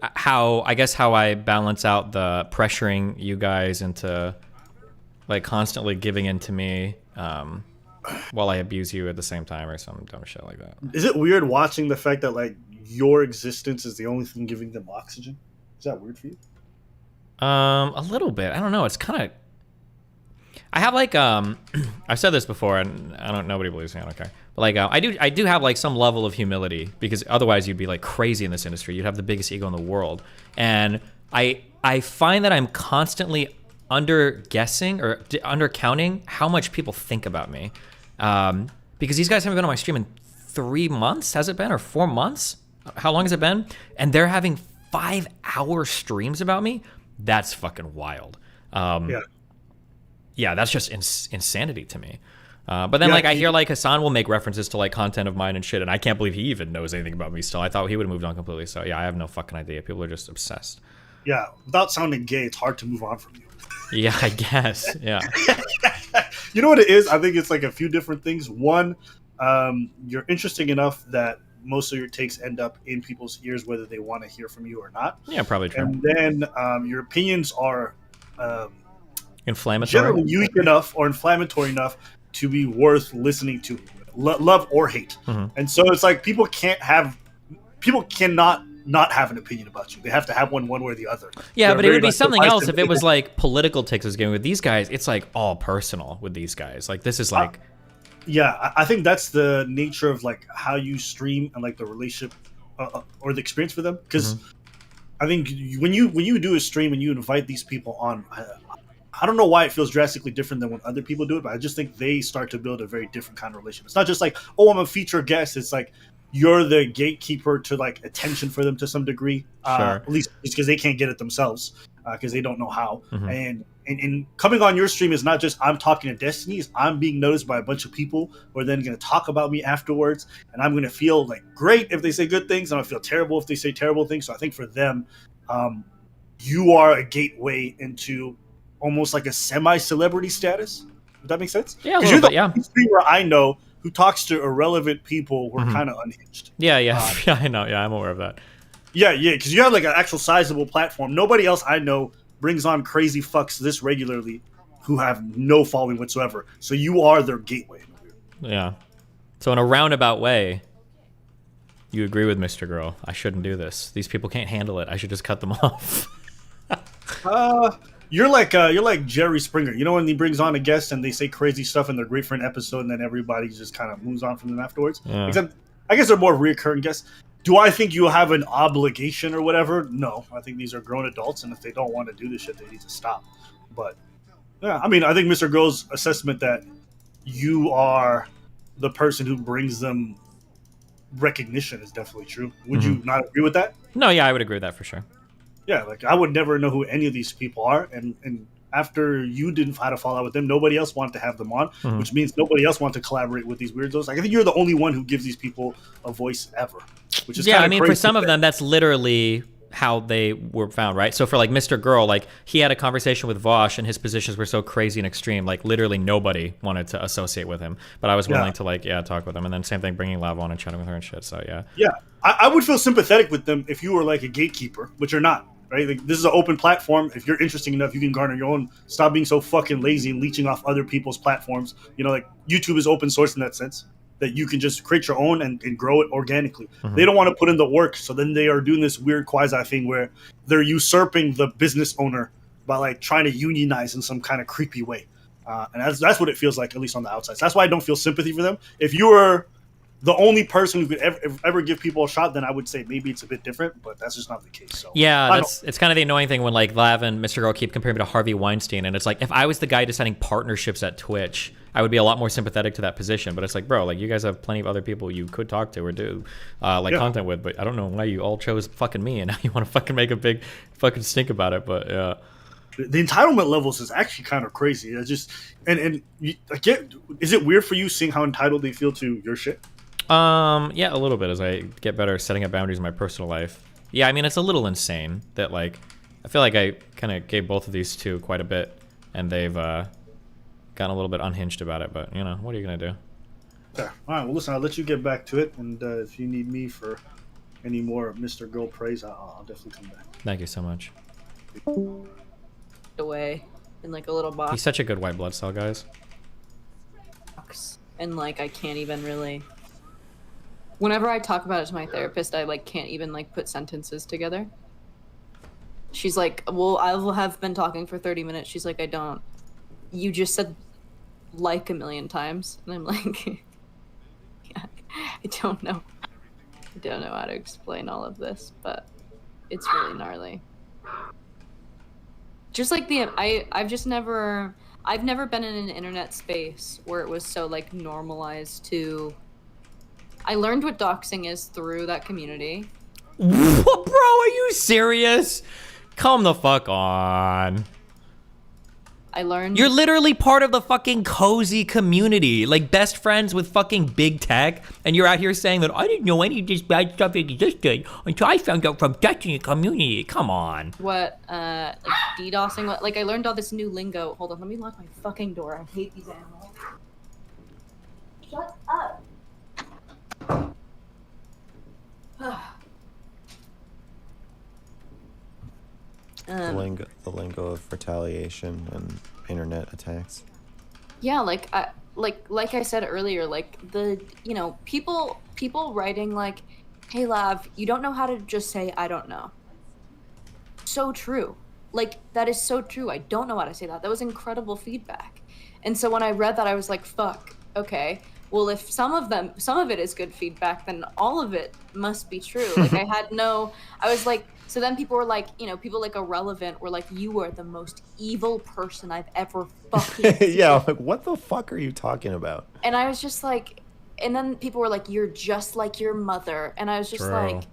S1: How I balance out the pressuring you guys into like constantly giving in to me while I abuse you at the same time or some dumb shit like that.
S2: Is it weird watching the fact that like your existence is the only thing giving them oxygen? Is that weird for you?
S1: A little bit. I don't know. It's kind of... I have like I've said this before, and nobody believes me. I don't care. But like I do have like some level of humility, because otherwise you'd be like crazy in this industry. You'd have the biggest ego in the world, and I find that I'm constantly under-guessing or under-counting how much people think about me, because these guys haven't been on my stream in 3 months, has it been, or 4 months? How long has it been? And they're having 5-hour streams about me. That's fucking wild. Yeah, that's just insanity to me. But then, like, I hear, like, Hassan will make references to, like, content of mine and shit, and I can't believe he even knows anything about me still. I thought he would have moved on completely. So, yeah, I have no fucking idea. People are just obsessed.
S2: Yeah, without sounding gay, it's hard to move on from you.
S1: Yeah, I guess. Yeah.
S2: You know what it is? I think it's, like, a few different things. One, you're interesting enough that most of your takes end up in people's ears, whether they want to hear from you or not.
S1: Yeah, probably true.
S2: And then your opinions are
S1: inflammatory,
S2: generally unique enough or inflammatory enough to be worth listening to, love or hate. And so it's like people cannot not have an opinion about you. They have to have one way or the other.
S1: Yeah,
S2: They're
S1: but it would
S2: very,
S1: be
S2: like,
S1: something else if it
S2: divisive.
S1: was like political takes I was giving with these guys. It's like all personal with these guys. Like this is like
S2: yeah, I think that's the nature of like how you stream and like the relationship or the experience for them. Because I think when you do a stream and you invite these people on, I don't know why it feels drastically different than when other people do it, but I just think they start to build a very different kind of relationship. It's not just like, oh, I'm a featured guest. It's like you're the gatekeeper to like attention for them to some degree, at least because they can't get it themselves because they don't know how. And coming on your stream is not just I'm talking to Destiny, it's I'm being noticed by a bunch of people who are then going to talk about me afterwards, and I'm going to feel like great if they say good things, and I feel terrible if they say terrible things. So I think for them, you are a gateway into almost like a semi-celebrity status. Would that make sense?
S1: Yeah, a
S2: Because
S1: little
S2: you're the
S1: bit, yeah.
S2: only streamer I know who talks to irrelevant people who are kind of unhinged.
S1: Yeah, yeah, I know. Yeah, I'm aware of that.
S2: Yeah, because you have like an actual sizable platform. Nobody else I know brings on crazy fucks this regularly who have no following whatsoever. So you are their gateway.
S1: Yeah. So in a roundabout way, you agree with MrGirl. I shouldn't do this. These people can't handle it. I should just cut them off.
S2: You're like Jerry Springer. You know when he brings on a guest and they say crazy stuff and they're great for an episode and then everybody just kind of moves on from them afterwards?
S1: Yeah.
S2: Except I guess they're more reoccurring guests. Do I think you have an obligation or whatever? No. I think these are grown adults, and if they don't want to do this shit, they need to stop. But yeah, I mean, I think MrGirl's assessment that you are the person who brings them recognition is definitely true. Would you not agree with that?
S1: No, yeah, I would agree with that for sure.
S2: Yeah, like I would never know who any of these people are, and after you didn't have to follow up with them, nobody else wanted to have them on, which means nobody else wanted to collaborate with these weirdos. Like I think you're the only one who gives these people a voice ever, which is
S1: I mean, for some of them, that's literally how they were found, right? So for like MrGirl, like he had a conversation with Vosh, and his positions were so crazy and extreme, like literally nobody wanted to associate with him, but I was willing to like talk with him, and then same thing, bringing Lav on and chatting with her and shit. So yeah,
S2: I would feel sympathetic with them if you were like a gatekeeper, but you're not. Right, like, this is an open platform. If you're interesting enough, you can garner your own. Stop being so fucking lazy and leeching off other people's platforms. You know, like YouTube is open source in that sense, that you can just create your own and grow it organically. They don't want to put in the work, so then they are doing this weird quasi thing where they're usurping the business owner by like trying to unionize in some kind of creepy way, and that's what it feels like, at least on the outside. So that's why I don't feel sympathy for them. If you were the only person who could ever give people a shot, then I would say maybe it's a bit different, but that's just not the case. So
S1: yeah, it's kind of the annoying thing when like Lav and MrGirl keep comparing me to Harvey Weinstein, and it's like if I was the guy deciding partnerships at Twitch, I would be a lot more sympathetic to that position. But it's like, bro, like you guys have plenty of other people you could talk to or do content with, but I don't know why you all chose fucking me, and now you want to fucking make a big fucking stink about it. But yeah.
S2: The entitlement levels is actually kind of crazy. It's just is it weird for you seeing how entitled they feel to your shit?
S1: Yeah, a little bit as I get better at setting up boundaries in my personal life. Yeah, I mean, it's a little insane that, like, I feel like I kind of gave both of these two quite a bit, and they've gotten a little bit unhinged about it, but, you know, what are you going to do?
S2: Yeah. All right, well, listen, I'll let you get back to it, and if you need me for any more MrGirl praise, I'll definitely come back.
S1: Thank you so much.
S8: Away in, like, a little box.
S1: He's such a good white blood cell, guys.
S8: And, like, I can't even really... Whenever I talk about it to my therapist, I like can't even like put sentences together. She's like, well, I have been talking for 30 minutes. She's like, I don't. You just said like a million times, and I'm like, yeah, I don't know. I don't know how to explain all of this, but it's really gnarly. Just like I've never been in an internet space where it was so like normalized to. I learned what doxing is through that community.
S1: Bro, are you serious? Come the fuck on.
S8: I learned.
S1: You're literally part of the fucking cozy community, like best friends with fucking big tech, and you're out here saying that I didn't know any of this bad stuff existed until I found out from touching a community. Come on.
S8: What, like DDoSing, like I learned all this new lingo. Hold on, let me lock my fucking door. I hate these animals. Shut up.
S5: The lingo of retaliation and internet attacks.
S8: Yeah, like I said earlier, like the people writing like, "Hey Lav, you don't know how to just say I don't know." So true. Like that is so true. I don't know how to say that. That was incredible feedback. And so when I read that, I was like, "Fuck. Okay. Well, if some of it is good feedback, then all of it must be true." Like I was like, so then people were like, people like Irrelevant were like, "You are the most evil person I've ever fucking seen."
S5: Yeah, like what the fuck are you talking about?
S8: And I was just like, and then people were like, "You're just like your mother." And I was just like,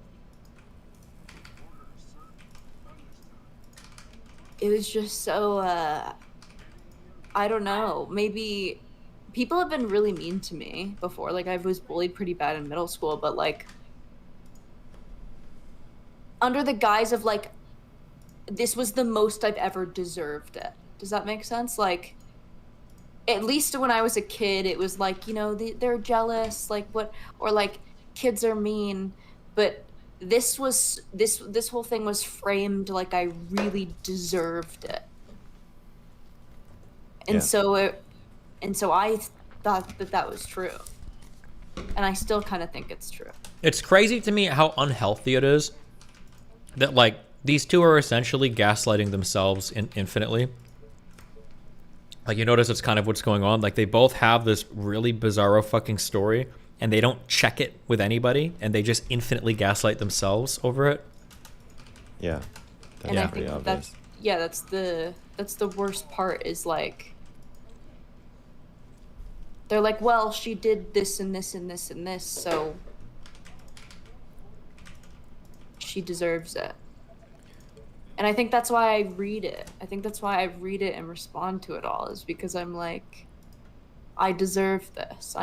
S8: it was just so, I don't know, maybe people have been really mean to me before. Like I was bullied pretty bad in middle school, but like under the guise of like, this was the most I've ever deserved it. Does that make sense? Like, at least when I was a kid, it was like, they're jealous, like what, or like kids are mean. But this whole thing was framed like I really deserved it. And so I thought that was true. And I still kind of think it's true.
S1: It's crazy to me how unhealthy it is that like these two are essentially gaslighting themselves infinitely. Like you notice it's kind of what's going on. Like they both have this really bizarro fucking story and they don't check it with anybody and they just infinitely gaslight themselves over it.
S5: Yeah.
S8: And I think that's the worst part is like, they're like, well, she did this and this and this and this, so she deserves it. And I think that's why I read it. I think that's why I read it and respond to it all, is because I'm like, I deserve this.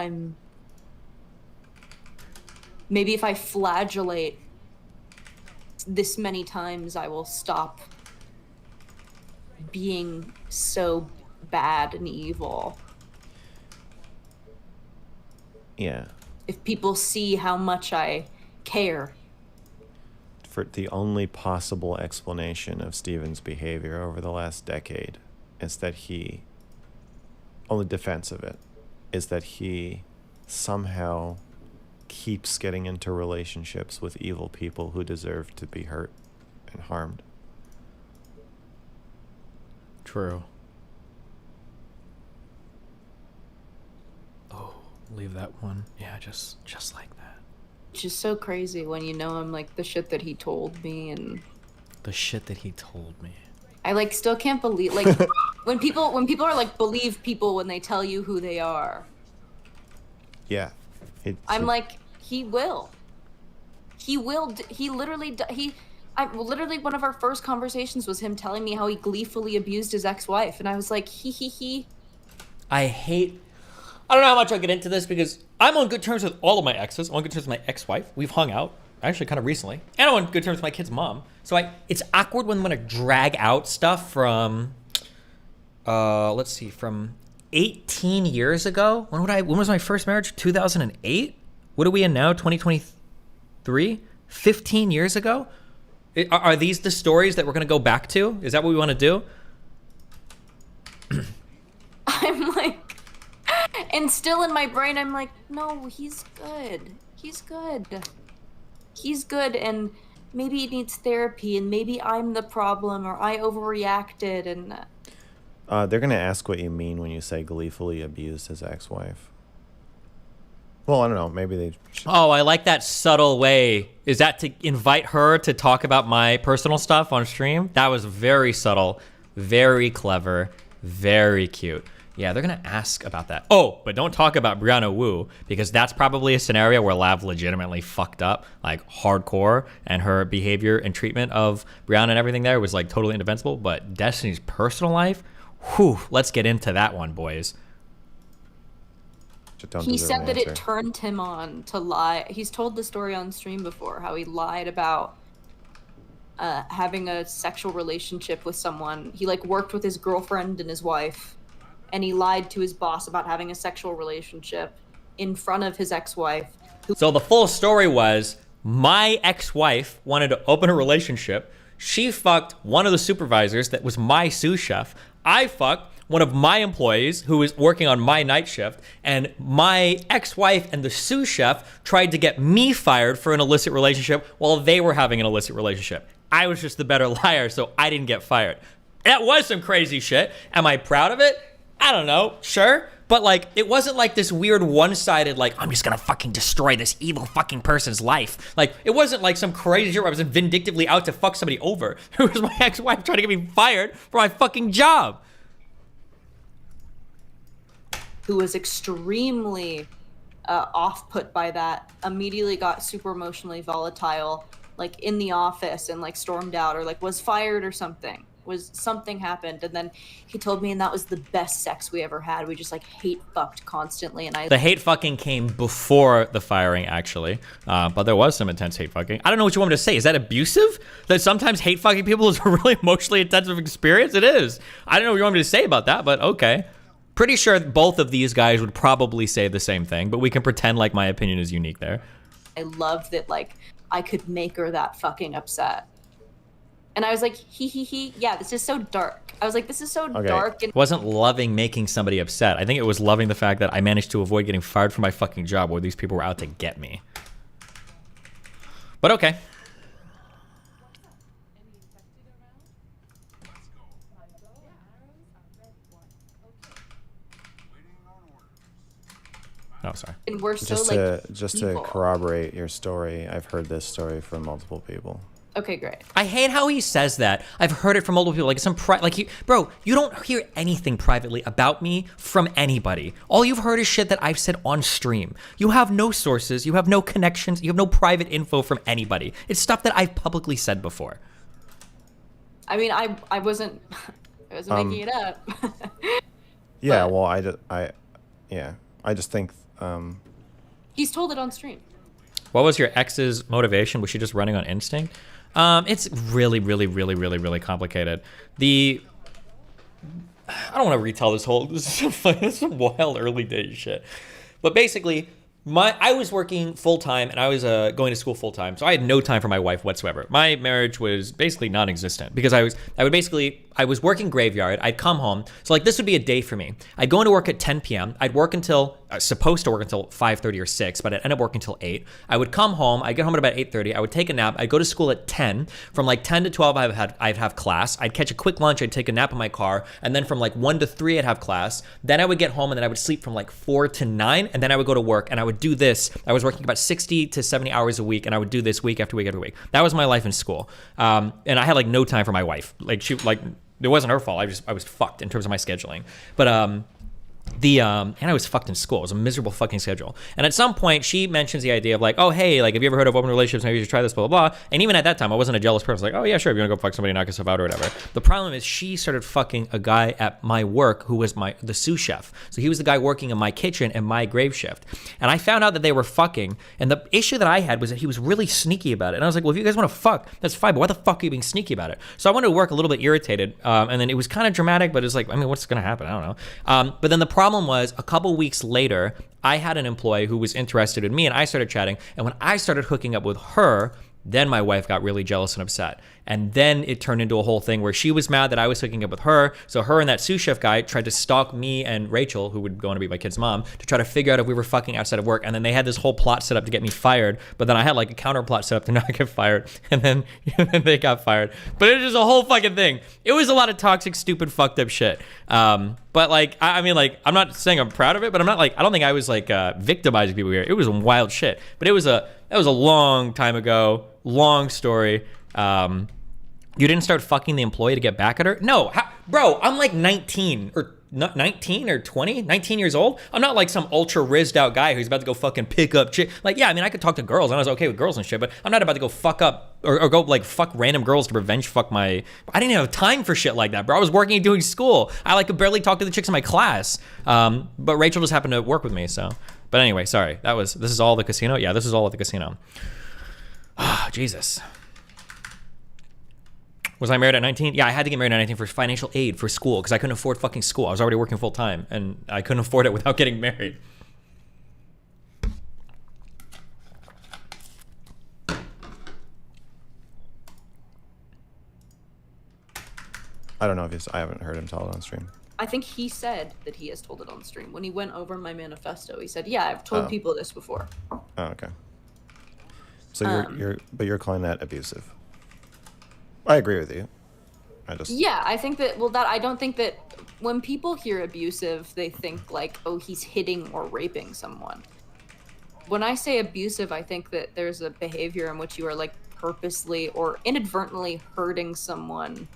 S8: Maybe if I flagellate this many times, I will stop being so bad and evil.
S5: Yeah.
S8: If people see how much I care.
S5: For the only possible explanation of Steven's behavior over the last decade is that only defense of it, is that he somehow keeps getting into relationships with evil people who deserve to be hurt and harmed.
S1: True. Oh, leave that one. Yeah, just like that.
S8: It's just so crazy when I'm like the shit that he told me and
S1: the shit that he told me.
S8: I like still can't believe like when people are like believe people when they tell you who they are.
S5: Yeah.
S8: I'm like he will. Literally one of our first conversations was him telling me how he gleefully abused his ex-wife and I was like he.
S1: I don't know how much I'll get into this because I'm on good terms with all of my exes. I'm on good terms with my ex-wife. We've hung out, actually kind of recently. And I'm on good terms with my kid's mom. So it's awkward when I'm going to drag out stuff from, let's see, from 18 years ago. When was my first marriage? 2008? What are we in now? 2023? 15 years ago? Are these the stories that we're going to go back to? Is that what we want to do?
S8: I'm like, and still in my brain, I'm like, no, he's good. He's good, and maybe he needs therapy, and maybe I'm the problem, or I overreacted, and...
S5: They're gonna ask what you mean when you say gleefully abused his ex-wife. Well, I don't know. Maybe they.
S1: Oh, I like that subtle way. Is that to invite her to talk about my personal stuff on stream? That was very subtle, very clever, very cute. Yeah, they're gonna ask about that. Oh, but don't talk about Brianna Wu, because that's probably a scenario where Lav legitimately fucked up, like hardcore, and her behavior and treatment of Brianna and everything there was like totally indefensible. But Destiny's personal life, whew, let's get into that one, boys.
S8: He said that it turned him on to lie. He's told the story on stream before, how he lied about having a sexual relationship with someone. He like worked with his girlfriend and his wife, and he lied to his boss about having a sexual relationship in front of his ex-wife.
S1: So the full story was, my ex-wife wanted to open a relationship. She fucked one of the supervisors that was my sous chef. I fucked one of my employees who was working on my night shift, and my ex-wife and the sous chef tried to get me fired for an illicit relationship while they were having an illicit relationship. I was just the better liar, so I didn't get fired. That was some crazy shit. Am I proud of it? I don't know, sure. But like, it wasn't like this weird one-sided, like, I'm just gonna fucking destroy this evil fucking person's life. Like, it wasn't like some crazy shit where I was vindictively out to fuck somebody over. It was my ex-wife trying to get me fired for my fucking job.
S8: Who was extremely off-put by that, immediately got super emotionally volatile, like in the office, and like stormed out, or like was fired or something. Something happened, and then he told me, and that was the best sex we ever had. We just like hate fucked constantly, and
S1: the hate fucking came before the firing, actually, but there was some intense hate fucking. I don't know what you want me to say. Is that abusive? That sometimes hate fucking people is a really emotionally intensive experience? It is. I don't know what you want me to say about that, but okay. Pretty sure both of these guys would probably say the same thing, but we can pretend like my opinion is unique there.
S8: I love that, like, I could make her that fucking upset. And I was like, yeah, this is so dark. I was like, this is so dark. And
S1: It wasn't loving making somebody upset. I think it was loving the fact that I managed to avoid getting fired from my fucking job where these people were out to get me. But okay. Oh, sorry.
S8: And we're so
S5: just to corroborate your story, I've heard this story from multiple people.
S8: Okay, great.
S1: I hate how he says that. I've heard it from multiple people. Like some bro, you don't hear anything privately about me from anybody. All you've heard is shit that I've said on stream. You have no sources. You have no connections. You have no private info from anybody. It's stuff that I've publicly said before.
S8: I mean, I wasn't making it up.
S5: Yeah, well, I just think.
S8: He's told it on stream.
S1: What was your ex's motivation? Was she just running on instinct? It's really, really, really, really, really complicated. I don't want to retell this whole, this is some wild early days shit. But basically, I was working full-time and I was going to school full-time, so I had no time for my wife whatsoever. My marriage was basically non-existent because I was working graveyard. I'd come home, so like this would be a day for me. I'd go into work at 10 p.m. I'd work until supposed to work until 5:30 or 6, but I'd end up working until 8. I would come home. I'd get home at about 8:30. I would take a nap. I'd go to school at 10. From like 10 to 12, I'd have class. I'd catch a quick lunch. I'd take a nap in my car, and then from like 1 to 3, I'd have class. Then I would get home, and then I would sleep from like 4 to 9, and then I would go to work, and I would do this. I was working about 60 to 70 hours a week, and I would do this week after week after week. That was my life in school, and I had like no time for my wife. Like it wasn't her fault. I was fucked in terms of my scheduling, but and I was fucked in school. It was a miserable fucking schedule. And at some point, she mentions the idea of like, oh, hey, like, have you ever heard of open relationships? Maybe you should try this, blah, blah, blah. And even at that time, I wasn't a jealous person. Like, oh, yeah, sure. If you want to go fuck somebody, knock yourself out or whatever. The problem is she started fucking a guy at my work who was the sous chef. So he was the guy working in my kitchen and my grave shift. And I found out that they were fucking. And the issue that I had was that he was really sneaky about it. And I was like, well, if you guys want to fuck, that's fine. But why the fuck are you being sneaky about it? So I went to work a little bit irritated. And then it was kind of dramatic, but it's like, I mean, what's going to happen? I don't know. But then the problem was a couple weeks later, I had an employee who was interested in me and I started chatting. And when I started hooking up with her, Then my wife got really jealous and upset. And then it turned into a whole thing where she was mad that I was hooking up with her. So her and that sous chef guy tried to stalk me and Rachel, who would go on to be my kid's mom, to try to figure out if we were fucking outside of work. And then they had this whole plot set up to get me fired. But then I had like a counter plot set up to not get fired. And then they got fired. But it was just a whole fucking thing. It was a lot of toxic, stupid, fucked up shit. But like, I mean, like, I'm not saying I'm proud of it, but I'm not like, I don't think I was like victimizing people here. It was some wild shit. But that was a long time ago. Long story. You didn't start fucking the employee to get back at her? No, bro, I'm like 19 or 20, 19 years old. I'm not like some ultra rizzed out guy who's about to go fucking pick up chick. Like, yeah, I mean, I could talk to girls and I was okay with girls and shit, but I'm not about to go fuck up or go like fuck random girls to revenge fuck my. I didn't have time for shit like that, bro. I was working and doing school. I like could barely talk to the chicks in my class. But Rachel just happened to work with me, so. But anyway, sorry. This is all the casino? Yeah, this is all at the casino. Ah, Jesus. Was I married at 19? Yeah, I had to get married at 19 for financial aid for school because I couldn't afford fucking school. I was already working full time and I couldn't afford it without getting married.
S5: I don't know if I haven't heard him tell it on stream.
S8: I think he said that he has told it on stream. When he went over my manifesto, he said, yeah, I've told people this before.
S5: Oh, okay. So you're calling that abusive. I agree with you.
S8: Yeah, I think that, well, I don't think that when people hear abusive, they think like, oh, he's hitting or raping someone. When I say abusive, I think that there's a behavior in which you are like purposely or inadvertently hurting someone.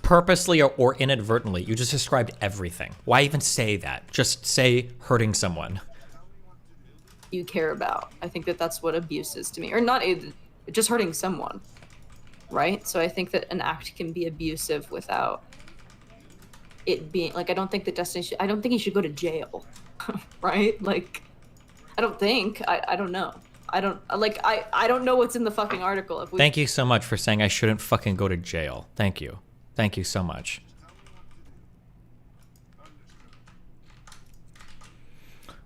S1: Purposely or inadvertently. You just described everything. Why even say that? Just say hurting someone.
S8: You care about. I think that that's what abuse is to me. Or not, just hurting someone. Right? So I think that an act can be abusive without it being like, I don't think he should go to jail. Right? Like, I don't think. I don't know. I don't know what's in the fucking article.
S1: Thank you so much for saying I shouldn't fucking go to jail. Thank you. Thank you so much.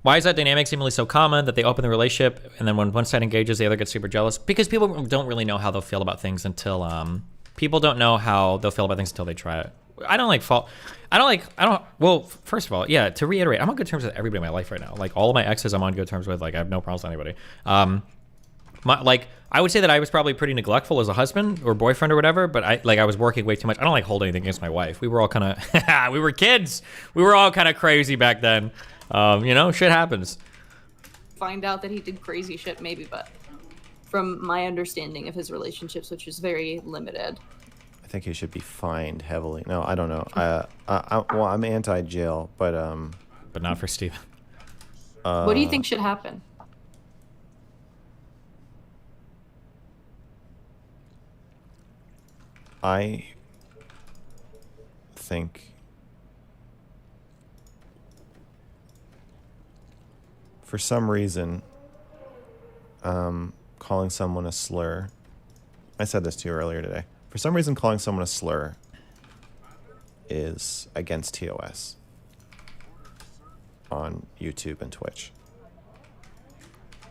S1: Why is that dynamic seemingly so common that they open the relationship and then when one side engages, the other gets super jealous? Because people don't really know how they'll feel about things until, people don't know how they'll feel about things until they try it. Well, first of all, yeah, to reiterate, I'm on good terms with everybody in my life right now. Like all of my exes I'm on good terms with, like I have no problems with anybody. I would say that I was probably pretty neglectful as a husband or boyfriend or whatever, but I was working way too much. I don't like hold anything against my wife. We were all kind of, we were kids. We were all kind of crazy back then. You know, shit happens.
S8: Find out that he did crazy shit, maybe, but from my understanding of his relationships, which is very limited.
S5: I think he should be fined heavily. No, I don't know. Well, I'm anti-jail, but
S1: not for Steven.
S8: What do you think should happen?
S5: I think for some reason, calling someone a slur, I said this to you earlier today, for some reason calling someone a slur is against TOS on YouTube and Twitch.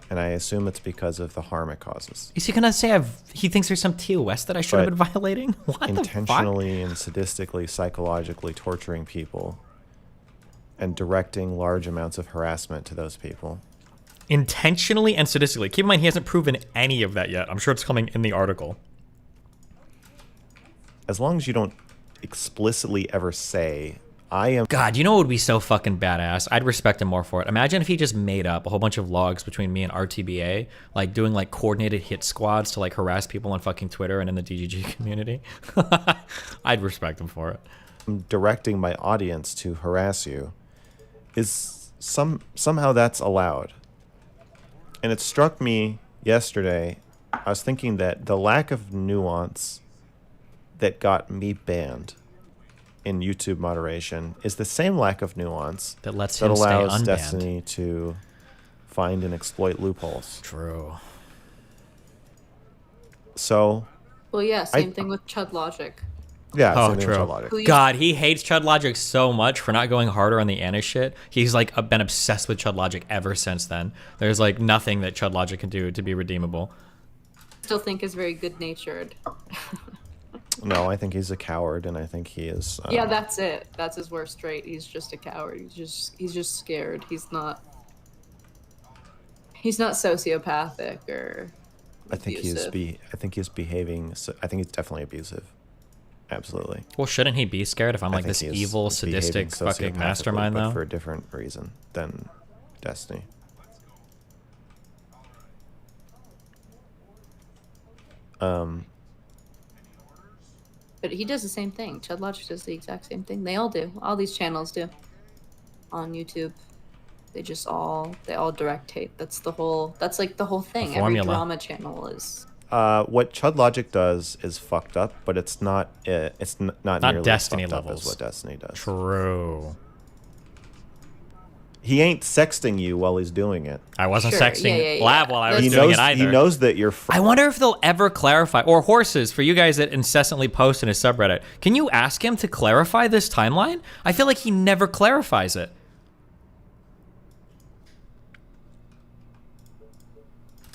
S5: And I assume it's because of the harm it causes.
S1: Is he gonna say he thinks there's some TOS that I should have been violating? What
S5: intentionally and sadistically, psychologically torturing people and directing large amounts of harassment to those people.
S1: Intentionally and sadistically. Keep in mind, he hasn't proven any of that yet. I'm sure it's coming in the article.
S5: As long as you don't explicitly ever say, I am...
S1: God, you know what would be so fucking badass? I'd respect him more for it. Imagine if he just made up a whole bunch of logs between me and RTBA, like doing like coordinated hit squads to like harass people on fucking Twitter and in the DGG community. I'd respect him for it.
S5: Directing my audience to harass you is somehow that's allowed. And it struck me yesterday, I was thinking that the lack of nuance that got me banned in YouTube moderation is the same lack of nuance
S1: that allows
S5: unbanned. Destiny to find and exploit loopholes.
S1: True.
S5: So.
S8: Well, yeah, same thing with Chud Logic.
S5: Yeah,
S1: oh, true. God, he hates Chud Logic so much for not going harder on the Anna shit. He's like been obsessed with Chud Logic ever since then. There's like nothing that Chud Logic can do to be redeemable.
S8: still think is very good-natured.
S5: No, I think he's a coward, and I think he is.
S8: Yeah, that's it. That's his worst trait. He's just a coward. He's just scared. He's not sociopathic or
S5: I think
S8: abusive.
S5: I think he's behaving. I think he's definitely abusive. Absolutely.
S1: Well, shouldn't he be scared if I'm like this evil,
S5: he's behaving
S1: sadistic fucking mastermind,
S5: but
S1: though?
S5: for a different reason than Destiny.
S8: But he does the same thing. Chud Logic does the exact same thing. They all do. All these channels do. On YouTube. They all direct hate. That's like the whole thing. Every drama channel is.
S5: What Chud Logic does is fucked up, but it's not nearly
S1: Destiny
S5: as fucked
S1: levels.
S5: up as what Destiny does.
S1: True.
S5: He ain't sexting you while he's doing it.
S1: I wasn't sexting Lav while I was
S5: he
S1: doing
S5: knows,
S1: it either.
S5: He knows that you're.
S1: I wonder if they'll ever clarify, or horses, for you guys that incessantly post in his subreddit. Can you ask him to clarify this timeline? I feel like he never clarifies it.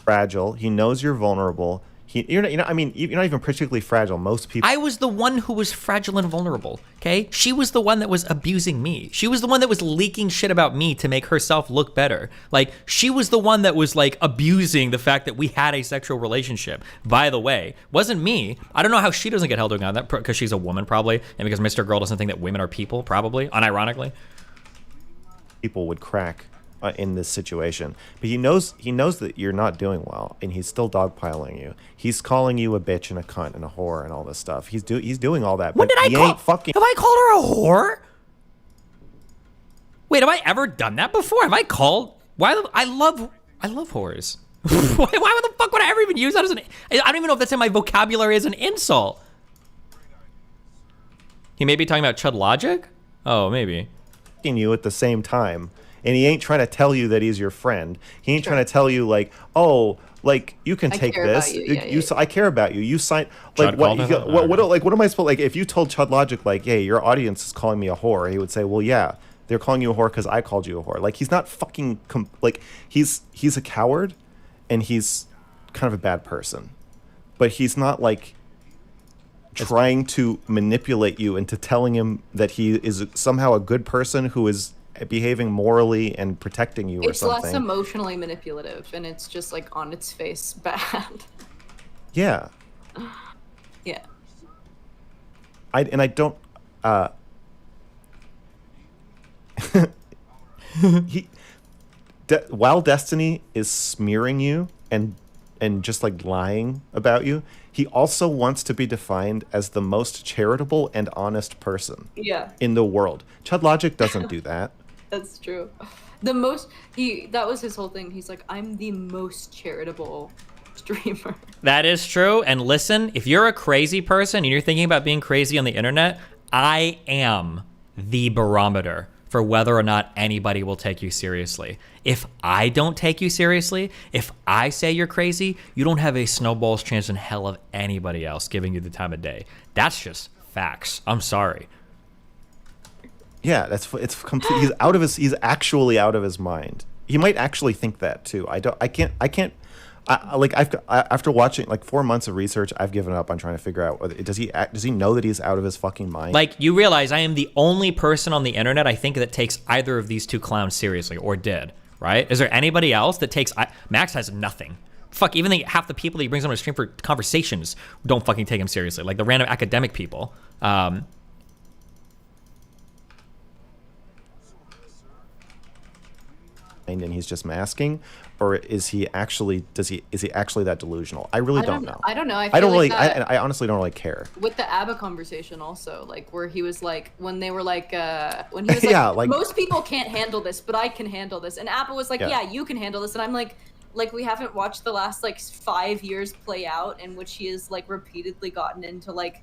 S5: Fragile. He knows you're vulnerable. You're not even particularly fragile. Most people.
S1: I was the one who was fragile and vulnerable, okay? She was the one that was abusing me. She was the one that was leaking shit about me to make herself look better. Like, she was the one that was, like, abusing the fact that we had a sexual relationship. By the way, wasn't me. I don't know how she doesn't get held on that, because she's a woman, probably, and because MrGirl doesn't think that women are people, probably, unironically.
S5: People would crack in this situation, but he knows that you're not doing well, and he's still dogpiling you. He's calling you a bitch and a cunt and a whore and all this stuff. He's doing all that.
S1: When
S5: but
S1: did I
S5: ain't fucking.
S1: Have I called her a whore? Wait, have I ever done that before? Have I called? I love whores. why the fuck would I ever even use that as an? I don't even know if that's in my vocabulary as an insult. He may be talking about Chud Logic. Oh, maybe.
S5: You at the same time. And he ain't trying to tell you that he's your friend. He ain't trying to tell you like, oh, like you can take this. I care about you. You sign like what am I supposed like if you told Chud Logic like, hey, your audience is calling me a whore, he would say, well, yeah, they're calling you a whore because I called you a whore. Like he's not fucking like he's a coward, and he's kind of a bad person, but he's not like trying to manipulate you into telling him that he is somehow a good person who is behaving morally and protecting you or something.
S8: It's less emotionally manipulative, and it's just like on its face bad.
S5: Yeah.
S8: Yeah.
S5: I don't while Destiny is smearing you and just like lying about you, he also wants to be defined as the most charitable and honest person in the world. Chud Logic doesn't do that.
S8: That's true. That was his whole thing. He's like, I'm the most charitable streamer.
S1: That is true. And listen, if you're a crazy person and you're thinking about being crazy on the internet, I am the barometer for whether or not anybody will take you seriously. If I don't take you seriously, if I say you're crazy, you don't have a snowball's chance in hell of anybody else giving you the time of day. That's just facts. I'm sorry.
S5: Yeah, it's complete. He's actually out of his mind. He might actually think that too. After watching like 4 months of research, I've given up on trying to figure out does he know that he's out of his fucking mind?
S1: Like, you realize I am the only person on the internet I think that takes either of these two clowns seriously, or did, right? Is there anybody else that takes Max has nothing. Fuck, even half the people that he brings on his stream for conversations don't fucking take him seriously. Like the random academic people.
S5: And he's just masking, or is he actually that delusional? I really don't know.
S8: I don't know.
S5: I honestly don't really care.
S8: With the ABBA conversation also, like where he was like, when they were like, when he was like, like most people can't handle this, but I can handle this. And ABBA was like, yeah, you can handle this. And I'm like we haven't watched the last like 5 years play out in which he has like repeatedly gotten into like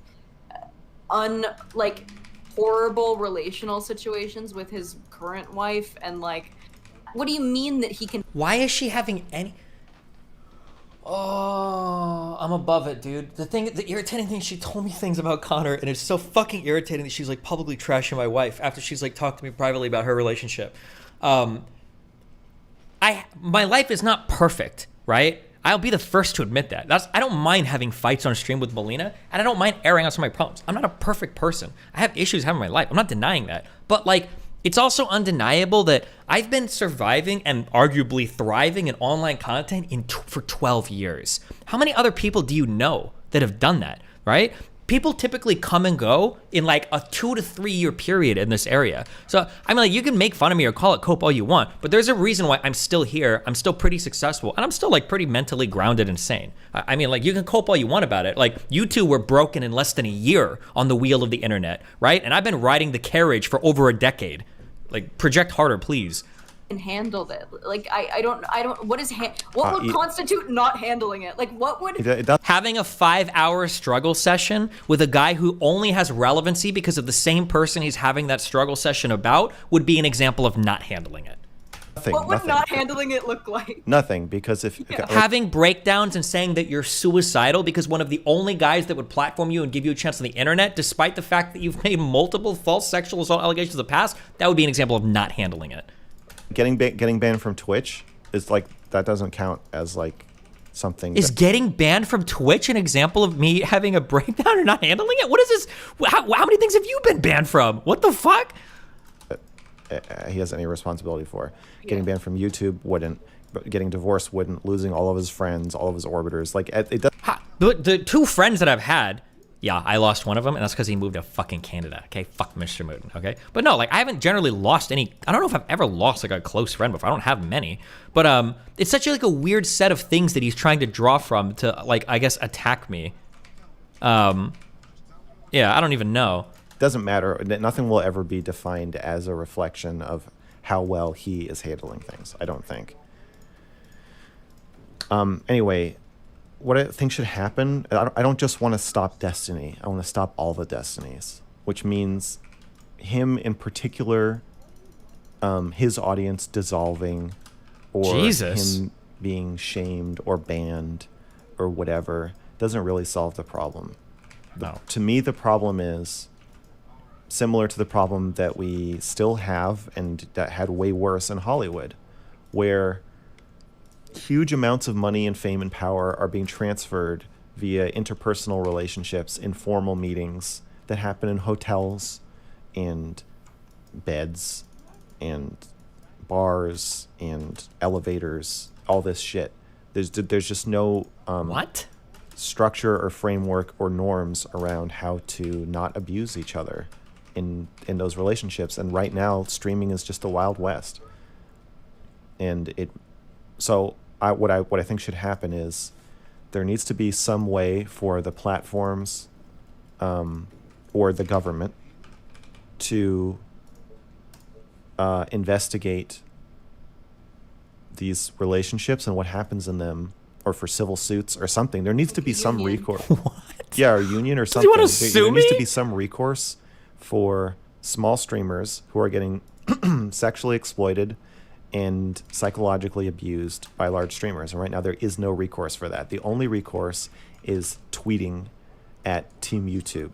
S8: horrible relational situations with his current wife, and like, what do you mean that he can?
S1: Why is she having any? Oh, I'm above it, dude. The irritating thing, she told me things about Connor, and it's so fucking irritating that she's like publicly trashing my wife after she's like talked to me privately about her relationship. My life is not perfect, right? I'll be the first to admit that. I don't mind having fights on stream with Melina, and I don't mind airing out some of my problems. I'm not a perfect person. I have issues having my life. I'm not denying that. But like, it's also undeniable that I've been surviving and arguably thriving in online content for 12 years. How many other people do you know that have done that, right? People typically come and go in like a 2 to 3 year period in this area. So I mean, like, you can make fun of me or call it cope all you want, but there's a reason why I'm still here. I'm still pretty successful, and I'm still like pretty mentally grounded and sane. I mean, like, you can cope all you want about it. Like, you two were broken in less than a year on the wheel of the internet, right? And I've been riding the carriage for over a decade. Like, project harder, please.
S8: And handled it. Like, I don't. What is what would constitute not handling it? Like, what would
S1: having a 5-hour struggle session with a guy who only has relevancy because of the same person he's having that struggle session about would be an example of not handling it.
S8: What would not handling it look like?
S5: Nothing, because if
S1: having breakdowns and saying that you're suicidal because one of the only guys that would platform you and give you a chance on the internet, despite the fact that you've made multiple false sexual assault allegations in the past, that would be an example of not handling it.
S5: Getting banned from Twitch is like, that doesn't count as like something.
S1: Is getting banned from Twitch an example of me having a breakdown or not handling it? What is this? How many things have you been banned from? What the fuck?
S5: He has any responsibility for. Getting banned from YouTube wouldn't. Getting divorced wouldn't. Losing all of his friends, all of his orbiters. Like, it does.
S1: The 2 friends that I've had, yeah, I lost one of them, and that's because he moved to fucking Canada. Okay, fuck Mr. Moon. Okay, but no, like, I haven't generally lost any. I don't know if I've ever lost like a close friend before. I don't have many, but it's such like a weird set of things that he's trying to draw from to, like, I guess, attack me. Yeah, I don't even know.
S5: Doesn't matter. Nothing will ever be defined as a reflection of how well he is handling things, I don't think. Anyway, what I think should happen, I don't just want to stop Destiny. I want to stop all the Destinies, which means him in particular, his audience dissolving, or him being shamed or banned or whatever, doesn't really solve the problem.
S1: No.
S5: To me, the problem is similar to the problem that we still have and that had way worse in Hollywood, where huge amounts of money and fame and power are being transferred via interpersonal relationships, informal meetings that happen in hotels and beds and bars and elevators, all this shit. There's just no structure or framework or norms around how to not abuse each other in those relationships. And right now, streaming is just the Wild West. And what I think should happen is there needs to be some way for the platforms or the government to investigate these relationships and what happens in them, or for civil suits or something. There needs to be some recourse. What? Yeah, or union or something.
S1: You want to sue me?
S5: There needs to be some recourse for small streamers who are getting sexually exploited and psychologically abused by large streamers. And right now there is no recourse for that. The only recourse is tweeting at Team YouTube.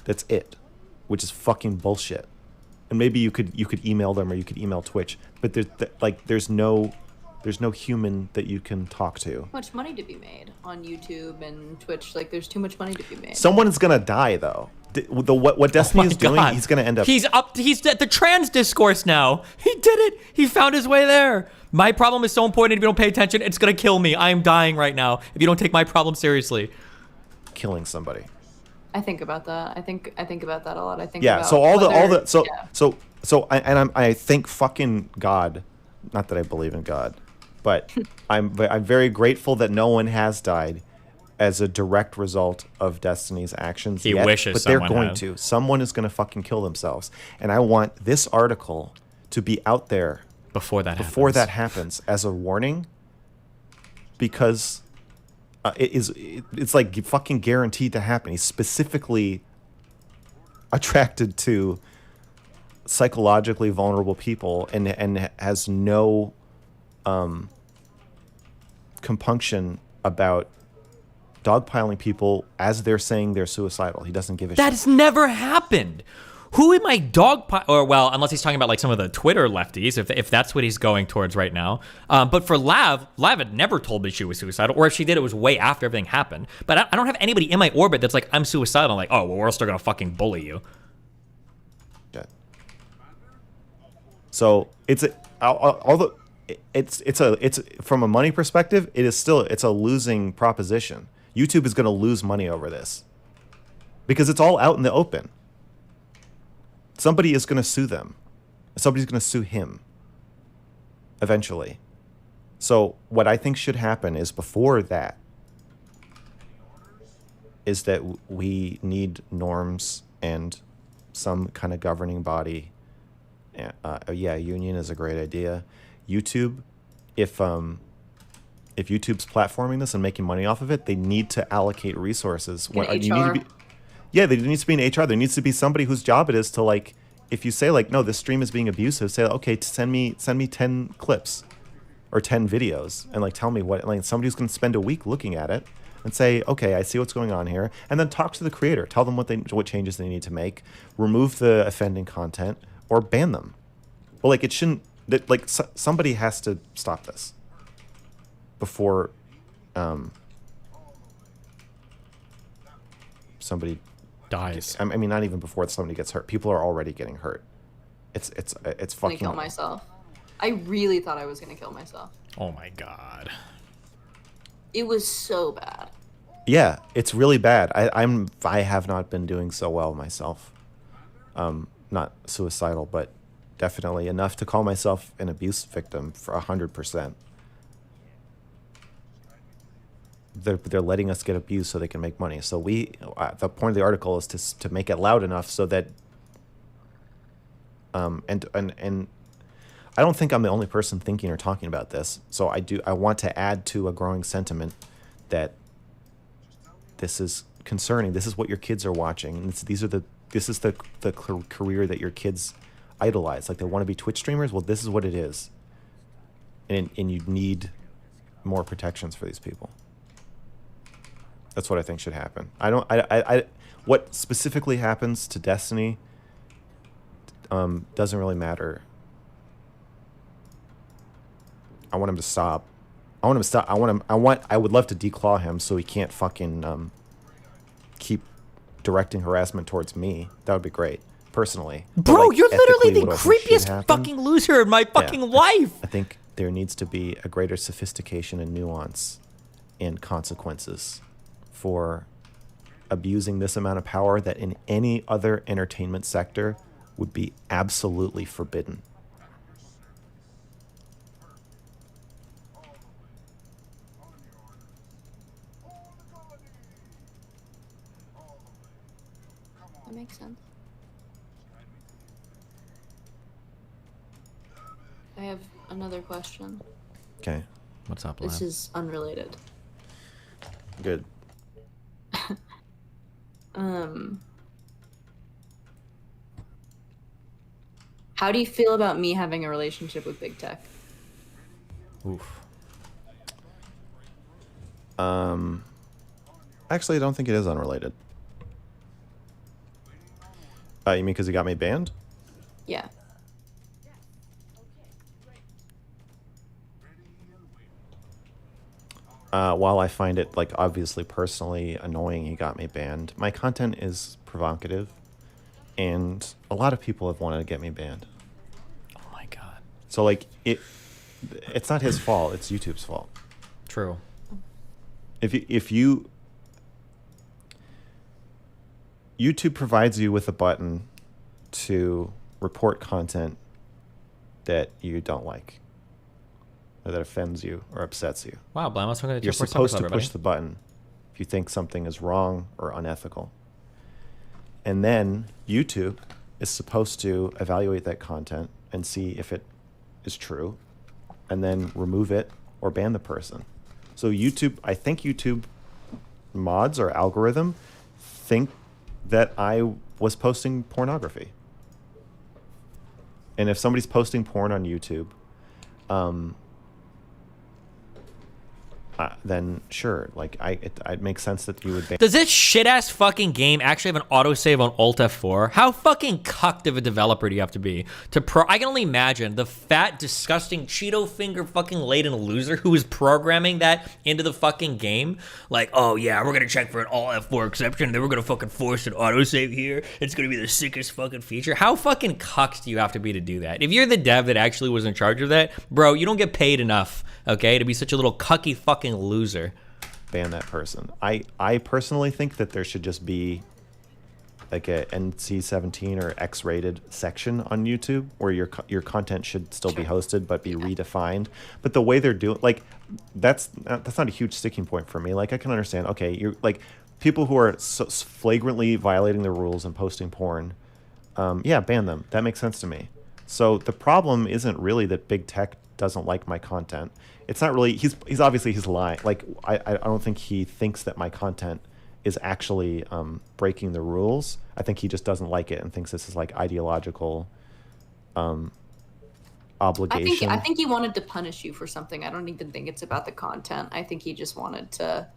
S5: That's it, which is fucking bullshit. And maybe you could email them, or you could email Twitch, but there's no human that you can talk to.
S8: Too much money to be made on YouTube and Twitch. Like, there's too much money to be made.
S5: Someone's gonna die though. What Destiny is doing, he's gonna end up.
S1: He's at the trans discourse now. He did it. He found his way there. My problem is so important. If you don't pay attention, it's gonna kill me. I am dying right now if you don't take my problem seriously.
S5: Killing somebody.
S8: I think about that. I think about that a lot. I think.
S5: Yeah.
S8: About
S5: So I thank fucking God. Not that I believe in God, but I'm very grateful that no one has died as a direct result of Destiny's actions.
S1: He wishes,
S5: but they're
S1: someone
S5: going
S1: had.
S5: to. Someone is going to fucking kill themselves, and I want this article to be out there
S1: before that
S5: happens as a warning, because it's like fucking guaranteed to happen. He's specifically attracted to psychologically vulnerable people and has no compunction about dogpiling people as they're saying they're suicidal. He doesn't give a shit.
S1: That's never happened. Who am I or well, unless he's talking about like some of the Twitter lefties, if that's what he's going towards right now. But for Lav had never told me she was suicidal, or if she did, it was way after everything happened. But I don't have anybody in my orbit that's like, I'm suicidal. I'm like, oh, well, we're still gonna fucking bully you.
S5: So it's from a money perspective, it's a losing proposition. YouTube is going to lose money over this because it's all out in the open. Somebody is going to sue them. Somebody's going to sue him eventually. So what I think should happen is before that is that we need norms and some kind of governing body. Yeah, union is a great idea. YouTube, if YouTube's platforming this and making money off of it, they need to allocate resources.
S8: In
S5: You need to be, yeah, there needs to be an HR. There needs to be somebody whose job it is to, like, if you say like, no, this stream is being abusive, say, okay, send me 10 clips or 10 videos and like tell me what, like somebody who's going to spend a week looking at it and say, okay, I see what's going on here, and then talk to the creator, tell them what changes they need to make, remove the offending content, or ban them. Well, like it shouldn't. Like somebody has to stop this before somebody
S1: dies.
S5: I mean, not even before somebody gets hurt. People are already getting hurt. It's fucking.
S8: Kill myself. I really thought I was gonna kill myself.
S1: Oh my god.
S8: It was so bad.
S5: Yeah, it's really bad. I have not been doing so well myself. Not suicidal, but definitely enough to call myself an abuse victim for 100%. They're letting us get abused so they can make money. So the point of the article is to make it loud enough so that and I don't think I'm the only person thinking or talking about this. So I want to add to a growing sentiment that this is concerning. This is what your kids are watching, and this is the career that your kids idolize. Like, they want to be Twitch streamers. Well, this is what it is, and you need more protections for these people. That's what I think should happen. What specifically happens to Destiny doesn't really matter. I want him to stop. I would love to declaw him so he can't fucking keep directing harassment towards me. That would be great, personally.
S1: Bro,
S5: like,
S1: you're literally the
S5: what I think should
S1: creepiest
S5: happen-
S1: fucking loser in my fucking life.
S5: I think there needs to be a greater sophistication and nuance and consequences for abusing this amount of power that in any other entertainment sector would be absolutely forbidden.
S8: That makes sense. I have another question.
S5: Okay.
S1: What's up,
S8: This
S1: Lav?
S8: is unrelated.
S5: Good.
S8: How do you feel about me having a relationship with big tech?
S1: Oof.
S5: Actually, I don't think it is unrelated. You mean because he got me banned?
S8: Yeah.
S5: While I find it, like, obviously personally annoying he got me banned, my content is provocative, and a lot of people have wanted to get me banned.
S1: Oh my god.
S5: So, like, it's not his fault, it's YouTube's fault.
S1: True.
S5: YouTube provides you with a button to report content that you don't like, or that offends you or upsets you.
S1: Wow, Blam, let's
S5: You're supposed to push the button if you think something is wrong or unethical. And then YouTube is supposed to evaluate that content and see if it is true, and then remove it or ban the person. So I think YouTube mods or algorithm think that I was posting pornography. And if somebody's posting porn on YouTube, then sure, like it makes sense that you would ban.
S1: Does this shit ass fucking game actually have an autosave on Alt F4? How fucking cucked of a developer do you have to be to I can only imagine the fat, disgusting, Cheeto finger fucking laden loser who is programming that into the fucking game. Like, oh yeah, we're gonna check for an Alt F4 exception, then we're gonna fucking force an autosave here. It's gonna be the sickest fucking feature. How fucking cucked do you have to be to do that? If you're the dev that actually was in charge of that, bro, you don't get paid enough, okay, to be such a little cucky fucking loser.
S5: Ban that person. I personally think that there should just be like a NC-17 or X-rated section on YouTube where your content should still be hosted but be redefined. But the way they're doing, like, that's not a huge sticking point for me. Like, I can understand, okay, you're like people who are so flagrantly violating the rules and posting porn. Yeah, ban them. That makes sense to me. So the problem isn't really that big tech doesn't like my content. It's not really, he's obviously lying. Like, I don't think he thinks that my content is actually breaking the rules. I think he just doesn't like it and thinks this is like ideological obligation.
S8: I think he wanted to punish you for something. I don't even think it's about the content. I think he just wanted to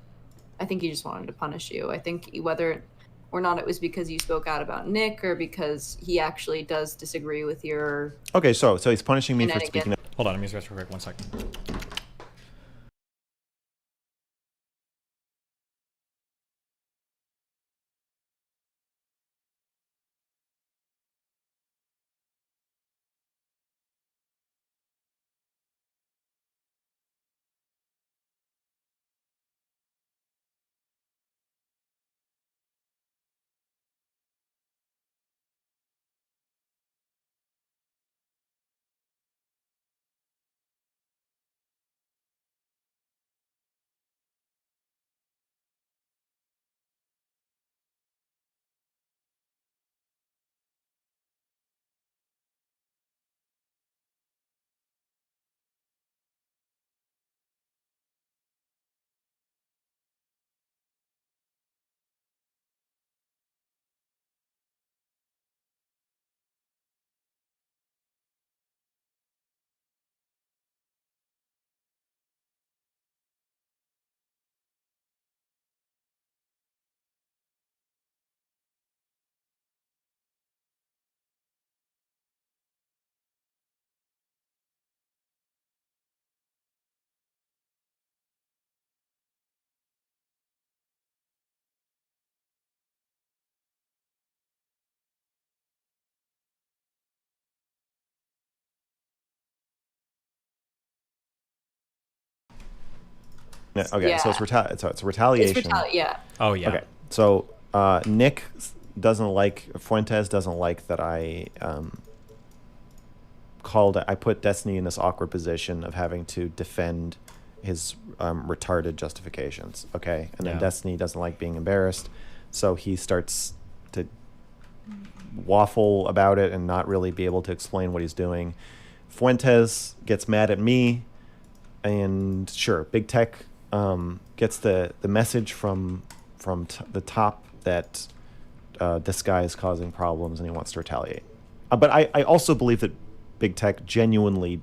S8: punish you. I think whether or not it was because you spoke out about Nick or because he actually does disagree with your...
S5: Okay, so he's punishing me for speaking...
S1: Hold on, let me just rest real quick, 1 second.
S5: Okay,
S8: Yeah.
S5: so it's retaliation.
S8: Yeah.
S1: Oh, yeah.
S5: Okay, so Nick doesn't like, Fuentes doesn't like that I I put Destiny in this awkward position of having to defend his retarded justifications, okay? And then Destiny doesn't like being embarrassed, so he starts to waffle about it and not really be able to explain what he's doing. Fuentes gets mad at me, and sure, big tech gets the message from the top that this guy is causing problems and he wants to retaliate. But I also believe that big tech genuinely,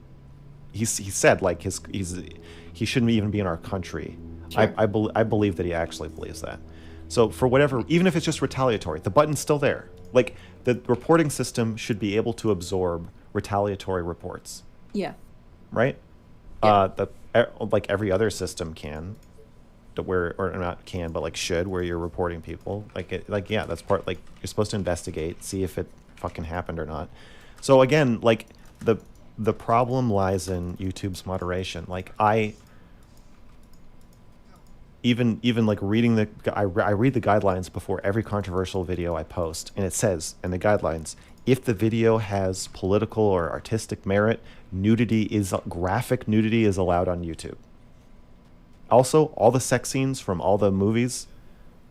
S5: he said like he shouldn't even be in our country. Sure. I believe that he actually believes that. So for whatever, even if it's just retaliatory, the button's still there. Like, the reporting system should be able to absorb retaliatory reports.
S8: Yeah.
S5: Right? Yeah. Like every other system can, or not can, but like should, where you're reporting people. Yeah, that's part, like, you're supposed to investigate, see if it fucking happened or not. So again, like, the problem lies in YouTube's moderation. Like, even like reading I read the guidelines before every controversial video I post, and it says in the guidelines, if the video has political or artistic merit, graphic nudity is allowed on YouTube. Also, all the sex scenes from all the movies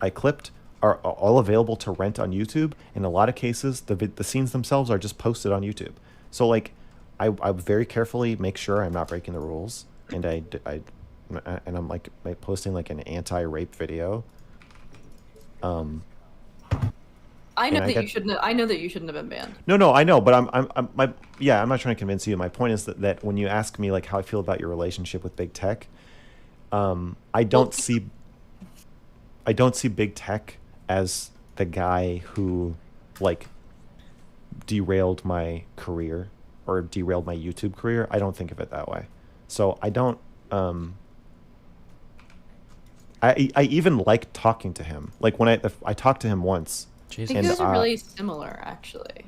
S5: I clipped are all available to rent on YouTube. In a lot of cases, the scenes themselves are just posted on YouTube. So like, I very carefully make sure I'm not breaking the rules, and I'm like posting like an anti-rape video.
S8: I know that you shouldn't. I know that you shouldn't have been banned.
S5: No, I know, but I'm not trying to convince you. My point is that when you ask me like how I feel about your relationship with big tech, I don't see big tech as the guy who like derailed my career or derailed my YouTube career. I don't think of it that way. So I don't I even like talking to him. Like when I talked to him once.
S8: I think those are really similar, actually.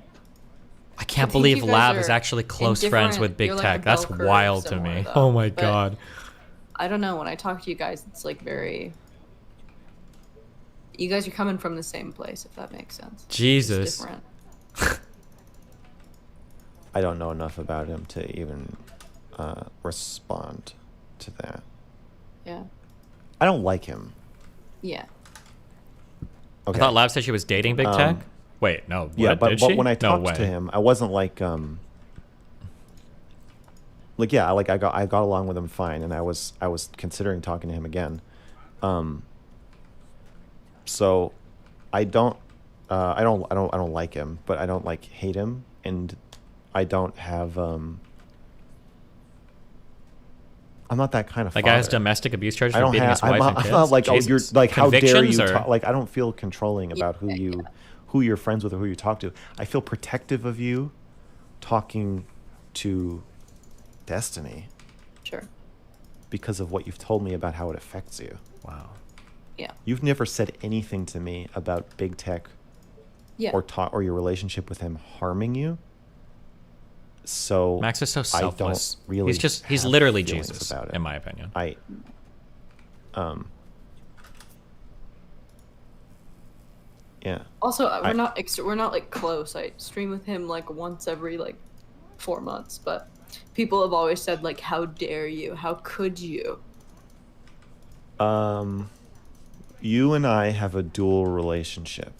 S1: I can't believe Lav is actually close friends with Big Tech. That's wild to me. Oh my god.
S8: I don't know. When I talk to you guys, it's like very. You guys are coming from the same place, if that makes sense.
S1: Jesus.
S8: It's different.
S5: I don't know enough about him to even respond to that.
S8: Yeah.
S5: I don't like him.
S8: Yeah.
S5: Okay.
S1: I thought Lav said she was dating Big Tech. Wait, no. What,
S5: yeah, but when I talked
S1: no
S5: to him, I wasn't like yeah, like I got along with him fine, and I was considering talking to him again. So I don't like him, but I don't like hate him, and I don't have I'm not that kind of
S1: That
S5: father.
S1: guy has domestic abuse charges
S5: I
S1: for
S5: don't
S1: beating his wife and kids.
S5: I'm not like,
S1: Jesus.
S5: oh, you're like, how dare you?
S1: Convictions or-
S5: Like, I don't feel controlling about who you're friends with or who you talk to. I feel protective of you, talking to Destiny.
S8: Sure.
S5: Because of what you've told me about how it affects you.
S1: Wow.
S8: Yeah.
S5: You've never said anything to me about Big Tech.
S8: Yeah.
S5: Or your relationship with him harming you. So
S1: Max is so selfless.
S5: I don't really
S1: he's
S5: have
S1: literally
S5: feelings
S1: Jesus,
S5: about it.
S1: in my opinion.
S5: Yeah.
S8: Also, we're not like close. I stream with him like once every like 4 months, but people have always said like, "How dare you? How could you?"
S5: You and I have a dual relationship.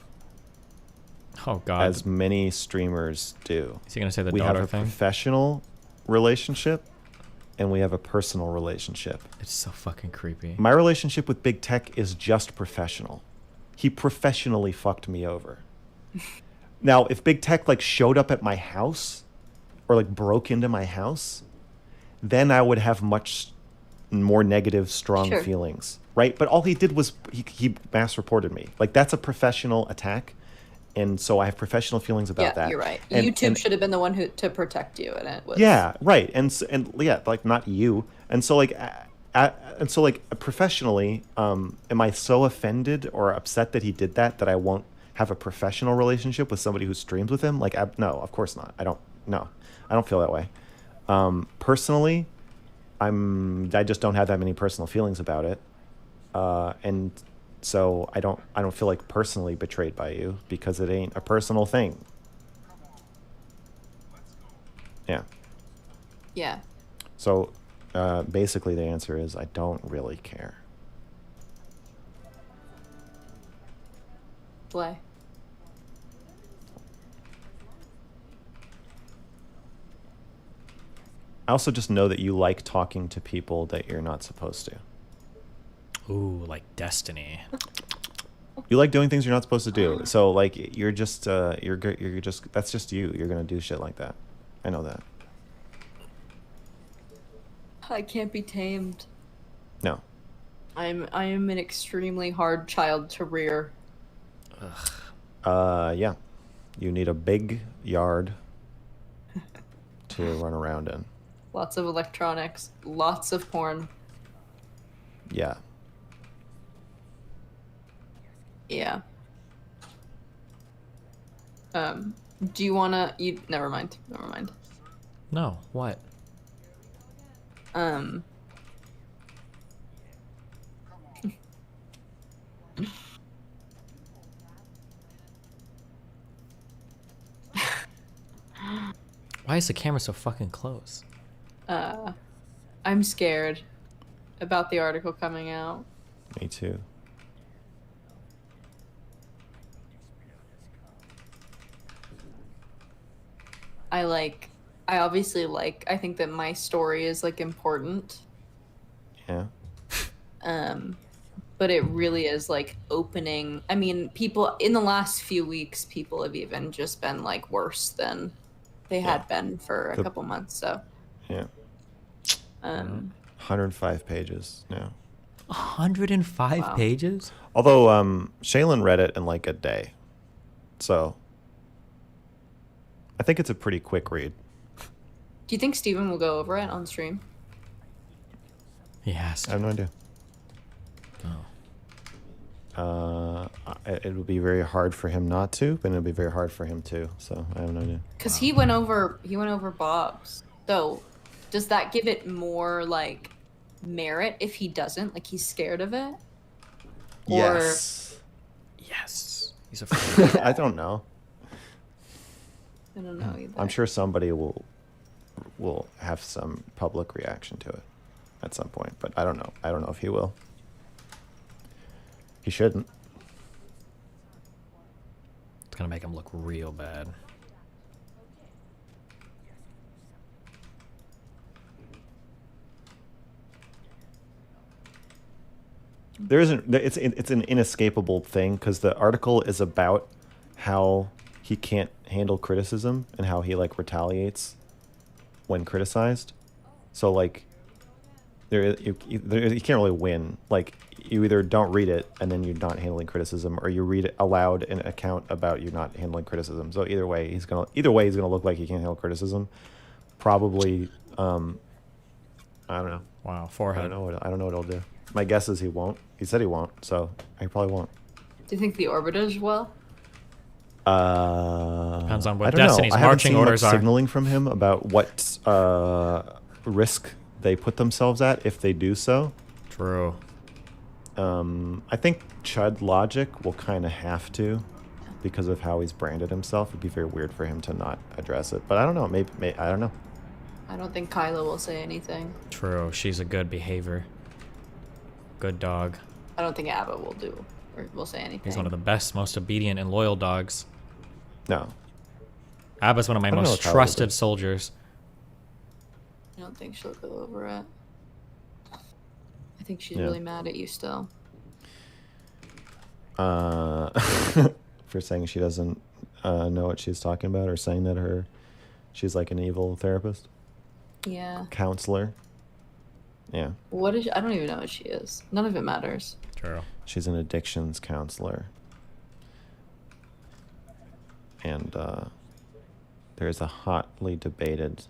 S1: Oh God.
S5: As many streamers do.
S1: Is he gonna say the
S5: we
S1: daughter
S5: have a
S1: thing?
S5: professional relationship, and we have a personal relationship.
S1: It's so fucking creepy.
S5: My relationship with Big Tech is just professional. He professionally fucked me over. Now, if Big Tech like showed up at my house or like broke into my house, then I would have much more negative, strong feelings, right? But all he did was he mass reported me. Like, that's a professional attack. And so I have professional feelings about that.
S8: Yeah, you're right.
S5: And,
S8: YouTube should have been the one to protect you, and it was.
S5: Yeah, right. And yeah, like not you. And so like, professionally, am I so offended or upset that he did that I won't have a professional relationship with somebody who streams with him? Like, no, of course not. I don't feel that way. Personally, I just don't have that many personal feelings about it. And so I don't feel like personally betrayed by you because it ain't a personal thing. Yeah.
S8: Yeah.
S5: So basically the answer is I don't really care.
S8: Play.
S5: I also just know that you like talking to people that you're not supposed to.
S1: Ooh, like Destiny.
S5: You like doing things you're not supposed to do. So like you're just that's just you. You're gonna do shit like that. I know that.
S8: I can't be tamed.
S5: No.
S8: I am an extremely hard child to rear.
S5: Yeah. You need a big yard to run around in.
S8: Lots of electronics, lots of porn.
S5: Yeah.
S8: Yeah. Do you wanna? Never mind.
S1: No. What? Why is the camera so fucking close?
S8: I'm scared about the article coming out.
S5: Me too.
S8: I think that my story is like important.
S5: Yeah.
S8: But it really is like opening. I mean, people in the last few weeks, people have even just been like worse than they had been for a couple months. So.
S5: Yeah. 105 pages now.
S1: 105 pages?
S5: Although Shaylin read it in like a day. So I think it's a pretty quick read.
S8: Do you think Steven will go over it on stream?
S1: He has to.
S5: I have no idea. It would be very hard for him not to, but it would be very hard for him to. So I have no idea.
S8: Because he went over Bob's. So does that give it more like merit if he doesn't? Like he's scared of it?
S5: Yes.
S1: Yes. He's
S5: a I don't know.
S8: I don't know either.
S5: I'm sure somebody will have some public reaction to it at some point, but I don't know. I don't know if he will. He shouldn't.
S1: It's gonna make him look real bad.
S5: There isn't. It's an inescapable thing because the article is about how he can't handle criticism and how he like retaliates when criticized. So like, you can't really win. Like you either don't read it and then you're not handling criticism, or you read it aloud an account about you not handling criticism. So either way, he's gonna look like he can't handle criticism. Probably, I don't know.
S1: Wow, forehead.
S5: I don't know what he'll do. My guess is he won't. He said he won't, so he probably won't.
S8: Do you think the orbiters will?
S1: Depends on what
S5: I don't
S1: Destiny's
S5: know. I haven't
S1: marching
S5: seen
S1: orders
S5: much
S1: are.
S5: signaling from him about what risk they put themselves at if they do so.
S1: True.
S5: I think Chud Logic will kind of have to, because of how he's branded himself. It'd be very weird for him to not address it. But I don't know. Maybe I don't know.
S8: I don't think Kyla will say anything.
S1: True. She's a good behavior. Good dog.
S8: I don't think Abba will do or will say anything.
S1: He's one of the best, most obedient and loyal dogs.
S5: No.
S1: Abba's one of my
S5: I don't know
S1: most
S5: what Kyla will
S1: trusted
S5: do.
S1: soldiers.
S8: I don't think she'll go over it. I think she's
S5: Yeah.
S8: really mad at you still.
S5: For saying she doesn't know what she's talking about, or saying that she's like an evil therapist,
S8: Yeah.
S5: counselor. Yeah.
S8: What is? I don't even know what she is. None of it matters.
S1: True.
S5: She's an addictions counselor. And there's a hotly debated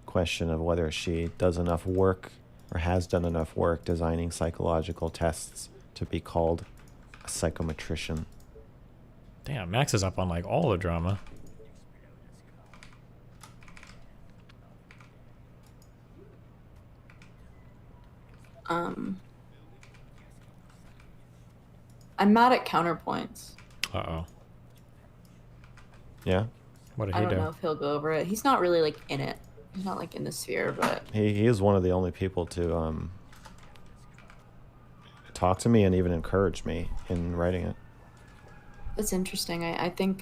S5: question of whether she does enough work or has done enough work designing psychological tests to be called a psychometrician.
S1: Damn, Max is up on like all the drama.
S8: I'm mad at counterpoints.
S1: Uh-oh.
S5: Yeah?
S1: What did
S8: I
S1: he
S8: don't
S1: do?
S8: know if he'll go over it. He's not really like in it. He's not like in the sphere, but
S5: He is one of the only people to talk to me and even encourage me in writing it.
S8: it's interesting. I think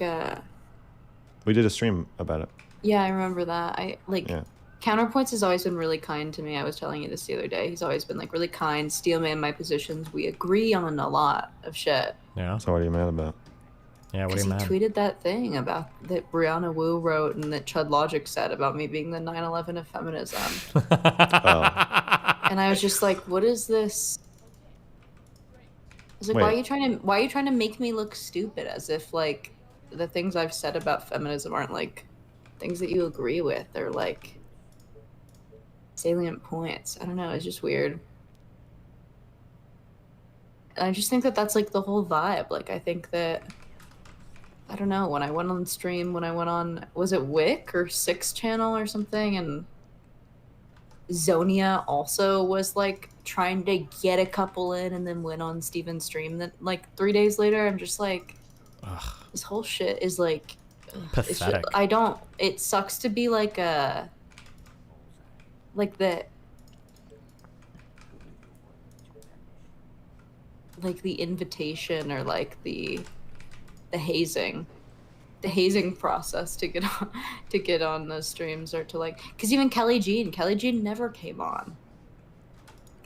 S5: We did a stream about it.
S8: yeah, I remember that. I like
S5: Yeah.
S8: Counterpoints has always been really kind to me. I was telling you this the other day. He's always been like really kind, steelman my positions. We agree on a lot of shit.
S1: Yeah.
S5: So what are you mad about?
S1: Yeah, what are
S8: Because
S1: you
S8: he
S1: mad?
S8: tweeted that thing about that Brianna Wu wrote and that Chud Logic said about me being the 9/11 of feminism. And I was just like, what is this? I was like, why are you trying to make me look stupid as if like the things I've said about feminism aren't like things that you agree with? They're like salient points. I don't know, it's just weird. And I just think that that's like the whole vibe. Like I think that I don't know, when I went on stream, when I went on, was it Wick or Six Channel or something? And Zonia also was like trying to get a couple in and then went on Steven's stream. Then like 3 days later, I'm just like, this whole shit is like, it's
S1: Pathetic.
S8: it sucks to be like the invitation or like the hazing process to get on those streams, or to like, because even Kelly Jean never came on.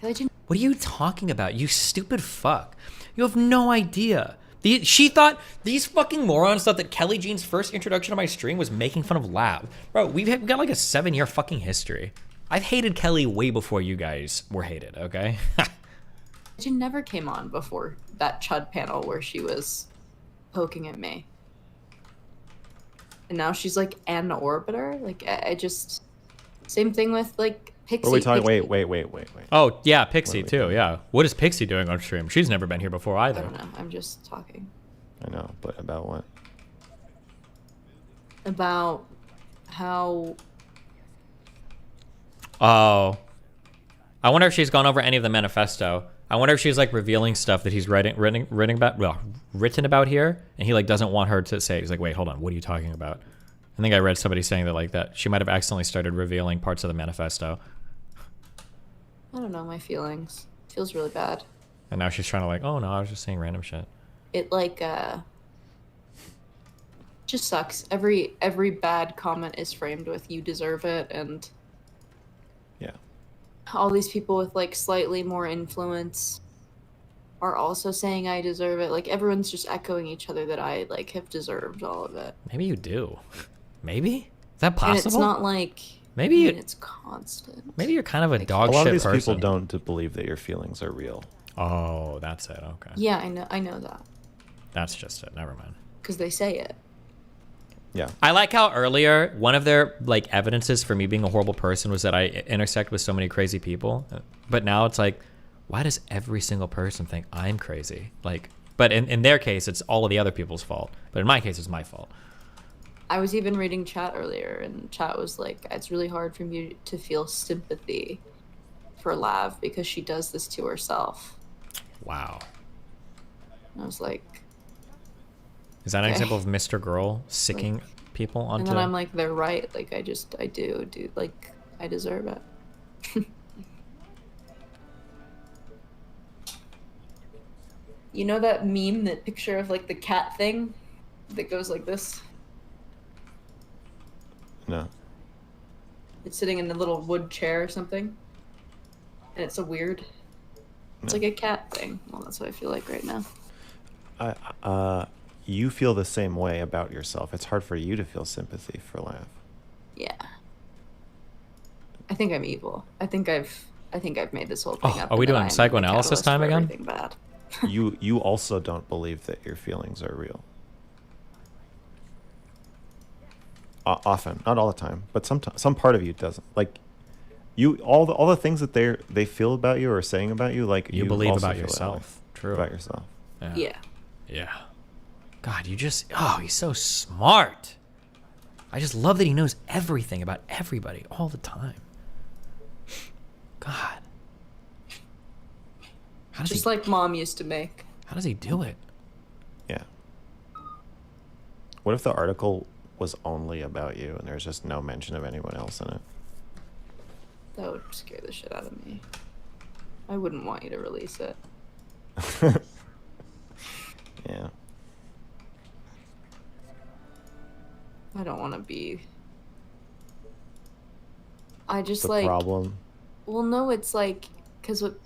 S1: What are you talking about, you stupid fuck? You have no idea. She thought, these fucking morons thought that Kelly Jean's first introduction to my stream was making fun of Lav. Bro, we've got like a 7-year fucking history. I've hated Kelly way before you guys were hated, okay?
S8: She never came on before that Chud panel where she was poking at me. And now she's like an orbiter. Like I just same thing with like Pixie.
S5: Are we talking?
S8: Pixie.
S5: Wait.
S1: Oh yeah, Pixie too. Yeah. What is Pixie doing on stream? She's never been here before either.
S8: I don't know. I'm just talking
S5: I know, but about what?
S8: about how.
S1: Oh. I wonder if she's gone over any of the manifesto. I wonder if she's like revealing stuff that he's written about here, and he like doesn't want her to say it. He's like, wait, hold on, what are you talking about? I think I read somebody saying that she might have accidentally started revealing parts of the manifesto.
S8: I don't know my feelings. Feels really bad.
S1: And now she's trying to like, oh no, I was just saying random shit.
S8: It like just sucks. Every bad comment is framed with "you deserve it," and
S5: yeah,
S8: all these people with like slightly more influence are also saying I deserve it. Like everyone's just echoing each other that I like have deserved all of it.
S1: Maybe you do. Maybe? Is that possible?
S8: And it's not like
S1: maybe
S8: it's constant.
S1: Maybe you're kind of a dog shit person.
S5: A lot of these people don't believe that your feelings are real.
S1: Oh, that's it. Okay.
S8: Yeah, I know that.
S1: That's just it. Never mind.
S8: Because they say it.
S5: Yeah.
S1: I like how earlier one of their like evidences for me being a horrible person was that I intersect with so many crazy people. But now it's like, why does every single person think I'm crazy? Like, but in their case, it's all of the other people's fault. But in my case, it's my fault.
S8: I was even reading chat earlier, and chat was like, it's really hard for me to feel sympathy for Lav because she does this to herself. Wow. And I was like...
S1: Is that an example of MrGirl sicking people onto...
S8: And then I'm like, they're right. Like, I do. Like, I deserve it. You know that meme, that picture of like the cat thing that goes like this?
S5: No.
S8: It's sitting in a little wood chair or something. And it's a weird... It's like a cat thing. Well, that's what I feel like right now.
S5: You feel the same way about yourself. It's hard for you to feel sympathy for Lav.
S8: Yeah. I think I'm evil. I think I've made this whole thing up.
S1: Are we doing psychoanalysis time again?
S8: Everything bad.
S5: You also don't believe that your feelings are real. Often, not all the time, but sometimes some part of you doesn't. Like you, all the things that they feel about you or are saying about you, like
S1: you believe about yourself.
S5: True. About yourself.
S8: Yeah.
S1: Yeah. God, he's so smart. I just love that he knows everything about everybody all the time. God.
S8: Just like Mom used to make.
S1: How does he do it?
S5: Yeah. What if the article was only about you and there's just no mention of anyone else in it?
S8: That would scare the shit out of me. I wouldn't want you to release it.
S5: Yeah.
S8: I don't want to be... I just
S5: the
S8: like...
S5: problem?
S8: Well, no, it's like... Because what...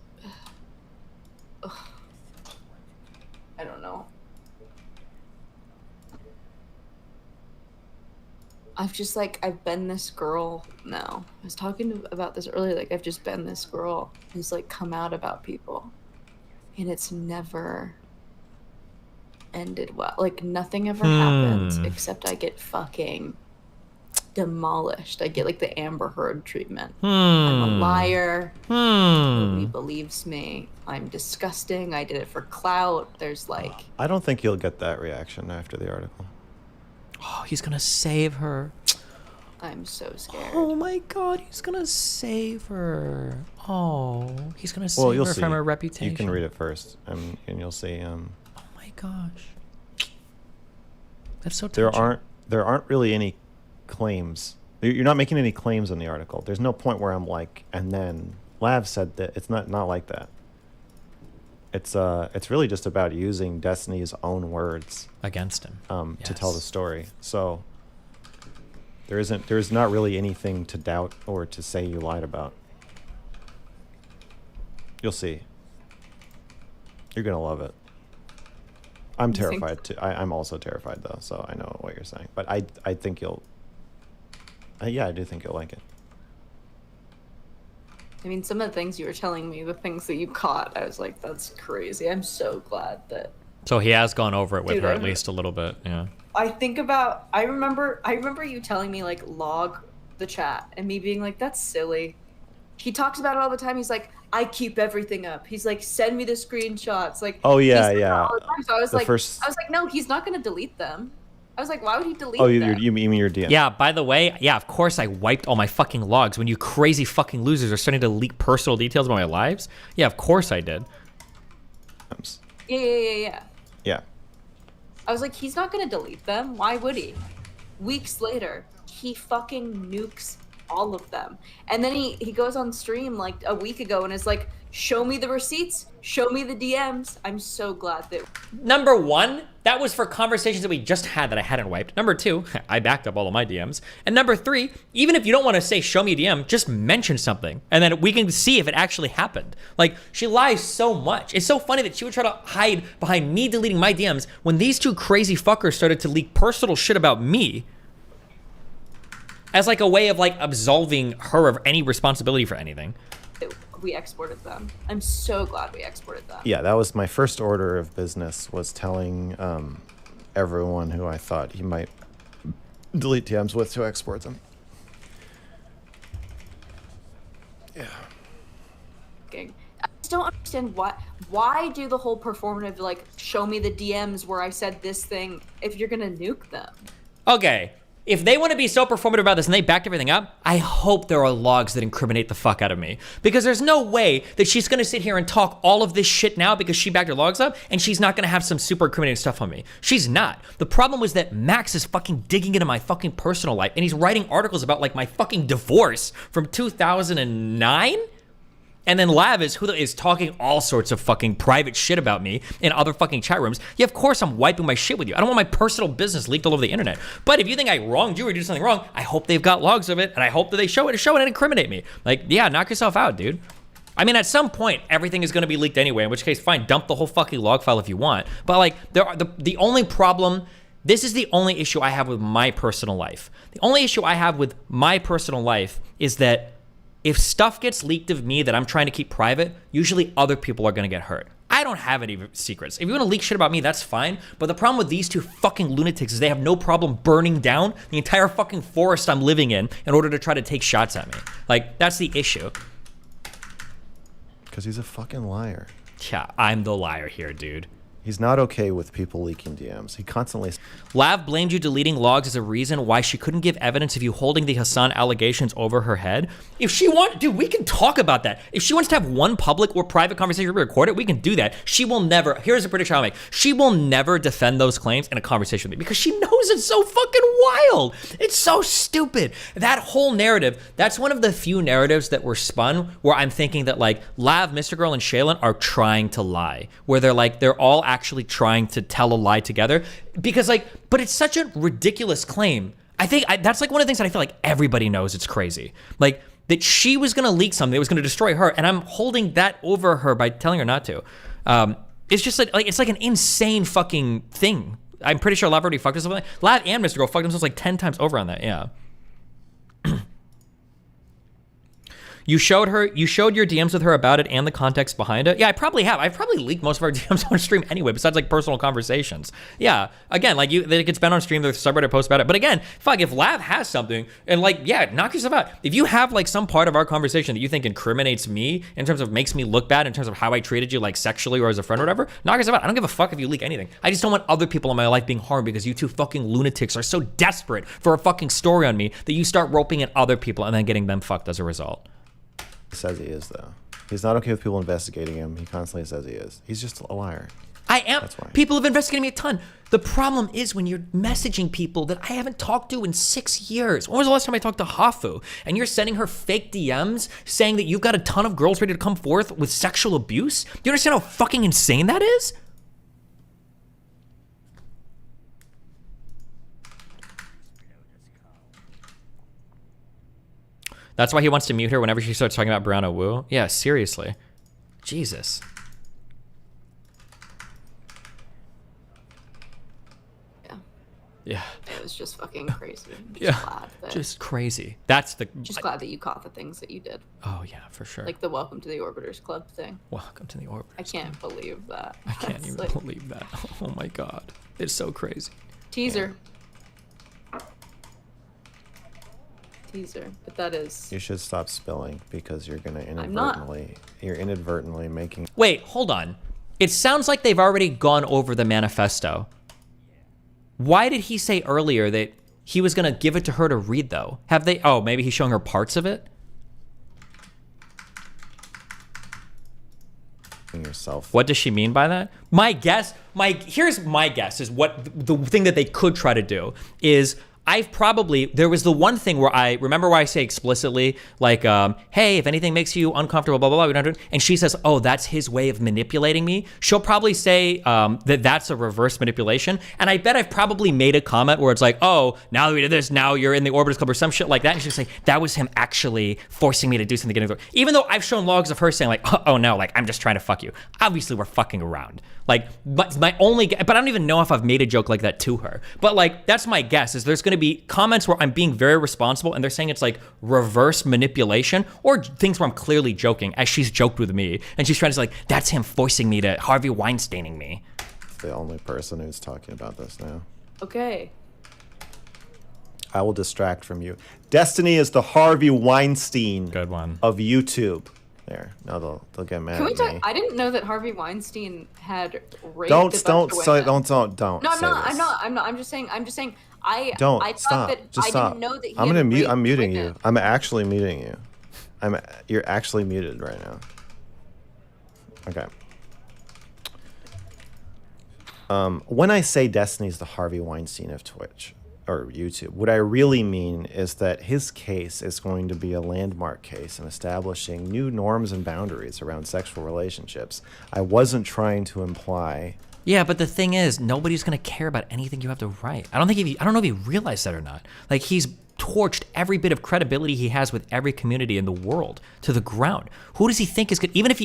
S8: I don't know. I've been this girl now. I was talking about this earlier, like I've just been this girl who's like come out about people. And it's never ended well. Like nothing ever happens except I get fucking demolished. I get like the Amber Heard treatment. I'm a liar. Nobody believes me. I'm disgusting. I did it for clout. There's like...
S5: I don't think you'll get that reaction after the article.
S1: Oh, he's gonna save her.
S8: I'm so scared.
S1: Oh my God, he's gonna save her. Oh, he's gonna save her from her reputation.
S5: You can read it first, and you'll see.
S1: Oh my gosh, that's so touching.
S5: There aren't really any claims. You're not making any claims in the article. There's no point where I'm like, and then Lav said that. It's not like that. It's really just about using Destiny's own words
S1: against him
S5: to tell the story. So there's not really anything to doubt or to say you lied about. You'll see. You're gonna love it. I'm terrified too. I'm also terrified though, so I know what you're saying. But I think you'll. Yeah, I do think you'll like it.
S8: I mean, some of the things you were telling me, the things that you caught, I was like, that's crazy. I'm so glad that.
S1: So he has gone over it with
S8: Dude,
S1: her at least a little bit, yeah.
S8: I remember you telling me, like, log the chat, and me being like, that's silly. He talks about it all the time. He's like, I keep everything up. He's like, send me the screenshots. Like,
S5: Oh yeah,
S8: he's
S5: yeah.
S8: all the time. So I was
S5: The
S8: like,
S5: first-
S8: no, he's not gonna delete them. I was like, why would he delete
S5: Oh,
S8: them?
S5: you mean your DM?
S1: Yeah, by the way, yeah, of course I wiped all my fucking logs when you crazy fucking losers are starting to leak personal details about my lives. Yeah, of course I did.
S8: Yeah.
S5: Yeah.
S8: I was like, he's not gonna delete them. Why would he? Weeks later, he fucking nukes all of them. And then he goes on stream like a week ago and is like, show me the receipts, show me the DMs. I'm so glad that.
S1: Number one, that was for conversations that we just had that I hadn't wiped. Number two, I backed up all of my DMs. And number three, even if you don't want to say show me a DM, just mention something. And then we can see if it actually happened. Like, she lies so much. It's so funny that she would try to hide behind me deleting my DMs when these two crazy fuckers started to leak personal shit about me as like a way of like absolving her of any responsibility for anything.
S8: We exported them. I'm so glad we exported them.
S5: Yeah, that was my first order of business, was telling everyone who I thought he might delete DMs with to export them. Yeah.
S8: I just don't understand why do the whole performative, like, show me the DMs where I said this thing if you're gonna nuke them.
S1: Okay, if they want to be so performative about this and they backed everything up, I hope there are logs that incriminate the fuck out of me. Because there's no way that she's going to sit here and talk all of this shit now because she backed her logs up and she's not going to have some super incriminating stuff on me. She's not. The problem was that Max is fucking digging into my fucking personal life and he's writing articles about like my fucking divorce from 2009? And then Lav is talking all sorts of fucking private shit about me in other fucking chat rooms. Yeah, of course I'm wiping my shit with you. I don't want my personal business leaked all over the internet. But if you think I wronged you or did something wrong, I hope they've got logs of it, and I hope that they show it and incriminate me. Like, yeah, knock yourself out, dude. I mean, at some point, everything is going to be leaked anyway, in which case, fine, dump the whole fucking log file if you want. But like, the only problem, this is the only issue I have with my personal life. The only issue I have with my personal life is that if stuff gets leaked of me that I'm trying to keep private, usually other people are gonna get hurt. I don't have any secrets. If you wanna leak shit about me, that's fine. But the problem with these two fucking lunatics is they have no problem burning down the entire fucking forest I'm living in order to try to take shots at me. Like, that's the issue.
S5: Because he's a fucking liar.
S1: Yeah, I'm the liar here, dude.
S5: He's not okay with people leaking DMs. He constantly...
S1: Lav blamed you deleting logs as a reason why she couldn't give evidence of you holding the Hassan allegations over her head. If she wants... Dude, we can talk about that. If she wants to have one public or private conversation, we record it, we can do that. She will never... Here's a prediction I'll make. She will never defend those claims in a conversation with me because she knows it's so fucking wild. It's so stupid. That whole narrative, that's one of the few narratives that were spun where I'm thinking that, like, Lav, MrGirl, and Shaylin are trying to lie. Where they're like, they're all actually trying to tell a lie together because like, but it's such a ridiculous claim. I think that's like one of the things that I feel like everybody knows it's crazy. Like that she was going to leak something that was going to destroy her and I'm holding that over her by telling her not to. It's just like it's like an insane fucking thing. I'm pretty sure Lav already fucked herself. Lav and MrGirl fucked themselves like 10 times over on that. Yeah. You showed your DMs with her about it and the context behind it. Yeah, I probably have. I've probably leaked most of our DMs on stream anyway, besides like personal conversations. Yeah, again, like it gets been on stream, there's subreddit posts about it. But again, fuck, if Lav has something and like, yeah, knock yourself out. If you have like some part of our conversation that you think incriminates me in terms of makes me look bad in terms of how I treated you like sexually or as a friend or whatever, knock yourself out. I don't give a fuck if you leak anything. I just don't want other people in my life being harmed because you two fucking lunatics are so desperate for a fucking story on me that you start roping in other people and then getting them fucked as a result.
S5: Says he is, though. He's not okay with people investigating him. He constantly says he is. He's just a liar.
S1: I am.
S5: That's why.
S1: People have investigated me a ton. The problem is when you're messaging people that I haven't talked to in 6 years. When was the last time I talked to Hafu? And you're sending her fake DMs saying that you've got a ton of girls ready to come forth with sexual abuse? Do you understand how fucking insane that is? That's why he wants to mute her whenever she starts talking about Brianna Wu. Yeah, seriously. Jesus.
S8: Yeah.
S1: Yeah.
S8: is just fucking crazy.
S1: Just crazy. That's the.
S8: Just glad that you caught the things that you did.
S1: Oh yeah, for sure.
S8: Like the Welcome to the Orbiters Club thing.
S1: Welcome to the Orbiters.
S8: I can't believe that.
S1: I can't even believe that. Oh my god, it's so crazy.
S8: Teaser. Teaser, but that is.
S5: You should stop spilling because you're gonna inadvertently. You're inadvertently making.
S1: Wait, hold on. It sounds like they've already gone over the manifesto. Why did he say earlier that he was gonna give it to her to read though? Have they? Oh, maybe he's showing her parts of it.
S5: Yourself.
S1: What does she mean by that? My guess. Here's my guess is what the thing that they could try to do is. There was the one thing where I remember where I say explicitly, like, hey, if anything makes you uncomfortable, blah, blah, blah, we don't do it. And she says, oh, that's his way of manipulating me. She'll probably say that that's a reverse manipulation. And I bet I've probably made a comment where it's like, oh, now that we did this, now you're in the Orbiters Club or some shit like that. And she'll say, that was him actually forcing me to do something. Even though I've shown logs of her saying like, oh no, like, I'm just trying to fuck you. Obviously, we're fucking around. Like, but but I don't even know if I've made a joke like that to her. But like, that's my guess is there's going to be comments where I'm being very responsible and they're saying it's like reverse manipulation or things where I'm clearly joking as she's joked with me. And she's trying to say like, that's him forcing me to Harvey Weinsteining me.
S5: The only person who's talking about this now.
S8: Okay.
S5: I will distract from you. Destiny is the Harvey Weinstein
S1: good one
S5: of YouTube. There. No, they'll get mad
S8: Can we
S5: at
S8: talk?
S5: me.
S8: I didn't know that Harvey Weinstein had raped
S5: Don't.
S8: No,
S5: I'm
S8: not. I'm just saying. I
S5: Don't
S8: thought
S5: stop.
S8: that
S5: Just
S8: I
S5: stop.
S8: didn't know that he
S5: I'm
S8: had
S5: gonna mute.
S8: raped
S5: I'm muting
S8: women.
S5: you. I'm actually muting you. You're actually muted right now. Okay. When I say Destiny's the Harvey Weinstein of Twitch or YouTube, what I really mean is that his case is going to be a landmark case in establishing new norms and boundaries around sexual relationships. I wasn't trying to imply.
S1: Yeah, but the thing is, nobody's gonna care about anything you have to write. I don't know if he realized that or not. Like, he's torched every bit of credibility he has with every community in the world to the ground. Who does he think is good? Even if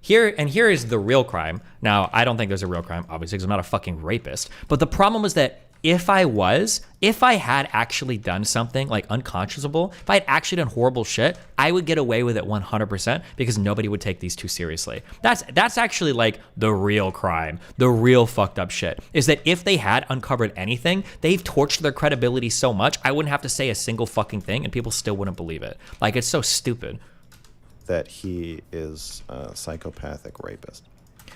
S1: here is the real crime. Now, I don't think there's a real crime, obviously, because I'm not a fucking rapist. But the problem was that if I had actually done something like unconscionable, if I had actually done horrible shit, I would get away with it 100% because nobody would take these too seriously. That's actually like the real crime, the real fucked up shit, is that if they had uncovered anything, they've torched their credibility so much, I wouldn't have to say a single fucking thing and people still wouldn't believe it. Like, it's so stupid.
S5: That he is a psychopathic rapist.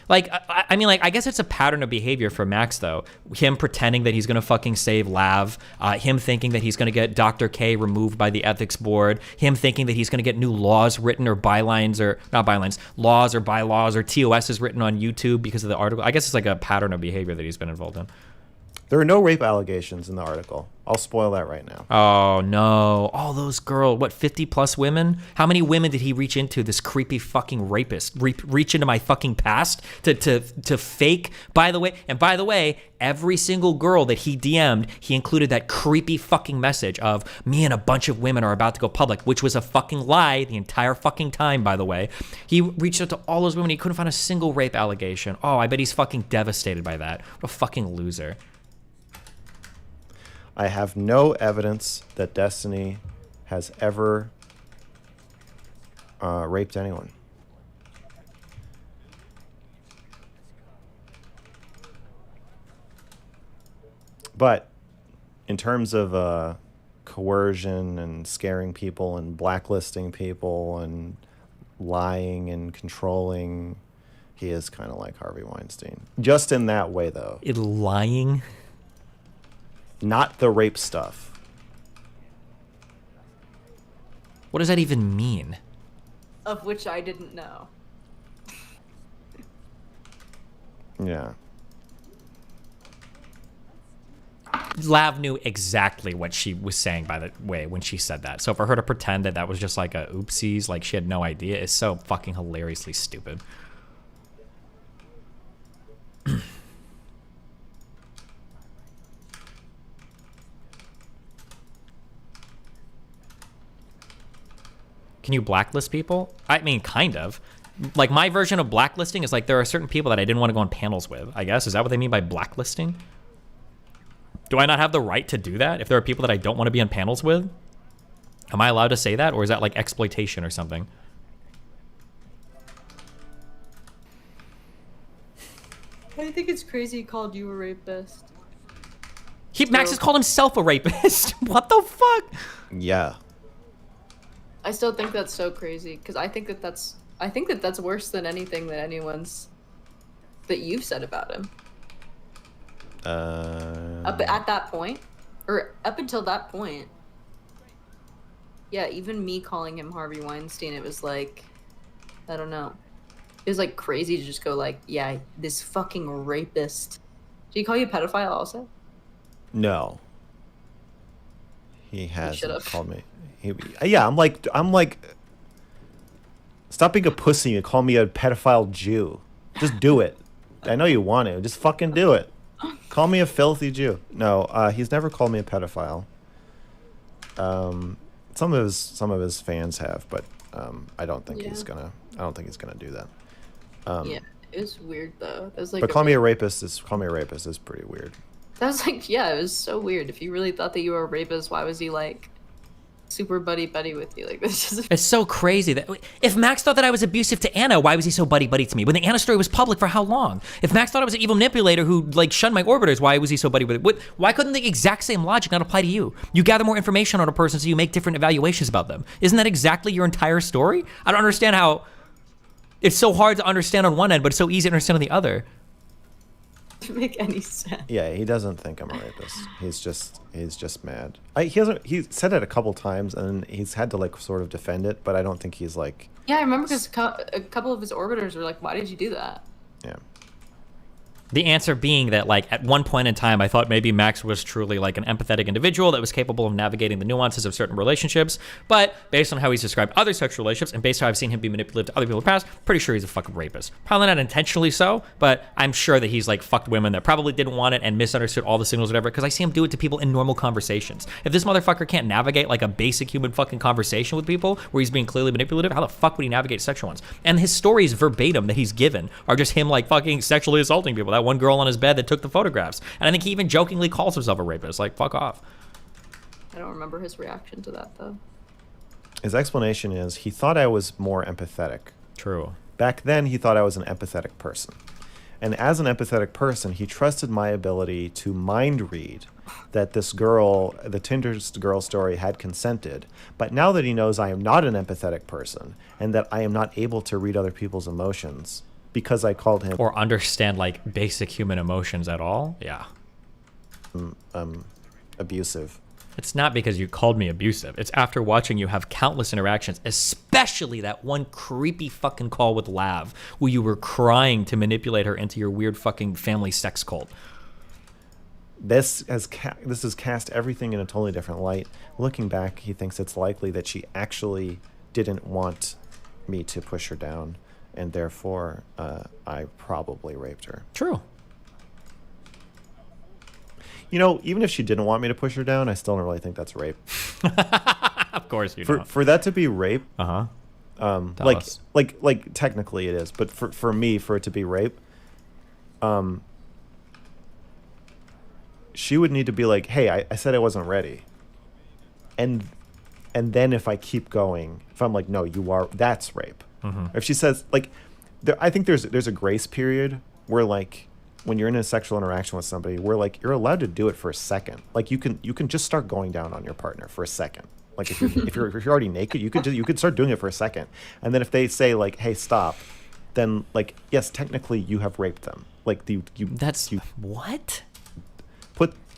S1: Like, I mean, like, I guess it's a pattern of behavior for Max, though. Him pretending that he's going to fucking save Lav. Him thinking that he's going to get Dr. K removed by the ethics board. Him thinking that he's going to get new laws written or bylines or, not bylines, laws or bylaws or TOSs written on YouTube because of the article. I guess it's like a pattern of behavior that he's been involved in.
S5: There are no rape allegations in the article. I'll spoil that right now.
S1: Oh, no. All those girls, what, 50 plus women? How many women did he reach into, this creepy fucking rapist? Reach into my fucking past to fake? By the way, every single girl that he DM'd, he included that creepy fucking message of me and a bunch of women are about to go public, which was a fucking lie the entire fucking time, by the way. He reached out to all those women. He couldn't find a single rape allegation. Oh, I bet he's fucking devastated by that. What a fucking loser.
S5: I have no evidence that Destiny has ever raped anyone. But in terms of coercion and scaring people and blacklisting people and lying and controlling, he is kind of like Harvey Weinstein. Just in that way, though.
S1: Lying?
S5: Not the rape stuff.
S1: What does that even mean?
S8: Of which I didn't know.
S5: Yeah.
S1: Lav knew exactly what she was saying, by the way, when she said that. So for her to pretend that that was just like a oopsies, like she had no idea, is so fucking hilariously stupid. Can you blacklist people? I mean, kind of. Like, my version of blacklisting is like there are certain people that I didn't want to go on panels with, I guess. Is that what they mean by blacklisting? Do I not have the right to do that? If there are people that I don't want to be on panels with, am I allowed to say that? Or is that like exploitation or something?
S8: I think it's crazy he called you a rapist.
S1: Max has called himself a rapist. What the fuck?
S5: Yeah.
S8: I still think that's so crazy because I think that that's worse than anything that you've said about him. Up at that point, or up until that point. Yeah, even me calling him Harvey Weinstein, it was like, I don't know. It was like crazy to just go like, yeah, this fucking rapist. Did he call you a pedophile also?
S5: No. He hasn't called me. Yeah, I'm like, stop being a pussy and call me a pedophile Jew. Just do it. I know you want to. Just fucking do it. Call me a filthy Jew. No, he's never called me a pedophile. Some of his fans have, but I don't think he's gonna do that.
S8: Yeah, it was weird though. That was like.
S5: But call me a rapist is pretty weird.
S8: That was like, yeah, it was so weird. If you really thought that you were a rapist, why was he like super buddy with you? Like this is.
S1: It's so crazy that if Max thought that I was abusive to Anna, why was he so buddy to me? When the Anna story was public for how long? If Max thought I was an evil manipulator who like shunned my orbiters, why was he so buddy with it? Why couldn't the exact same logic not apply to you? You gather more information on a person, so you make different evaluations about them. Isn't that exactly your entire story? I don't understand how it's so hard to understand on one end, but it's so easy to understand on the other.
S8: Doesn't make any sense.
S5: Yeah, he doesn't think I'm a rapist. He's just mad. He said it a couple times and he's had to like sort of defend it, but I don't think he's like.
S8: Yeah, I remember because a couple of his orbiters were like, "Why did you do that?"
S5: Yeah.
S1: The answer being that, like, at one point in time, I thought maybe Max was truly, like, an empathetic individual that was capable of navigating the nuances of certain relationships. But based on how he's described other sexual relationships and based on how I've seen him be manipulative to other people in the past, pretty sure he's a fucking rapist. Probably not intentionally so, but I'm sure that he's, like, fucked women that probably didn't want it and misunderstood all the signals or whatever, because I see him do it to people in normal conversations. If this motherfucker can't navigate, like, a basic human fucking conversation with people where he's being clearly manipulative, how the fuck would he navigate sexual ones? And his stories verbatim that he's given are just him, like, fucking sexually assaulting people. That one girl on his bed that took the photographs. And I think he even jokingly calls himself a rapist. Like, fuck off.
S8: I don't remember his reaction to that, though.
S5: His explanation is he thought I was more empathetic.
S1: True.
S5: Back then, he thought I was an empathetic person. And as an empathetic person, he trusted my ability to mind read that this girl, the Tinder girl story, had consented. But now that he knows I am not an empathetic person and that I am not able to read other people's emotions, because I called him
S1: or understand like basic human emotions at all. Yeah.
S5: Abusive.
S1: It's not because you called me abusive. It's after watching you have countless interactions, especially that one creepy fucking call with Lav where you were crying to manipulate her into your weird fucking family sex cult.
S5: This has cast everything in a totally different light. Looking back, he thinks it's likely that she actually didn't want me to push her down. And therefore, I probably raped her.
S1: True.
S5: You know, even if she didn't want me to push her down, I still don't really think that's rape.
S1: Of course you don't.
S5: For that to be rape, like technically it is, but for me, for it to be rape, she would need to be like, hey, I said I wasn't ready. And then if I keep going, if I'm like, no, you are, that's rape.
S1: Mm-hmm.
S5: If she says, like, I think there's a grace period where, like, when you're in a sexual interaction with somebody, where, like, you're allowed to do it for a second. Like, you can just start going down on your partner for a second. Like, if you're already naked, you could start doing it for a second. And then if they say, like, hey, stop, then, like, yes, technically you have raped them. Like,
S1: what?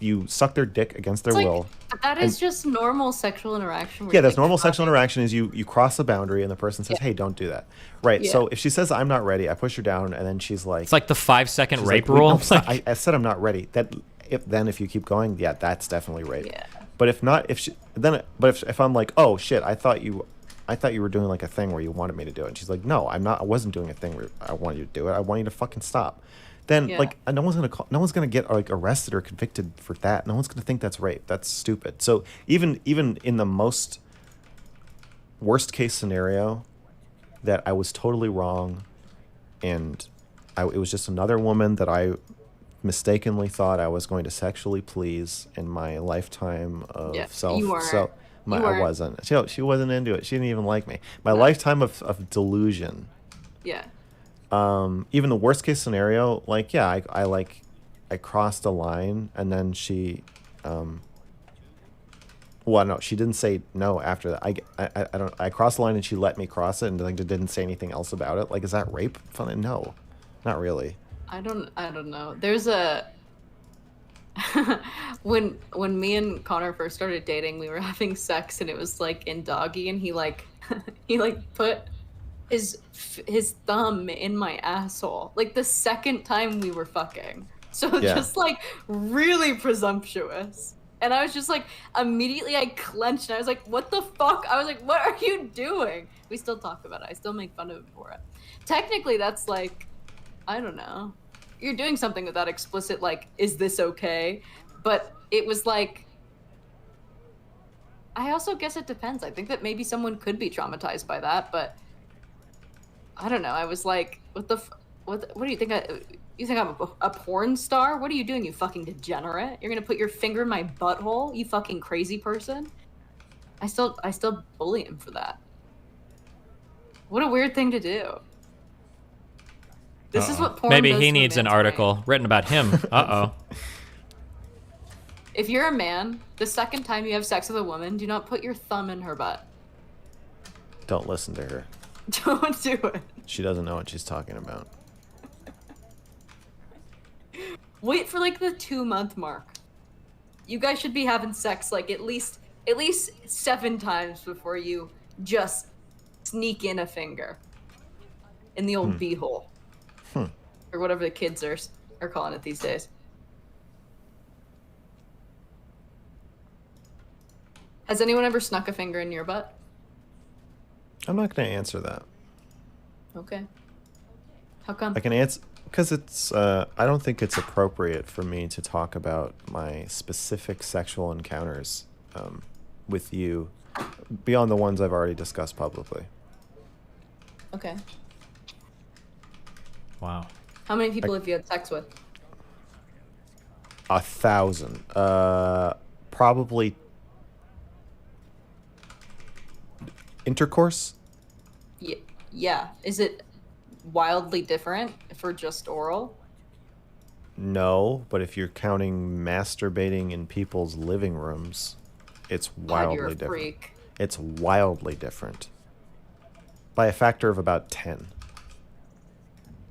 S5: You suck their dick against their will.
S8: That is just normal sexual interaction.
S5: Yeah, that's normal sexual interaction is you cross the boundary and the person says, hey, don't do that. Right. Yeah. So if she says, I'm not ready, I push her down and then she's like.
S1: It's like the 5-second rape rule.
S5: I said I'm not ready. If you keep going, yeah, that's definitely rape.
S8: Yeah.
S5: But if not, if I'm like, oh shit, I thought you were doing like a thing where you wanted me to do it. And she's like, no, I'm not. I wasn't doing a thing where I wanted you to do it. I want you to fucking stop. Then like no one's gonna get like arrested or convicted for that. No one's gonna think that's rape. That's stupid. So even in the most worst case scenario, that I was totally wrong, and it was just another woman that I mistakenly thought I was going to sexually please in my lifetime of
S8: you weren't.
S5: I wasn't. She wasn't into it. She didn't even like me. My lifetime of delusion.
S8: Yeah.
S5: Even the worst case scenario, like, yeah, I crossed a line, and then she, well, no, she didn't say no after that. I crossed the line and she let me cross it, and like didn't say anything else about it. Like, is that rape? No, not really.
S8: I don't know. There's a when me and Connor first started dating, we were having sex, and it was like in doggy, and he like put his thumb in my asshole like the second time we were fucking. So just like really presumptuous. And I was just like, immediately I clenched, and I was like, what the fuck? I was like, what are you doing? We still talk about it. I still make fun of him for it. Technically, that's like, I don't know. You're doing something with that explicit, like, is this okay? But it was like, I also guess it depends. I think that maybe someone could be traumatized by that, but I don't know. I was like, what do you think? You think I'm a porn star? What are you doing, you fucking degenerate? You're gonna put your finger in my butthole, you fucking crazy person? I still bully him for that. What a weird thing to do. This is what porn
S1: Maybe
S8: does
S1: he
S8: to a
S1: needs an
S8: man's
S1: article written about him. Uh-oh.
S8: If you're a man, the second time you have sex with a woman, do not put your thumb in her butt.
S5: Don't listen to her.
S8: Don't do it.
S5: She doesn't know what she's talking about.
S8: Wait for like the 2-month mark. You guys should be having sex like at least 7 times before you just sneak in a finger in the old beehole. Or whatever the kids are calling it these days. Has anyone ever snuck a finger in your butt?
S5: I'm not going to answer that.
S8: Okay. How come?
S5: I can answer because it's. I don't think it's appropriate for me to talk about my specific sexual encounters with you beyond the ones I've already discussed publicly.
S8: Okay.
S1: Wow.
S8: How many people have you had sex with?
S5: 1,000. Probably. Intercourse?
S8: Yeah. Is it wildly different for just oral?
S5: No, but if you're counting masturbating in people's living rooms, it's wildly
S8: you're a
S5: different.
S8: freak.
S5: It's wildly different. By a factor of about 10.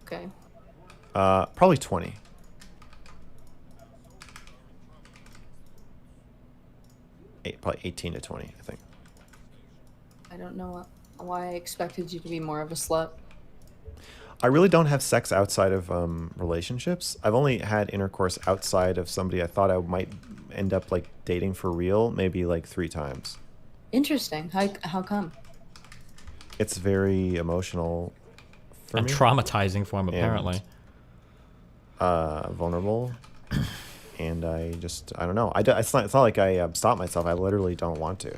S8: Okay.
S5: Probably 20. Probably 18 to 20, I think.
S8: I don't know why I expected you to be more of a slut.
S5: I really don't have sex outside of relationships. I've only had intercourse outside of somebody I thought I might end up like dating for real, maybe like 3 times.
S8: Interesting. How come?
S5: It's very emotional for
S1: and
S5: me.
S1: Traumatizing for him, apparently.
S5: Vulnerable. And I don't know. It's not like I stop myself. I literally don't want to.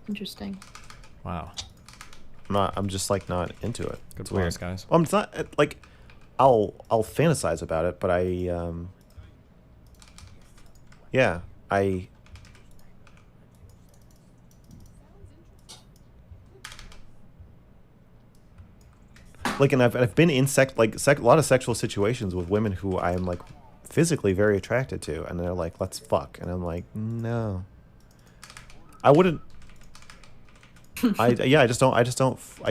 S8: Interesting.
S1: Wow.
S5: I'm just like not into it.
S1: Good players, guys.
S5: Well, it's not like I'll fantasize about it, but yeah, like, and I've been in a lot of sexual situations with women who I am like physically very attracted to, and they're like, let's fuck, and I'm like, no, I wouldn't. I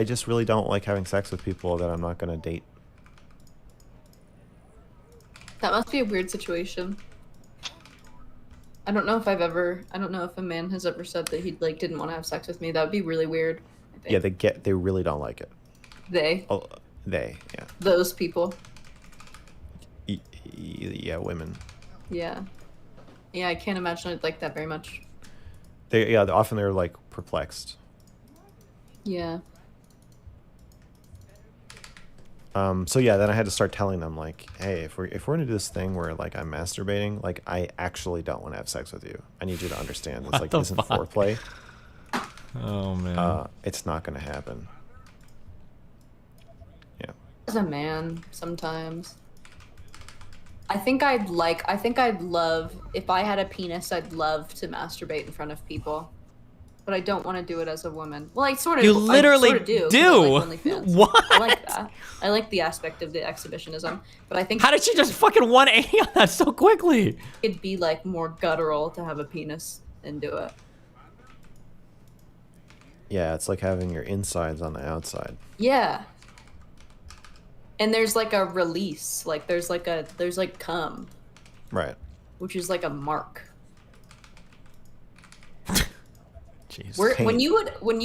S5: just really don't like having sex with people that I'm not gonna date.
S8: That must be a weird situation. I don't know if a man has ever said that he like didn't want to have sex with me. That would be really weird. I think.
S5: Yeah, they really don't like it.
S8: They.
S5: Oh, yeah.
S8: Those people.
S5: Yeah, women.
S8: Yeah. Yeah, I can't imagine I'd like that very much.
S5: Often they're like perplexed.
S8: Yeah.
S5: So yeah, then I had to start telling them like, hey, if we're gonna do this thing where like I'm masturbating, like I actually don't want to have sex with you. I need you to understand this like isn't foreplay.
S1: Oh man.
S5: It's not gonna happen. Yeah.
S8: As a man, sometimes. I think I'd love, if I had a penis, I'd love to masturbate in front of people. But I don't want to do it as a woman. Well, I sort of.
S1: You literally
S8: I sort of do. 'Cause I like OnlyFans.
S1: What?
S8: I like that. I like the aspect of the exhibitionism. But I think.
S1: How did she just fucking 180 on that so quickly?
S8: It'd be like more guttural to have a penis and do it.
S5: Yeah, it's like having your insides on the outside.
S8: Yeah. And there's like a release. Like there's like cum.
S5: Right.
S8: Which is like a mark.
S5: Jeez.
S8: When you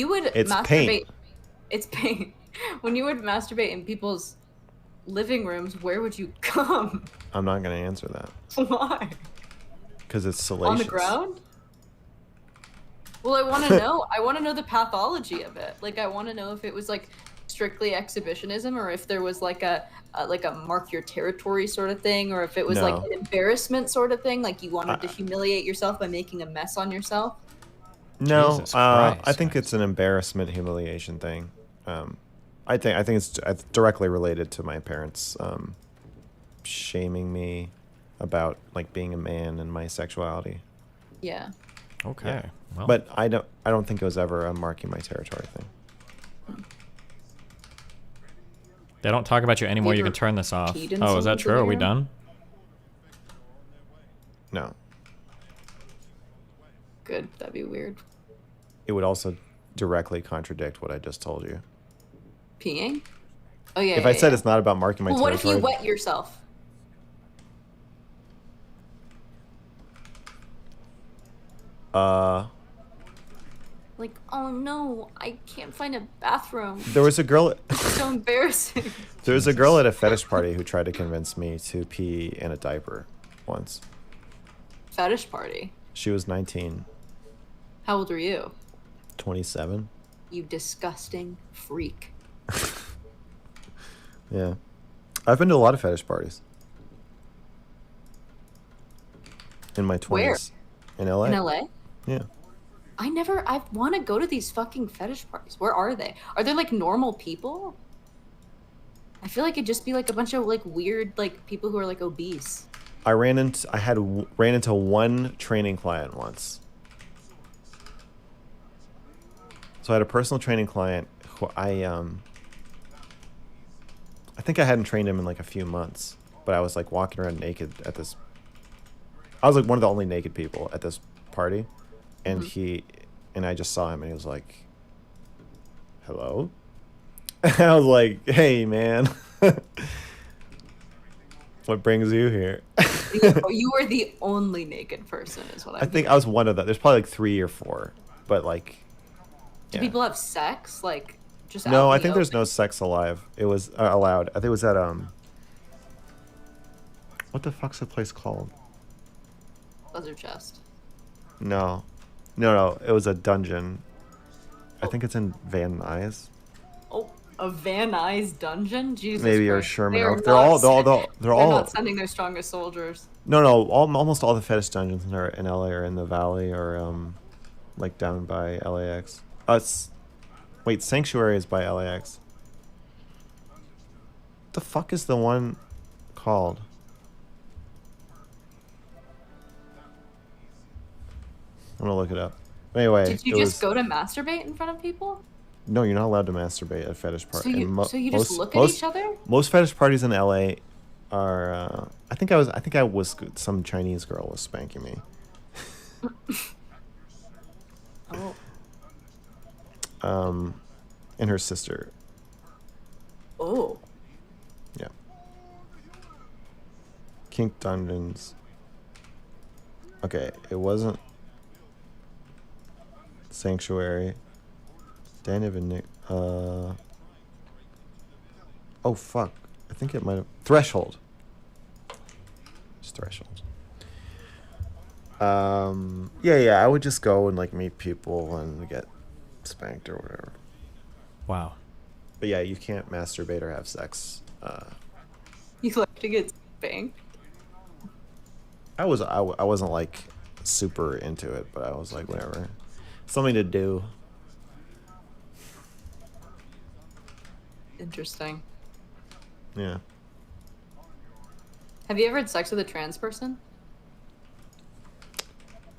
S8: would
S5: It's
S8: masturbate,
S5: paint.
S8: it's pain. When you would masturbate in people's living rooms, where would you come?
S5: I'm not gonna answer that.
S8: Why?
S5: Because it's salacious.
S8: On the ground? Well, I want to know. I want to know the pathology of it. Like, I want to know if it was like strictly exhibitionism, or if there was like a mark your territory sort of thing, or if it was
S5: No.
S8: like an embarrassment sort of thing, like you wanted to humiliate yourself by making a mess on yourself.
S5: No,
S1: Jesus Christ,
S5: I think it's an embarrassment, humiliation thing. I think it's directly related to my parents shaming me about like being a man and my sexuality.
S8: Yeah.
S1: Okay.
S5: Yeah.
S1: Well.
S5: But I don't think it was ever a marking my territory thing.
S1: They don't talk about you anymore. You can turn this off. Oh, is that true? Are we done?
S5: No.
S8: Good. That'd be weird.
S5: It would also directly contradict what I just told you.
S8: Peeing? Oh yeah.
S5: If I said it's not about marking my
S8: well, what if
S5: territory.
S8: you wet yourself? Like, oh no, I can't find a bathroom.
S5: There was a girl.
S8: It's so embarrassing.
S5: There was a girl at a fetish party who tried to convince me to pee in a diaper once.
S8: Fetish party.
S5: She was 19.
S8: How old are you?
S5: 27.
S8: You disgusting freak.
S5: Yeah. I've been to a lot of fetish parties. In my 20s.
S8: Where?
S5: In LA.
S8: In LA?
S5: Yeah.
S8: I want to go to these fucking fetish parties. Where are they? Are they like normal people? I feel like it'd just be like a bunch of like weird like people who are like obese.
S5: I ran into one training client once. So I had a personal training client who I think I hadn't trained him in like a few months, but I was like walking around naked at this. I was like one of the only naked people at this party, and I just saw him and he was like, "Hello," and I was like, "Hey man, what brings you here?"
S8: You were the only naked person, is what
S5: I think I was one of them. There's probably like 3 or 4, but like.
S8: Do people have sex? Like, just
S5: No,
S8: out
S5: I
S8: in the
S5: think there's
S8: open?
S5: no sex alive. It was allowed. I think it was at what the fuck's the place called?
S8: Pleasure chest.
S5: No, it was a dungeon. I think it's in Van Nuys.
S8: Oh, a Van Nuys dungeon? Jesus
S5: Maybe or
S8: Christ.
S5: Sherman
S8: They are
S5: Oaks. They're all
S8: they're not sending their strongest soldiers.
S5: No, almost all the fetish dungeons are in LA or in the Valley or like down by LAX. Wait, Sanctuary is by LAX. What the fuck is the one called? I'm gonna look it up. Anyway,
S8: Did you just go to masturbate in front of people?
S5: No, you're not allowed to masturbate at a fetish party.
S8: So you just look at each other?
S5: Most fetish parties in LA are. I think I was some Chinese girl was spanking me.
S8: Oh.
S5: And her sister.
S8: Oh.
S5: Yeah. Kink Dungeons. Okay, it wasn't Sanctuary. Dan even Nick. Oh fuck! I think it might have Threshold. It's Threshold. Yeah. I would just go and like meet people and get spanked or whatever.
S1: Wow.
S5: But yeah, you can't masturbate or have sex
S8: You like to get spanked?
S5: I wasn't like super into it, but I was like, whatever. Something to do.
S8: Interesting.
S5: Yeah.
S8: Have you ever had sex with a trans person?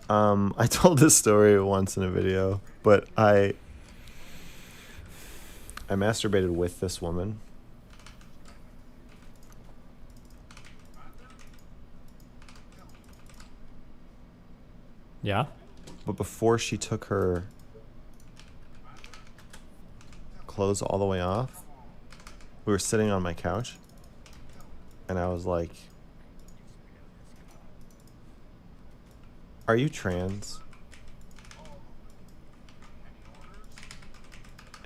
S5: I told this story once in a video, but I masturbated with this woman.
S1: Yeah.
S5: But before she took her clothes all the way off, we were sitting on my couch, and I was like, "Are you trans?"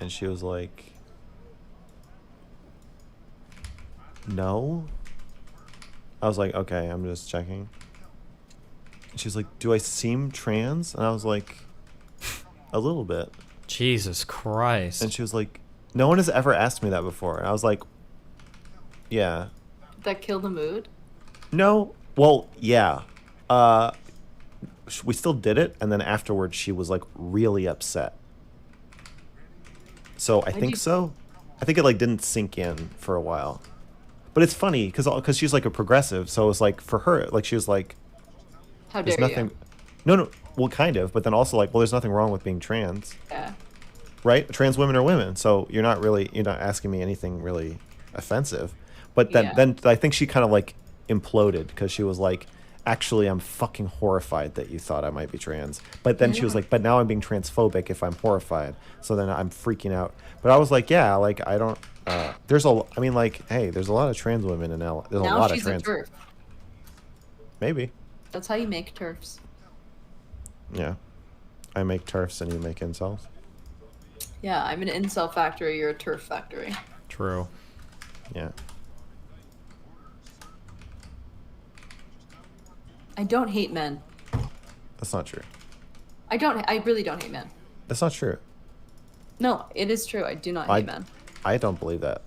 S5: And she was like, "No." I was like, "Okay, I'm just checking." She's like, "Do I seem trans?" And I was like, "A little bit."
S1: Jesus Christ.
S5: And she was like, "No one has ever asked me that before." And I was like, "Yeah."
S8: That kill the mood?
S5: No. Well, yeah. We still did it, and then afterwards she was like really upset. So I think so. I think it like didn't sink in for a while. But it's funny because she's like a progressive, so it was like for her, like she was like,
S8: How
S5: there's
S8: dare
S5: nothing.
S8: you?
S5: No, well, kind of, but then also like, well, there's nothing wrong with being trans.
S8: Yeah.
S5: Right? Trans women are women, so you're not asking me anything really offensive. But then I think she kind of like imploded because she was like, actually, I'm fucking horrified that you thought I might be trans. But then she was like, but now I'm being transphobic if I'm horrified. So then I'm freaking out. But I was like, yeah, like I don't. There's a lot of trans women in LA. There's
S8: Now
S5: a lot
S8: she's
S5: of trans.
S8: a turf.
S5: Maybe.
S8: That's how you make turfs.
S5: Yeah. I make turfs and you make incels.
S8: Yeah, I'm an incel factory, you're a turf factory.
S1: True.
S5: Yeah.
S8: I don't hate men.
S5: That's not true.
S8: I really don't hate men.
S5: That's not true.
S8: No, it is true. I do not hate men.
S5: I don't believe that.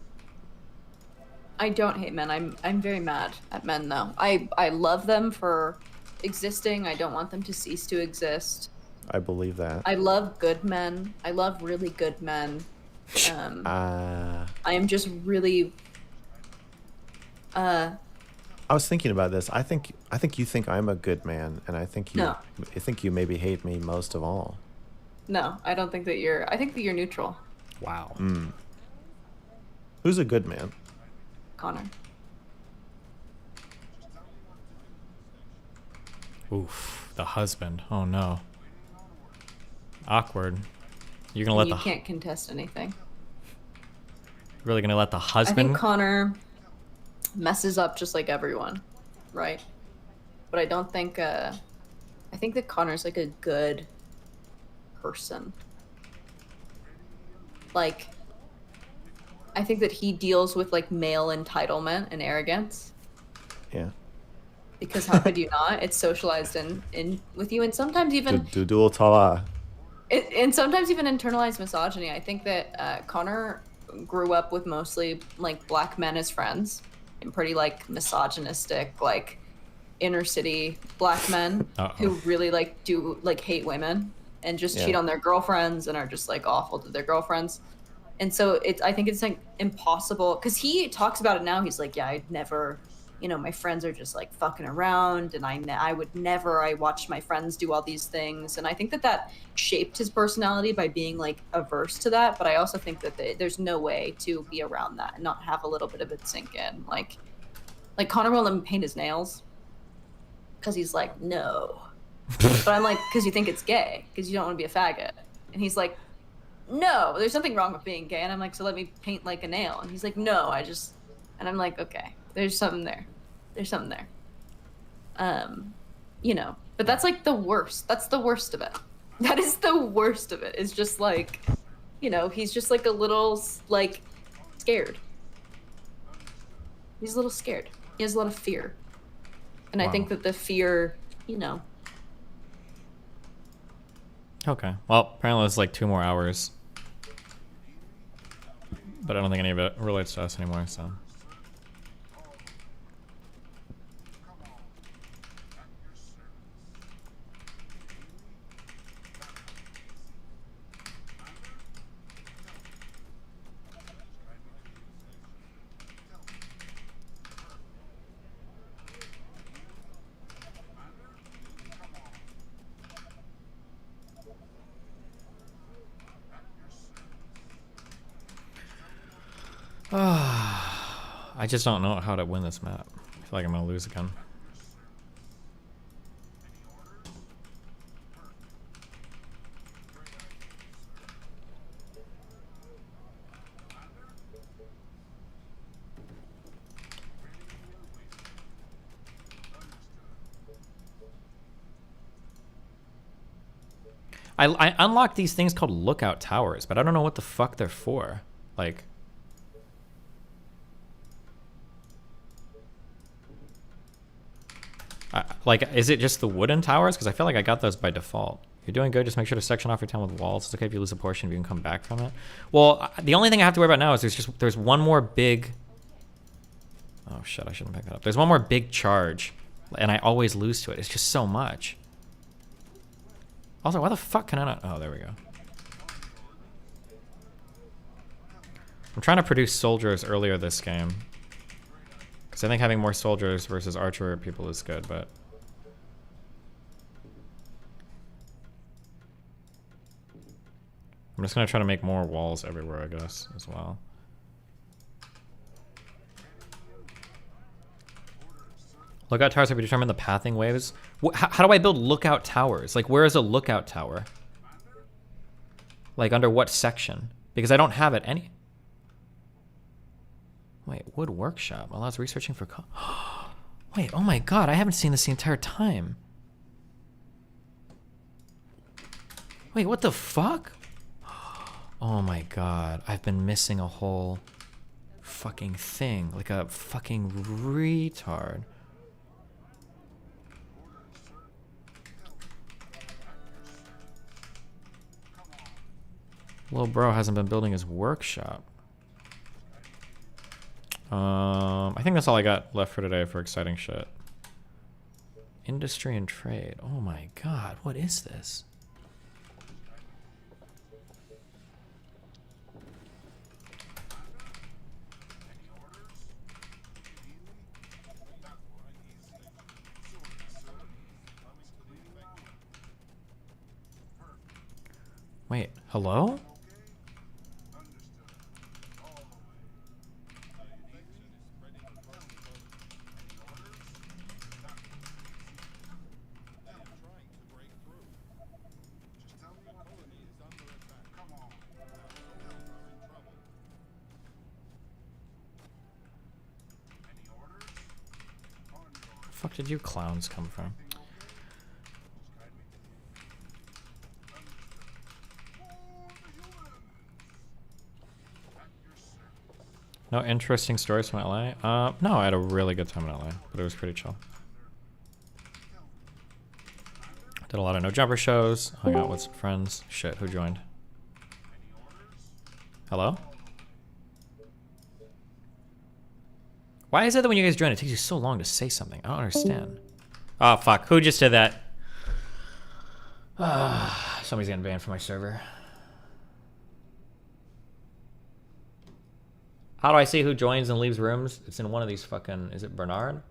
S8: I don't hate men. I'm very mad at men though. I love them for existing. I don't want them to cease to exist.
S5: I believe that.
S8: I love good men. I love really good men. I am just really
S5: I was thinking about this. I think you think I'm a good man, and I think you maybe hate me most of all.
S8: No, I don't think that I think that you're neutral.
S1: Wow.
S5: Who's a good man?
S8: Connor.
S1: Oof, the husband. Oh no. Awkward. You're gonna let
S8: you can't contest anything.
S1: Really gonna let the
S8: I
S1: husband?
S8: think Connor messes up just like everyone, right? But I don't think I think that Connor's like a good person. Like I think that he deals with like male entitlement and arrogance.
S5: Yeah.
S8: Because how could you not? It's socialized in with you, and sometimes even and sometimes even internalized misogyny. I think that Connor grew up with mostly like black men as friends, and pretty like misogynistic, like inner city black men who really like hate women and just cheat on their girlfriends and are just like awful to their girlfriends. And so I think it's like impossible because he talks about it now. He's like, yeah, I'd never, my friends are just like fucking around, and I would never. I watched my friends do all these things, and I think that shaped his personality by being like averse to that. But I also think that there's no way to be around that and not have a little bit of it sink in. Like Connor won't let me paint his nails because he's like, no. But I'm like, because you think it's gay, because you don't want to be a faggot, and he's like, no, there's nothing wrong with being gay. And I'm like, so let me paint like a nail. And he's like, no, and I'm like, okay, there's something there. There's something there. But that's like the worst. That's the worst of it. That is the worst of it. It's just like, he's just like a little like scared. He's a little scared. He has a lot of fear. And I think that the fear,
S1: Okay. Well, apparently it's like 2 more hours. But I don't think any of it relates to us anymore, so. I just don't know how to win this map. I feel like I'm gonna lose again. I unlocked these things called lookout towers, but I don't know what the fuck they're for. Like, is it just the wooden towers? Because I feel like I got those by default. You're doing good. Just make sure to section off your town with walls. It's okay if you lose a portion if you can come back from it. Well, the only thing I have to worry about now is there's one more big. Oh shit! I shouldn't pick that up. There's one more big charge, and I always lose to it. It's just so much. Also, why the fuck can I not? Oh, there we go. I'm trying to produce soldiers earlier this game. Because I think having more soldiers versus archer people is good, but... I'm just going to try to make more walls everywhere, I guess, as well. Lookout towers have you determined the pathing waves? How do I build lookout towers? Like, where is a lookout tower? Like, under what section? Because I don't have it any... Wait, wood workshop allows researching for... Wait, oh my god, I haven't seen this the entire time. Wait, what the fuck? Oh my god, I've been missing a whole fucking thing. Like a fucking retard. Little bro hasn't been building his workshop. I think that's all I got left for today for exciting shit. Industry and trade. Oh my god, what is this? Wait, hello? The fuck did you clowns come from? No interesting stories from LA? No, I had a really good time in LA, but it was pretty chill. Did a lot of no jumper shows, hung out with some friends. Shit, who joined? Hello? Why is it that when you guys join, it takes you so long to say something? I don't understand. Oh, fuck. Who just did that? Somebody's getting banned from my server. How do I see who joins and leaves rooms? It's in one of these fucking... Is it Bernard?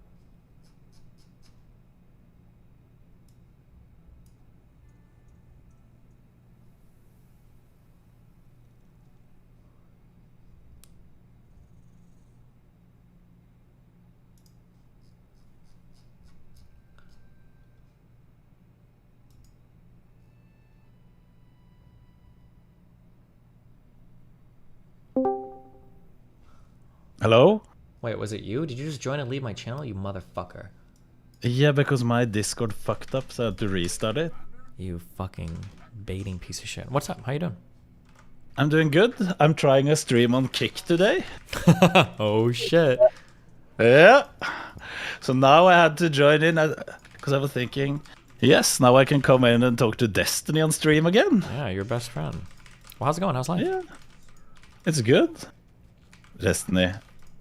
S12: Hello?
S1: Wait, was it you? Did you just join and leave my channel, you motherfucker?
S12: Yeah, because my Discord fucked up, so I had to restart it.
S1: You fucking baiting piece of shit. What's up? How you doing?
S12: I'm doing good. I'm trying a stream on Kick today.
S1: Oh shit.
S12: Yeah. So now I had to join in because I was thinking, yes, now I can come in and talk to Destiny on stream again.
S1: Yeah, your best friend. Well, how's it going? How's life?
S12: Yeah. It's good. Destiny.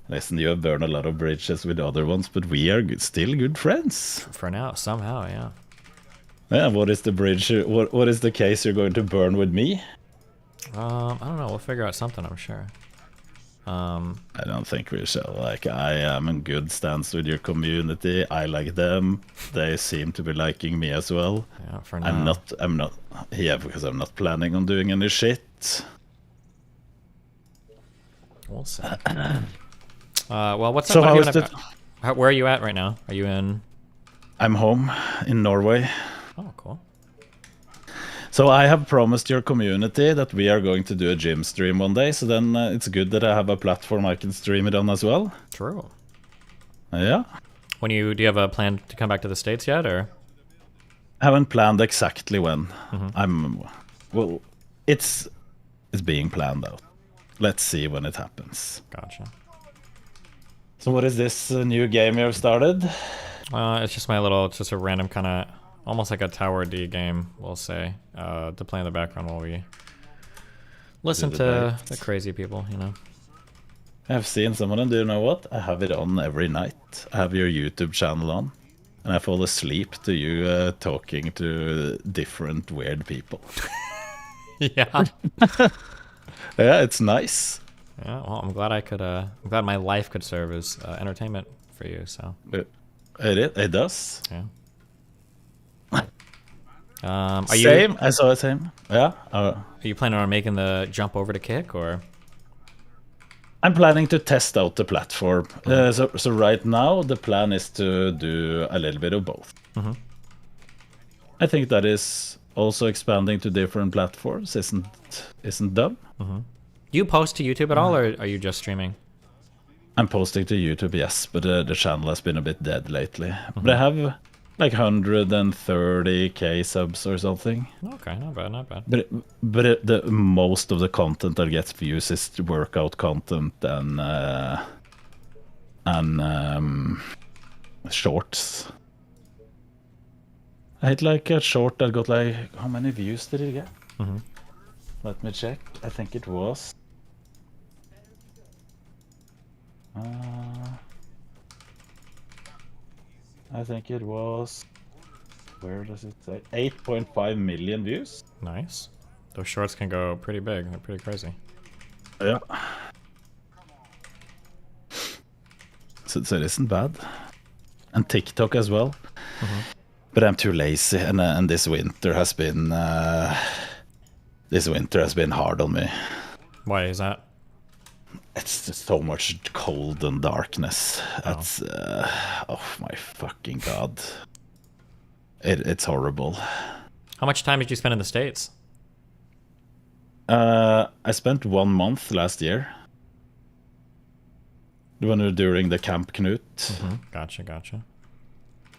S12: Listen, you have burned a lot of bridges with other ones, but we are still good friends.
S1: For now, somehow, yeah.
S12: Yeah, what is the bridge? What is the case you're going to burn with me?
S1: I don't know. We'll figure out something, I'm sure.
S12: I don't think we shall. Like, I am in good stance with your community. I like them. They seem to be liking me as well.
S1: Yeah, for now.
S12: I'm not. Yeah, because I'm not planning on doing any shit.
S1: We'll see. Well, what's
S12: So
S1: up?
S12: how is it?
S1: Where are you at right now? Are you in?
S12: I'm home in Norway.
S1: Oh, cool.
S12: So I have promised your community that we are going to do a gym stream one day. So then it's good that I have a platform I can stream it on as well.
S1: True.
S12: Yeah.
S1: Do you have a plan to come back to the States yet, or?
S12: I haven't planned exactly when. Well, it's being planned out. Let's see when it happens.
S1: Gotcha.
S12: So what is this new game you've started?
S1: It's just it's just a random kind of, almost like a Tower D game, we'll say, to play in the background while we listen to the crazy people, you know.
S12: I've seen some of them. Do you know what? I have it on every night. I have your YouTube channel on, and I fall asleep to you talking to different weird people.
S1: Yeah.
S12: Yeah, it's nice.
S1: Yeah, well, I'm glad I'm glad my life could serve as entertainment for you, so.
S12: It does.
S1: Yeah.
S12: Same. I saw the same. Yeah.
S1: Are you planning on making the jump over to Kick, or?
S12: I'm planning to test out the platform. So right now the plan is to do a little bit of both. I think that is also expanding to different platforms. Isn't dumb.
S1: Do you post to YouTube at all, or are you just streaming?
S12: I'm posting to YouTube, yes, but the channel has been a bit dead lately. But I have like 130k subs or something.
S1: Okay, not bad, not bad.
S12: But the most of the content that gets views is workout content and shorts. I had like a short that got like, how many views did it get? Let me check. I think it was. I think it was. Where does it say? 8.5 million views.
S1: Nice. Those shorts can go pretty big. They're pretty crazy.
S12: Yeah. So it isn't bad. And TikTok as well. But I'm too lazy, and this winter has been hard on me.
S1: Why is that?
S12: It's just so much cold and darkness. That's oh my fucking god. It's horrible.
S1: How much time did you spend in the States?
S12: I spent 1 month last year. During the Camp Knut.
S1: Gotcha.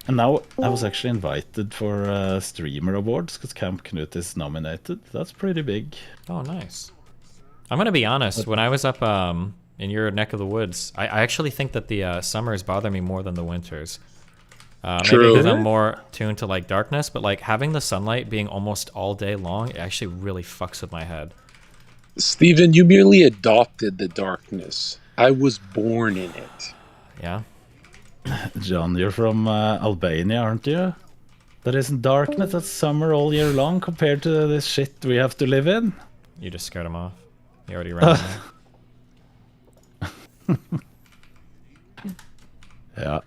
S12: And now I was actually invited for Streamer Awards because Camp Knut is nominated. That's pretty big.
S1: Oh, nice. I'm gonna be honest. When I was up in your neck of the woods, I actually think that the summers bother me more than the winters. Maybe because I'm more tuned to like darkness, but like having the sunlight being almost all day long, it actually really fucks with my head.
S11: Steven, you merely adopted the darkness. I was born in it.
S1: Yeah.
S12: John, you're from Albania, aren't you? That isn't darkness, that's summer all year long compared to this shit we have to live in.
S1: You just scared him off. He already ran away.
S12: Yeah.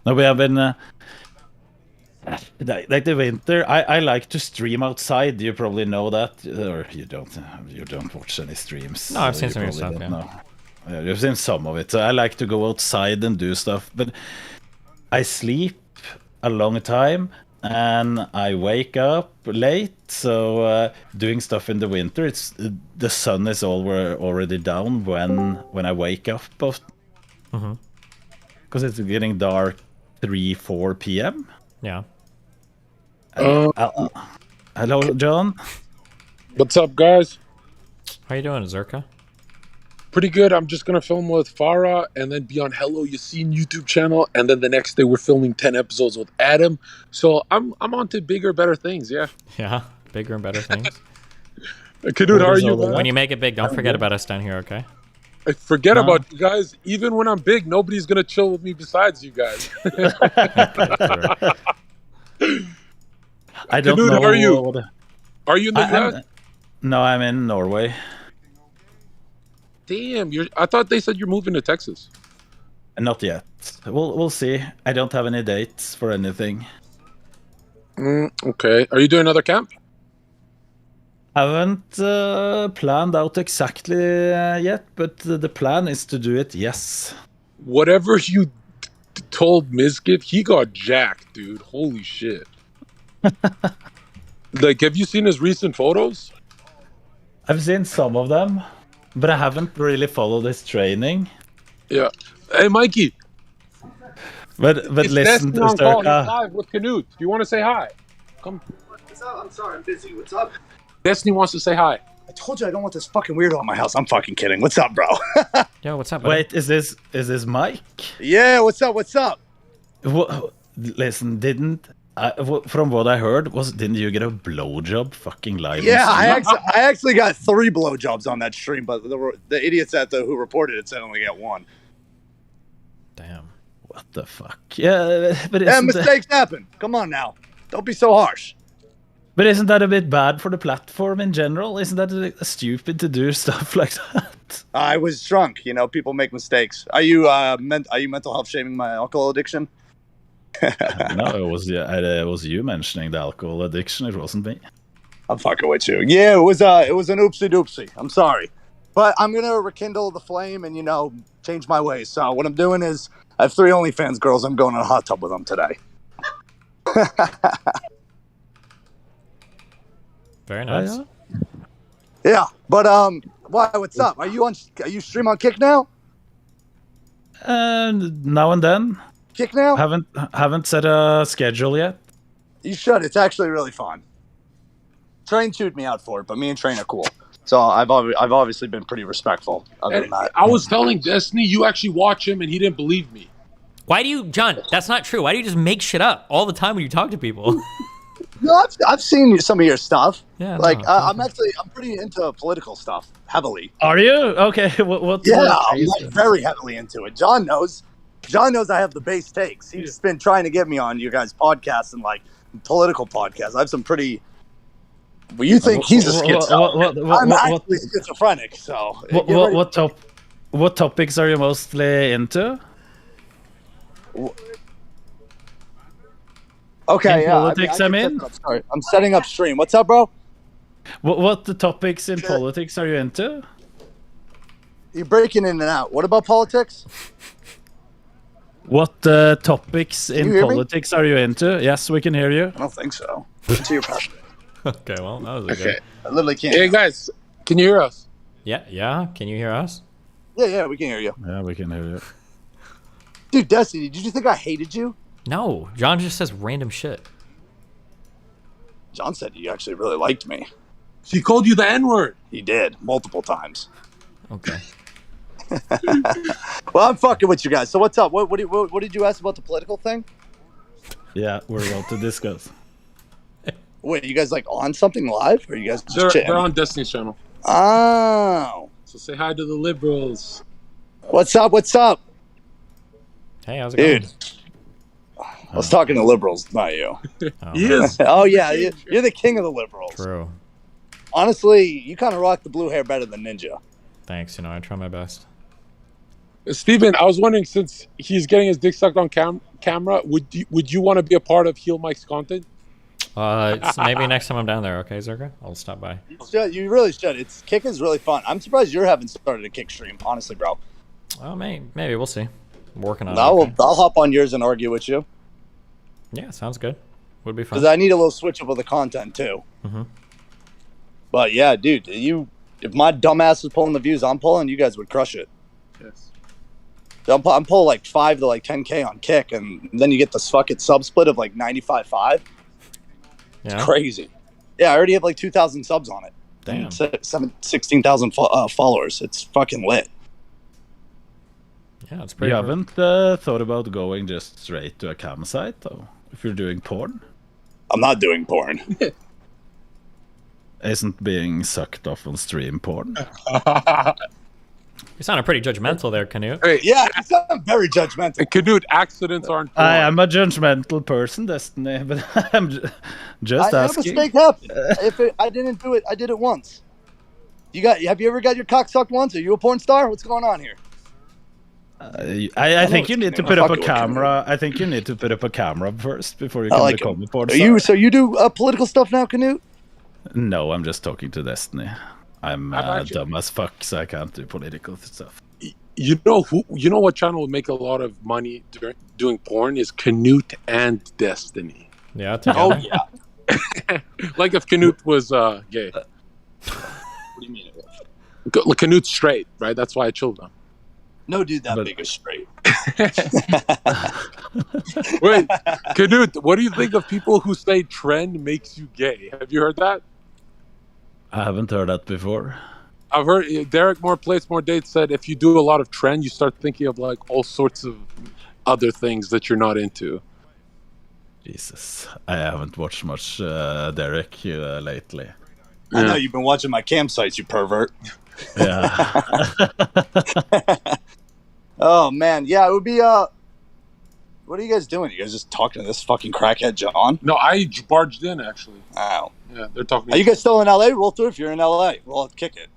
S12: No, we have been like the winter. I like to stream outside. You probably know that, or you don't watch any streams.
S1: No, I've seen some of your stuff.
S12: Yeah, you've seen some of it. So I like to go outside and do stuff, but I sleep a long time and I wake up late. So doing stuff in the winter, it's the sun is already down when I wake up. Because it's getting dark 3-4 p.m.
S1: Yeah.
S12: Hello, John.
S11: What's up, guys?
S1: How you doing, Zerka?
S11: Pretty good. I'm just gonna film with Farah and then be on Hello Yassine YouTube channel, and then the next day we're filming 10 episodes with Adam. So I'm on to bigger, better things. Yeah.
S1: Yeah, bigger and better things.
S11: Dude, how are you?
S1: When you make it big, don't forget about us down here, okay?
S11: I forget about you guys. Even when I'm big, nobody's gonna chill with me besides you guys.
S12: I don't
S11: Dude,
S12: know.
S11: Are you? Are you in the US?
S12: No, I'm in Norway.
S11: Damn, I thought they said you're moving to Texas.
S12: Not yet. We'll see. I don't have any dates for anything.
S11: Okay. Are you doing another camp?
S12: Haven't planned out exactly yet, but the plan is to do it, yes.
S11: Whatever you told Mizkif, he got jacked, dude. Holy shit. Like, have you seen his recent photos?
S12: I've seen some of them, but I haven't really followed his training.
S11: Yeah. Hey, Mikey.
S12: But
S11: It's
S12: listen,
S11: Destiny on call. He's
S12: Zerka.
S11: live with Canute. Do you want to say hi? Come.
S13: What's up? I'm sorry, I'm busy. What's up?
S11: Destiny wants to say hi.
S13: I told you I don't want this fucking weirdo in my house. I'm fucking kidding. What's up, bro?
S1: Yo, what's up, buddy?
S12: Wait, is this Mike?
S13: Yeah, what's up? What's up?
S12: Listen, from what I heard, didn't you get a blowjob fucking live?
S13: Yeah, I actually got 3 blowjobs on that stream, but the idiots who reported it said only get 1.
S12: Damn. What the fuck? Yeah, but
S13: mistakes happen. Come on now. Don't be so harsh.
S12: But isn't that a bit bad for the platform in general? Isn't that stupid to do stuff like that?
S13: I was drunk. You know, people make mistakes. Are you mental health shaming my alcohol addiction?
S12: No, it was you mentioning the alcohol addiction. It wasn't me.
S13: I'm fucking with you. Yeah, it was an oopsie doopsie. I'm sorry, but I'm gonna rekindle the flame and change my ways. So what I'm doing is I have 3 OnlyFans girls. I'm going in a hot tub with them today.
S1: Very nice.
S13: Yeah, but why? What's up? Are you stream on Kick now?
S12: Now and then.
S13: Kick now?
S12: Haven't set a schedule yet.
S13: You should. It's actually really fun. Train chewed me out for it, but me and Train are cool. So I've obviously been pretty respectful. Other than that,
S11: I was telling Destiny you actually watch him, and he didn't believe me.
S1: Why do you, John? That's not true. Why do you just make shit up all the time when you talk to people?
S13: No, I've seen some of your stuff.
S1: Yeah,
S13: I'm pretty into political stuff heavily.
S12: Are you? Okay. What?
S13: Yeah, I'm very heavily into it. John knows I have the base takes. He's been trying to get me on you guys' podcasts and political podcasts. I have some pretty. Well, you think he's a schizo? I'm actually schizophrenic. So
S12: what topics are you mostly into?
S13: Okay,
S12: in politics,
S13: I'm setting up stream. What's up, bro?
S12: What the topics in politics are you into?
S13: You're breaking in and out. What about politics?
S12: What topics in politics are you into? Yes, we can hear you.
S13: I don't think so. Into your passion.
S1: Okay, well, that was okay.
S13: I literally can't.
S11: Hey, guys, can you hear us?
S1: Yeah. Can you hear us?
S13: Yeah, we can hear you.
S12: Yeah, we can hear you.
S13: Dude, Destiny, did you think I hated you?
S1: No, John just says random shit.
S13: John said you actually really liked me.
S11: He called you the N-word.
S13: He did, multiple times.
S1: Okay.
S13: Well, I'm fucking with you guys. So what's up? What did you ask about the political thing?
S12: Yeah, we're about to discuss.
S13: Wait, you guys on something live? Or are you guys just
S11: They're on Destiny's channel.
S13: Oh.
S11: So say hi to the liberals.
S13: What's up?
S1: Hey, how's it going?
S13: Dude. I was talking to liberals, not you.
S11: Yes.
S13: Oh, yeah. You're the king of the liberals.
S1: True.
S13: Honestly, you kind of rock the blue hair better than Ninja.
S1: Thanks. I try my best.
S11: Steven, I was wondering, since he's getting his dick sucked on camera, would you want to be a part of Heal Mike's content?
S1: Maybe next time I'm down there, okay, Zerka? I'll stop by.
S13: You really should. Kick is really fun. I'm surprised you haven't started a Kick stream, honestly, bro.
S1: Well, maybe. We'll see. I'm working on it.
S13: I'll hop on yours and argue with you.
S1: Yeah, sounds good. Would be fun.
S13: Because I need a little switch up of the content, too.
S1: Mm-hmm.
S13: But, yeah, dude, if my dumbass was pulling the views I'm pulling, you guys would crush it.
S11: Yes.
S13: I'm pulling 5 to 10K on Kick, and then you get this fucking sub split of 95.5.
S1: Yeah.
S13: It's crazy. Yeah, I already have 2,000 subs on it.
S1: Damn.
S13: 16,000 followers. It's fucking lit.
S1: Yeah, it's pretty.
S12: You haven't thought about going just straight to a cam site, though, if you're doing porn?
S13: I'm not doing porn.
S12: Isn't being sucked off on stream porn?
S1: You sounded pretty judgmental there, Canute.
S11: Hey,
S13: yeah, you sound very judgmental.
S11: Canute, accidents aren't porn.
S12: I am a judgmental person, Destiny, but I'm just asking.
S13: A mistake happened. I didn't do it, I did it once. Have you ever got your cock sucked once? Are you a porn star? What's going on here?
S12: I think you need to put up a camera. I think you need to put up a camera first before you can become a porn star.
S13: So you do political stuff now, Canute?
S12: No, I'm just talking to Destiny. I'm dumb as fuck, so I can't do political stuff.
S11: You know what channel would make a lot of money doing porn is Canute and Destiny.
S1: Yeah,
S13: Oh
S1: together.
S13: yeah.
S11: Like if Canute was gay.
S13: What do you mean?
S11: Canute's straight, right? That's why I chilled him.
S13: No dude that big is straight.
S11: Wait, Canute, what do you think of people who say trend makes you gay? Have you heard that?
S12: I haven't heard that before.
S11: I've heard Derek More Plates More Dates said if you do a lot of trend, you start thinking of like all sorts of other things that you're not into.
S12: Jesus, I haven't watched much Derek lately.
S13: I know you've been watching my campsites, you pervert.
S12: Yeah.
S13: Oh man, yeah, it would be what are you guys doing? You guys just talking to this fucking crackhead John?
S11: No, I barged in actually.
S13: Wow.
S11: Yeah, they're talking.
S13: Are you guys still in LA? Roll through if you're in LA. We'll kick it.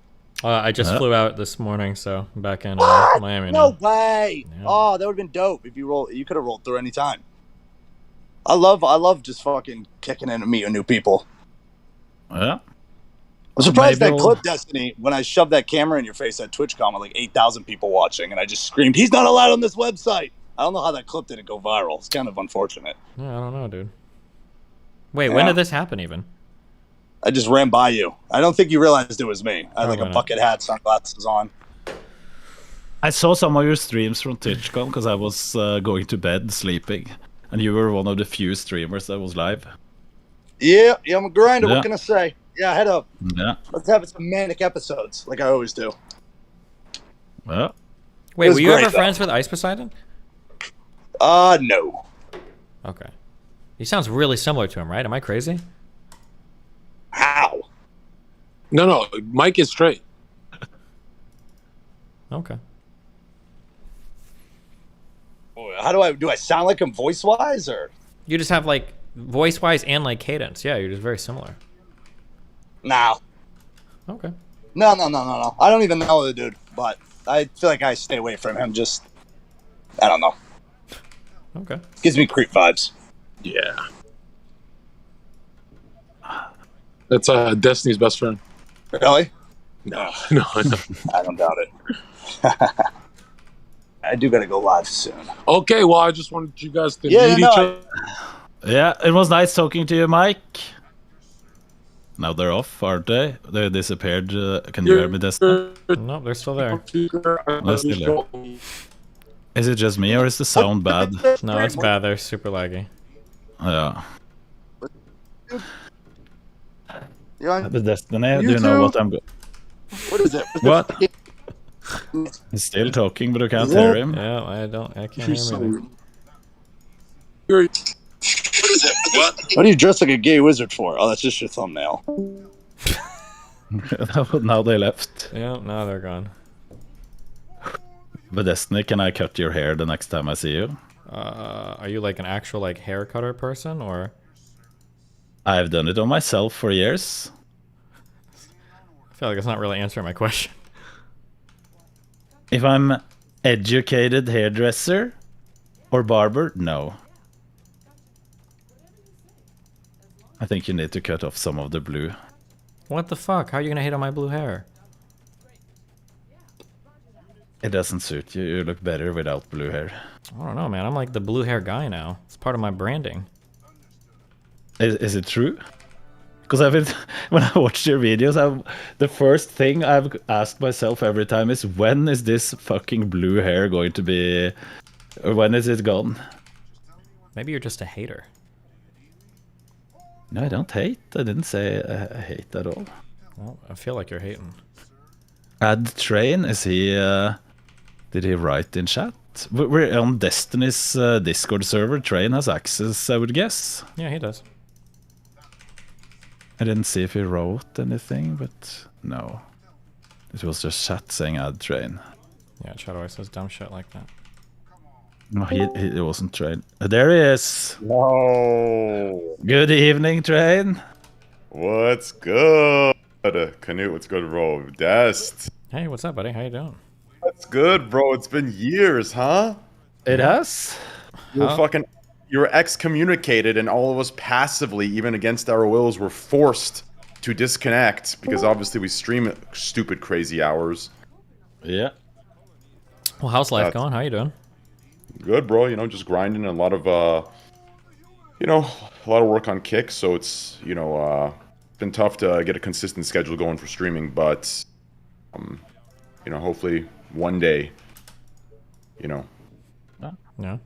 S1: I just flew out this morning, so I'm back in Miami
S13: No
S1: now.
S13: way.
S1: Yeah.
S13: Oh, that would have been dope if you could have rolled through any time. I love just fucking kicking in and meeting new people.
S12: Yeah.
S13: I'm surprised
S12: Maybe
S13: that clip, Destiny, when I shoved that camera in your face at TwitchCon with like 8,000 people watching, and I just screamed, "He's not allowed on this website." I don't know how that clip didn't go viral. It's kind of unfortunate.
S1: Yeah, I don't know, dude. Wait, when did this happen even?
S13: I just ran by you. I don't think you realized it was me. I had like a
S1: Probably not.
S13: bucket hat, sunglasses on.
S12: I saw some of your streams from TwitchCon because I was going to bed sleeping, and you were one of the few streamers that was live.
S13: Yeah, I'm a grinder.
S12: Yeah.
S13: What can I say? Yeah, head up.
S12: Yeah.
S13: Let's have some manic episodes, like I always do.
S12: Well.
S1: Wait,
S13: was
S1: were you
S13: great,
S1: ever
S13: though.
S1: friends with Ice Poseidon?
S13: No.
S1: Okay. He sounds really similar to him, right? Am I crazy?
S13: How?
S11: No, Mike is straight.
S1: Okay.
S13: How do I sound like him voice wise or?
S1: You just have like voice wise and like cadence. Yeah, you're just very similar.
S13: No.
S1: Okay.
S13: No. I don't even know the dude, but I feel like I stay away from him. Just, I don't know.
S1: Okay.
S13: Gives me creep vibes.
S11: Yeah. That's Destiny's best friend.
S13: Really?
S11: No.
S13: I don't doubt it. I do gotta go live soon.
S11: Okay, well, I just wanted you guys to
S13: Yeah,
S11: meet
S13: no,
S11: each other.
S12: Yeah, it was nice talking to you, Mike. Now they're off, aren't they? They disappeared. Can you hear me, Destiny?
S1: No, they're still there.
S12: They're still there. Is it just me or is the sound bad?
S1: No, it's bad. They're super laggy.
S12: Yeah.
S13: You're on
S12: The Destiny, do you know what I'm going?
S13: What is it?
S12: What? He's still talking, but I can't hear him.
S1: Yeah, I can't hear him
S11: You're-
S13: What are you dressed like a gay wizard for? Oh, that's just your thumbnail.
S12: Now they left.
S1: either. Yeah, now they're gone.
S12: But Destiny, can I cut your hair the next time I see you?
S1: Are you like an actual like hair cutter person or?
S12: I've done it on myself for years.
S1: I feel like it's not really answering my question.
S12: If I'm educated hairdresser or barber, no. I think you need to cut off some of the blue.
S1: What the fuck? How are you gonna hate on my blue hair?
S12: It doesn't suit you. You look better without blue hair.
S1: I don't know, man. I'm like the blue hair guy now. It's part of my branding.
S12: Is it true? Because when I watch your videos, the first thing I've asked myself every time is, when is this fucking blue hair going to be, or when is it gone?
S1: Maybe you're just a hater.
S12: No, I don't hate. I didn't say I hate at all.
S1: Well, I feel like you're hating.
S12: Add Train, is he, did he write in chat? We're on Destiny's Discord server. Train has access, I would guess.
S1: Yeah, he does.
S12: I didn't see if he wrote anything, but no. It was just chat saying add Train.
S1: Yeah, chat always says dumb shit like that.
S12: No, he wasn't Train. There he is.
S14: No.
S12: Good evening, Train.
S14: What's good? Canute, what's good, bro? Dest.
S1: Hey, what's up, buddy? How you doing?
S14: What's good, bro? It's been years, huh?
S12: It has.
S14: You were excommunicated, and all of us passively, even against our wills, were forced to disconnect because obviously we stream at stupid crazy hours.
S12: Yeah.
S1: Well, how's life going? How you doing?
S14: Good, bro. You know, just grinding and a lot of you know, a lot of work on Kick, so it's, you know, been tough to get a consistent schedule going for streaming, but you know, hopefully one day, you know,
S1: yeah,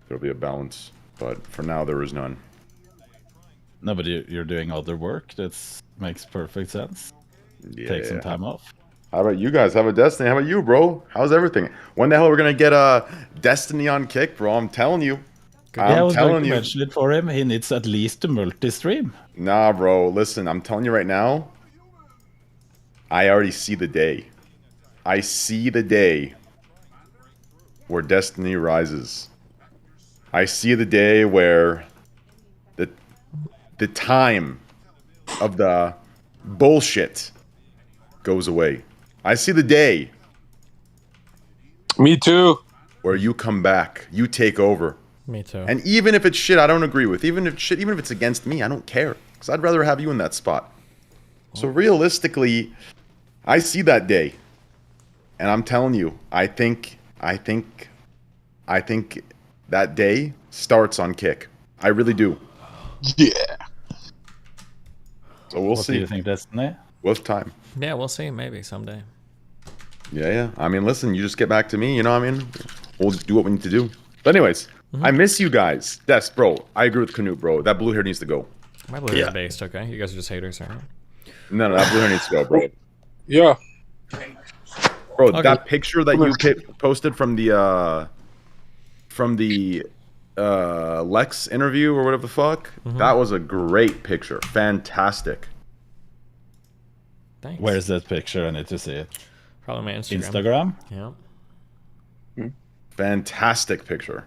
S14: there'll be a balance, but for now there is none.
S12: No, but you're doing other work. That makes perfect sense.
S14: Yeah.
S12: Take some time off.
S14: How about you guys? How about Destiny? How about you, bro? How's everything? When the hell are we gonna get Destiny on Kick, bro? I'm telling you.
S12: I was going to mention it for him. He needs at least to multi-stream.
S14: Nah, bro. Listen, I'm telling you right now. I already see the day. I see the day where Destiny rises. I see the day where the time of the bullshit goes away. I see the day.
S11: Me too.
S14: Where you come back, you take over.
S1: Me too.
S14: And even if it's shit I don't agree with, even if it's against me, I don't care. Because I'd rather have you in that spot. So realistically, I see that day. And I'm telling you, I think that day starts on Kick. I really do.
S11: Yeah.
S14: So we'll see.
S12: What do you think, Destiny?
S14: With time.
S1: Yeah, we'll see. Maybe someday.
S14: Yeah. I mean, listen, you just get back to me, you know what I mean? We'll do what we need to do. But anyways, I miss you guys. Des, bro, I agree with Canute, bro. That blue hair needs to go.
S1: My blue hair based, okay? You guys are just haters, alright?
S14: No, that blue hair needs to go, bro.
S11: Yeah.
S14: Bro, that picture that you posted from the Lex interview or whatever the fuck, that was a great picture. Fantastic.
S1: Thanks.
S12: Where's that picture? I need to see it.
S1: Probably my Instagram. Yeah.
S14: Fantastic picture.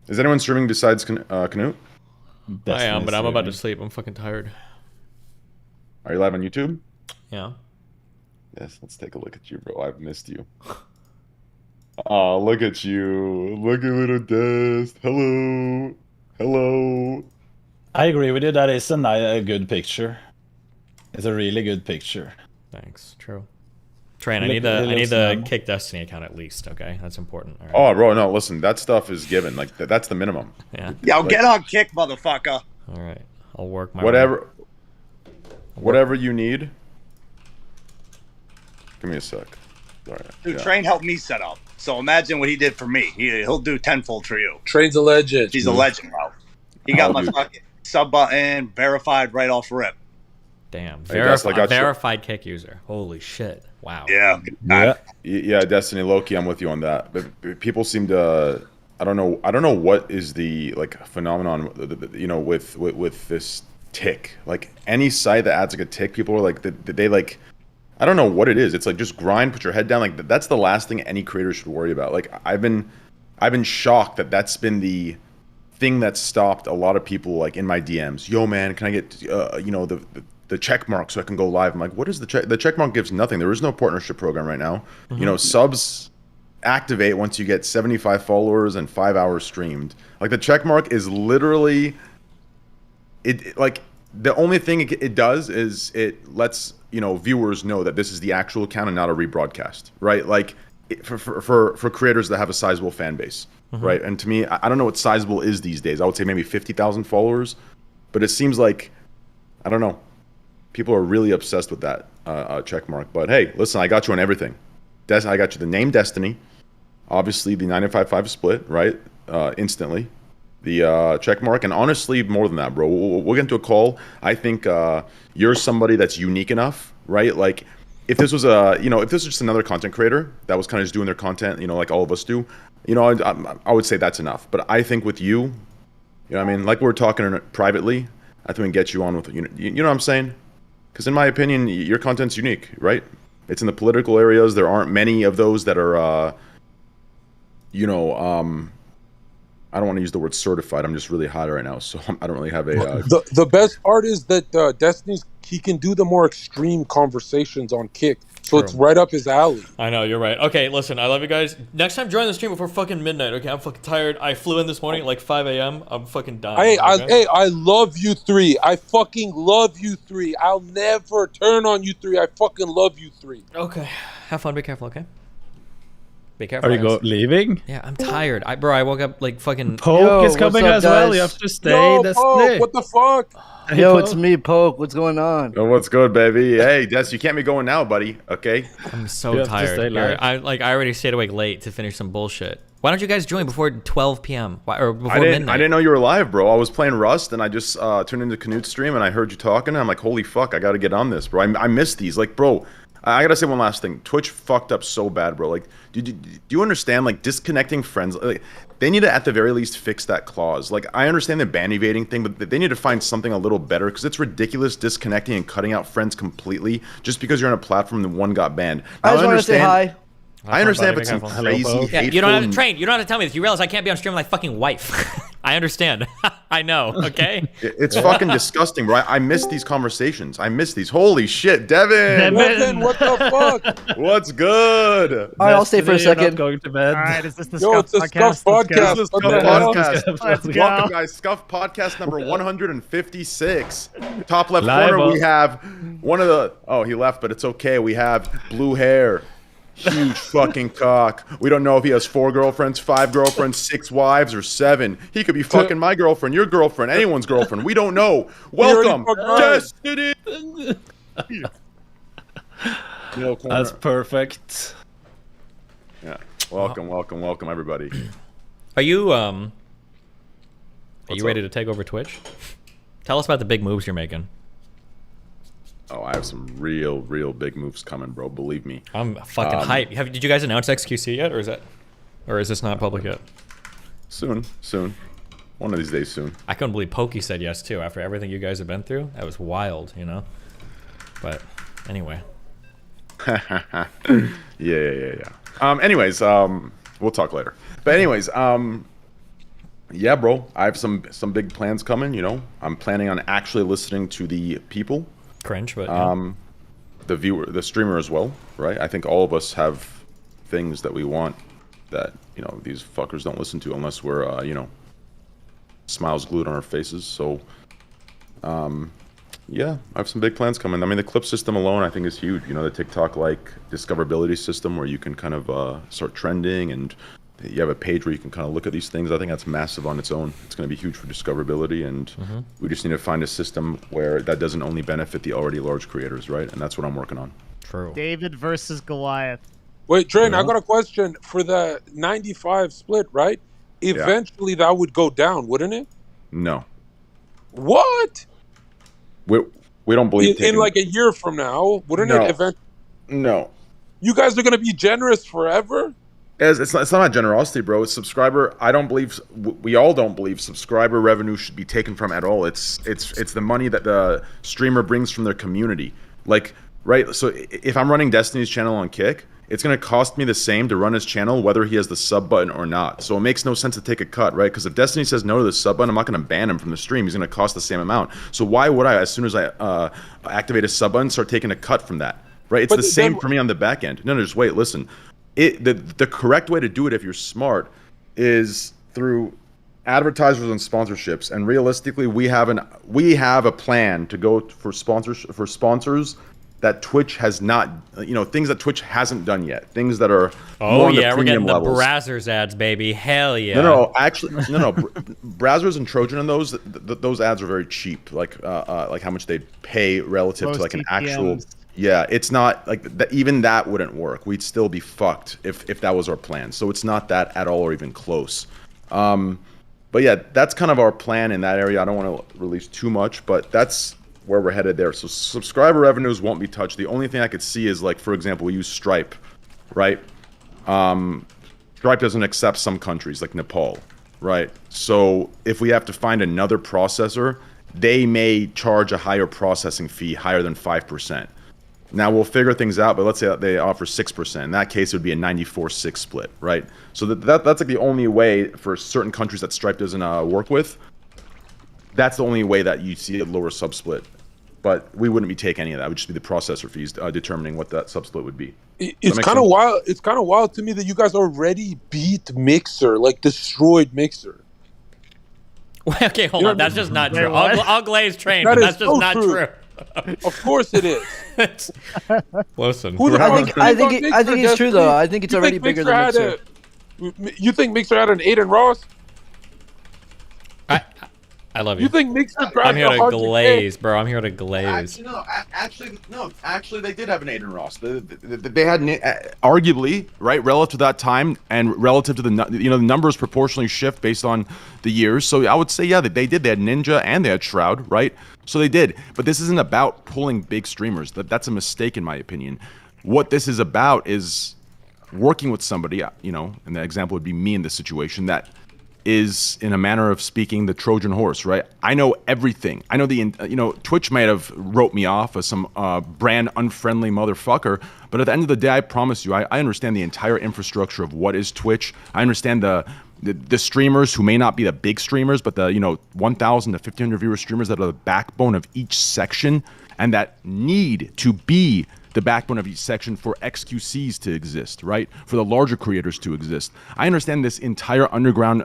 S14: Is anyone streaming besides Canute?
S1: I am, but I'm about to sleep. I'm fucking tired.
S14: Are you live on YouTube?
S1: Yeah.
S14: Yes, let's take a look at you, bro. I've missed you. Oh, look at you. Look at little Dest. Hello. Hello.
S12: I agree with you. That is a good picture. It's a really good picture.
S1: Thanks. True. Train, I need the Kick Destiny account at least, okay? That's important. All right.
S14: Oh, bro, no, listen. That stuff is given. Like, that's the minimum.
S1: Yeah.
S13: Yo, get on Kick, motherfucker.
S1: All right. I'll work my
S14: Whatever you need. Give me a sec. All right.
S13: Dude, Train helped me set up. So imagine what he did for me. He'll do tenfold for you.
S11: Train's a legend.
S13: He's a legend, bro. He got my fucking sub button verified right off rip.
S1: Damn. Verified Kick user. Holy shit. Wow.
S13: Yeah.
S14: Yeah, Destiny Loki, I'm with you on that. But people seem to I don't know what is the like phenomenon you know with this tick. Like any site that adds like a tick, people are like they like I don't know what it is. It's like just grind, put your head down. Like that's the last thing any creator should worry about. Like I've been shocked that that's been the thing that stopped a lot of people like in my DMs. Yo man, can I get you know the check mark so I can go live? I'm like, what is the check? The check mark gives nothing. There is no partnership program right now. You know, subs activate once you get 75 followers and 5 hours streamed. Like the check mark is literally it like the only thing it does is it lets you know viewers know that this is the actual account and not a rebroadcast, right? Like for creators that have a sizable fan base, right? And to me, I don't know what sizable is these days. I would say maybe 50,000 followers, but it seems like I don't know. People are really obsessed with that check mark. But hey, listen, I got you on everything. I got you the name Destiny, obviously the 955 split, right? Instantly. The check mark, and honestly, more than that, bro. We'll get into a call. I think you're somebody that's unique enough, right? Like, if this was if this was just another content creator that was kind of just doing their content, you know, like all of us do, you know, I would say that's enough. But I think with you, you know what I mean? Like we were talking privately, I think we can get you on with, you know what I'm saying? Because in my opinion, your content's unique, right? It's in the political areas. There aren't many of those that are, you know, I don't want to use the word certified. I'm just really hot right now, so I don't really have a.
S11: The best part is that Destiny's he can do the more extreme conversations on Kick So it's right up his alley.
S1: I know, you're right. Okay, listen, I love you guys. Next time, join the stream before fucking midnight, okay? I'm fucking tired. I flew in this morning at like 5 a.m. I'm fucking dying.
S11: Hey, I love you three. I fucking love you three. I'll never turn on you three. I fucking love you three.
S1: Okay. Have fun. Be careful, okay? Be careful.
S12: Are you leaving?
S1: Yeah, I'm tired. I woke up like fucking...
S12: Poke is coming as well. You have to stay.
S11: Poke, what the fuck?
S15: Yo, it's me, Poke. What's going on?
S14: Oh, what's good, baby? Hey, Des, you can't be going now, buddy. Okay.
S1: I'm so tired. I already stayed awake late to finish some bullshit. Why don't you guys join before 12 p.m. or before midnight?
S14: I didn't know you were live, bro. I was playing Rust, and I just tuned into Canute's stream, and I heard you talking, and I'm like, holy fuck, I gotta get on this, bro. I missed these. Like, bro, I gotta say one last thing. Twitch fucked up so bad, bro. Like, do you understand, like, disconnecting friends? Like, they need to, at the very least, fix that clause. Like, I understand the ban evading thing, but they need to find something a little better, because it's ridiculous disconnecting and cutting out friends completely just because you're on a platform that one got banned. Now,
S15: I just want to say hi.
S14: I understand if it's some crazy, hateful...
S1: You don't have to train. You don't have to tell me this. You realize I can't be on stream with my fucking wife. I understand. I know, okay?
S14: It's fucking disgusting, bro. I miss these conversations. I miss these. Holy shit, Devin!
S11: Devin, what the fuck?
S14: What's good?
S15: All right, I'll stay for a second.
S12: Going to bed.
S16: All right, is this the
S11: Yo,
S16: Scuff
S11: it's the Scuff
S16: podcast?
S11: podcast.
S14: This is
S11: What
S14: Scuff
S11: the hell?
S14: podcast.
S16: Let's go.
S14: Welcome, guys. Scuff podcast number 156. Top left
S12: Live
S14: corner, we
S12: up.
S14: have one of the... Oh, he left, but it's okay. We have blue hair. Huge fucking cock. We don't know if he has 4 girlfriends, 5 girlfriends, 6 wives, or 7. He could be fucking my girlfriend, your girlfriend, anyone's girlfriend. We don't know. Welcome, Destiny.
S12: That's perfect.
S14: Yeah. Welcome, everybody.
S1: Are you ready to take over Twitch? Tell us about the big moves you're making.
S14: Oh, I have some real big moves coming, bro. Believe me.
S1: I'm fucking hyped. Did you guys announce XQC yet, or is this not public yet?
S14: Soon. One of these days, soon.
S1: I couldn't believe Pokey said yes too after everything you guys have been through. That was wild, you know. But anyway.
S14: Yeah. Anyways, we'll talk later. But anyways, yeah, bro. I have some big plans coming. You know, I'm planning on actually listening to the people.
S1: Cringe, but yeah.
S14: The streamer as well, right? I think all of us have things that we want that, you know, these fuckers don't listen to unless we're, you know, smiles glued on our faces. So, yeah, I have some big plans coming. I mean, the clip system alone, I think, is huge. You know, the TikTok-like discoverability system where you can kind of start trending, and you have a page where you can kind of look at these things. I think that's massive on its own. It's going to be huge for discoverability, and we just need to find a system where that doesn't only benefit the already large creators, right? And that's what I'm working on.
S1: True.
S16: David versus Goliath.
S11: Wait, Drain, I got a question. For the 95 split, right? Eventually that would go down, wouldn't it?
S14: No.
S11: What?
S14: We don't believe
S11: in like a year from now, wouldn't it eventually?
S14: No.
S11: You guys are going to be generous forever?
S14: It's not generosity, bro. It's subscriber. I don't believe, we all don't believe subscriber revenue should be taken from at all. It's the money that the streamer brings from their community. Like, right? So if I'm running Destiny's channel on Kick, it's going to cost me the same to run his channel whether he has the sub button or not. So it makes no sense to take a cut, right? Because if Destiny says no to the sub button, I'm not going to ban him from the stream. He's going to cost the same amount. So why would I, as soon as I activate a sub button, start taking a cut from that, right? It's the same for me on the back end. No, just wait, listen. The correct way to do it, if you're smart, is through advertisers and sponsorships. And realistically, we have a plan to go for sponsors that Twitch has not, you know, things that Twitch hasn't done yet, things that are more on the
S1: we're getting
S14: premium
S1: the
S14: levels.
S1: Brazzers ads, baby. Hell yeah.
S14: Actually, Brazzers and Trojan and those ads are very cheap, like how much they'd pay relative to like an actual. Yeah, it's not like even that wouldn't work. We'd still be fucked if that was our plan. So it's not that at all or even close. But yeah, that's kind of our plan in that area. I don't want to release too much, but that's where we're headed there. So subscriber revenues won't be touched. The only thing I could see is, like, for example, we use Stripe, right? Stripe doesn't accept some countries like Nepal, right? So if we have to find another processor, they may charge a higher processing fee, higher than 5%. Now we'll figure things out, but let's say that they offer 6%. In that case, it would be a 94-6 split, right? So that's like the only way for certain countries that Stripe doesn't work with. That's the only way that you see a lower sub split. but we wouldn't be taking any of that. It would just be the processor fees determining what that subsplit would be.
S11: It's kind of wild. It's kind of wild to me that you guys already beat Mixer, like destroyed Mixer.
S1: Okay, hold on. That's just not true. I'll glaze train,
S11: That
S1: but
S11: is
S1: that's just
S11: so
S1: not true.
S11: Of course it is.
S1: Listen,
S15: I think it's true though. I think it's already bigger than Mixer.
S11: You think Mixer had an Aiden Ross?
S1: I love you.
S11: You think Mixer grabbed
S1: I'm here to
S11: 100K?
S1: glaze, bro. I'm here to glaze.
S14: Actually, they did have an Aiden Ross. They had arguably, right, relative to that time and relative to the the numbers proportionally shift based on the years. So I would say, yeah, they did. They had Ninja and they had Shroud, right? So they did. But this isn't about pulling big streamers. That's a mistake in my opinion. What this is about is working with somebody, and the example would be me in this situation, that is, in a manner of speaking, the Trojan horse, right? I know everything. I know Twitch might have wrote me off as some brand unfriendly motherfucker, but at the end of the day, I promise you, I understand the entire infrastructure of what is Twitch. I understand the streamers who may not be the big streamers, but the 1,000 to 1,500 viewer streamers that are the backbone of each section and that need to be the backbone of each section for XQCs to exist, right? For the larger creators to exist. I understand this entire underground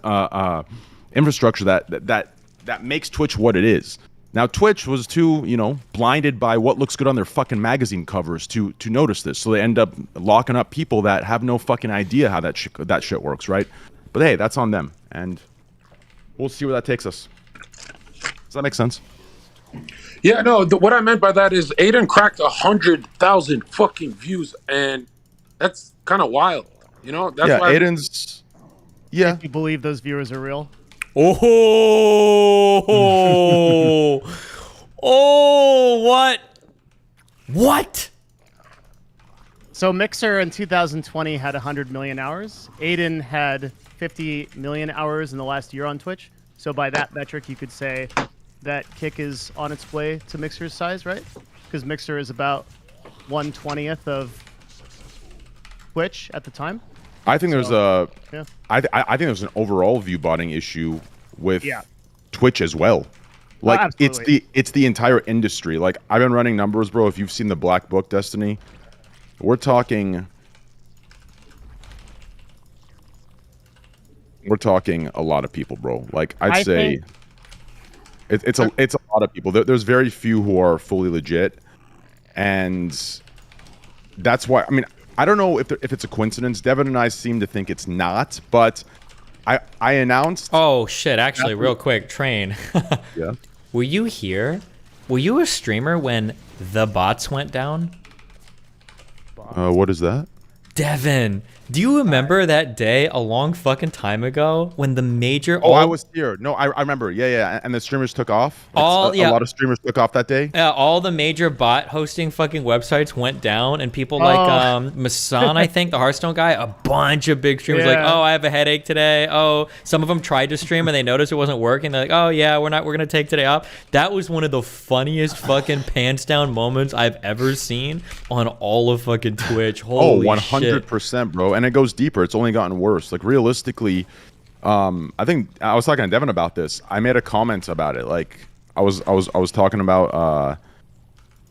S14: infrastructure that makes Twitch what it is. Now, Twitch was too, blinded by what looks good on their fucking magazine covers to notice this. So they end up locking up people that have no fucking idea how that shit works, right? But hey, that's on them, and we'll see where that takes us. Does that make sense?
S11: Yeah, no. What I meant by that is Aiden cracked 100,000 fucking views, and that's kind of wild. That's why
S14: Aiden's. Yeah,
S16: you believe those viewers are real?
S1: Oh, what?
S16: So Mixer in 2020 had 100 million hours. Aiden had 50 million hours in the last year on Twitch. So by that metric, you could say that Kick is on its way to Mixer's size, right? Because Mixer is about 1/20th of Twitch at the time.
S14: I think there's
S16: yeah.
S14: I think there's an overall view botting issue with Twitch as well. Like it's the entire industry. Like I've been running numbers, bro. If you've seen the Black Book, Destiny, we're talking a lot of people, bro. Like I'd say it's a lot of people. There's very few who are fully legit, and that's why. I mean, I don't know if it's a coincidence. Devin and I seem to think it's not, but I announced.
S1: Oh shit! Actually, real quick, Train.
S14: Yeah.
S1: Were you here? Were you a streamer when the bots went down?
S14: What is that?
S1: Devin, do you remember that day a long fucking time ago when the major...
S14: I was here. No, I remember. Yeah. And the streamers took off. A lot of streamers took off that day.
S1: Yeah, all the major bot hosting fucking websites went down, and people like Masan, I think, the Hearthstone guy, a bunch of big streamers like, oh, I have a headache today. Oh, some of them tried to stream and they noticed it wasn't working. They're like, oh yeah, we're gonna take today off. That was one of the funniest fucking pants down moments I've ever seen on all of fucking Twitch. Holy
S14: 100%, bro. And it goes deeper. It's only gotten worse. Like realistically, I think I was talking to Devin about this. I made a comment about it. Like I was talking about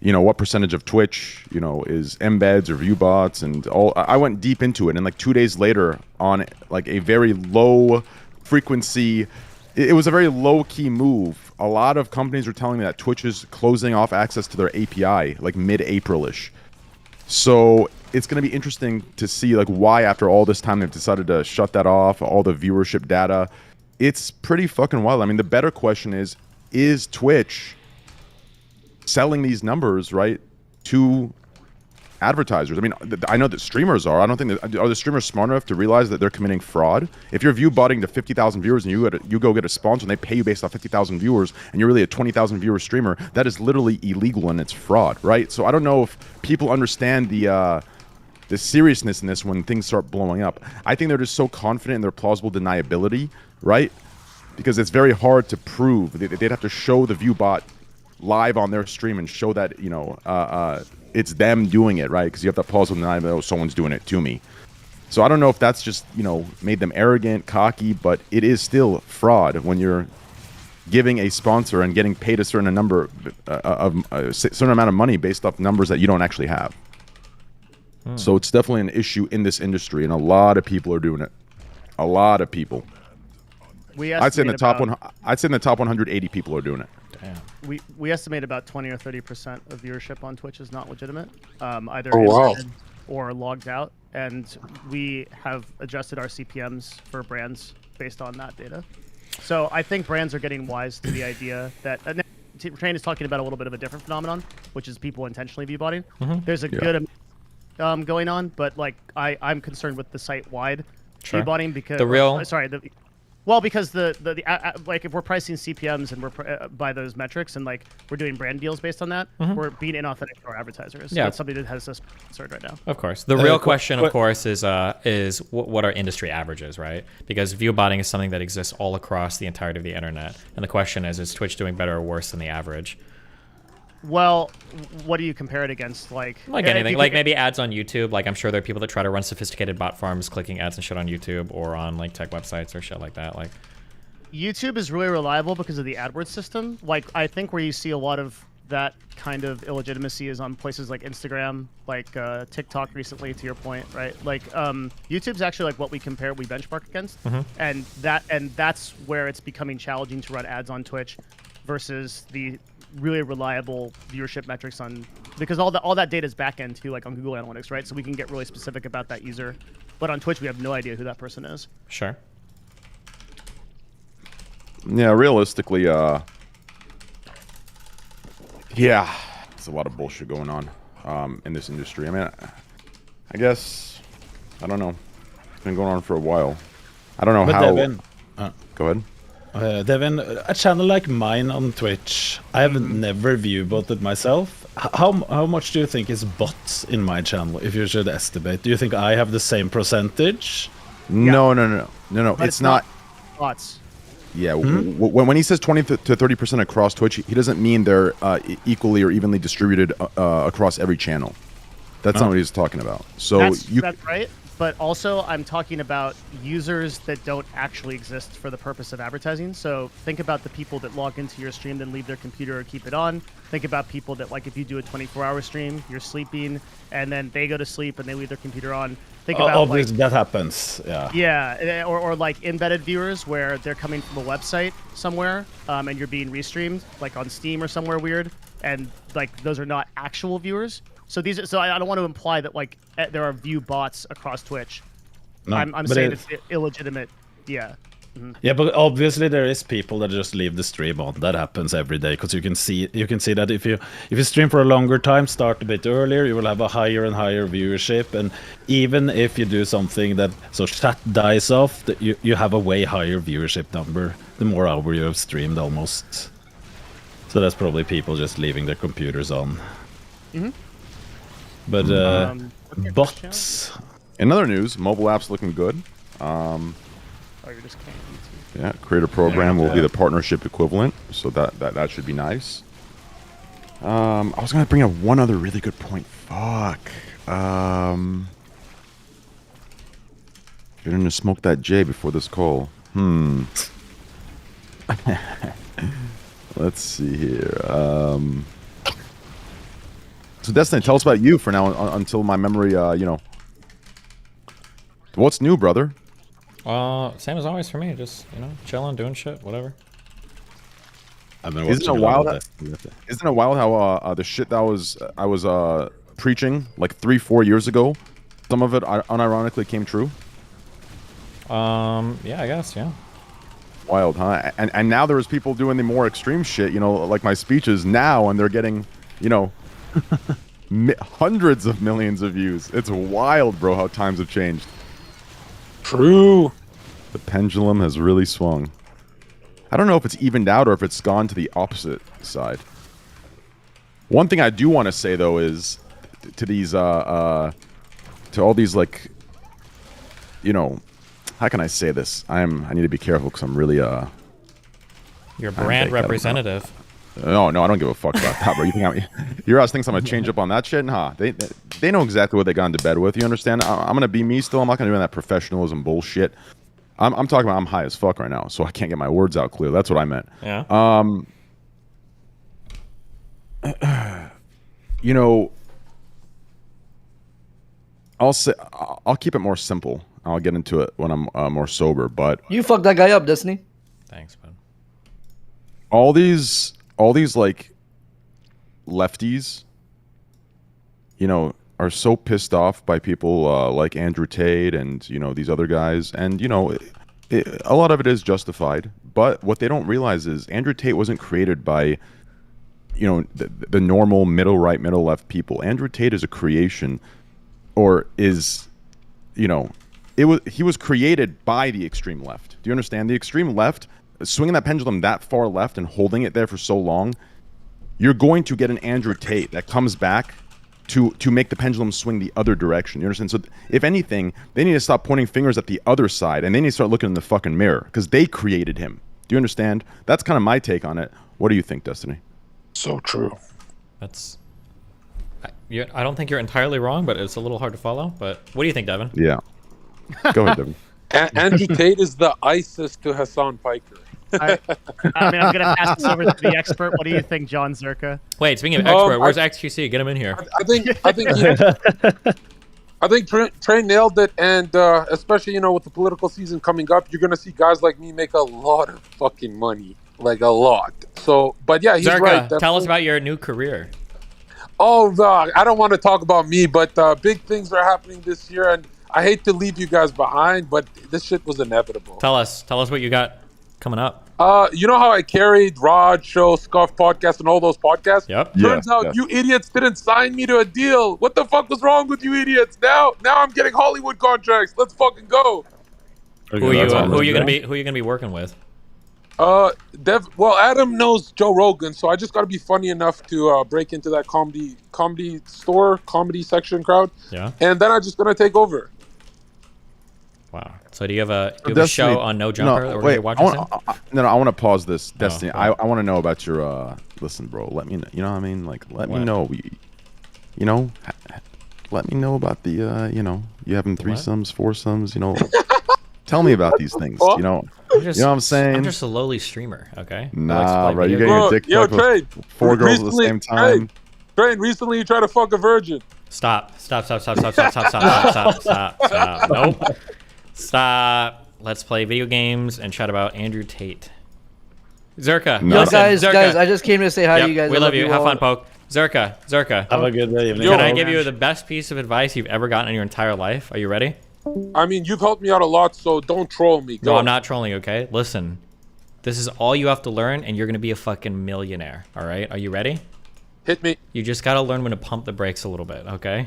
S14: what percentage of Twitch is embeds or view bots and all. I went deep into it, and like 2 days later, on like a very low frequency, it was a very low key move. A lot of companies were telling me that Twitch is closing off access to their API like mid-April-ish. So it's going to be interesting to see like why after all this time they've decided to shut that off, all the viewership data. It's pretty fucking wild. I mean, the better question is Twitch selling these numbers, right, to advertisers? I mean, I know that streamers are. I don't think that, are the streamers smart enough to realize that they're committing fraud? If you're view botting to 50,000 viewers and you go get a sponsor and they pay you based off 50,000 viewers and you're really a 20,000 viewer streamer, that is literally illegal and it's fraud, right? So I don't know if people understand the seriousness in this when things start blowing up. I think they're just so confident in their plausible deniability, right? Because it's very hard to prove. They'd have to show the view bot live on their stream and show that it's them doing it, right? Because you have that plausible deniability, oh, someone's doing it to me. So I don't know if that's just made them arrogant, cocky, but it is still fraud when you're giving a sponsor and getting paid a certain number of a certain amount of money based off numbers that you don't actually have. So it's definitely an issue in this industry, and a lot of people are doing it. A lot of people. I'd say in the top 180 people are doing it.
S16: Damn. We estimate about 20 or 30% of viewership on Twitch is not legitimate, either or logged out, and we have adjusted our CPMs for brands based on that data. So I think brands are getting wise to the idea that Train is talking about a little bit of a different phenomenon, which is people intentionally viewbotting. There's a good going on, but like I'm concerned with the site-wide viewbotting because because like if we're pricing CPMs and we're by those metrics and like we're doing brand deals based on that, we're being inauthentic to our advertisers.
S1: Yeah,
S16: that's something that has us concerned right now.
S1: Of course, the real question, of course, is what are industry averages, right? Because viewbotting is something that exists all across the entirety of the internet, and the question is Twitch doing better or worse than the average?
S16: Well, what do you compare it against? Like
S1: anything, like maybe ads on YouTube. Like I'm sure there are people that try to run sophisticated bot farms, clicking ads and shit on YouTube or on like tech websites or shit like that. Like
S16: YouTube is really reliable because of the AdWords system. Like I think where you see a lot of that kind of illegitimacy is on places like Instagram, like TikTok recently, to your point, right? Like YouTube's actually like what we benchmark against, and that's where it's becoming challenging to run ads on Twitch versus the really reliable viewership metrics on, because all that data is back end too, like on Google Analytics, right? So we can get really specific about that user, but on Twitch we have no idea who that person is.
S1: Sure.
S14: Yeah, realistically, yeah, it's a lot of bullshit going on in this industry. I mean, I guess I don't know. It's been going on for a while. I don't know how.
S12: Devin,
S14: go ahead.
S12: Devin, a channel like mine on Twitch, I have never viewbotted myself. How much do you think is bots in my channel, if you should estimate? Do you think I have the same percentage?
S14: No. It's not
S16: bots.
S14: Yeah, when he says 20 to 30% across Twitch, he doesn't mean they're equally or evenly distributed across every channel. That's not what he's talking about. So
S16: that's right. But also, I'm talking about users that don't actually exist for the purpose of advertising. So think about the people that log into your stream, then leave their computer or keep it on. Think about people that, like, if you do a 24-hour stream, you're sleeping, and then they go to sleep and they leave their computer on. Think about
S12: obviously that happens. Yeah.
S16: Yeah, or like embedded viewers where they're coming from a website somewhere, and you're being restreamed, like on Steam or somewhere weird, and like those are not actual viewers. So I don't want to imply that like there are view bots across Twitch.
S12: No,
S16: I'm saying it's illegitimate. Yeah.
S12: Yeah, but obviously there is people that just leave the stream on. That happens every day because you can see that if you stream for a longer time, start a bit earlier, you will have a higher and higher viewership, and even if you do something that chat dies off, that you have a way higher viewership number the more hours you have streamed almost. So that's probably people just leaving their computers on. But bots.
S14: In other news, mobile apps looking good.
S16: You're just can't YouTube.
S14: Yeah, creator program will be the partnership equivalent, so that should be nice. I was gonna bring up one other really good point. Fuck. You're gonna smoke that J before this call. Let's see here. So Destiny, tell us about you for now until my memory, What's new, brother?
S1: Same as always for me. Just, chilling, doing shit, whatever.
S12: I've been
S14: Isn't it wild how the shit that I was preaching like 3-4 years ago, some of it unironically came true?
S1: Yeah, I guess, yeah.
S14: Wild, huh? And now there's people doing the more extreme shit, like my speeches now, and they're getting, hundreds of millions of views. It's wild, bro, how times have changed.
S11: True.
S14: The pendulum has really swung. I don't know if it's evened out or if it's gone to the opposite side. One thing I do want to say, though, is to these, to all these, like, how can I say this? I need to be careful because I'm really,
S1: You're brand representative.
S14: No, I don't give a fuck about that, bro. You think your ass thinks I'm gonna change up on that shit? Nah, they know exactly what they got into bed with. You understand? I'm gonna be me still. I'm not gonna do that professionalism bullshit. I'm talking about I'm high as fuck right now, so I can't get my words out clear. That's what I meant.
S1: Yeah.
S14: You know, I'll keep it more simple. I'll get into it when I'm more sober. But
S15: you fucked that guy up, Destiny.
S1: Thanks, man.
S14: All these like lefties, you know, are so pissed off by people like Andrew Tate and, you know, these other guys. And, you know, a lot of it is justified. But what they don't realize is Andrew Tate wasn't created by, you know, the normal middle right, middle left people. Andrew Tate is a creation, or is, you know, he was created by the extreme left. Do you understand? The extreme left, swinging that pendulum that far left and holding it there for so long, you're going to get an Andrew Tate that comes back to make the pendulum swing the other direction. You understand? So if anything, they need to stop pointing fingers at the other side, and they need to start looking in the fucking mirror, because they created him. Do you understand? That's kind of my take on it. What do you think, Destiny?
S11: So true.
S1: That's... I don't think you're entirely wrong, but it's a little hard to follow. But what do you think, Devin?
S14: Yeah. Go ahead, Devin.
S11: Andrew Tate is the ISIS to Hassan Piker.
S16: I mean, I'm gonna pass this over to the expert. What do you think, John Zerka?
S1: Wait, speaking of expert, where's XQC? Get him in here.
S11: I think Trey nailed it, and especially, you know, with the political season coming up, you're gonna see guys like me make a lot of fucking money, like a lot. So, but yeah, he's
S1: Zerka,
S11: right.
S1: tell us about your new career.
S11: Oh, I don't want to talk about me, but big things are happening this year, and I hate to leave you guys behind, but this shit was inevitable.
S1: Tell us what you got coming up.
S11: You know how I carried Rod Show, Scuff Podcast, and all those podcasts?
S1: Yep.
S11: Turns out you idiots didn't sign me to a deal. What the fuck was wrong with you idiots? Now I'm getting Hollywood contracts. Let's fucking go.
S1: Who are you gonna be working with?
S11: Well, Adam knows Joe Rogan, so I just got to be funny enough to break into that comedy section crowd.
S1: Yeah.
S11: And then I'm just gonna take over.
S1: Wow. So do you have a show on No Jumper that we're gonna be watching soon?
S14: I want to pause this, Destiny.
S1: Oh,
S14: I want to know about your listen, bro. Let me know. You know what I mean? Like, let me know. You know, let me know about the you know, you having threesomes, foursomes. You know, tell me about these things. You know. You know what I'm saying?
S1: I'm just a lowly streamer, okay?
S14: Nah, bro, you're getting your dick sucked with 4 girls at the same time.
S11: Train, recently you tried to fuck a virgin.
S1: Stop. Nope. Stop. Let's play video games and chat about Andrew Tate. Zerka.
S15: No. Guys,
S1: Zerka.
S15: I just came to say hi to you guys.
S1: We love you. Have fun, Poke. Zerka.
S12: Have a good day.
S1: Can I give you the best piece of advice you've ever gotten in your entire life? Are you ready?
S11: I mean, you've helped me out a lot, so don't troll me. Go.
S1: No, I'm not trolling, okay? Listen. This is all you have to learn, and you're going to be a fucking millionaire, all right? Are you ready?
S11: Hit me.
S1: You just got to learn when to pump the brakes a little bit, okay?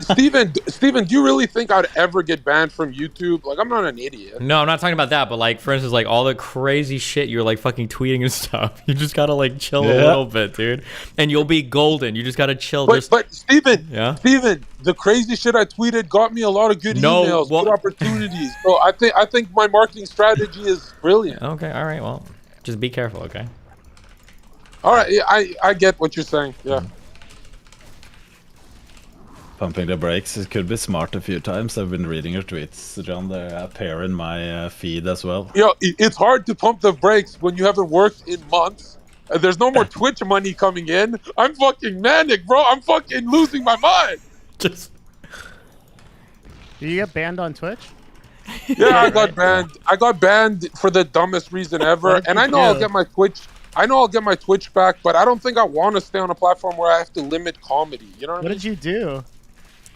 S11: Steven, do you really think I'd ever get banned from YouTube? Like, I'm not an idiot.
S1: No, I'm not talking about that, but like, for instance, like all the crazy shit you're like fucking tweeting and stuff. You just gotta like chill a little bit, dude. And you'll be golden. You just gotta chill.
S11: But Steven,
S1: yeah?
S11: Steven, the crazy shit I tweeted got me a lot of good emails, good opportunities. So I think my marketing strategy is brilliant.
S1: Okay, all right, well, just be careful, okay?
S11: All right, I get what you're saying, yeah.
S12: Pumping the brakes, it could be smart a few times. I've been reading your tweets, John. They appear in my feed as well.
S11: You know, it's hard to pump the brakes when you haven't worked in months. There's no more Twitch money coming in. I'm fucking manic, bro. I'm fucking losing my mind.
S1: Just.
S16: Do you get banned on Twitch?
S11: Yeah, I got banned. I got banned for the dumbest reason ever. And I know I'll get my Twitch. I know I'll get my Twitch back, but I don't think I want to stay on a platform where I have to limit comedy. You know what I mean?
S16: What did you do?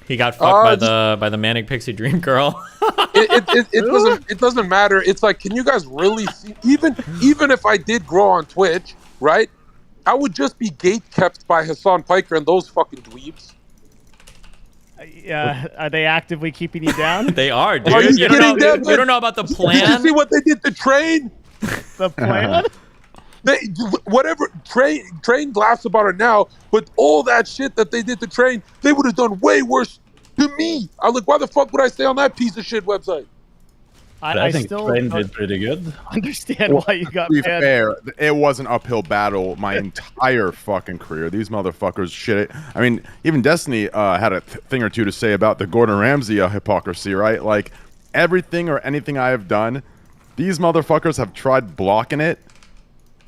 S1: He got fucked by the manic pixie dream girl.
S11: It doesn't matter. It's like, can you guys really see? Even if I did grow on Twitch, right? I would just be gatekept by Hassan Piker and those fucking dweebs.
S16: Yeah, are they actively keeping you down?
S1: They are, dude.
S11: Are you
S1: don't know about the plan.
S11: Did you see what they did to Train?
S16: The plan?
S11: Train laughs about it now, but all that shit that they did to Train, they would have done way worse to me. I was like, why the fuck would I stay on that piece of shit website?
S12: I think Train did pretty good.
S16: Understand why you got
S14: to be
S16: banned.
S14: fair, it was an uphill battle my entire fucking career. These motherfuckers shit. I mean, even Destiny had a thing or two to say about the Gordon Ramsay hypocrisy, right? Like, everything or anything I have done, these motherfuckers have tried blocking it,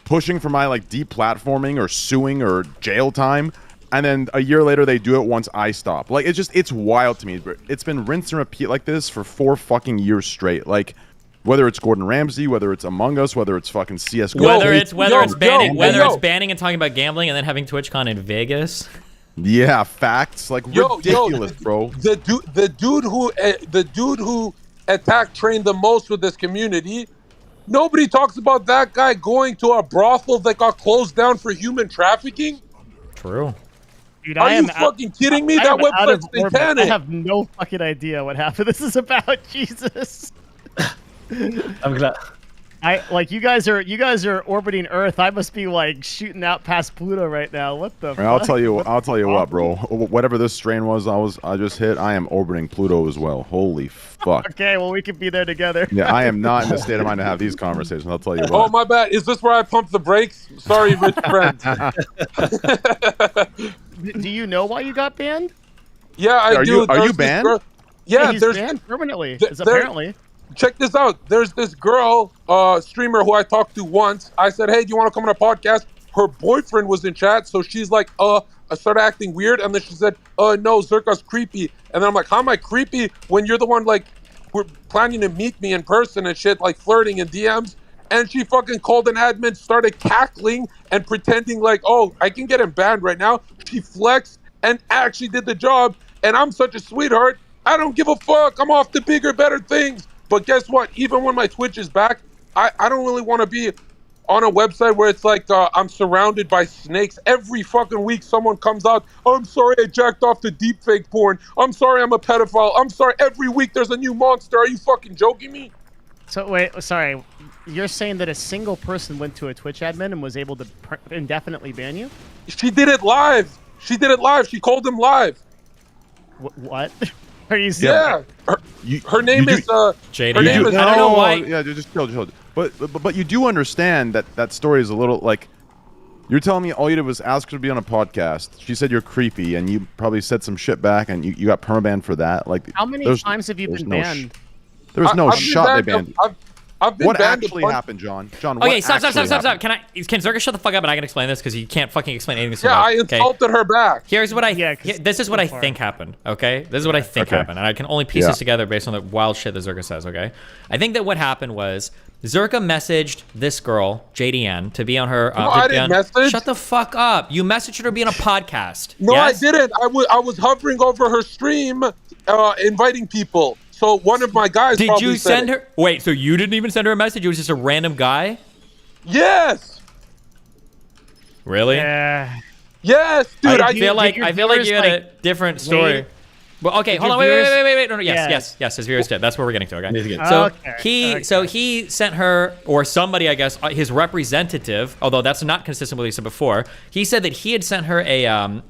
S14: pushing for my like deplatforming or suing or jail time, and then a year later they do it once I stop. Like it's wild to me. It's been rinse and repeat like this for 4 fucking years straight. Like whether it's Gordon Ramsay, whether it's Among Us, whether it's fucking CS:GO,
S1: whether it's banning and talking about gambling and then having TwitchCon in Vegas.
S14: Yeah, facts. Like ridiculous, bro.
S11: The dude who attack trained the most with this community. Nobody talks about that guy going to a brothel that got closed down for human trafficking.
S1: True.
S16: Dude,
S11: Are you fucking kidding me? That website's satanic.
S16: I have no fucking idea what half of this is about. Jesus.
S12: I'm glad.
S16: You guys are orbiting Earth. I must be like shooting out past Pluto right now. What the?
S14: I'll
S16: fuck?
S14: tell you what, bro. Whatever this strain was, I just hit. I am orbiting Pluto as well. Holy fuck.
S16: Okay, well we could be there together.
S14: Yeah, I am not in the state of mind to have these conversations. I'll tell you what.
S11: Oh my bad. Is this where I pump the brakes? Sorry, rich friend.
S16: Do you know why you got banned?
S11: Yeah, I do.
S14: Are you banned?
S16: Yeah, he's banned permanently. Apparently.
S11: Check this out. There's this girl, streamer who I talked to once. I said, hey, do you want to come on a podcast? Her boyfriend was in chat, so she's like, I started acting weird, and then she said, no, Zerka's creepy. And then I'm like, how am I creepy when you're the one, like, we're planning to meet me in person and shit, like flirting in DMs? And she fucking called an admin, started cackling and pretending like, oh, I can get him banned right now. She flexed and actually did the job, and I'm such a sweetheart. I don't give a fuck. I'm off to bigger, better things. But guess what? Even when my Twitch is back, I don't really want to be on a website where it's like I'm surrounded by snakes. Every fucking week someone comes out, I'm sorry I jacked off to deepfake porn. I'm sorry I'm a pedophile. I'm sorry. Every week there's a new monster. Are you fucking joking me?
S16: So wait, sorry. You're saying that a single person went to a Twitch admin and was able to indefinitely ban you?
S11: She did it live. She did it live. She called him live.
S16: What? Are you serious?
S11: Yeah. Her name is
S1: JD.
S11: Her name is.
S14: I don't know why. Yeah, just chill. But you do understand that story is a little like. You're telling me all you did was ask her to be on a podcast. She said you're creepy, and you probably said some shit back, and you got permabanned for that. Like,
S16: how many times have you been banned?
S14: There was no shot they banned.
S11: I've been
S14: what
S11: banned
S14: actually happened, John?
S1: Okay, stop. Can Zerka shut the fuck up and I can explain this because you can't fucking explain anything.
S11: Yeah, I insulted her back.
S1: Here's what this is what I think happened. Okay, this is what I think happened, and I can only piece this together based on the wild shit that Zerka says. Okay, I think that what happened was Zerka messaged this girl JDN to be on her.
S11: No, I didn't message.
S1: Shut the fuck up! You messaged her to be on a podcast.
S11: No,
S1: yes?
S11: I didn't. I was hovering over her stream, inviting people. So one of my guys.
S1: Did you send her? Wait, so you didn't even send her a message? It was just a random guy?
S11: Yes.
S1: Really?
S16: Yeah.
S11: Yes, dude.
S1: I feel like you had a different story. Well, okay, hold on. Wait. No, yes. His viewers did. That's what we're getting to. Okay. So he sent her, or somebody, I guess, his representative. Although that's not consistent with what he said before. He said that he had sent her a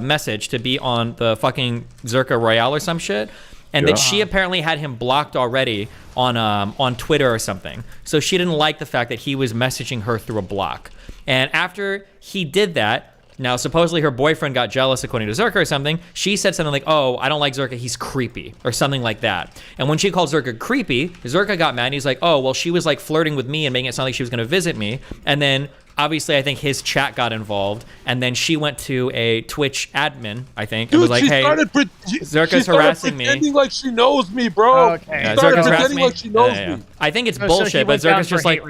S1: message to be on the fucking Zerka Royale or some shit. And that she apparently had him blocked already on Twitter or something. So she didn't like the fact that he was messaging her through a block. And after he did that, now supposedly her boyfriend got jealous according to Zerka or something. She said something like, oh, I don't like Zerka, he's creepy, or something like that. And when she called Zerka creepy, Zerka got mad and he's like, oh, well, she was like flirting with me and making it sound like she was going to visit me. And then obviously, I think his chat got involved, and then she went to a Twitch admin, I think, and was like, "Hey, Zerka's harassing me."
S11: Pretending like she knows me, bro.
S16: Okay.
S11: She started pretending like she knows me.
S1: I think it's bullshit, but Zerka's just like,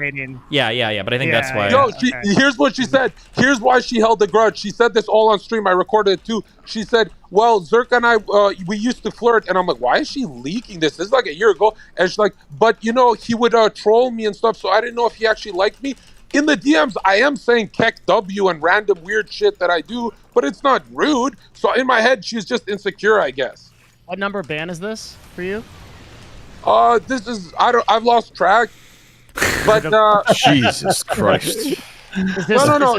S1: yeah. But I think that's why.
S11: No, here's what she said. Here's why she held a grudge. She said this all on stream. I recorded it too. She said, "Well, Zerka and I, we used to flirt," and I'm like, "Why is she leaking this? This is like a year ago." And she's like, "But you know, he would troll me and stuff, so I didn't know if he actually liked me." In the DMs, I am saying Keck W and random weird shit that I do, but it's not rude. So in my head, she's just insecure, I guess.
S16: What number ban is this for you?
S11: This is I've lost track. But
S14: Jesus Christ.
S11: No.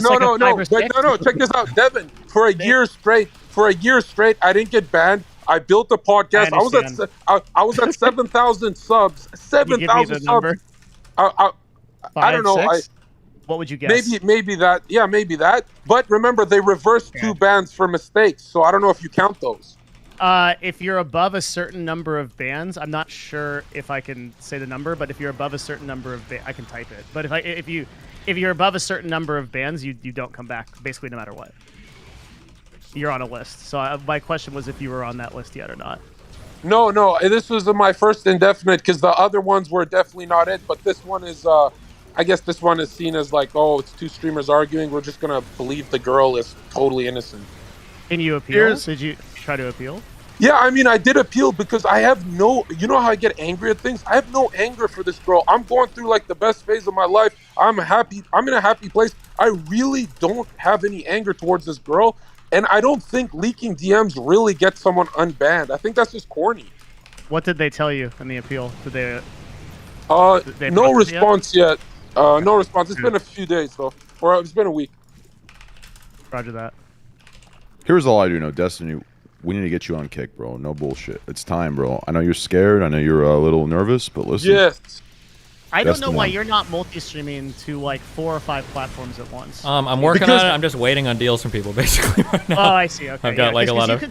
S11: Check this out, Devin. For a year straight, I didn't get banned. I built a podcast. I was at 7,000 subs. 7,000 subs. I don't know.
S16: What would you guess?
S11: Maybe that. Yeah, maybe that. But remember, they reversed 2 bans for mistakes, so I don't know if you count those.
S16: If you're above a certain number of bands, I'm not sure if I can say the number, but if you're above a certain number of I can type it. But if you're above a certain number of bands, you don't come back, basically no matter what. You're on a list. So my question was if you were on that list yet or not.
S11: No, this was my first indefinite because the other ones were definitely not it. But this one is, I guess this one is seen as like, oh, it's two streamers arguing. We're just gonna believe the girl is totally innocent.
S16: Can you appeal? Did you try to appeal?
S11: Yeah, I mean, I did appeal because I have no, you know how I get angry at things? I have no anger for this girl. I'm going through like the best phase of my life. I'm happy. I'm in a happy place. I really don't have any anger towards this girl. And I don't think leaking DMs really gets someone unbanned. I think that's just corny.
S16: What did they tell you in the appeal? Did they
S11: no response yet. No response. It's been a few days though. Or it's been a week.
S16: Roger that.
S14: Here's all I do know, Destiny. We need to get you on Kick, bro. No bullshit. It's time, bro. I know you're scared. I know you're a little nervous, but listen.
S11: Yes.
S16: I don't know why you're not multi-streaming to like 4 or 5 platforms at once.
S1: I'm working on it. I'm just waiting on deals from people, basically, right now.
S16: Oh, I see. Okay.
S1: I've got like a lot of...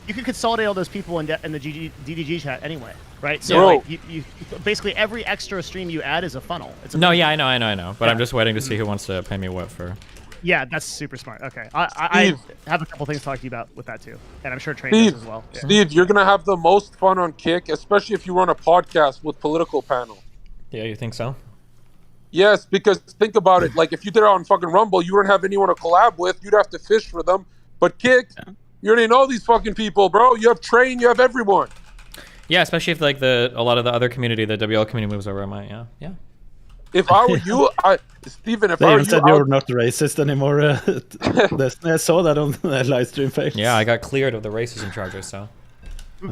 S16: You could consolidate all those people in the DDG chat anyway, right? So like, you basically every extra stream you add is a funnel. It's a
S1: yeah, I know. But I'm just waiting to see who wants to pay me what for.
S16: Yeah, that's super smart. Okay, I have a couple things to talk to you about with that too, and I'm sure Train does as well.
S11: Steve, you're gonna have the most fun on Kick, especially if you run a podcast with political panel.
S1: Yeah, you think so?
S11: Yes, because think about it. Like if you did it on fucking Rumble, you wouldn't have anyone to collab with. You'd have to fish for them. But Kick, you already know these fucking people, bro. You have Train, you have everyone.
S1: Yeah, especially if like a lot of the other community, the WL community moves over. I might, yeah.
S11: If I were you, Steven, if
S12: they
S11: I were you,
S12: said you're not racist anymore. I saw that on the live stream page.
S1: Yeah, I got cleared of the racism charges, so.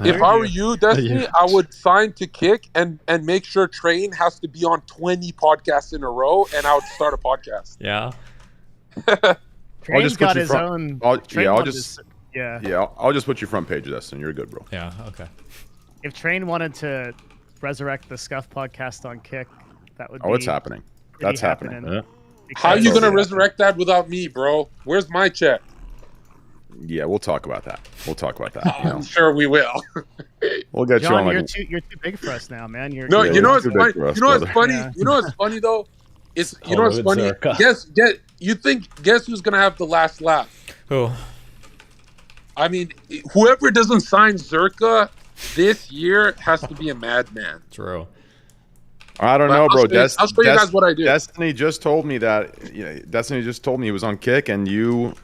S11: If I were you, Destiny, I would sign to Kick and make sure Train has to be on 20 podcasts in a row, and I would start a podcast.
S1: Yeah.
S16: Train's got his own.
S14: I'll just put you front page, Destiny. You're good, bro.
S1: Yeah. Okay.
S16: If Train wanted to resurrect the Scuff podcast on Kick, that would.
S14: Oh, it's happening. That's happening. Yeah.
S11: How are you gonna resurrect that without me, bro? Where's my check?
S14: Yeah, we'll talk about that.
S11: I'm sure we will.
S14: We'll get
S16: John,
S14: you on.
S16: You're too big for us now, man.
S11: You know what's funny? You know what's funny though? It's you know what's funny? Guess who's gonna have the last laugh?
S1: Who?
S11: I mean, whoever doesn't sign Zerka this year has to be a madman.
S1: True.
S14: I don't know, bro.
S11: I'll show you guys what I do.
S14: Destiny just told me that. Destiny just told me he was on Kick, and you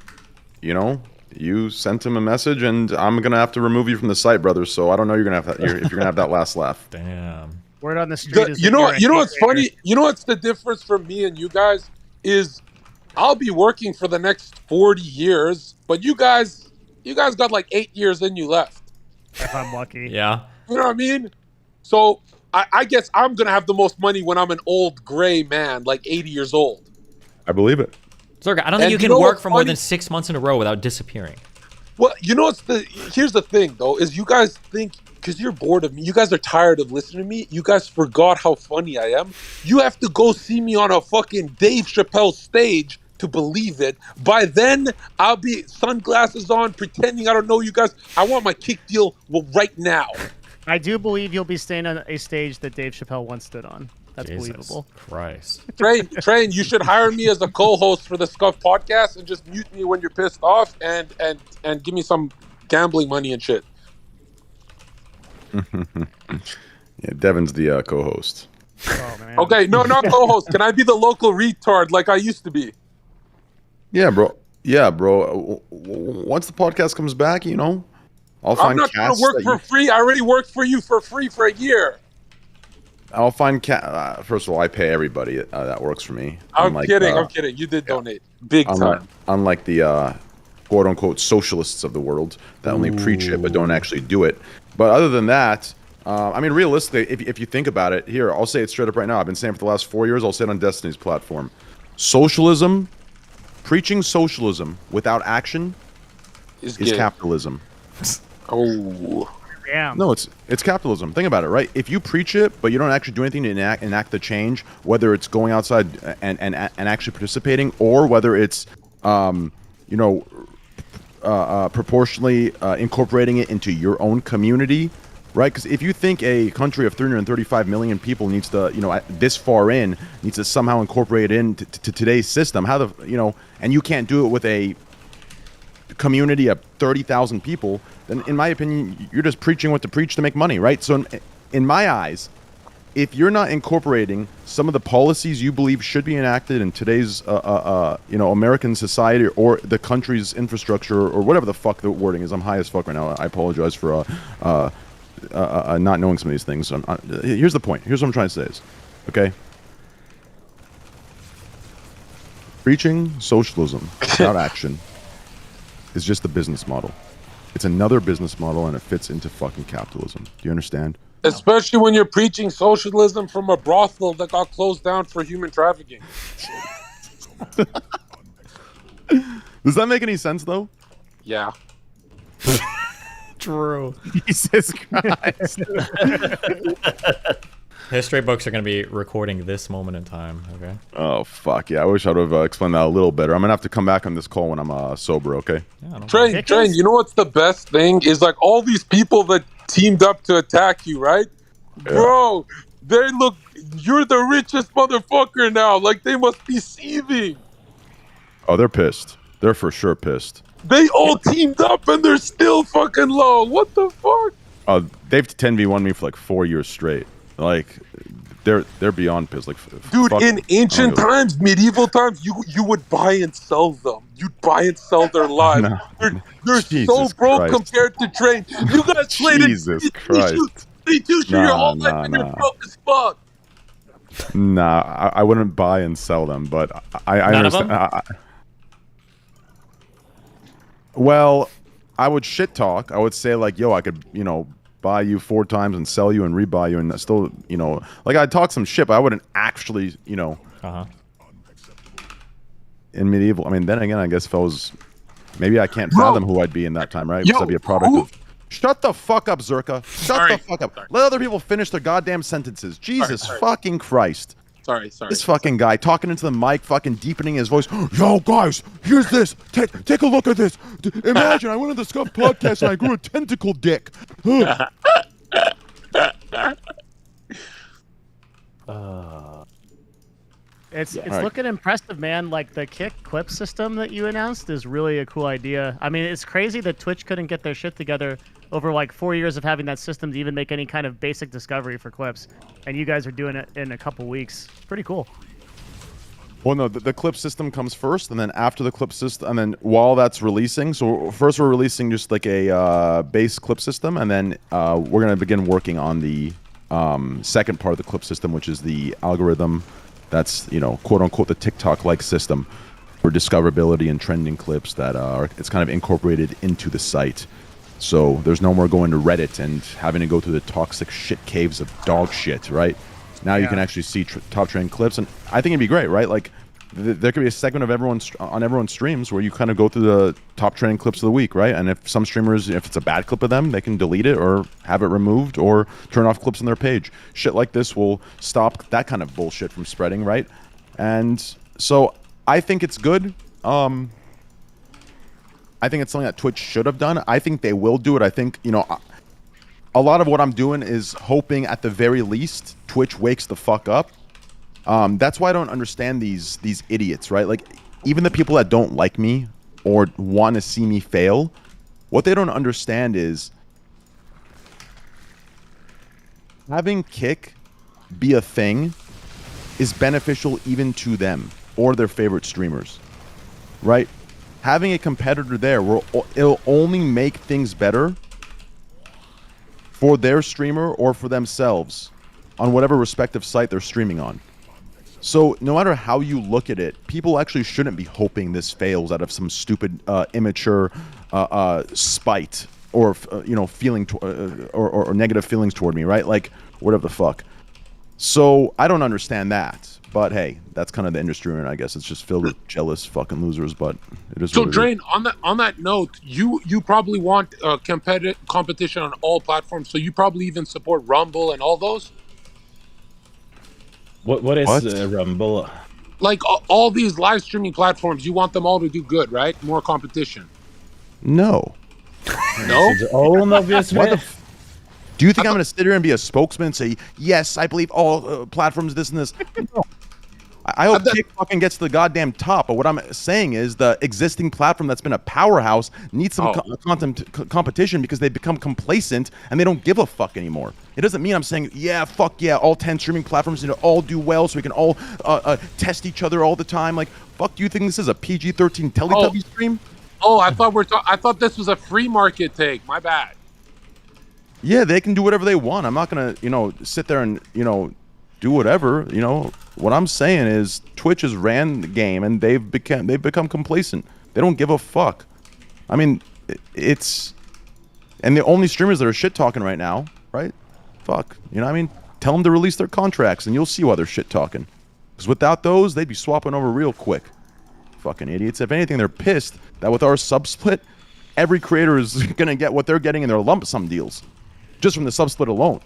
S14: sent him a message, and I'm gonna have to remove you from the site, brother. So I don't know if you're gonna have that last laugh.
S1: Damn.
S16: Word on the street is
S11: you know what's funny? You know what's the difference from me and you guys is I'll be working for the next 40 years, but you guys got like 8 years in you left.
S16: If I'm lucky.
S1: Yeah.
S11: You know what I mean? So I guess I'm gonna have the most money when I'm an old gray man, like 80 years old.
S14: I believe it.
S1: Zerka, I don't think you can work for more than 6 months in a row without disappearing.
S11: Well, here's the thing though, is you guys think because you're bored of me, you guys are tired of listening to me, you guys forgot how funny I am. You have to go see me on a fucking Dave Chappelle stage to believe it. By then, I'll be sunglasses on, pretending I don't know you guys. I want my Kick deal right now.
S16: I do believe you'll be staying on a stage that Dave Chappelle once stood on. That's believable.
S1: Christ.
S11: Train, you should hire me as a co-host for the Scuff podcast and just mute me when you're pissed off and give me some gambling money and shit.
S14: Yeah, Devin's the co-host.
S16: Oh, man.
S11: Okay, no, not co-host. Can I be the local retard like I used to be?
S14: Yeah, bro. Yeah, bro. Once the podcast comes back, I'll find.
S11: I'm not going to work for free. I already worked for you for free for a year.
S14: I'll find first of all, I pay everybody that works for me.
S11: I'm kidding. You did donate big time.
S14: Unlike the quote unquote socialists of the world that only preach it but don't actually do it. But other than that, I mean, realistically, if you think about it, here I'll say it straight up right now. I've been saying for the last 4 years. I'll say it on Destiny's platform. Socialism, preaching socialism without action is capitalism.
S11: Oh.
S16: Damn.
S14: No, it's capitalism. Think about it, right? If you preach it, but you don't actually do anything to enact the change, whether it's going outside and actually participating, or whether it's proportionally incorporating it into your own community, right? Because if you think a country of 335 million people needs to, this far in, needs to somehow incorporate it into today's system, and you can't do it with a community of 30,000 people, then in my opinion, you're just preaching what to preach to make money, right? So in my eyes, if you're not incorporating some of the policies you believe should be enacted in today's, American society or the country's infrastructure or whatever the fuck the wording is, I'm high as fuck right now. I apologize for not knowing some of these things. Here's the point. Here's what I'm trying to say is, okay? Preaching socialism without action is just a business model. It's another business model, and it fits into fucking capitalism. Do you understand?
S11: Especially when you're preaching socialism from a brothel that got closed down for human trafficking.
S14: Does that make any sense, though?
S11: Yeah.
S1: True.
S14: Jesus Christ.
S1: History books are going to be recording this moment in time, okay?
S14: Oh, fuck. Yeah, I wish I would have explained that a little better. I'm going to have to come back on this call when I'm sober, okay?
S11: Train, you know what's the best thing? Is like all these people that teamed up to attack you, right? Yeah. Bro, you're the richest motherfucker now. Like, they must be seething.
S14: Oh, they're pissed. They're for sure pissed.
S11: They all teamed up and they're still fucking low. What the fuck?
S14: They've 10v1 me for like 4 years straight. Like, they're beyond pissed. Like,
S11: dude, in ancient times, medieval times, you would buy and sell them. You'd buy and sell their lives.
S14: No.
S11: They're so broke compared to Train. You guys played
S14: Jesus Christ.
S11: They do your whole life and you're broke as fuck.
S14: Nah, I wouldn't buy and sell them, but I understand. Well, I would shit talk. I would say like, yo, I could, buy you 4 times and sell you and rebuy you and still, like I'd talk some shit, but I wouldn't actually, in medieval. I mean, then again, I guess if I was, maybe I can't fathom who I'd be in that time, right? Because I'd be a product of. Shut the fuck up, Zerka. Shut the fuck up. Sorry. Let other people finish their goddamn sentences. Jesus fucking Christ.
S11: Sorry.
S14: This fucking guy talking into the mic, fucking deepening his voice. Yo, guys, here's this. Take a look at this. Imagine I went on the Scuff podcast and I grew a tentacle dick.
S16: It's looking impressive, man. Like, the kick clip system that you announced is really a cool idea. I mean, it's crazy that Twitch couldn't get their shit together over like 4 years of having that system to even make any kind of basic discovery for clips. And you guys are doing it in a couple weeks. Pretty cool.
S14: Well, no, the clip system comes first, and then after the clip system, and then while that's releasing, so first we're releasing just like a base clip system, and then we're going to begin working on the second part of the clip system, which is the algorithm that's, quote unquote, the TikTok-like system for discoverability and trending clips that it's kind of incorporated into the site. So there's no more going to Reddit and having to go through the toxic shit caves of dog shit, right? Now you can actually see top trend clips, and I think it'd be great, right? Like, there could be a segment of everyone's streams where you kind of go through the top trending clips of the week, right? And if some streamers, if it's a bad clip of them, they can delete it or have it removed or turn off clips on their page. Shit like this will stop that kind of bullshit from spreading, right? And so I think it's good. I think it's something that Twitch should have done. I think they will do it. I think, a lot of what I'm doing is hoping at the very least Twitch wakes the fuck up. That's why I don't understand these idiots, right? Like, even the people that don't like me or want to see me fail, what they don't understand is having Kick be a thing is beneficial even to them or their favorite streamers, right? Having a competitor there, it'll only make things better for their streamer or for themselves on whatever respective site they're streaming on. So no matter how you look at it, people actually shouldn't be hoping this fails out of some stupid, immature spite or feeling or negative feelings toward me, right? Like, whatever the fuck. So I don't understand that. But hey, that's kind of the industry, and I guess it's just filled with jealous fucking losers. But it is.
S11: So, Drain, on that note, you probably want competition on all platforms. So you probably even support Rumble and all those.
S12: What is Rumble?
S11: Like all these live streaming platforms, you want them all to do good, right? More competition.
S3: No.
S11: No?
S12: It's own obvious
S3: What the
S12: way.
S3: Do you think I'm going to sit here and be a spokesman and say, yes, I believe all platforms this and this? No. I hope Kick fucking gets to the goddamn top, but what I'm saying is the existing platform that's been a powerhouse needs some competition because they become complacent and they don't give a fuck anymore. It doesn't mean I'm saying, yeah, fuck yeah, all 10 streaming platforms need to all do well so we can all test each other all the time. Like, fuck, do you think this is a PG-13 Teletubby stream?
S11: Oh, I thought this was a free market take. My bad.
S3: Yeah, they can do whatever they want. I'm not gonna, sit there and, do whatever. What I'm saying is Twitch has ran the game and they've become complacent. They don't give a fuck. I mean, and the only streamers that are shit talking right now, right? Fuck, you know what I mean? Tell them to release their contracts and you'll see why they're shit talking. Because without those, they'd be swapping over real quick. Fucking idiots. If anything, they're pissed that with our sub split, every creator is gonna get what they're getting in their lump sum deals, just from the sub split alone.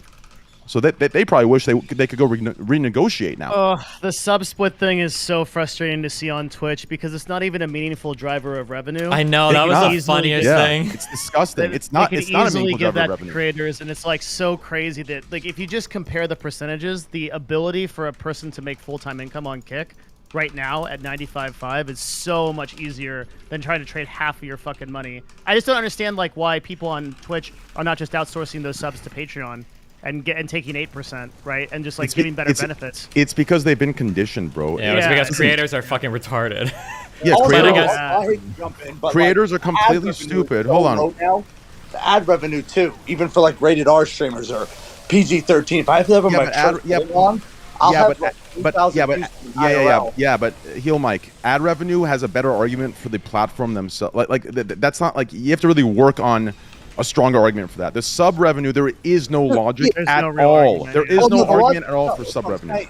S3: So they probably wish they could go renegotiate now.
S16: Oh, the sub split thing is so frustrating to see on Twitch because it's not even a meaningful driver of revenue.
S1: I know, that was the funniest thing.
S3: It's disgusting. It's not a meaningful driver of revenue.
S16: Creators, and it's like so crazy that like if you just compare the percentages, the ability for a person to make full-time income on Kick right now at 95.5 is so much easier than trying to trade half of your fucking money. I just don't understand like why people on Twitch are not just outsourcing those subs to Patreon and taking 8%, right? And just like giving better benefits.
S3: It's because they've been conditioned, bro.
S1: Yeah, it's because creators are fucking retarded.
S3: Yeah,
S13: I hate to jump in, but
S3: creators are completely stupid. Hold on.
S13: Now, the ad revenue too, even for like rated R streamers or PG-13. If I have to have my church on,
S3: but Heel Mike, ad revenue has a better argument for the platform themselves. That's not like you have to really work on a stronger argument for that. The sub revenue, there is no logic at all. There is no argument at all for sub revenue.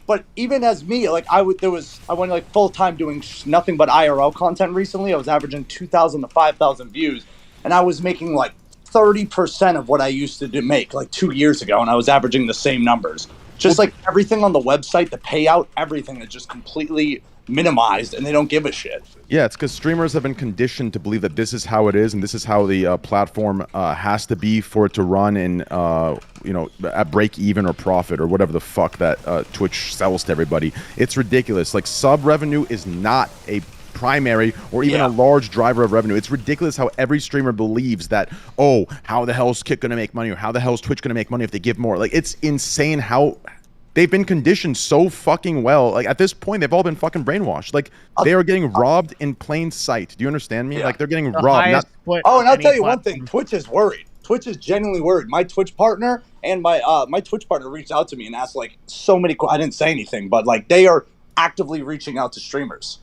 S13: But even as me, like I went like full time doing nothing but IRL content recently. I was averaging 2,000 to 5,000 views, and I was making like 30% of what I used to make like 2 years ago, and I was averaging the same numbers. Just like everything on the website, the payout, everything is just completely minimized, and they don't give a shit.
S3: Yeah, it's because streamers have been conditioned to believe that this is how it is, and this is how the platform has to be for it to run in, at break even or profit or whatever the fuck that Twitch sells to everybody. It's ridiculous. Like sub revenue is not a primary or even a large driver of revenue. It's ridiculous how every streamer believes that, oh, how the hell is Kick gonna make money or how the hell is Twitch gonna make money if they give more? Like, it's insane how they've been conditioned so fucking well. Like, at this point, they've all been fucking brainwashed. Like, they are getting robbed in plain sight. Do you understand me? Like, they're getting robbed.
S13: And I'll tell you one thing. Twitch is worried. Twitch is genuinely worried. My Twitch partner and my Twitch partner reached out to me and asked like so many. I didn't say anything, but like they are actively reaching out to streamers.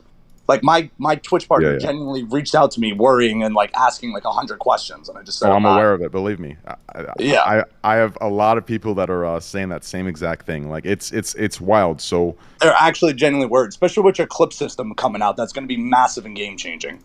S13: Like my Twitch partner genuinely reached out to me, worrying and like asking like 100 questions, and I just said,
S3: I'm aware of it. Believe me. I have a lot of people that are saying that same exact thing. Like it's wild. So
S13: they're actually genuinely worried, especially with your clip system coming out. That's going to be massive and game changing.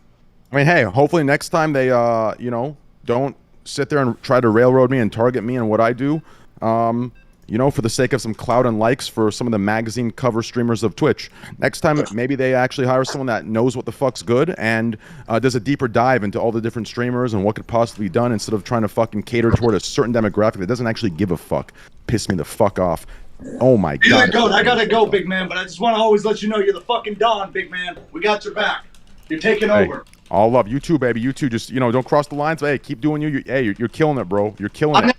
S3: I mean, hey, hopefully next time they don't sit there and try to railroad me and target me and what I do. For the sake of some clout and likes for some of the magazine cover streamers of Twitch. Next time, maybe they actually hire someone that knows what the fuck's good and does a deeper dive into all the different streamers and what could possibly be done instead of trying to fucking cater toward a certain demographic that doesn't actually give a fuck. Piss me the fuck off. Oh my god.
S13: I gotta go, big man, but I just want to always let you know you're the fucking Don, big man. We got your back. You're taking over.
S3: All love. You too, baby. You too. Just, don't cross the lines. But, hey, keep doing you. You're killing it, bro. You're killing it.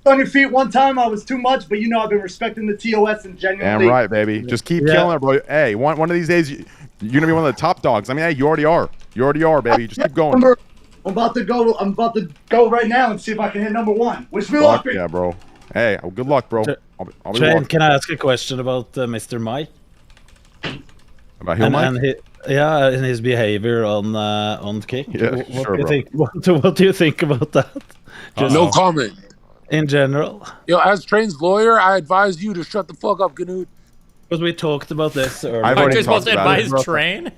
S13: On your feet one time, I was too much, but I've been respecting the TOS and genuinely.
S3: Damn right, baby. Just keep killing it, bro. Hey, one of these days, you're gonna be one of the top dogs. I mean, hey, you already are. You already are, baby. Just keep going.
S13: I'm about to go right now and see if I can hit number one. Wish me luck.
S3: Yeah, bro. Hey, good luck, bro. I'll be
S12: Shane, can I ask a question about Mr. Mike?
S3: About him, Mike?
S12: And his behavior on Kick.
S3: Yeah,
S12: what do you think about that?
S11: Just no comment.
S12: In general.
S11: As Train's lawyer, I advise you to shut the fuck up, Canute.
S12: Because we talked about this earlier.
S1: Aren't you supposed to advise Train?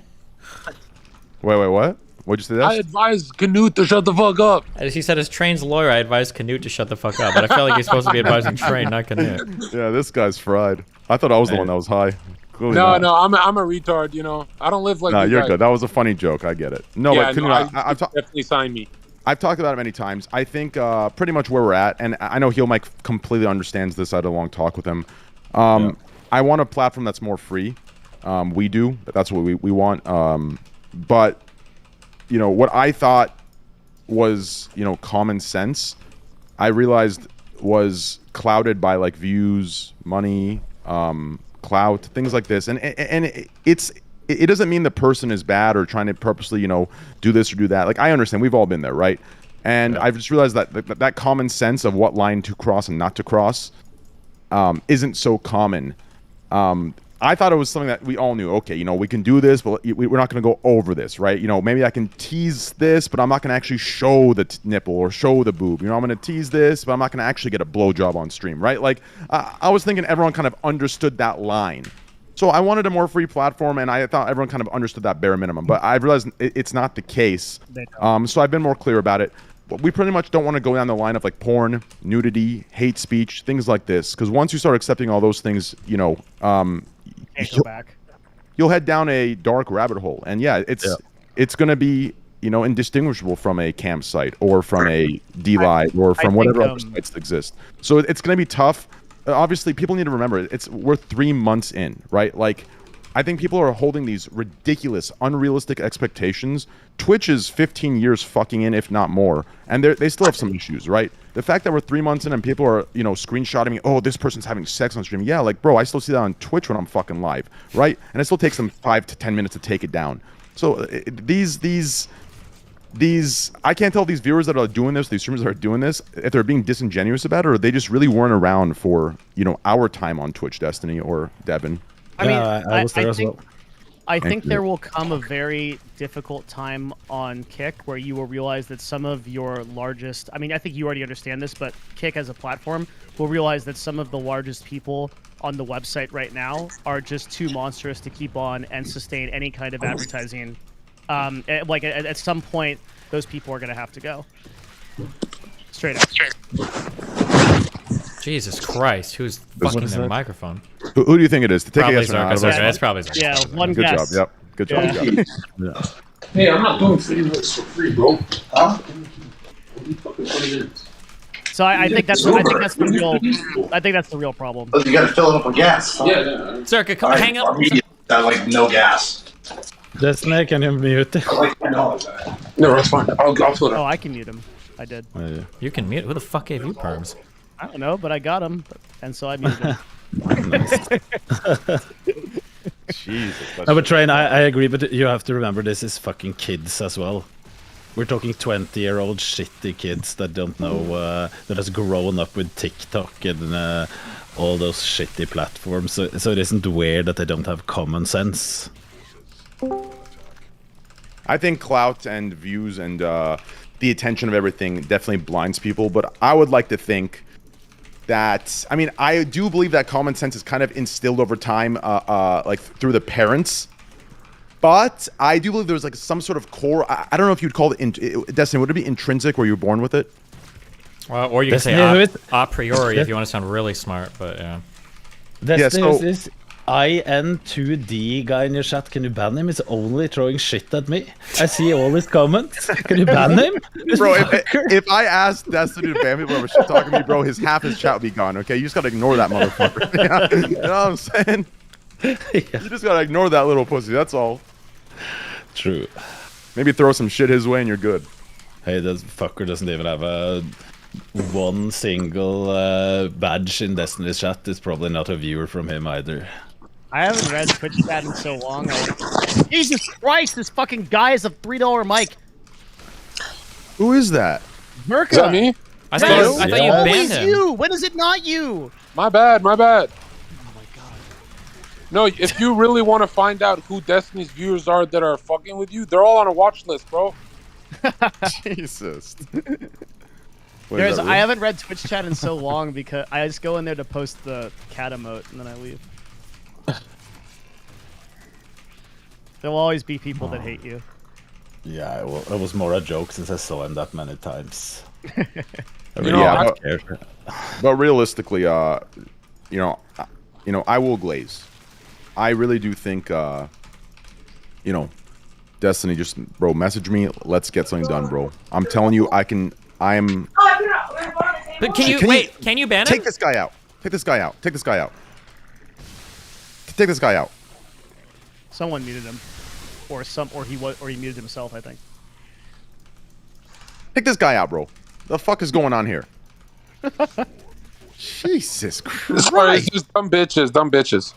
S3: Wait, what? What'd you say?
S11: I advise Canute to shut the fuck up.
S1: As he said, as Train's lawyer, I advise Canute to shut the fuck up. But I feel like he's supposed to be advising Train, not Canute.
S3: Yeah, this guy's fried. I thought I was the one that was high. Clearly
S11: No,
S3: not.
S11: no, I'm a retard. You know, I don't live like.
S3: No,
S11: you
S3: you're
S11: guys.
S3: good. That was a funny joke. I get it. No,
S11: Yeah,
S3: but
S11: no,
S3: I've
S11: definitely sign me.
S3: I've talked about it many times. I think pretty much where we're at, and I know Heel Mike completely understands this. I had a long talk with him. I want a platform that's more free. We do. That's what we want. But, you know, what I thought was, you know, common sense, I realized was clouded by, like, views, money, clout, things like this. And it doesn't mean the person is bad or trying to purposely, you know, do this or do that. Like, I understand. We've all been there, right? And I've just realized that common sense of what line to cross and not to cross isn't so common. I thought it was something that we all knew. Okay, you know, we can do this, but we're not going to go over this, right? You know, maybe I can tease this, but I'm not going to actually show the nipple or show the boob. You know, I'm going to tease this, but I'm not going to actually get a blowjob on stream, right? Like, I was thinking everyone kind of understood that line. So I wanted a more free platform, and I thought everyone kind of understood that bare minimum. But I've realized it's not the case. So I've been more clear about it. But we pretty much don't want to go down the line of like porn, nudity, hate speech, things like this. Because once you start accepting all those things, you know,
S16: Can't go back.
S3: You'll head down a dark rabbit hole. And yeah, it's going to be, you know, indistinguishable from a campsite or from a DLive or from whatever other sites that exist. So it's going to be tough. Obviously, people need to remember we're 3 months in, right? Like, I think people are holding these ridiculous, unrealistic expectations. Twitch is 15 years fucking in, if not more, and they still have some issues, right? The fact that we're 3 months in and people are, you know, screenshotting me, oh, this person's having sex on stream. Yeah, like, bro, I still see that on Twitch when I'm fucking live, right? And it still takes them 5 to 10 minutes to take it down. So these I can't tell if these viewers that are doing this, these streamers that are doing this, if they're being disingenuous about it, or they just really weren't around for, you know, our time on Twitch, Destiny or Devin.
S16: I mean,
S12: I was there as well.
S16: I think
S3: you.
S16: there will come a very difficult time on Kick where you will realize that some of your largest, I mean, I think you already understand this, but Kick as a platform will realize that some of the largest people on the website right now are just too monstrous to keep on and sustain any kind of advertising. Like at some point, those people are going to have to go. Straight up.
S1: Jesus Christ, who's fucking their microphone?
S3: Who do you think it is? To take
S1: Probably
S3: a guess or not?
S1: Zerka. It's probably Zerka.
S16: Yeah, one
S3: Good
S16: guess.
S3: job. Yep. Good job.
S16: Yeah.
S3: You got it. Yeah.
S11: Hey, I'm not doing favorites for free, bro. Huh?
S16: So I think that's the real problem.
S13: You gotta fill it up with gas.
S11: Yeah.
S1: Zerka, come hang up.
S13: Got like no gas.
S12: Destiny, can you mute?
S11: No, that's fine. I'll fill it up.
S16: Oh, I can mute him. I did.
S1: You can mute. Who the fuck gave you perms?
S16: I don't know, but I got him, and so I muted him.
S3: Jesus.
S12: No, but Train, I agree, but you have to remember this is fucking kids as well. We're talking 20-year-old shitty kids that don't know, that has grown up with TikTok and all those shitty platforms. So it isn't weird that they don't have common sense.
S3: I think clout and views and the attention of everything definitely blinds people, but I would like to think that, I mean, I do believe that common sense is kind of instilled over time, like through the parents. But I do believe there was like some sort of core. I don't know if you'd call it Destiny. Would it be intrinsic, where you were born with it?
S1: Well, or you can say a priori if you want to sound really smart. But yeah.
S12: Destiny is this N0anCDWrli8 guy in your chat. Can you ban him? He's only throwing shit at me. I see all his comments. Can you ban him?
S3: Bro, if I asked Destiny to ban people over shit talking to me, bro, half his chat would be gone. Okay, you just gotta ignore that motherfucker. You know what I'm saying? Yeah. You just gotta ignore that little pussy. That's all.
S12: True.
S3: Maybe throw some shit his way and you're good.
S12: Hey, this fucker doesn't even have one single badge in Destiny's chat. It's probably not a viewer from him either.
S16: I haven't read Twitch chat in so long. Jesus Christ, this fucking guy is a $3 mic.
S3: Who is that?
S16: Merca.
S11: Is that me?
S1: I thought you banned him.
S16: You. When is it not you?
S11: My bad. Oh my god. No, if you really want to find out who Destiny's viewers are that are fucking with you, they're all on a watch list, bro.
S3: Jesus.
S16: I haven't read Twitch chat in so long because I just go in there to post the cat emote and then I leave. There will always be people that hate you.
S12: Yeah, well, it was more a joke since I saw him that many times.
S3: But realistically, you know, I will glaze. I really do think, you know, Destiny, just, bro, message me. Let's get something done, bro. I'm telling you, I'm...
S1: But can you ban him?
S3: Take this guy out. Take this guy out. Take this guy out. Take this guy out.
S16: Someone muted him. Or he muted himself, I think.
S3: Take this guy out, bro. The fuck is going on here? Jesus Christ.
S11: Sorry, it's just dumb bitches.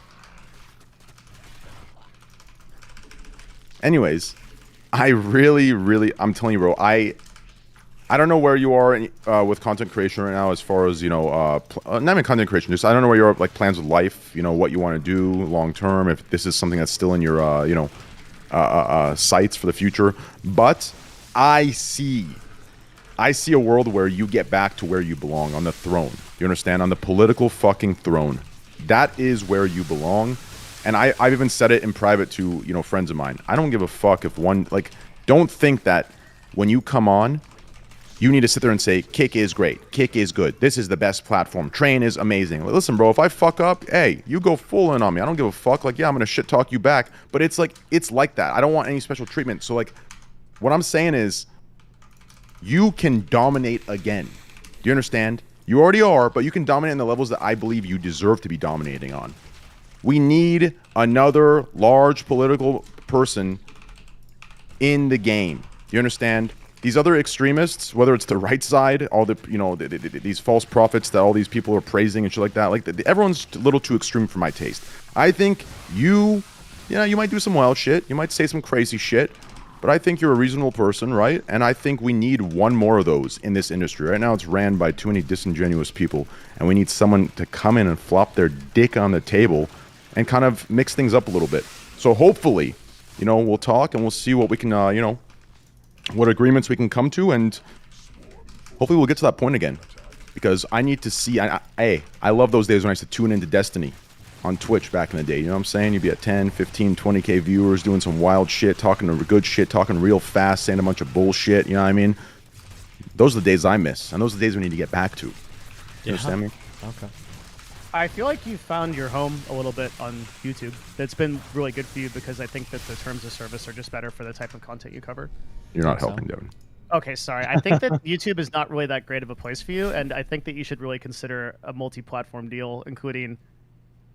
S3: Anyways, I really, I'm telling you, bro, I don't know where you are with content creation right now as far as, you know, not even content creation, just I don't know where you are, like, plans with life, you know, what you want to do long term, if this is something that's still in your, you know, sights for the future. But I see a world where you get back to where you belong, on the throne. You understand? On the political fucking throne. That is where you belong. And I've even said it in private to, you know, friends of mine. I don't give a fuck if one, like, don't think that when you come on, you need to sit there and say, Kick is great. Kick is good. This is the best platform. Train is amazing. Listen, bro, if I fuck up, hey, you go full in on me. I don't give a fuck. Like, yeah, I'm going to shit talk you back. But it's like that. I don't want any special treatment. So, like, what I'm saying is, you can dominate again. Do you understand? You already are, but you can dominate in the levels that I believe you deserve to be dominating on. We need another large political person in the game. You understand? These other extremists, whether it's the right side, all the, you know, these false prophets that all these people are praising and shit like that, like, everyone's a little too extreme for my taste. I think you might do some wild shit. You might say some crazy shit. But I think you're a reasonable person, right? And I think we need one more of those in this industry. Right now it's ran by too many disingenuous people. And we need someone to come in and flop their dick on the table and kind of mix things up a little bit. So hopefully, you know, we'll talk and we'll see what we can, you know, what agreements we can come to. And hopefully we'll get to that point again. Because I need to see, I love those days when I used to tune into Destiny on Twitch back in the day. You know what I'm saying? You'd be at 10, 15, 20k viewers doing some wild shit, talking good shit, talking real fast, saying a bunch of bullshit. You know what I mean? Those are the days I miss. And those are the days we need to get back to. You understand me?
S1: Okay.
S16: I feel like you found your home a little bit on YouTube. That's been really good for you because I think that the terms of service are just better for the type of content you cover.
S3: You're not helping, Devin.
S16: Okay, sorry. I think that YouTube is not really that great of a place for you, and I think that you should really consider a multi-platform deal, including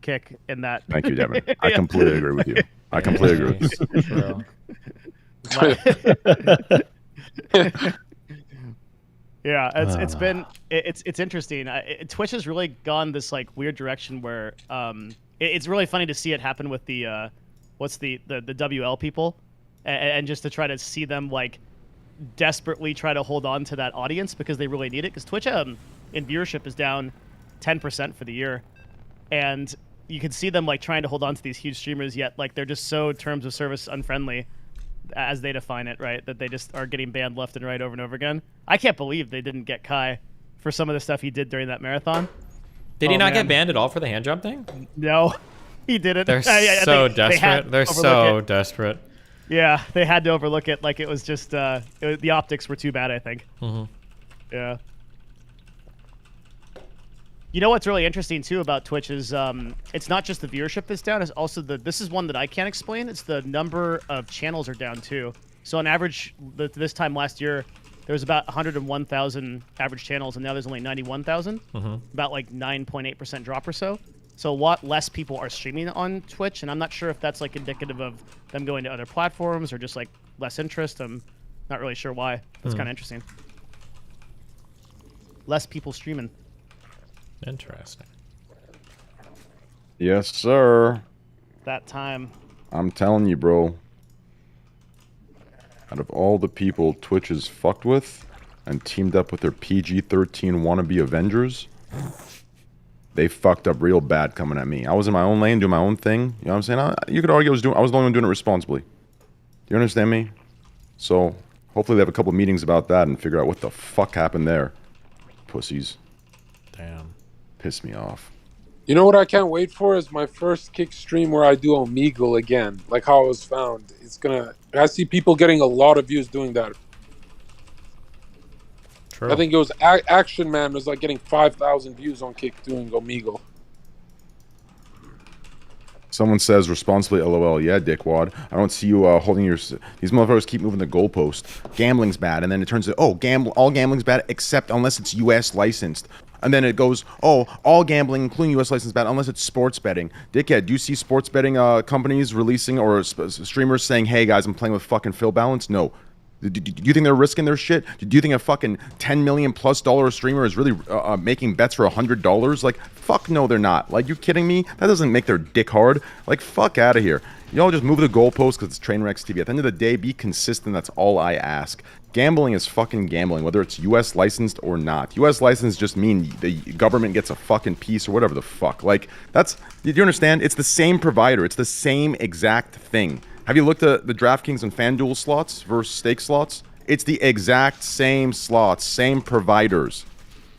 S16: Kick in that.
S3: Thank you, Devin. I completely agree with you. I completely agree with you.
S16: Yeah, it's interesting. Twitch has really gone this like weird direction where it's really funny to see it happen with the the WL people, and just to try to see them like desperately try to hold on to that audience because they really need it. Because Twitch in viewership is down 10% for the year, and you can see them like trying to hold on to these huge streamers, yet like they're just so terms of service unfriendly, as they define it, right? That they just are getting banned left and right over and over again. I can't believe they didn't get Kai for some of the stuff he did during that marathon.
S1: Did he not get banned at all for the hand job thing?
S16: No, he didn't.
S1: They're so desperate. They're so desperate.
S16: Yeah, they had to overlook it. Like it was just the optics were too bad, I think.
S1: Mm-hmm.
S16: Yeah. You know what's really interesting too about Twitch is it's not just the viewership that's down, it's also this is one that I can't explain. It's the number of channels are down too. So on average, this time last year, there was about 101,000 average channels, and now there's only 91,000.
S1: Mm-hmm.
S16: About like 9.8% drop or so. So a lot less people are streaming on Twitch, and I'm not sure if that's like indicative of them going to other platforms or just like less interest. I'm not really sure why. That's kind of interesting. Less people streaming.
S1: Interesting.
S3: Yes, sir.
S16: That time.
S3: I'm telling you, bro. Out of all the people Twitch is fucked with and teamed up with their PG-13 wannabe Avengers, they fucked up real bad coming at me. I was in my own lane doing my own thing. You know what I'm saying? You could argue I was the only one doing it responsibly. Do you understand me? So hopefully they have a couple meetings about that and figure out what the fuck happened there. Pussies.
S1: Damn.
S3: Piss me off.
S11: You know what I can't wait for is my first Kick stream where I do Omegle again, like how it was found. I see people getting a lot of views doing that.
S1: True.
S11: I think it was Action Man was like getting 5,000 views on Kick doing Omegle.
S14: Someone says responsibly, LOL. Yeah, dickwad. I don't see you holding your. These motherfuckers keep moving the goalpost. Gambling's bad, and then it turns to all gambling's bad except unless it's U.S. licensed. And then it goes, all gambling, including U.S. license, bad unless it's sports betting. Dickhead, do you see sports betting companies releasing or streamers saying, "Hey guys, I'm playing with fucking Phil Balance"? No. Do you think they're risking their shit? Do you think a fucking $10 million plus streamer is really making bets for $100? Like, fuck no, they're not. Like, you kidding me? That doesn't make their dick hard. Like, fuck out of here. Y'all just move the goalpost because it's Trainwrecks TV. At the end of the day, be consistent. That's all I ask. Gambling is fucking gambling, whether it's U.S. licensed or not. U.S. licensed just mean the government gets a fucking piece or whatever the fuck. Like, do you understand? It's the same provider. It's the same exact thing. Have you looked at the DraftKings and FanDuel slots versus stake slots? It's the exact same slots, same providers.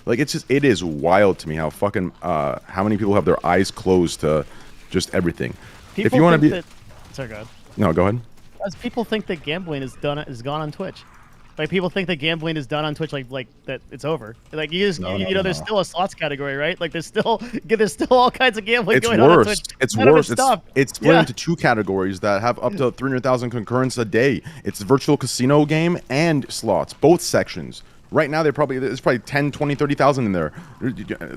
S14: Like, it is wild to me how fucking, how many people have their eyes closed to just everything.
S16: People
S14: if you want to be...
S16: Sorry, go ahead.
S14: No, go ahead.
S16: As people think that gambling is gone on Twitch. Like, people think that gambling is done on Twitch, like that it's over. Like, there's still a slots category, right? Like, there's still all kinds of gambling going on Twitch.
S14: It's worse. It's split into two categories that have up to 300,000 concurrents a day. It's virtual casino game and slots, both sections. Right now, there's probably 10, 20, 30,000 in there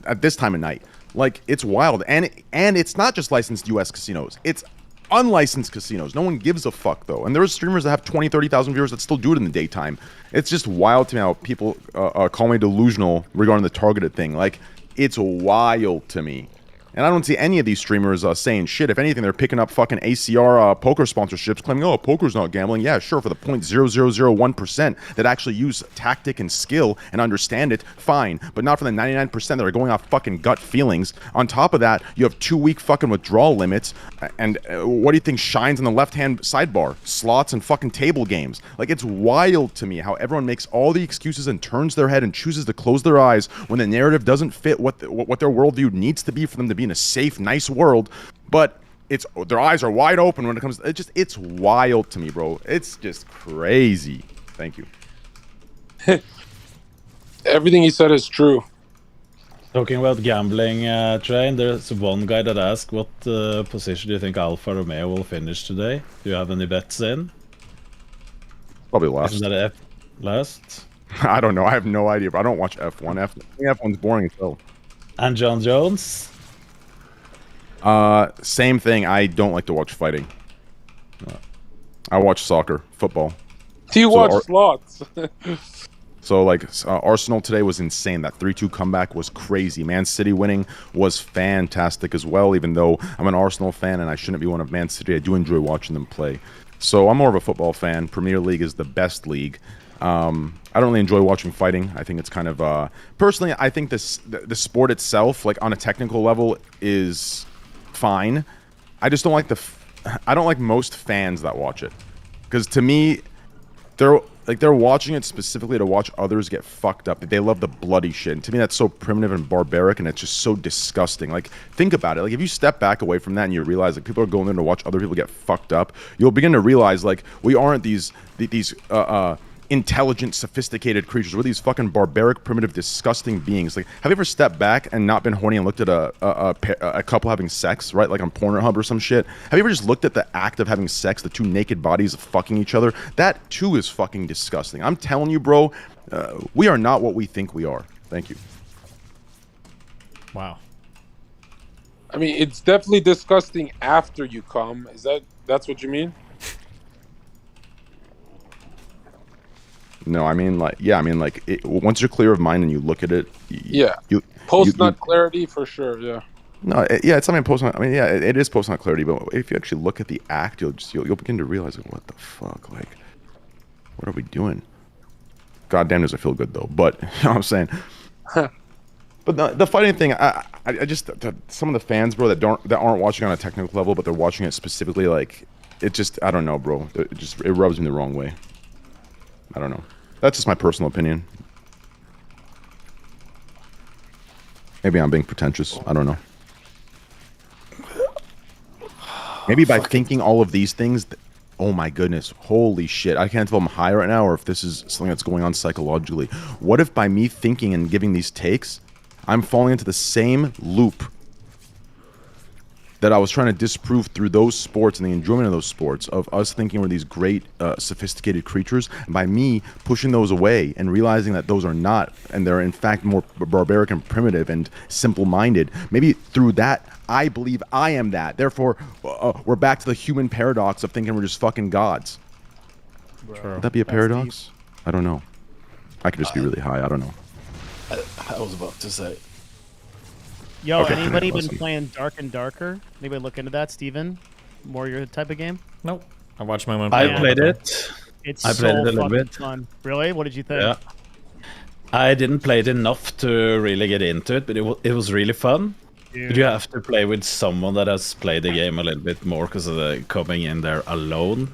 S14: at this time of night. Like, it's wild. And it's not just licensed U.S. casinos. It's unlicensed casinos. No one gives a fuck, though. And there's streamers that have 20, 30,000 viewers that still do it in the daytime. It's just wild to me how people call me delusional regarding the targeted thing. Like, it's wild to me. And I don't see any of these streamers saying shit. If anything, they're picking up fucking ACR poker sponsorships, claiming, oh, poker's not gambling. Yeah, sure, for the 0.0001% that actually use tactic and skill and understand it, fine. But not for the 99% that are going off fucking gut feelings. On top of that, you have 2-week fucking withdrawal limits. And what do you think shines on the left-hand sidebar? Slots and fucking table games. Like, it's wild to me how everyone makes all the excuses and turns their head and chooses to close their eyes when the narrative doesn't fit what their worldview needs to be for them to be in a safe, nice world, but their eyes are wide open when it comes to it's wild to me, bro. It's just crazy. Thank you.
S11: Everything he said is true.
S12: Talking about gambling, Train, there's one guy that asked what position do you think Alfa Romeo will finish today? Do you have any bets in?
S14: Probably last.
S12: Isn't that last?
S14: I don't know. I have no idea, but I don't watch F1. F1's boring as hell.
S12: And John Jones?
S14: Same thing. I don't like to watch fighting. I watch soccer, football.
S11: Do you watch slots?
S14: So, like, Arsenal today was insane. That 3-2 comeback was crazy. Man City winning was fantastic as well, even though I'm an Arsenal fan and I shouldn't be one of Man City. I do enjoy watching them play. So I'm more of a football fan. Premier League is the best league. I don't really enjoy watching fighting. I think it's kind of... personally, I think the sport itself, like, on a technical level, is fine. I just don't like I don't like most fans that watch it. Because to me, they're watching it specifically to watch others get fucked up. They love the bloody shit. And to me, that's so primitive and barbaric, and it's just so disgusting. Like, think about it. Like, if you step back away from that and you realize that people are going there to watch other people get fucked up, you'll begin to realize, like, we aren't these intelligent, sophisticated creatures. We're these fucking barbaric, primitive, disgusting beings. Like, have you ever stepped back and not been horny and looked at a couple having sex, right? Like on Pornhub or some shit? Have you ever just looked at the act of having sex, the two naked bodies fucking each other? That too is fucking disgusting. I'm telling you, bro, we are not what we think we are. Thank you.
S1: Wow.
S11: I mean, it's definitely disgusting after you come. That's what you mean?
S14: No, I mean, like, yeah, I mean, like, once you're clear of mind and you look at it,
S11: post-nut clarity for sure, yeah.
S14: No, it's something post-nut. I mean, yeah, it is post-nut clarity, but if you actually look at the act, you'll begin to realize, like, what the fuck, like, what are we doing? Goddamn, does it feel good though? But you know what I'm saying. But the fighting thing, I just some of the fans, bro, that aren't watching on a technical level, but they're watching it specifically, like, it just, I don't know, bro. It rubs me the wrong way. I don't know. That's just my personal opinion. Maybe I'm being pretentious. I don't know. Maybe by thinking all of these things, oh my goodness, holy shit. I can't tell if I'm high right now or if this is something that's going on psychologically. What if by me thinking and giving these takes, I'm falling into the same loop
S3: that I was trying to disprove through those sports and the enjoyment of those sports, of us thinking we're these great, sophisticated creatures, and by me pushing those away and realizing that those are not, and they're in fact more barbaric and primitive and simple-minded. Maybe through that, I believe I am that. Therefore, we're back to the human paradox of thinking we're just fucking gods. Would that be a paradox? I don't know. I could just be really high. I don't know.
S12: I was about to say.
S16: Yo,
S3: Okay,
S16: anybody been
S3: listen.
S16: playing Dark and Darker? Anybody look into that, Steven? More your type of game?
S1: Nope. I watched my one.
S12: I played it.
S16: It's
S12: I played
S16: so
S12: it a little
S16: fucking
S12: bit.
S16: fun. Really? What did you think?
S12: Yeah. I didn't play it enough to really get into it, but it was really fun.
S16: Dude.
S12: But you have to play with someone that has played the game a little bit more, because coming in there alone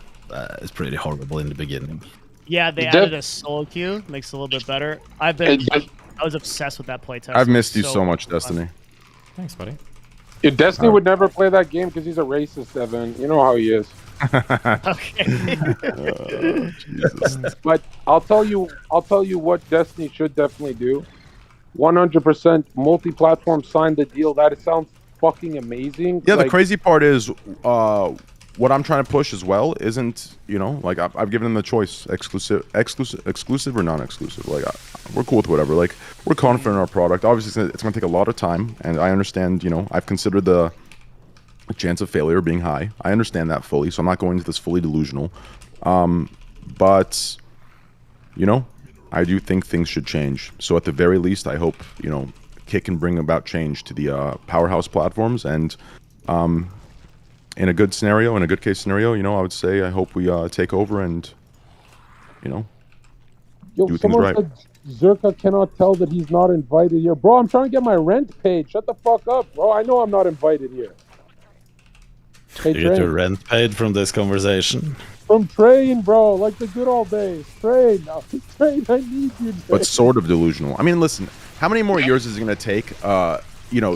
S12: is pretty horrible in the beginning.
S16: Yeah, they added a solo queue. Makes it a little bit better. I was obsessed with that playtest.
S3: I've missed you so much, Destiny.
S1: Thanks, buddy.
S11: Yeah, Destiny would never play that game because he's a racist, Evan. You know how he is.
S3: Jesus.
S11: But I'll tell you what Destiny should definitely do. 100% multi-platform, sign the deal. That sounds fucking amazing.
S3: Yeah, the
S11: Like,
S3: crazy part is, what I'm trying to push as well isn't, like I've given them the choice, exclusive or non-exclusive. Like we're cool with whatever. Like we're confident in our product. Obviously, it's going to take a lot of time, and I understand. I've considered the chance of failure being high. I understand that fully, so I'm not going into this fully delusional. But I do think things should change. So at the very least, I hope Kick can bring about change to the powerhouse platforms, and in a good scenario, in a good case scenario, I would say I hope we take over and do things
S11: someone
S3: right.
S11: said Zerka cannot tell that he's not invited here. Bro, I'm trying to get my rent paid. Shut the fuck up, bro. I know I'm not invited here. Hey,
S12: You get your
S11: Train.
S12: rent paid from this conversation.
S11: From Train, bro. Like the good old days. Train. No, Train, I need you, Train.
S3: But sort of delusional. I mean, listen, how many more years is it going to take,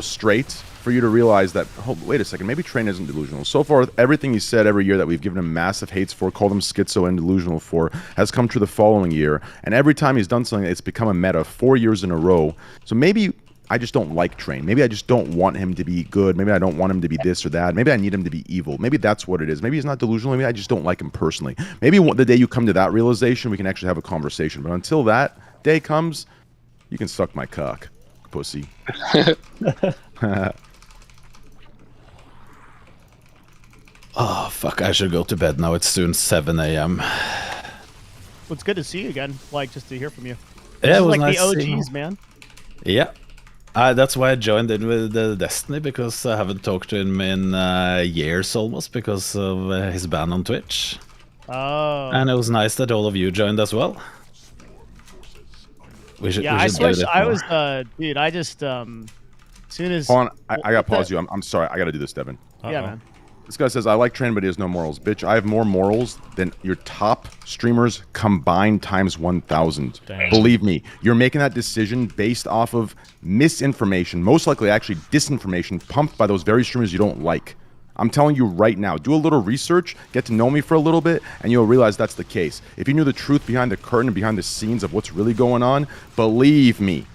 S3: straight for you to realize that, wait a second, maybe Train isn't delusional. So far, everything he said every year that we've given him massive hates for, called him schizo and delusional for, has come true the following year. And every time he's done something, it's become a meta 4 years in a row. So maybe I just don't like Train. Maybe I just don't want him to be good. Maybe I don't want him to be this or that. Maybe I need him to be evil. Maybe that's what it is. Maybe he's not delusional. Maybe I just don't like him personally. Maybe the day you come to that realization, we can actually have a conversation. But until that day comes, you can suck my cock, pussy.
S12: Oh, fuck, I should go to bed now. It's soon 7 a.m.
S16: Well, it's good to see you again. Like, just to hear from you.
S12: Yeah,
S16: This
S12: it
S16: is
S12: was
S16: like
S12: nice
S16: the
S12: seeing
S16: OGs,
S12: you.
S16: man.
S12: Yeah. That's why I joined in with Destiny, because I haven't talked to him in years almost because of his ban on Twitch.
S16: Oh.
S12: And it was nice that all of you joined as well. We should,
S16: Yeah,
S12: we
S16: I
S12: should do
S16: switched.
S12: it
S16: I
S12: more.
S16: was, dude, I just, soon as.
S3: Hold on, I got to
S16: What the-
S3: pause you. I'm sorry. I got to do this, Devin.
S16: Yeah, man.
S3: This guy says, I like Train, but he has no morals. Bitch, I have more morals than your top streamers combined times 1,000.
S1: Damn.
S3: Believe me, you're making that decision based off of misinformation, most likely actually disinformation, pumped by those very streamers you don't like. I'm telling you right now, do a little research, get to know me for a little bit, and you'll realize that's the case. If you knew the truth behind the curtain and behind the scenes of what's really going on, believe me,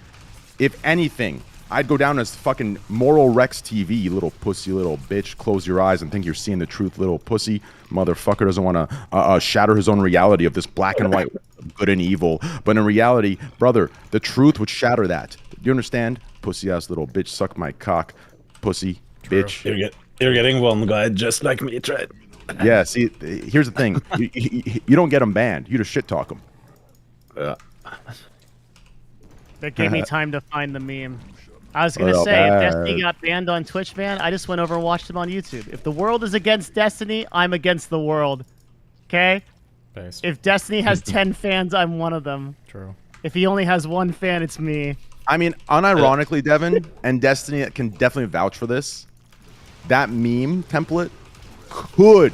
S3: if anything, I'd go down as fucking Moral Rex TV, you little pussy, little bitch. Close your eyes and think you're seeing the truth, little pussy. Motherfucker doesn't want to shatter his own reality of this black and white, good and evil. But in reality, brother, the truth would shatter that. Do you understand? Pussy ass little bitch, suck my cock, pussy, bitch.
S12: You're getting one guy just like me, Trey.
S3: Yeah, see, here's the thing. You don't get them banned. You just shit talk them.
S12: Yeah.
S16: That gave me time to find the meme. I was gonna
S3: Well,
S16: say, if
S3: bad.
S16: Destiny got banned on Twitch, man, I just went over and watched him on YouTube. If the world is against Destiny, I'm against the world. Okay?
S1: Based.
S16: If Destiny has 10 fans, I'm one of them.
S1: True.
S16: If he only has one fan, it's me.
S3: I mean, unironically, Devin, and Destiny can definitely vouch for this, that meme template could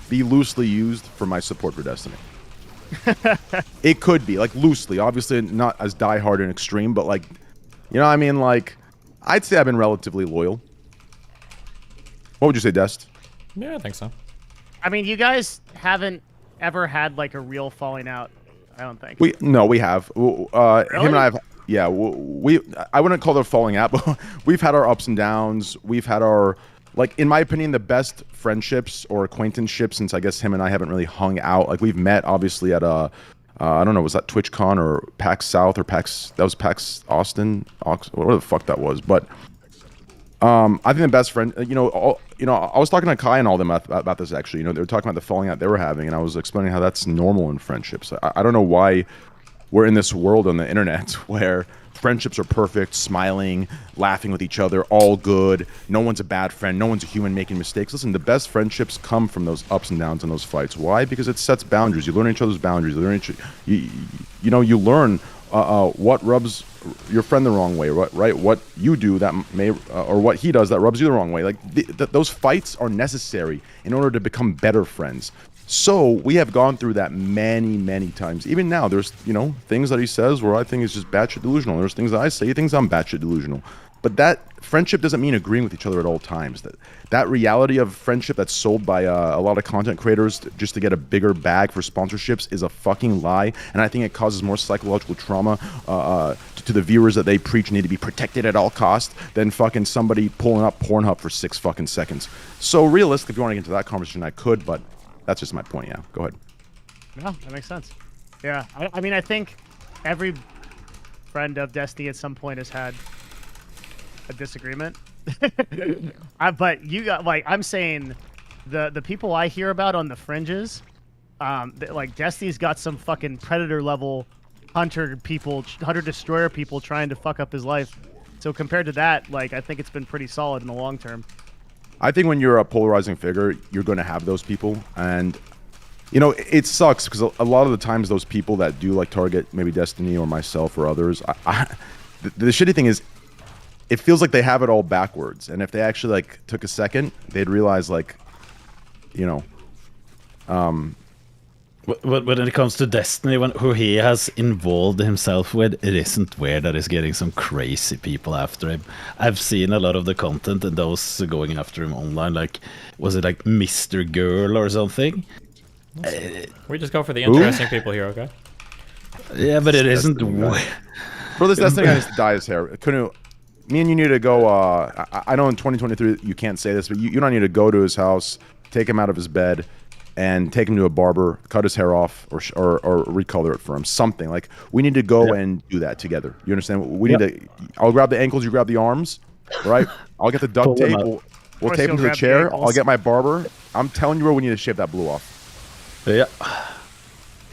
S3: be loosely used for my support for Destiny. It could be, like, loosely. Obviously, not as diehard and extreme, but, like, you know what I mean? Like, I'd say I've been relatively loyal. What would you say, Dest?
S1: Yeah, I think so.
S16: I mean, you guys haven't ever had, like, a real falling out, I don't think.
S3: No, we have. Him and I have. Yeah, I wouldn't call it a falling out, but we've had our ups and downs. We've had our like in my opinion, the best friendships or acquaintanceships, since I guess him and I haven't really hung out. Like we've met obviously at I don't know, was that TwitchCon or PAX South or PAX? That was PAX Austin, whatever the fuck that was. But I think the best friend, I was talking to Kai and all them about this actually. They were talking about the falling out they were having, and I was explaining how that's normal in friendships. I don't know why we're in this world on the internet where friendships are perfect, smiling, laughing with each other, all good. No one's a bad friend. No one's a human making mistakes. Listen, the best friendships come from those ups and downs and those fights. Why? Because it sets boundaries. You learn each other's boundaries. You learn what rubs your friend the wrong way, right? What you do that may, or what he does that rubs you the wrong way. Like those fights are necessary in order to become better friends. So we have gone through that many, many times. Even now, there's things that he says where I think is just batshit delusional. There's things that I say, he thinks I'm batshit delusional. But that friendship doesn't mean agreeing with each other at all times. That reality of friendship that's sold by a lot of content creators just to get a bigger bag for sponsorships is a fucking lie. And I think it causes more psychological trauma to the viewers that they preach need to be protected at all costs than fucking somebody pulling up Pornhub for 6 fucking seconds. So realistically, if you want to get into that conversation, I could, but that's just my point. Yeah, go ahead.
S16: No, that makes sense. Yeah, I mean, I think every friend of Destiny at some point has had a disagreement. But you got, like, I'm saying the people I hear about on the fringes, like Destiny's got some fucking predator level hunter destroyer people trying to fuck up his life. So compared to that, like, I think it's been pretty solid in the long term.
S3: I think when you're a polarizing figure, you're going to have those people. And, it sucks because a lot of the times those people that do like target maybe Destiny or myself or others, the shitty thing is it feels like they have it all backwards. And if they actually like took a second, they'd realize like,
S12: when it comes to Destiny, who he has involved himself with, it isn't weird that he's getting some crazy people after him. I've seen a lot of the content and those going after him online. Like, was it like MrGirl or something?
S1: We just go for the interesting people here, okay?
S12: Yeah, but it isn't.
S3: Bro, this Destiny guy needs to dye his hair. Me and you need to go. I know in 2023 you can't say this, but you don't need to go to his house, take him out of his bed, and take him to a barber, cut his hair off, or recolor it for him. Something like we need to go and do that together. You understand? We need to. I'll grab the ankles, you grab the arms, right? I'll get the duct tape. We'll tape him to the chair. I'll get my barber. I'm telling you, bro, we need to shave that blue off.
S12: Yeah.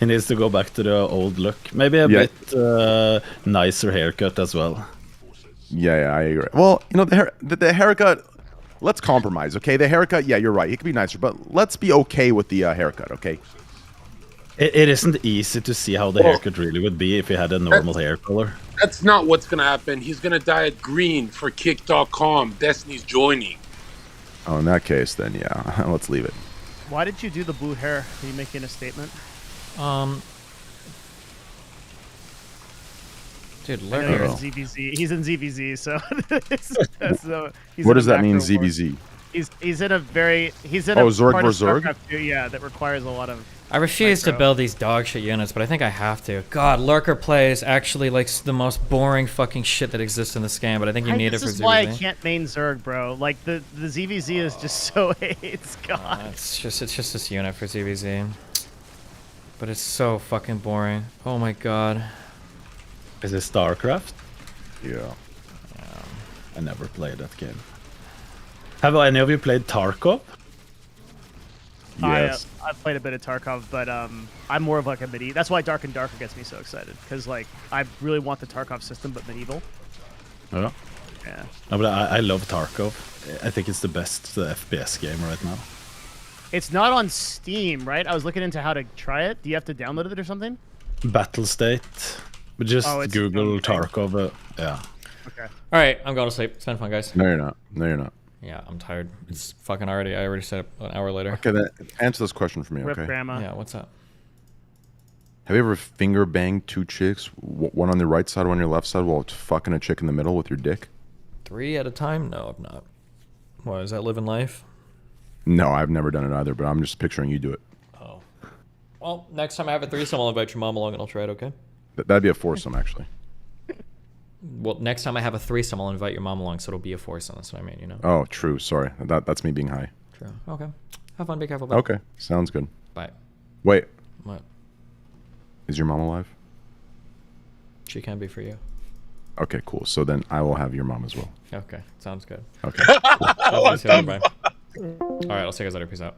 S12: He needs to go back to the old look. Maybe a bit nicer haircut as well.
S3: Yeah, I agree. Well, the haircut. Let's compromise, okay? The haircut, yeah, you're right. It could be nicer, but let's be okay with the haircut, okay?
S12: It isn't easy to see how the haircut really would be if he had a normal hair color.
S11: That's not what's going to happen. He's going to dye it green for Kick.com. Destiny's joining.
S3: Oh, in that case, then, yeah. Let's leave it.
S16: Why did you do the blue hair? Are you making a statement?
S1: Dude,
S16: Lurker is ZVZ. He's in ZVZ, so.
S3: What does that mean, ZVZ?
S16: He's in a very. He's in
S3: Zerg
S16: part of
S3: vs. Zerg?
S16: StarCraft 2, yeah, that requires a lot of.
S1: I refuse to build these dog shit units, but I think I have to. God, Lurker play is actually like the most boring fucking shit that exists in this game, but I think you need it for ZVZ.
S16: This is why I can't main Zerg, bro. Like the ZVZ is just so it's God.
S1: It's just this unit for ZVZ, but it's so fucking boring. Oh my god.
S12: Is it StarCraft?
S3: Yeah.
S12: I never played that game. Have any of you played Tarkov?
S3: Yes.
S16: I've played a bit of Tarkov, but I'm more of like a medieval. That's why Dark and Darker gets me so excited, because like I really want the Tarkov system, but medieval.
S12: Yeah.
S16: Yeah.
S12: No, but I love Tarkov. I think it's the best FPS game right now.
S16: It's not on Steam, right? I was looking into how to try it. Do you have to download it or something?
S12: Battle State. But just Google Tarkov. Yeah.
S16: Okay.
S1: All right, I'm going to sleep. It's been fun, guys.
S3: No, you're not. No, you're not.
S1: Yeah, I'm tired. It's fucking already. I already set up an hour later.
S3: Okay, then answer this question for me,
S16: Rip
S3: okay?
S16: Grandma.
S1: Yeah, what's up?
S3: Have you ever finger banged 2 chicks, one on the right side, one on your left side, while fucking a chick in the middle with your dick?
S1: 3 at a time? No, I've not. What, is that living life?
S3: No, I've never done it either, but I'm just picturing you do it.
S1: Oh. Well, next time I have a threesome, I'll invite your mom along and I'll try it, okay?
S3: That'd be a foursome, actually.
S1: Well, next time I have a threesome, I'll invite your mom along, so it'll be a foursome. That's what I mean, you know.
S3: Oh, true. Sorry, that's me being high.
S1: True. Okay. Have fun. Be careful. Bye.
S3: Okay, sounds good.
S1: Bye.
S3: Wait.
S1: What?
S3: Is your mom alive?
S1: She can be for you.
S3: Okay, cool. So then I will have your mom as well.
S1: Okay, sounds good.
S3: Okay. Cool.
S1: Bye. All right, I'll see you guys later. Peace out.